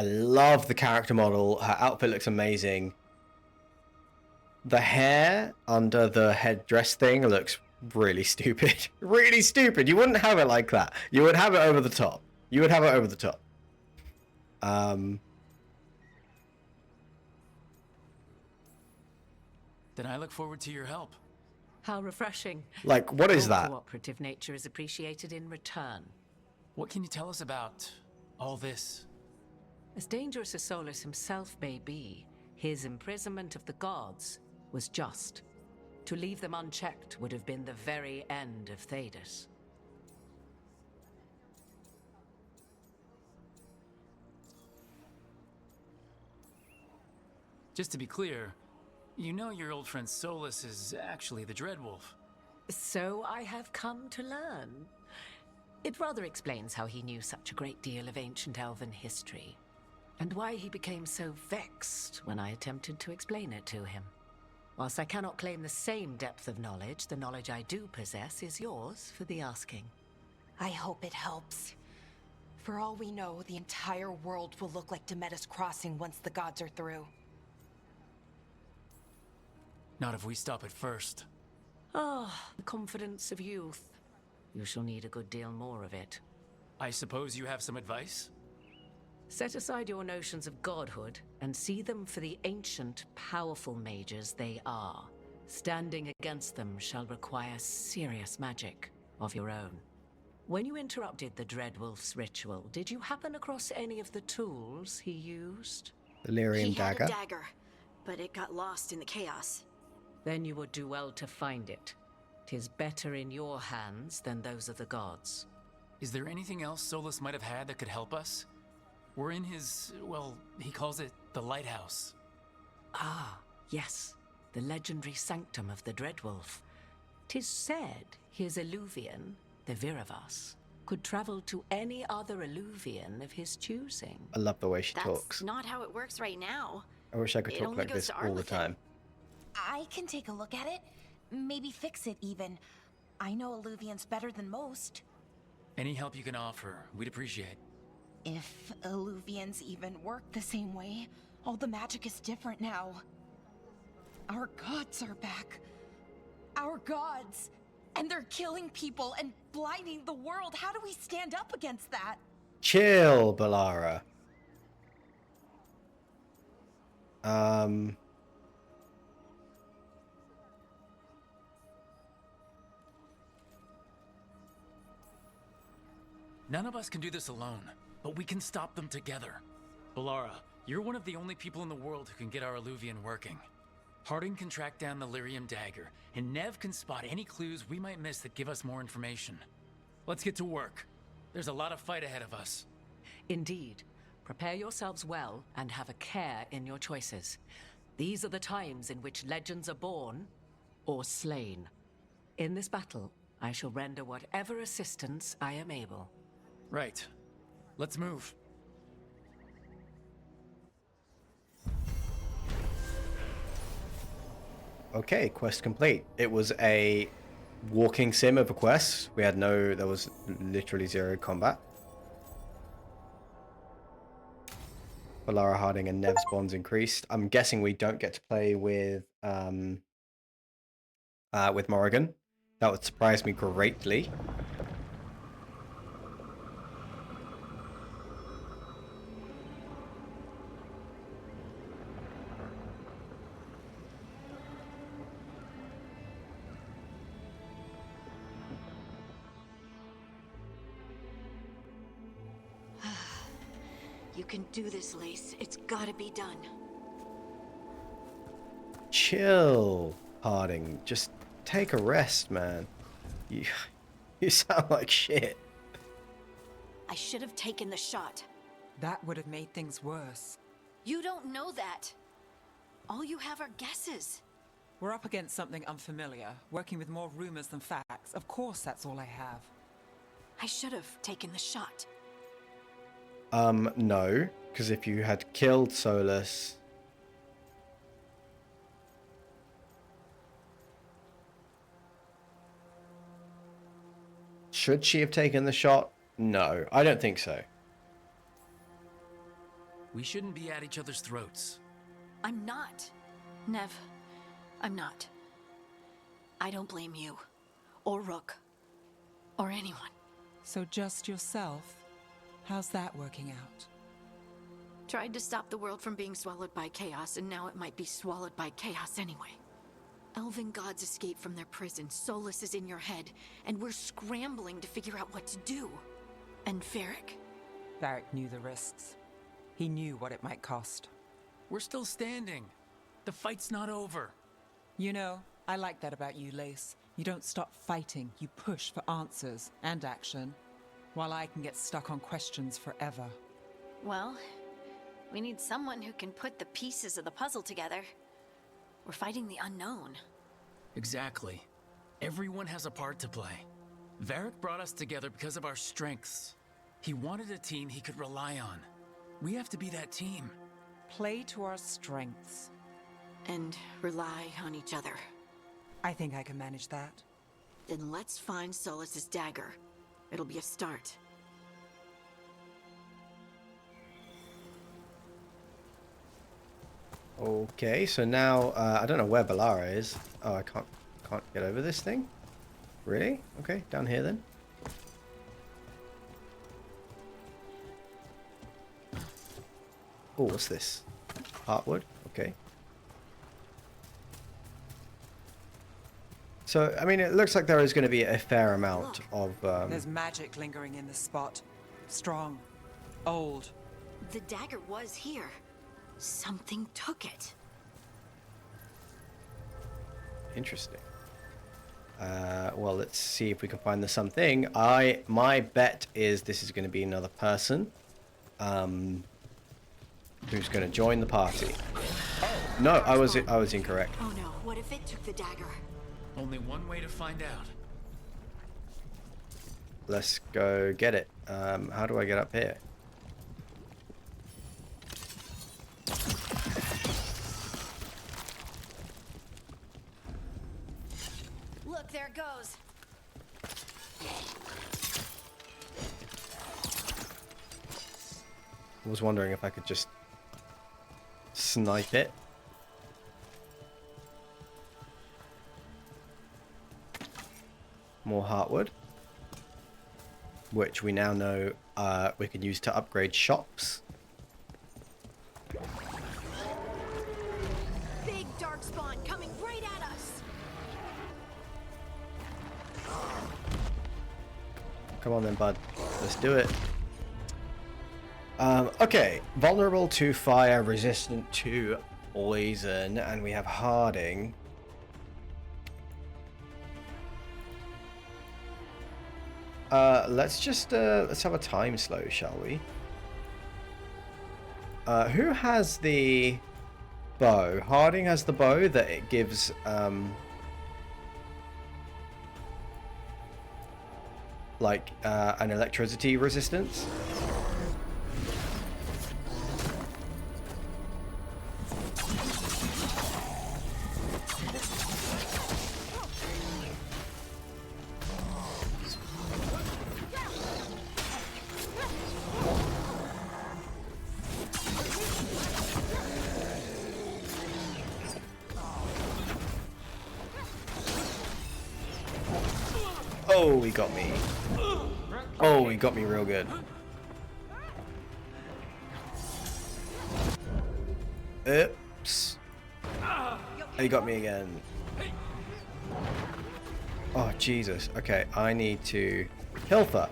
love the character model. Her outfit looks amazing. The hair under the headdress thing looks really stupid. Really stupid. You wouldn't have it like that. You would have it over the top. Then I look forward to your help. How refreshing. Like, what is that? Cooperative nature is appreciated in return. What can you tell us about all this? As dangerous as Solus himself may be, his imprisonment of the gods was just. To leave them unchecked would have been the very end of Thedas. Just to be clear, you know your old friend Solus is actually the Dreadwolf. So I have come to learn. It rather explains how he knew such a great deal of ancient elven history, and why he became so vexed when I attempted to explain it to him. Whilst I cannot claim the same depth of knowledge, the knowledge I do possess is yours for the asking. I hope it helps. For all we know, the entire world will look like Demetis Crossing once the gods are through. Not if we stop it first. Ah, the confidence of youth. You shall need a good deal more of it. I suppose you have some advice? Set aside your notions of godhood and see them for the ancient, powerful mages they are. Standing against them shall require serious magic of your own. When you interrupted the Dreadwolf's ritual, did you happen across any of the tools he used? The Lyrium He dagger. had a dagger, but it got lost in the chaos. Then you would do well to find it. 'Tis better in your hands than those of the gods. Is there anything else Solus might have had that could help us? We're in his, well, he calls it the lighthouse. Ah, yes. The legendary sanctum of the Dreadwolf. 'Tis said his Illuvian, the Viravas, could travel to any other Illuvian of his choosing. I love the way she That's talks. not how it works right now. I wish I could It talk only like goes this to all the Arlington. time. I can take a look at it. Maybe fix it, even. I know Illuvians better than most. Any help you can offer, we'd appreciate. If Illuvians even work the same way, all the magic is different now. Our gods are back. Our gods! And they're killing people and blinding the world. How do we stand up against that? Chill, Balara. None of us can do this alone, but we can stop them together. Balara, you're one of the only people in the world who can get our Illuvian working. Harding can track down the Lyrium dagger, and Nev can spot any clues we might miss that give us more information. Let's get to work. There's a lot of fight ahead of us. Indeed. Prepare yourselves well and have a care in your choices. These are the times in which legends are born or slain. In this battle, I shall render whatever assistance I am able. Right. Let's move. Okay, quest complete. It was a walking sim of a quest. There was literally zero combat. Balara Harding and Nev's bonds increased. I'm guessing we don't get to play with Morrigan. That would surprise me greatly. You can do this, Lace. It's gotta be done. Chill, Harding. Just take a rest, man. You sound like shit. I should have taken the shot. That would have made things worse. You don't know that. All you have are guesses. We're up against something unfamiliar, working with more rumors than facts. Of course, that's all I have. I should have taken the shot. No, because if you had killed Solus... Should she have taken the shot? No, I don't think so. We shouldn't be at each other's throats. I'm not. Nev, I'm not. I don't blame you. Or Rook. Or anyone. So just yourself? How's that working out? Tried to stop the world from being swallowed by chaos, and now it might be swallowed by chaos anyway. Elven gods escaped from their prison, Solus is in your head, and we're scrambling to figure out what to do. And Varric? Varric knew the risks. He knew what it might cost. We're still standing. The fight's not over. You know, I like that about you, Lace. You don't stop fighting, you push for answers and action, while I can get stuck on questions forever. Well, we need someone who can put the pieces of the puzzle together. We're fighting the unknown. Exactly. Everyone has a part to play. Varric brought us together because of our strengths. He wanted a team he could rely on. We have to be that team. Play to our strengths. And rely on each other. I think I can manage that. Then let's find Solus's dagger. It'll be a start. Okay, so now I don't know where Balara is. Oh, I can't get over this thing. Really? Okay, down here then. Oh, what's this? Heartwood. Okay. So, I mean, it looks like there is going to be a fair amount of... There's magic lingering in this spot. Strong. Old. The dagger was here. Something took it. Interesting. Well, let's see if we can find the something. My bet is this is going to be another person who's going to join the party. No, I was incorrect. Oh no, what if it took the dagger? Only one way to find out. Let's go get it. How do I get up here? Look, there it goes. I was wondering if I could just snipe it. More heartwood, which we now know we can use to upgrade shops. Big dark spawn coming right at us. Come on then, bud. Let's do it. Okay, vulnerable to fire, resistant to poison, and we have Harding. Let's have a time slow, shall we? Who has the bow? Harding has the bow that it gives like an electricity resistance. Oh, he got me. Oh, he got me real good. Oops. He got me again. Oh, Jesus. Okay, I need to Hilfer.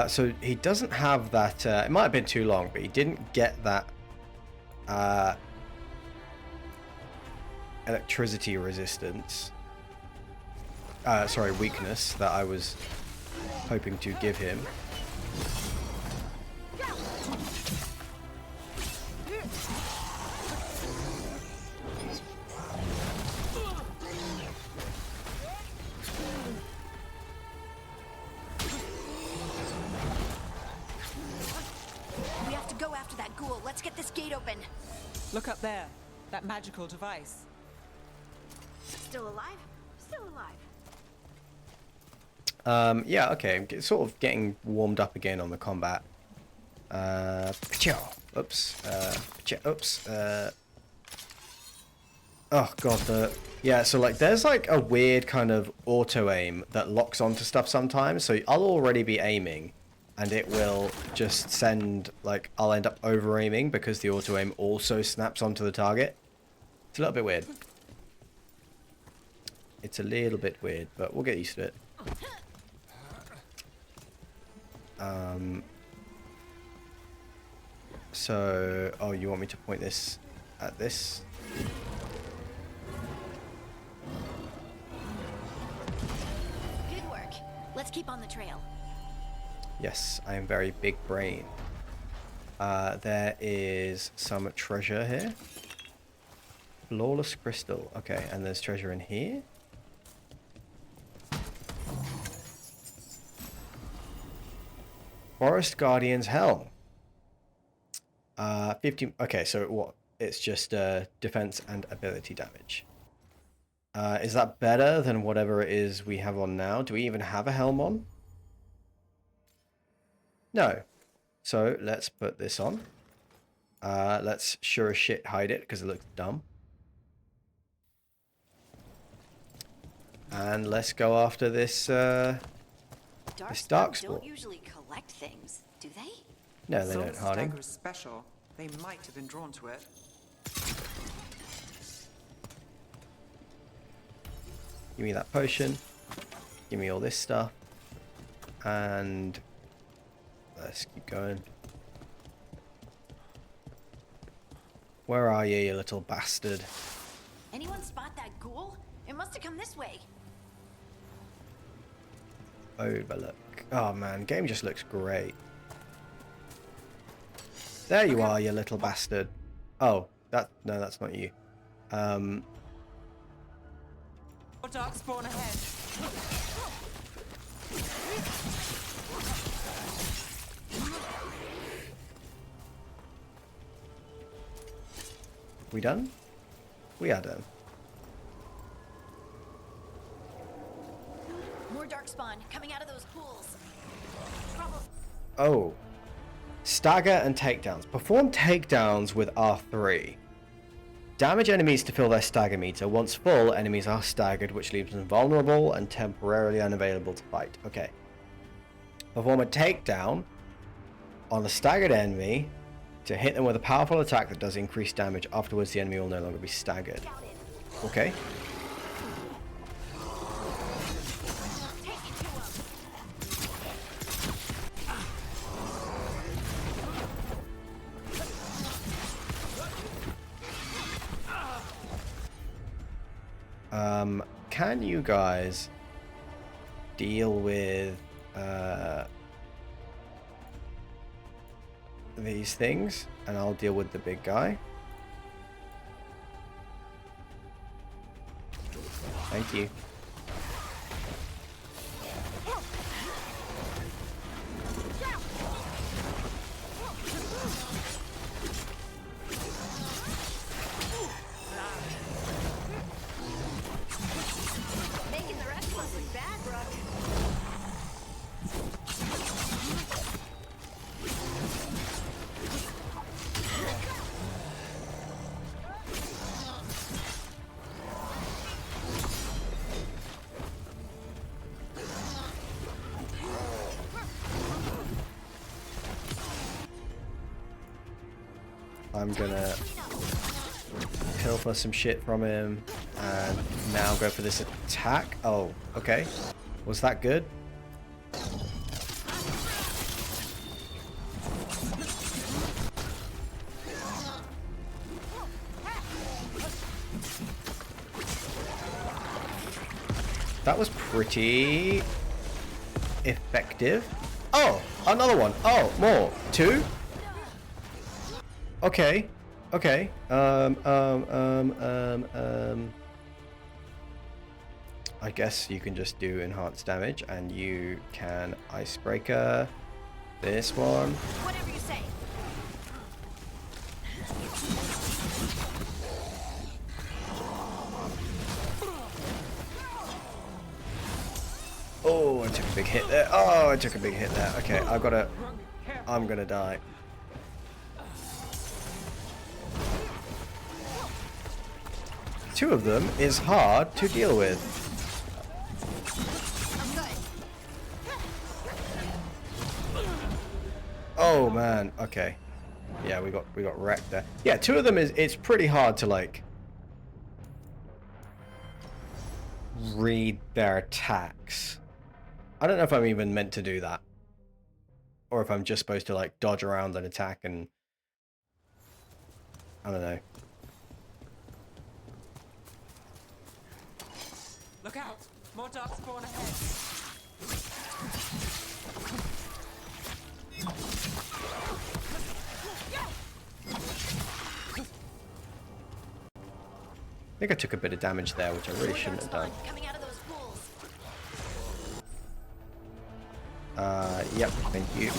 So he doesn't have that, it might have been too long, but he didn't get that electricity resistance. Sorry, weakness that I was hoping to give him. We have to go after that ghoul. Let's get this gate open. Look up there. That magical device. Still alive? Still alive. Yeah, okay. I'm sort of getting warmed up again on the combat. Oops. Oops. Oh god, yeah, so like there's like a weird kind of auto aim that locks onto stuff sometimes. So I'll already be aiming and it will just send, like, I'll end up over aiming because the auto aim also snaps onto the target. It's a little bit weird. It's a little bit weird, but we'll get used to it. So, oh, you want me to point this at this? Good work. Let's keep on the trail. Yes, I am very big brain. There is some treasure here. Flawless crystal. Okay, and there's treasure in here. Forest Guardian's Helm. 50. Okay, so what? It's just defense and ability damage. Is that better than whatever it is we have on now? Do we even have a helm on? No. So let's put this on. Let's sure as shit hide it because it looks dumb. And let's go after this Darkspawn don't usually collect things, do they? No, they don't, Harding. Dagger's special. They might have been drawn to it. Give me that potion. Give me all this stuff. And let's keep going. Where are you, you little bastard? Anyone spot that ghoul? It must have come this way. Overlook. Oh man, game just looks great. There you are, you little bastard. Oh, no, that's not you. Darkspawn ahead. We done? We are done. More Darkspawn coming out of those pools. Oh. Stagger and takedowns. Perform takedowns with R3. Damage enemies to fill their stagger meter. Once full, enemies are staggered, which leaves them vulnerable and temporarily unavailable to fight. Okay. Perform a takedown on a staggered enemy to hit them with a powerful attack that does increased damage. Afterwards, the enemy will no longer be staggered. Okay. Can you guys deal with these things, and I'll deal with the big guy. Thank you. Making the rest of us look bad, Brooke. I'm gonna pilfer some shit from him and now go for this attack. Oh, okay. Was that good? That was pretty effective. Oh, another one. Oh, more. Two? Okay. Okay. I guess you can just do enhanced damage, and you can icebreaker this one. Whatever you say. Oh, I took a big hit there. Oh, I took a big hit there. Okay, I've got to... I'm gonna die. Two of them is hard to deal with. Oh man, okay. Yeah, we got wrecked there. Yeah, two of them it's pretty hard to like read their attacks. I don't know if I'm even meant to do that. Or if I'm just supposed to like dodge around an attack and I don't know. Look out! More Darkspawn ahead! think I took a bit of damage there, which I really shouldn't have done. Coming out of those pools. Yep, thank you.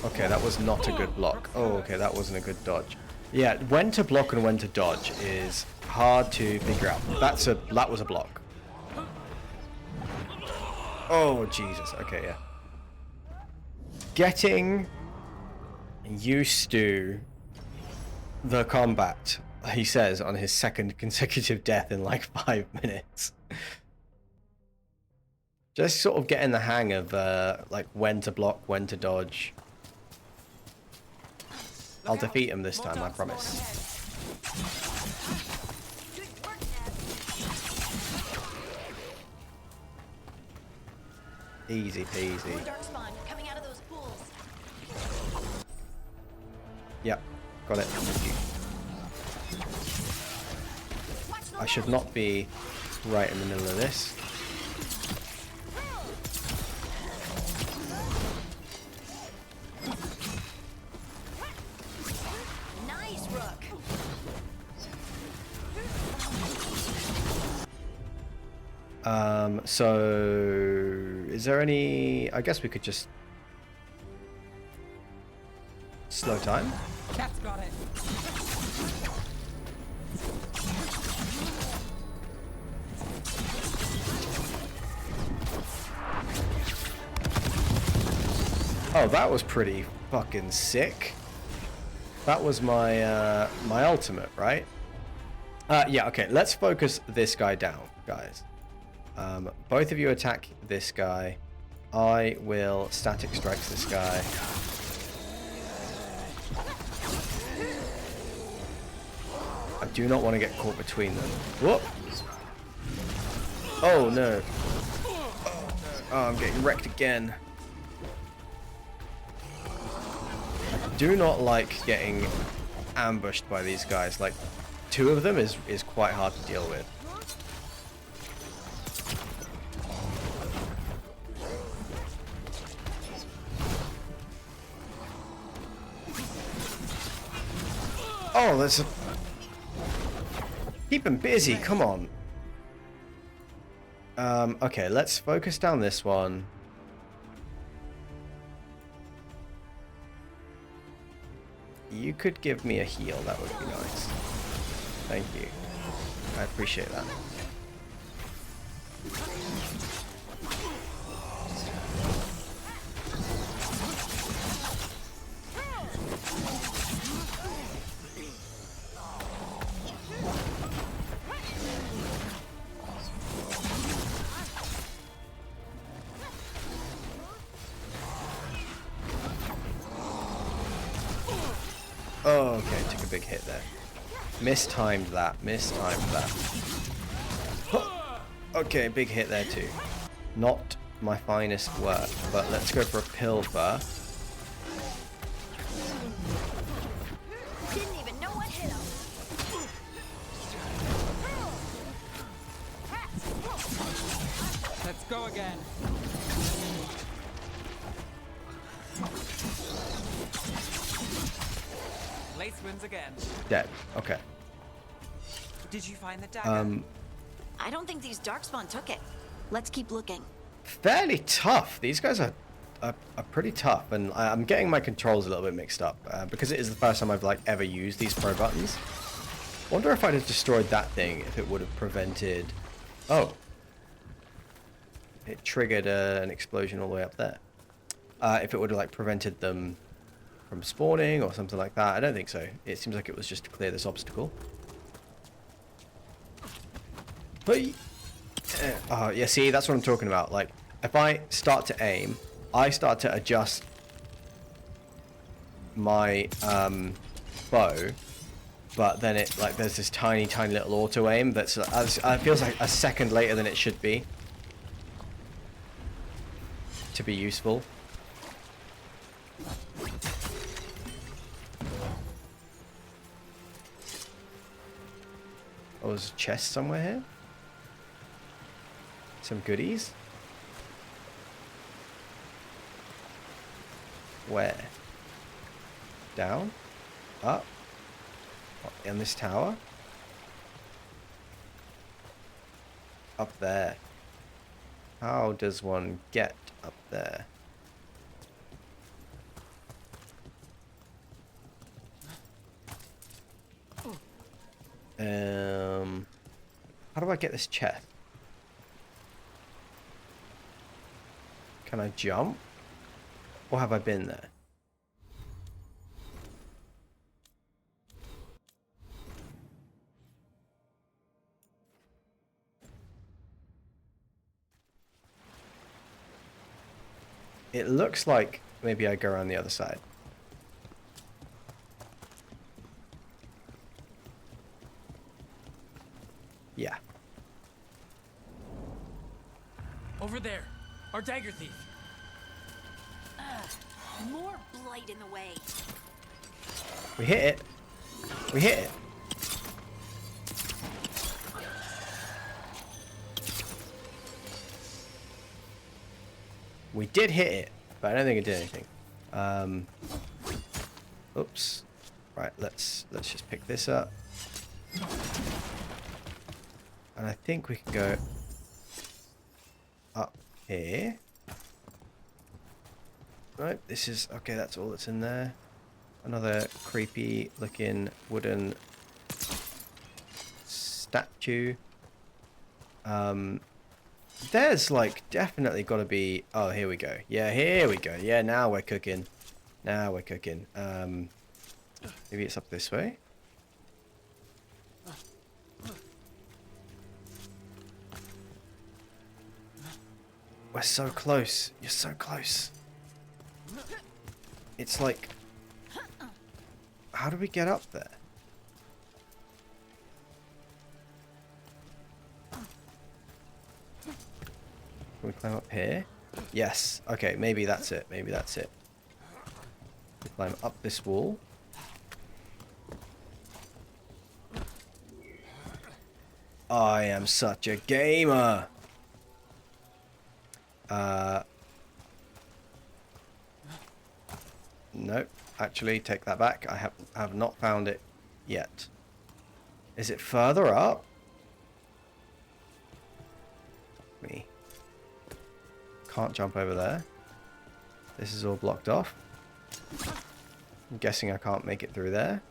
Okay, that was not a good block. Oh, okay, that wasn't a good dodge. Yeah, when to block and when to dodge is hard to figure out. That was a block. Oh, Jesus. Okay, yeah. Getting used to the combat, he says, on his second consecutive death in like 5 minutes. Just sort of getting the hang of like when to block, when to dodge. I'll defeat him this time, I promise. Easy peasy. Yep, got it. Thank you. I should not be right in the middle of this. So is there any, I guess we could just slow time. Cat's got it. Oh, that was pretty fucking sick. That was my my ultimate, right? Yeah, okay, let's focus this guy down, guys. Both of you attack this guy. I will static strike this guy. I do not want to get caught between them. Whoop! Oh no. Oh, I'm getting wrecked again. I do not like getting ambushed by these guys. Like, 2 of them is quite hard to deal with. Oh, there's a... Keep him busy, come on. Okay, let's focus down this one. You could give me a heal, that would be nice. Thank you. I appreciate that. Oh, okay, took a big hit there. Mistimed that, mistimed that. Okay, big hit there too. Not my finest work, but let's go for a pill first. Didn't even know what hit him. Let's go again. Lace wins again. Dead. Okay. Did you find the dagger? I don't think these Darkspawn took it. Let's keep looking. Fairly tough. These guys are pretty tough, and I'm getting my controls a little bit mixed up because it is the first time I've like ever used these pro buttons. Wonder if I'd have destroyed that thing if it would have prevented. Oh, it triggered an explosion all the way up there. If it would have like prevented them from spawning or something like that. I don't think so. It seems like it was just to clear this obstacle. But oh yeah, see, that's what I'm talking about. Like, if I start to aim, I start to adjust my bow, but then it like there's this tiny little auto aim that's feels like a second later than it should be. to be useful. Oh, there's a chest somewhere here. Some goodies. Where? Down? Up? In this tower? Up there. How does one get up there? How do I get this chest? Can I jump? Or have I been there? It looks like maybe I go around the other side. Yeah. Over there, our dagger thief. More blight in the way. We hit it. We hit it. We did hit it, but I don't think it did anything. Oops. Right, let's just pick this up. And I think we can go up here. Right, this is okay, that's all that's in there. Another creepy looking wooden statue. There's like definitely got to be. Oh, here we go. Yeah, here we go. Yeah, now we're cooking. Now we're cooking. Maybe it's up this way. We're so close. You're so close. It's like, how do we get up there? Can we climb up here? Yes. Okay, maybe that's it. Maybe that's it. We climb up this wall. I am such a gamer. Nope. Actually, take that back. I have not found it yet. Is it further up? Me. Can't jump over there. This is all blocked off. I'm guessing I can't make it through there.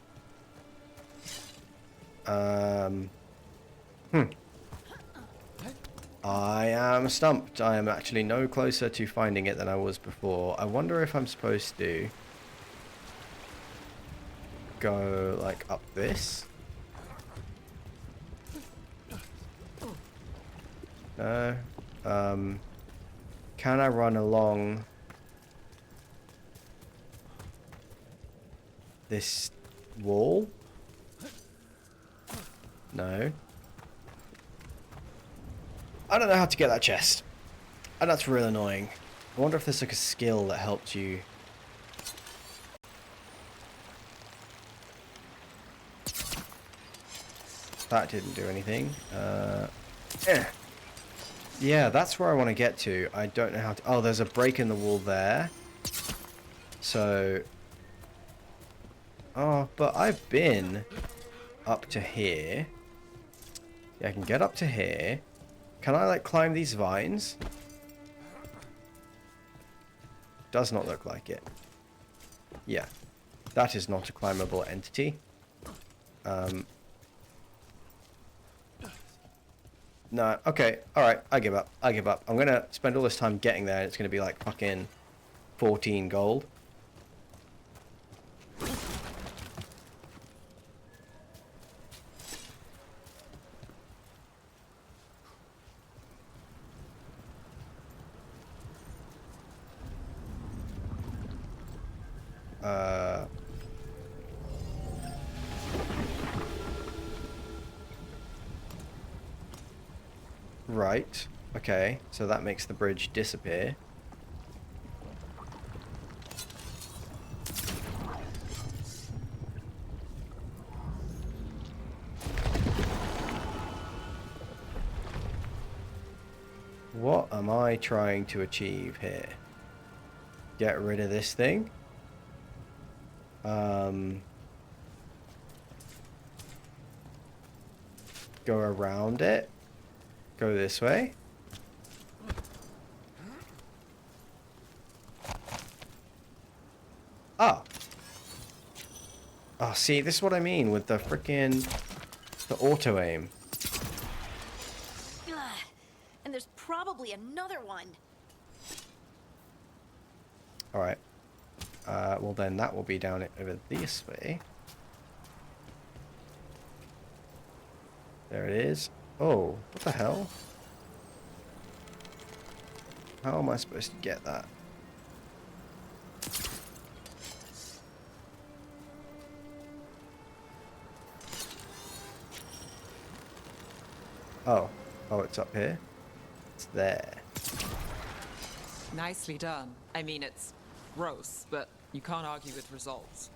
I am stumped. I am actually no closer to finding it than I was before. I wonder if I'm supposed to go like up this. No. Can I run along this wall? No. I don't know how to get that chest. And that's real annoying. I wonder if there's like a skill that helps you. That didn't do anything. Yeah, that's where I want to get to. I don't know how to... Oh, there's a break in the wall there. So... Oh, but I've been up to here. Yeah, I can get up to here. Can I, like, climb these vines? Does not look like it. Yeah. That is not a climbable entity. No, okay, alright, I give up. I give up. I'm gonna spend all this time getting there and it's gonna be like fucking 14 gold. Right. Okay, so that makes the bridge disappear. What am I trying to achieve here? Get rid of this thing. Go around it. Go this way. Ah. Oh, see, this is what I mean with the freaking auto aim. Ugh. And there's probably another one. All right. Well, then that will be down over this way. There it is. Oh, what the hell? How am I supposed to get that? Oh. Oh, it's up here. It's there. Nicely done. I mean, it's gross, but you can't argue with results.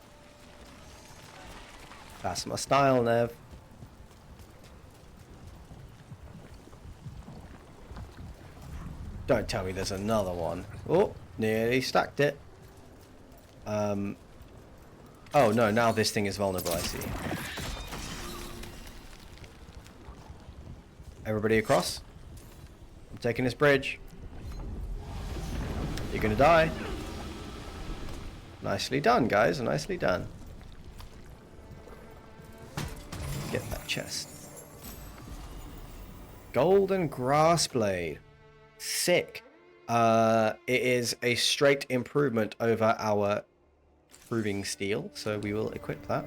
That's my style, Nev. Don't tell me there's another one. Oh, nearly stacked it. Oh no, now this thing is vulnerable, I see. Everybody across. I'm taking this bridge. You're gonna die. Nicely done, guys. Nicely done. Get that chest. Golden grass blade. Sick. It is a straight improvement over our proving steel, so we will equip that.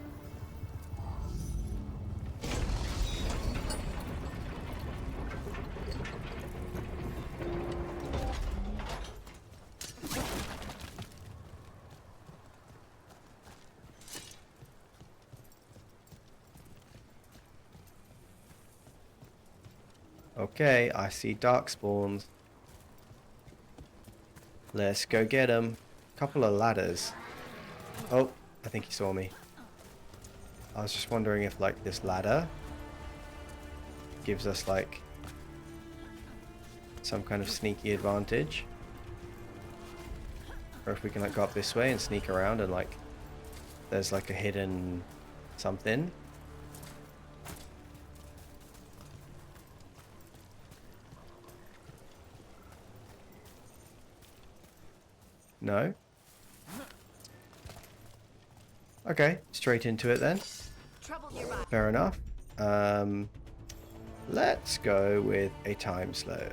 Okay, I see dark spawns. Let's go get them. Couple of ladders. Oh, I think he saw me. I was just wondering if, like, this ladder gives us, like, some kind of sneaky advantage. Or if we can, like, go up this way and sneak around and, like, there's, like, a hidden something. No? Okay, straight into it then. Fair enough. Let's go with a time slow.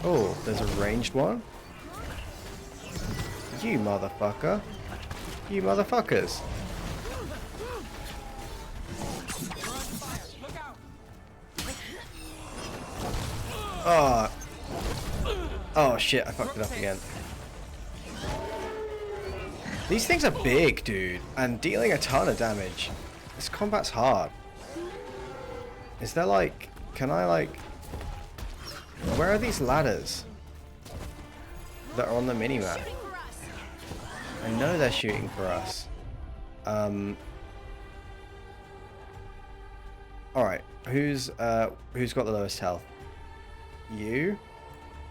Oh, there's a ranged one? You motherfucker. You motherfuckers. Oh. Oh shit, I fucked it up again. These things are big, dude, and dealing a ton of damage. This combat's hard. Is there like... Can I like... Where are these ladders that are on the minimap? I know they're shooting for us. Alright, who's got the lowest health? You?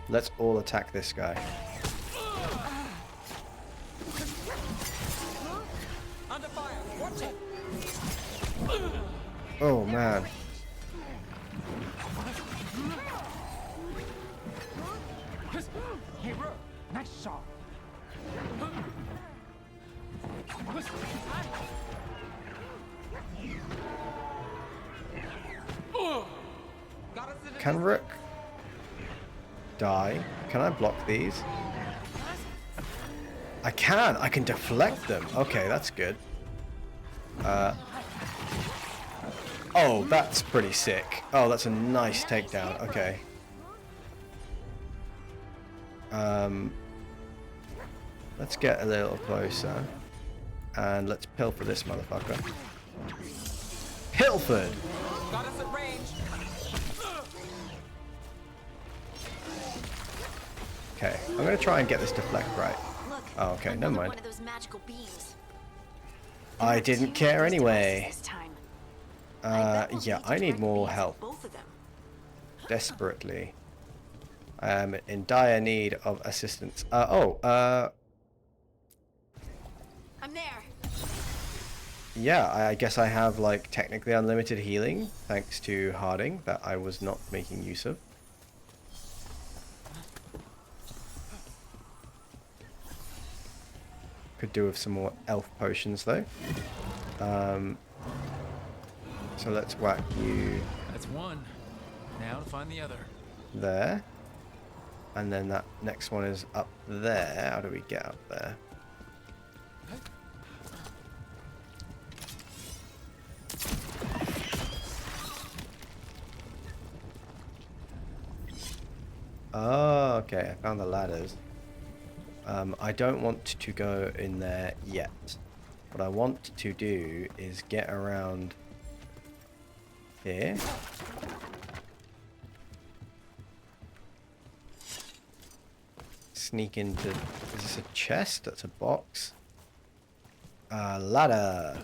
Let's all attack this guy. Oh man. Hey, Rook, nice shot. Can Rook die? Can I block these? I can! I can deflect them. Okay, that's good. Oh, that's pretty sick. Oh, that's a nice takedown. Okay. Let's get a little closer. And let's pilfer this motherfucker. Pilfered. Got us at range. Okay, I'm gonna try and get this deflect right. Look, Oh, okay, never mind. one of those magical beams. I didn't care anyway. This time. Yeah, I need more Beams, help. both of them. Desperately. I am in dire need of assistance. I'm there. Yeah, I guess I have, like, technically unlimited healing, thanks to Harding, that I was not making use of. Could do with some more elf potions, though. So let's whack you That's one. Now to find the other. there. And then that next one is up there. How do we get up there? Oh, okay. I found the ladders. I don't want to go in there yet. What I want to do is get around here. Sneak into... Is this a chest? That's a box. Ladder.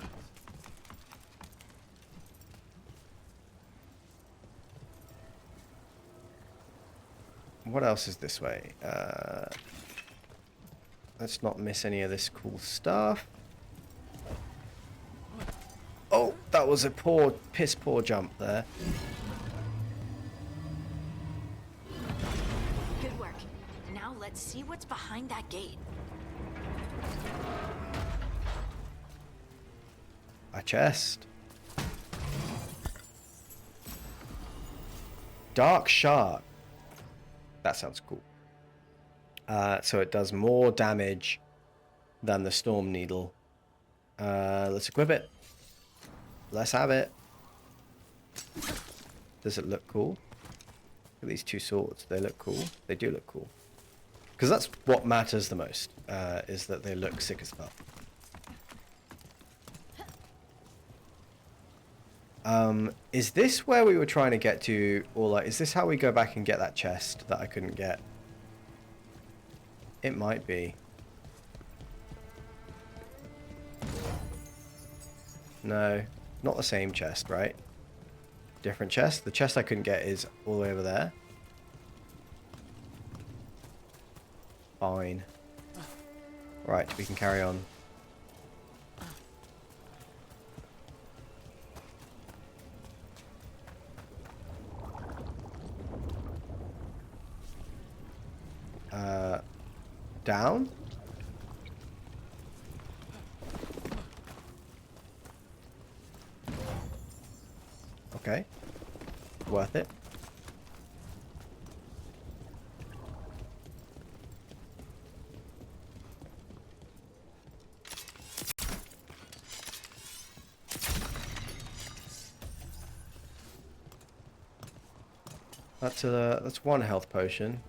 What else is this way? Let's not miss any of this cool stuff. Oh, that was a piss poor jump there. Good work. Now let's see what's behind that gate. A chest. Dark Shark. That sounds cool. So it does more damage than the Storm Needle. Let's equip it. Let's have it. Does it look cool? Look at these two swords. They look cool. They do look cool. Because that's what matters the most, is that they look sick as fuck. Is this where we were trying to get to, or like, is this how we go back and get that chest that I couldn't get? It might be. No, not the same chest, right? Different chest. The chest I couldn't get is all the way over there. Fine. Right, we can carry on. Down? Okay. Worth it. That's one health potion.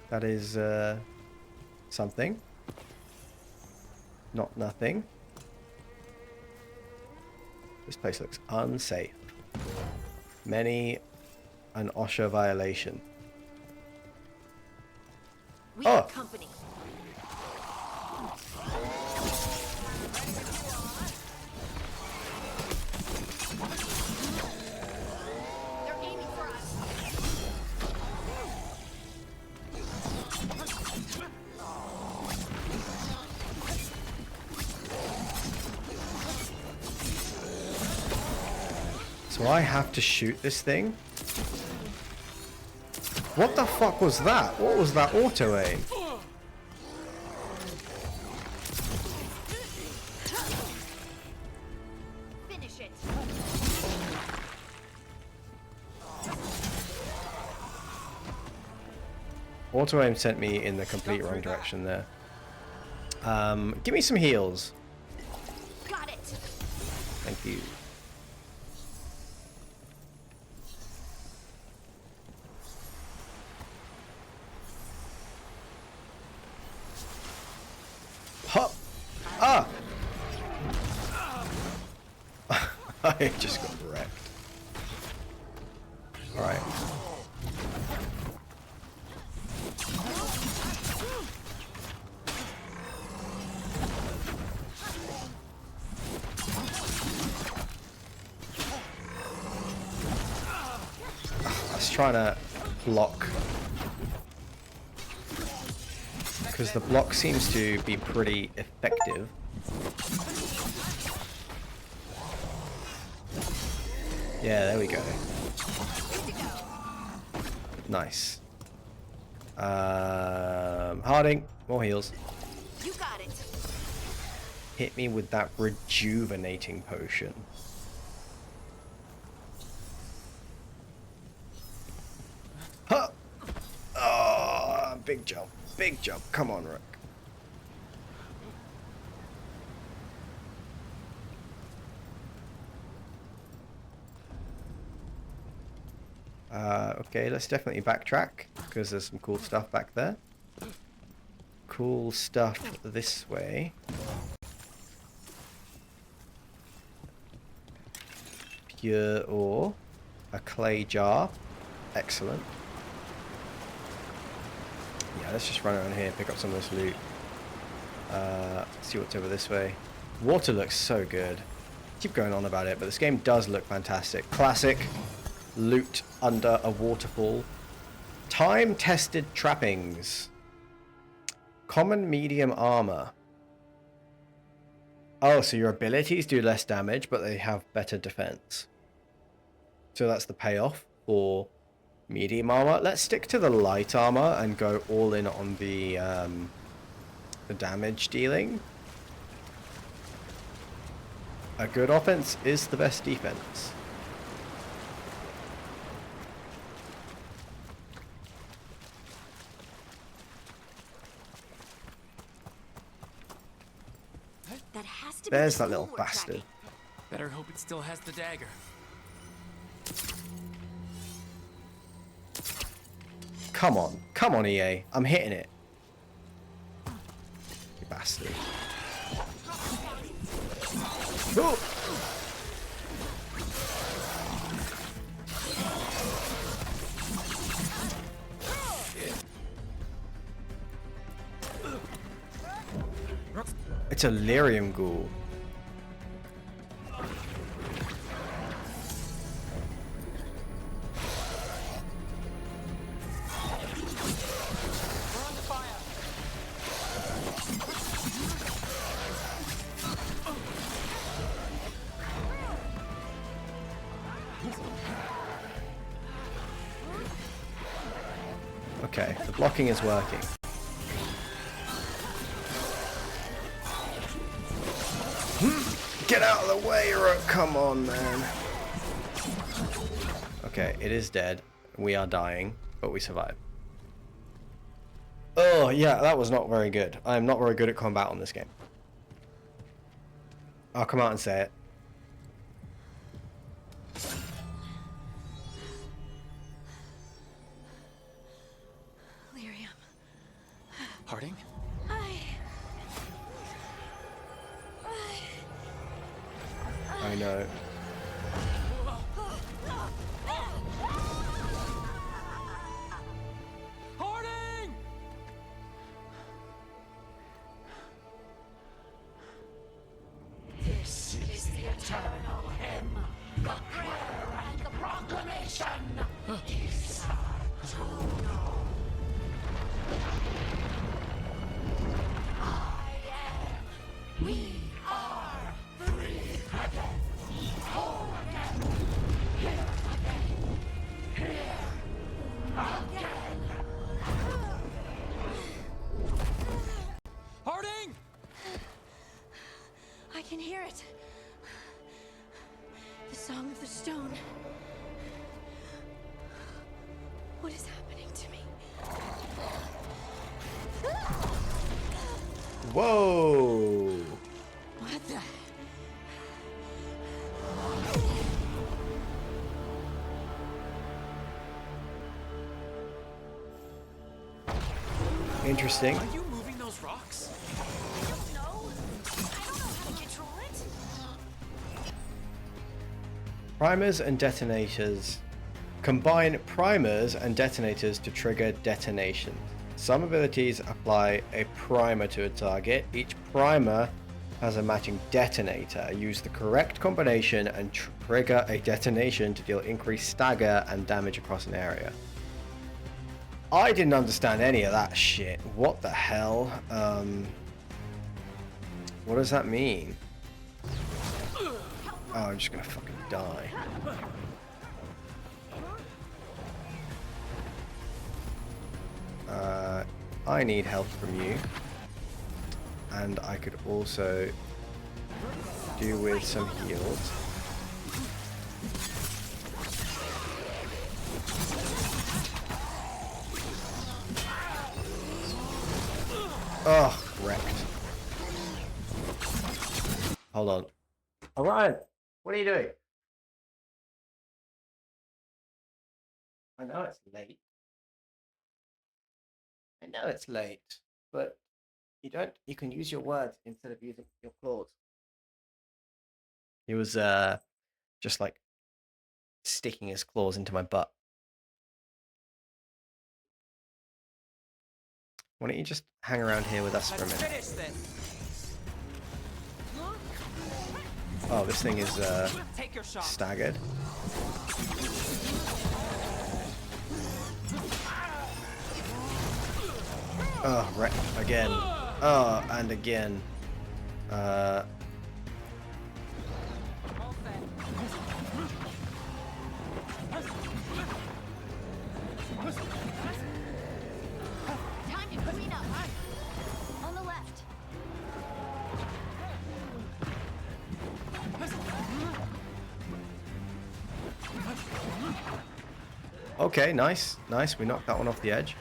That is something. Not nothing. This place looks unsafe. Many an OSHA violation. We have company. They're aiming for us. So I have to shoot this thing? What the fuck was that? What was that auto aim? Finish it. Auto aim sent me in the complete wrong direction there. Give me some heals. Got it. Thank you. Hop! Ah! I just got wrecked. Alright. I was trying to block, because the block seems to be pretty effective. Yeah, there we go. Nice. Harding, more heals. You got it. Hit me with that rejuvenating potion. Huh! Oh, big jump. Big jump. Come on, Rook. Okay, let's definitely backtrack, because there's some cool stuff back there. Cool stuff this way. Pure ore. A clay jar. Excellent. Yeah, let's just run around here, pick up some of this loot. See what's over this way. Water looks so good. Keep going on about it, but this game does look fantastic. Classic loot under a waterfall. Time-tested trappings. Common medium armor. Oh, so your abilities do less damage, but they have better defense. So that's the payoff for medium armor. Let's stick to the light armor and go all in on the damage dealing. A good offense is the best defense. That has to There's be that the little soul we're bastard. tracking. Better hope it still has the dagger. Come on, EA. I'm hitting it. You bastard. Ooh. It's a lyrium ghoul. Okay, the blocking is working. Get out of the way, Rook! Come on, man. Okay, it is dead. We are dying, but we survive. Oh, yeah, that was not very good. I am not very good at combat on this game. I'll come out and say it. Lyrium. Harding? I know. Harding! This is the eternal hymn, the prayer and the proclamation. Isa to know. I am. We are free again. Whole again. Here again. Here again. Harding! I can hear it. The song of the stone. What is happening to me? Whoa! What the? Interesting. Are you moving those rocks? No, I don't know how to control it. Primers and detonators. Combine primers and detonators to trigger detonations. Some abilities apply a primer to a target. Each primer has a matching detonator. Use the correct combination and trigger a detonation to deal increased stagger and damage across an area. I didn't understand any of that shit. What the hell? What does that mean? Oh, I'm just gonna fucking die. I need help from you. And I could also do with some heals. Oh, wrecked. Hold on. Orion, what are you doing? I know it's late. I know it's late, but you can use your words instead of using your claws. He was just like sticking his claws into my butt. Why don't you just hang around here with us for a minute? Oh, this thing is staggered. Oh, right, again. Oh, and again. Time to clean up. On the left. Okay, nice. Nice, we knocked that one off the edge.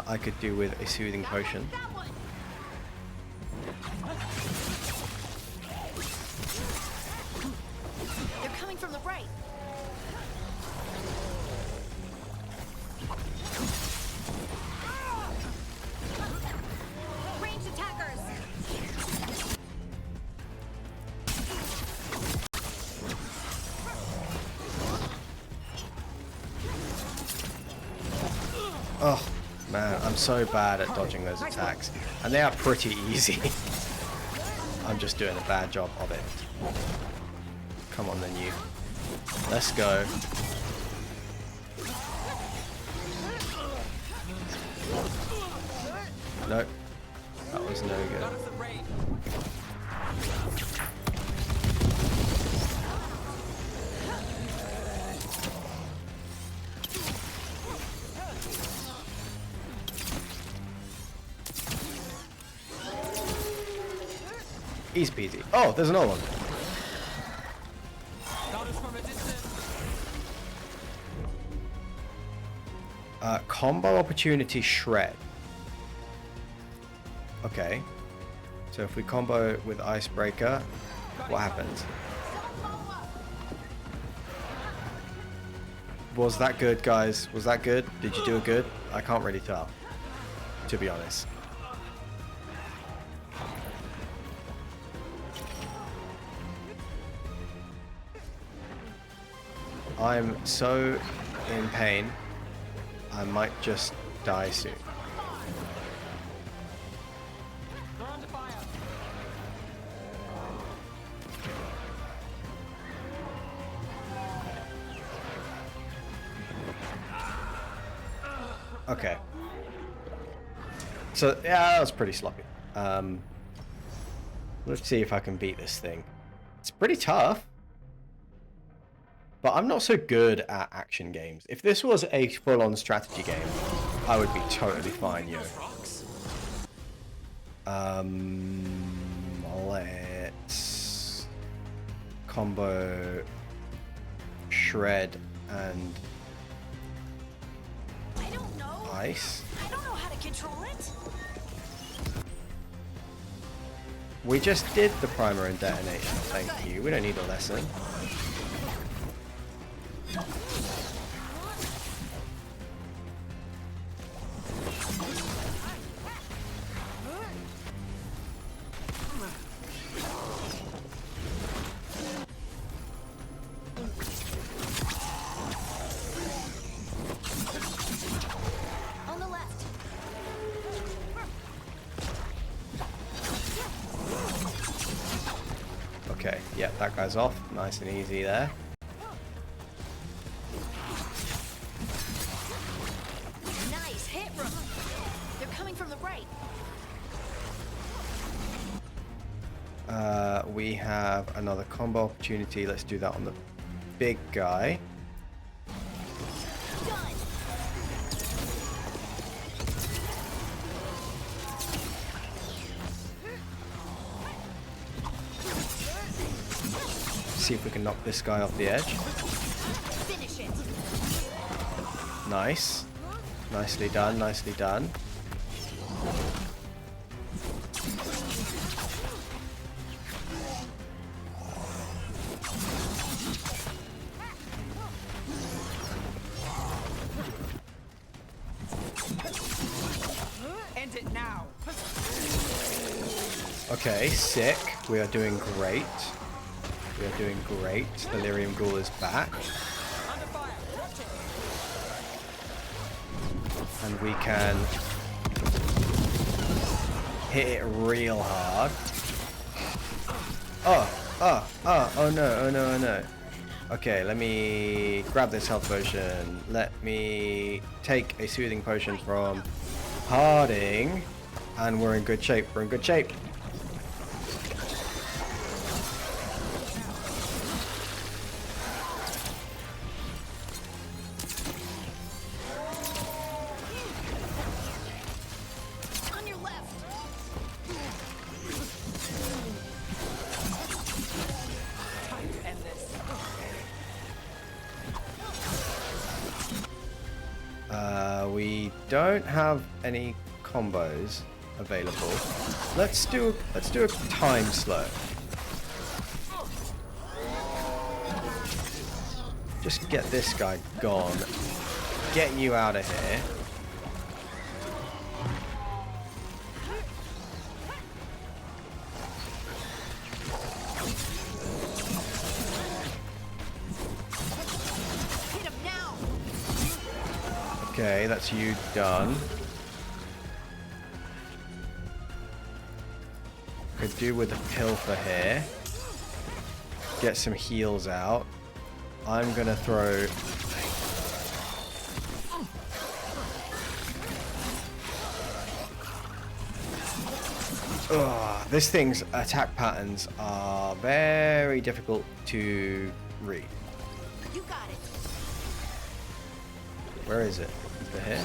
I could do with a soothing potion. They're coming from the right. Ranged attackers. Oh, man, I'm so bad at dodging those attacks. And they are pretty easy. I'm just doing a bad job of it. Come on then, you. Let's go. Nope. That was no good. Easy peasy. Oh, there's another one. Combo opportunity shred. Okay. So if we combo with icebreaker, what happens? Was that good, guys? Was that good? Did you do it good? I can't really tell, to be honest. I'm so in pain, I might just die soon. Okay. So, yeah, that was pretty sloppy. Let's see if I can beat this thing. It's pretty tough. But I'm not so good at action games. If this was a full-on strategy game, I would be totally fine, yo. Let's combo shred and ice. I don't know how to control it. We just did the primer and detonation. Thank you. We don't need a lesson. Okay, yeah, that guy's off. Nice and easy there. Nice hit, Rook. They're coming from the right. We have another combo opportunity. Let's do that on the big guy. See if we can knock this guy off the edge. Finish it. Nice. Nicely done, nicely done. End it now. Okay, sick. We are doing great. We are doing great. Delirium Ghoul is back. And we can hit it real hard. Oh no, oh no, oh no. Okay, let me grab this health potion. Let me take a soothing potion from Harding. And we're in good shape, we're in good shape. On your left. Time to end this. We don't have any combos available. Let's do a time slow. Just get this guy gone. Get you out of here. Hit him now. Okay, that's you done. Could do with a pilfer here. Get some heals out. I'm gonna throw... Ugh, this thing's attack patterns are very difficult to read. You got it. Where is it? Is it here?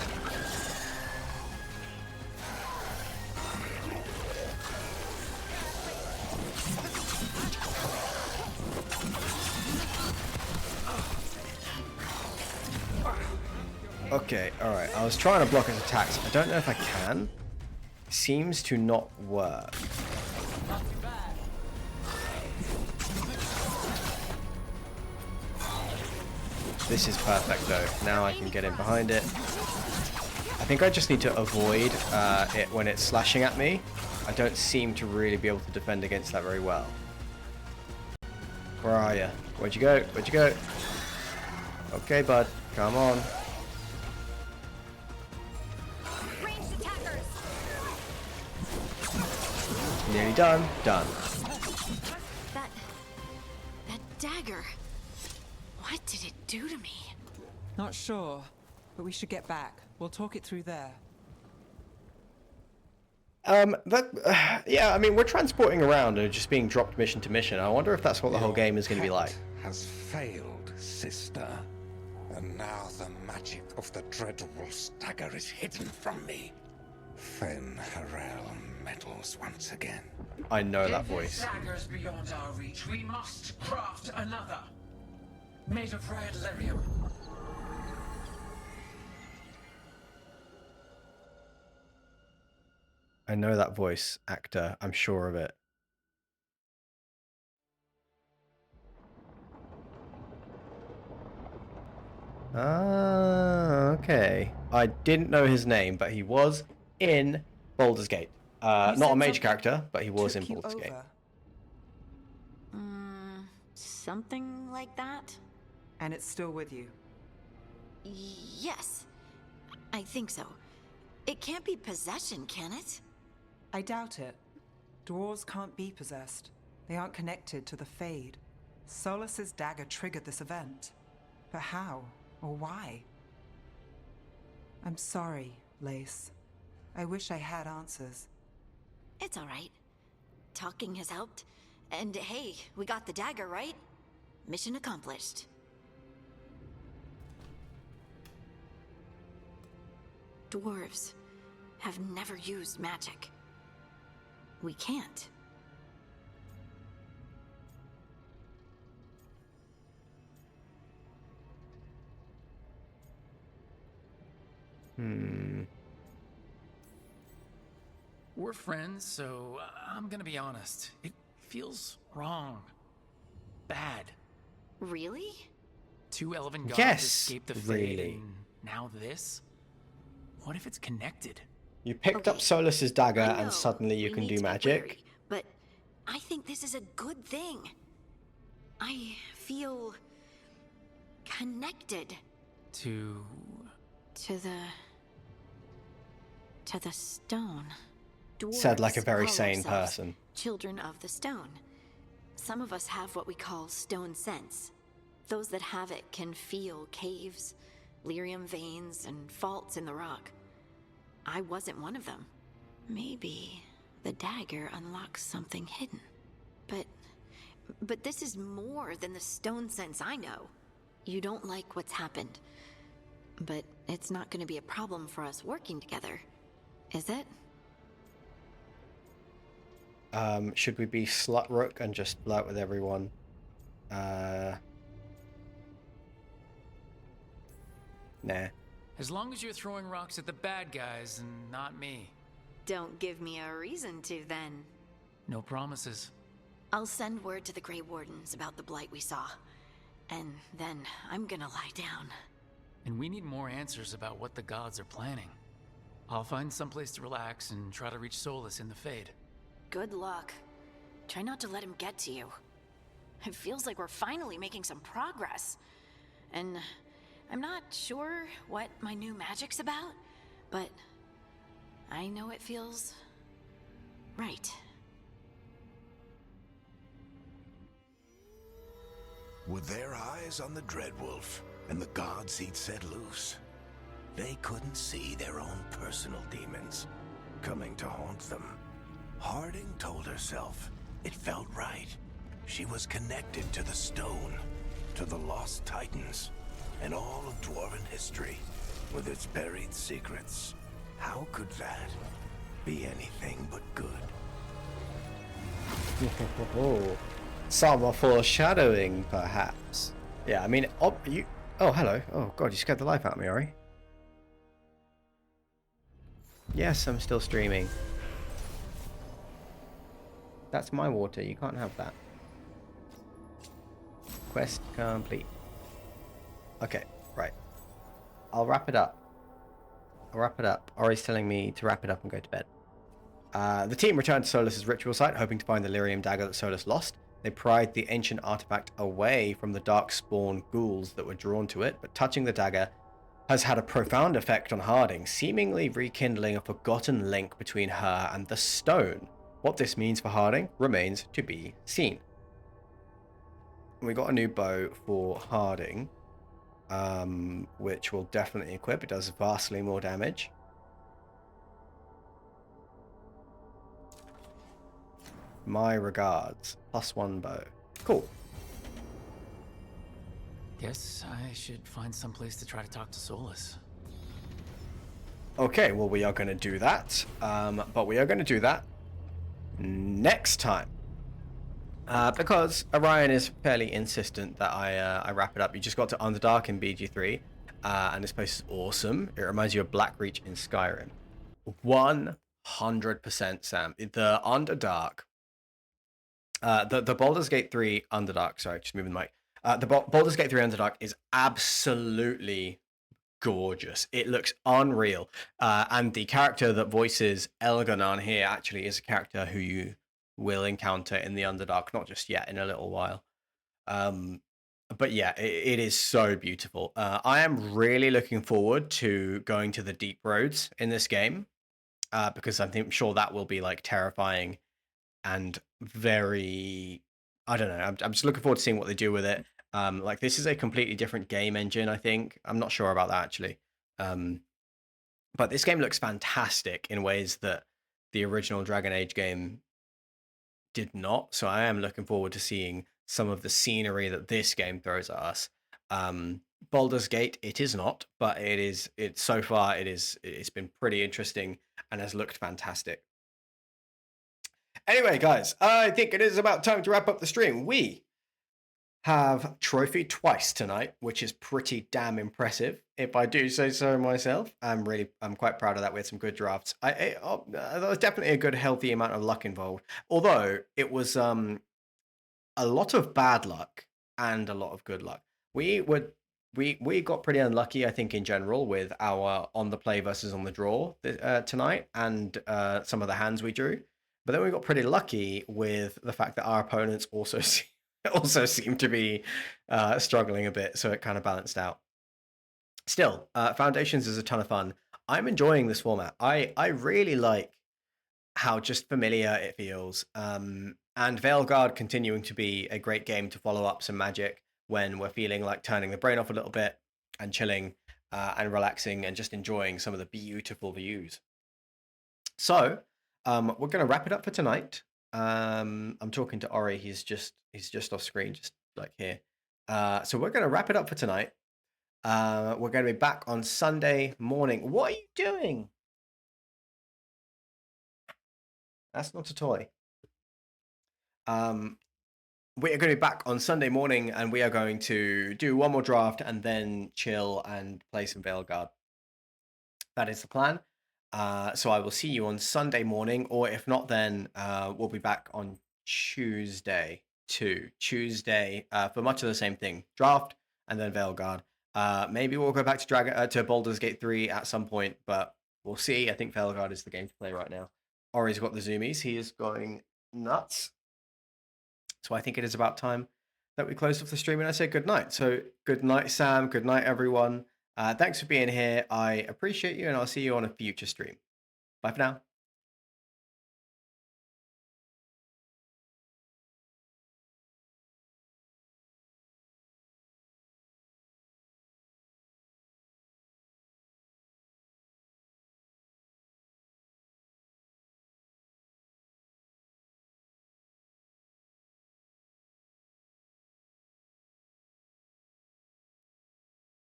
Okay, alright. I was trying to block his attacks. I don't know if I can. Seems to not work. This is perfect though. Now I can get in behind it. I think I just need to avoid it when it's slashing at me. I don't seem to really be able to defend against that very well. Where are you? Where'd you go? Where'd you go? Okay, bud. Come on. Ranged attackers. Nearly done. Done. That dagger. What did it do to me? Not sure, but we should get back. We'll talk it through there. Yeah, I mean, we're transporting around and just being dropped mission to mission. I wonder if that's what the whole game is going to be like. Has failed, sister. And now the magic of the dreadful stagger is hidden from me. Fen Harel meddles once again. I know that If voice. this dagger's beyond our reach, we must craft another. Made of rare delirium. I know that voice actor. I'm sure of it. Ah, okay. I didn't know his name, but he was in Baldur's Gate. Not a major character, but he was in Baldur's Gate. Something like that? And it's still with you? Yes. I think so. It can't be possession, can it? I doubt it. Dwarves can't be possessed. They aren't connected to the Fade. Solus's dagger triggered this event. But how? Or why? I'm sorry, Lace. I wish I had answers. It's all right. Talking has helped. And hey, we got the dagger, right? Mission accomplished. Dwarves have never used magic. We can't. We're friends, so I'm gonna be honest. It feels wrong. Bad. Really? 2 elven gods Yes, escaped the Fade, really. and now this? What if it's connected? You picked up Solus's dagger I know and suddenly you we can need do to be magic. wary, but I think this is a good thing. I feel connected To... to the stone. Said like a Dwarves very call sane ourselves person. Children of the stone. Some of us have what we call stone sense. Those that have it can feel caves, lyrium veins, and faults in the rock. I wasn't one of them. Maybe the dagger unlocks something hidden. But this is more than the stone sense I know. You don't like what's happened. But it's not going to be a problem for us working together, is it? Should we be slut rook and just flirt with everyone? Nah. As long as you're throwing rocks at the bad guys and not me. Don't give me a reason to, then. No promises. I'll send word to the Grey Wardens about the blight we saw. And then I'm gonna lie down. And we need more answers about what the gods are planning. I'll find someplace to relax and try to reach Solus in the Fade. Good luck. Try not to let him get to you. It feels like we're finally making some progress. And I'm not sure what my new magic's about, but I know it feels right. With their eyes on the Dreadwolf and the gods he'd set loose, they couldn't see their own personal demons coming to haunt them. Harding told herself it felt right. She was connected to the stone, to the lost titans, and all of Dwarven history with its buried secrets. How could that be anything but good? Some foreshadowing, perhaps. Yeah, I mean, oh, hello. Oh, God, you scared the life out of me, Ori. Yes, I'm still streaming. That's my water. You can't have that. Quest complete. Okay, right. I'll wrap it up. Ori's telling me to wrap it up and go to bed. The team returned to Solus's ritual site, hoping to find the lyrium dagger that Solus lost. They pried the ancient artifact away from the darkspawn ghouls that were drawn to it, but touching the dagger has had a profound effect on Harding, seemingly rekindling a forgotten link between her and the stone. What this means for Harding remains to be seen. We got a new bow for Harding, which we'll definitely equip. It does vastly more damage. My regards. +1 bow. Cool. Guess I should find someplace to try to talk to Solus. Okay, well, we are going to do that. But we are going to do that next time. Because Orion is fairly insistent that I wrap it up. You just got to Underdark in BG3. And this place is awesome. It reminds you of Blackreach in Skyrim. 100%, Sam. The Underdark. The Baldur's Gate 3 Underdark. Sorry, just moving the mic. The Baldur's Gate 3 Underdark is absolutely gorgeous. It looks unreal. And the character that voices Elganon here actually is a character who you will encounter in the Underdark, not just yet, in a little while. But yeah, it is so beautiful. I am really looking forward to going to the deep roads in this game, because I'm sure that will be like terrifying and very, I don't know. I'm just looking forward to seeing what they do with it. Like this is a completely different game engine, I think. I'm not sure about that actually. But this game looks fantastic in ways that the original Dragon Age game did not. So I am looking forward to seeing some of the scenery that this game throws at us. Baldur's Gate, it is not, but it's so far it's been pretty interesting and has looked fantastic. Anyway, guys, I think it is about time to wrap up the stream. We have trophy twice tonight, which is pretty damn impressive, if I do say so myself. I'm quite proud of that. We had some good drafts. There was definitely a good, healthy amount of luck involved, although it was a lot of bad luck and a lot of good luck. We got pretty unlucky, I think, in general with our on the play versus on the draw tonight, and some of the hands we drew. But then we got pretty lucky with the fact that our opponents also also seem to be struggling a bit, so it kind of balanced out. Still, Foundations is a ton of fun. I'm enjoying this format. I really like how just familiar it feels. And Veilguard continuing to be a great game to follow up some Magic when we're feeling like turning the brain off a little bit and chilling and relaxing and just enjoying some of the beautiful views. So we're going to wrap it up for tonight. I'm talking to Ori. He's just off screen, just like here. So we're going to wrap it up for tonight. We're going to be back on Sunday morning. What are you doing? That's not a toy. We are going to be back on Sunday morning, and we are going to do one more draft and then chill and play some Veilguard. That is the plan. So I will see you on Sunday morning, or if not, then we'll be back on Tuesday too. Tuesday for much of the same thing: draft and then Veilguard. Maybe we'll go back to to Baldur's Gate 3 at some point, but we'll see. I think Veilguard is the game to play right now. Ori's got the zoomies. He is going nuts. So I think it is about time that we close off the stream and I say good night. So good night, Sam. Good night, everyone. Thanks for being here. I appreciate you, and I'll see you on a future stream. Bye for now.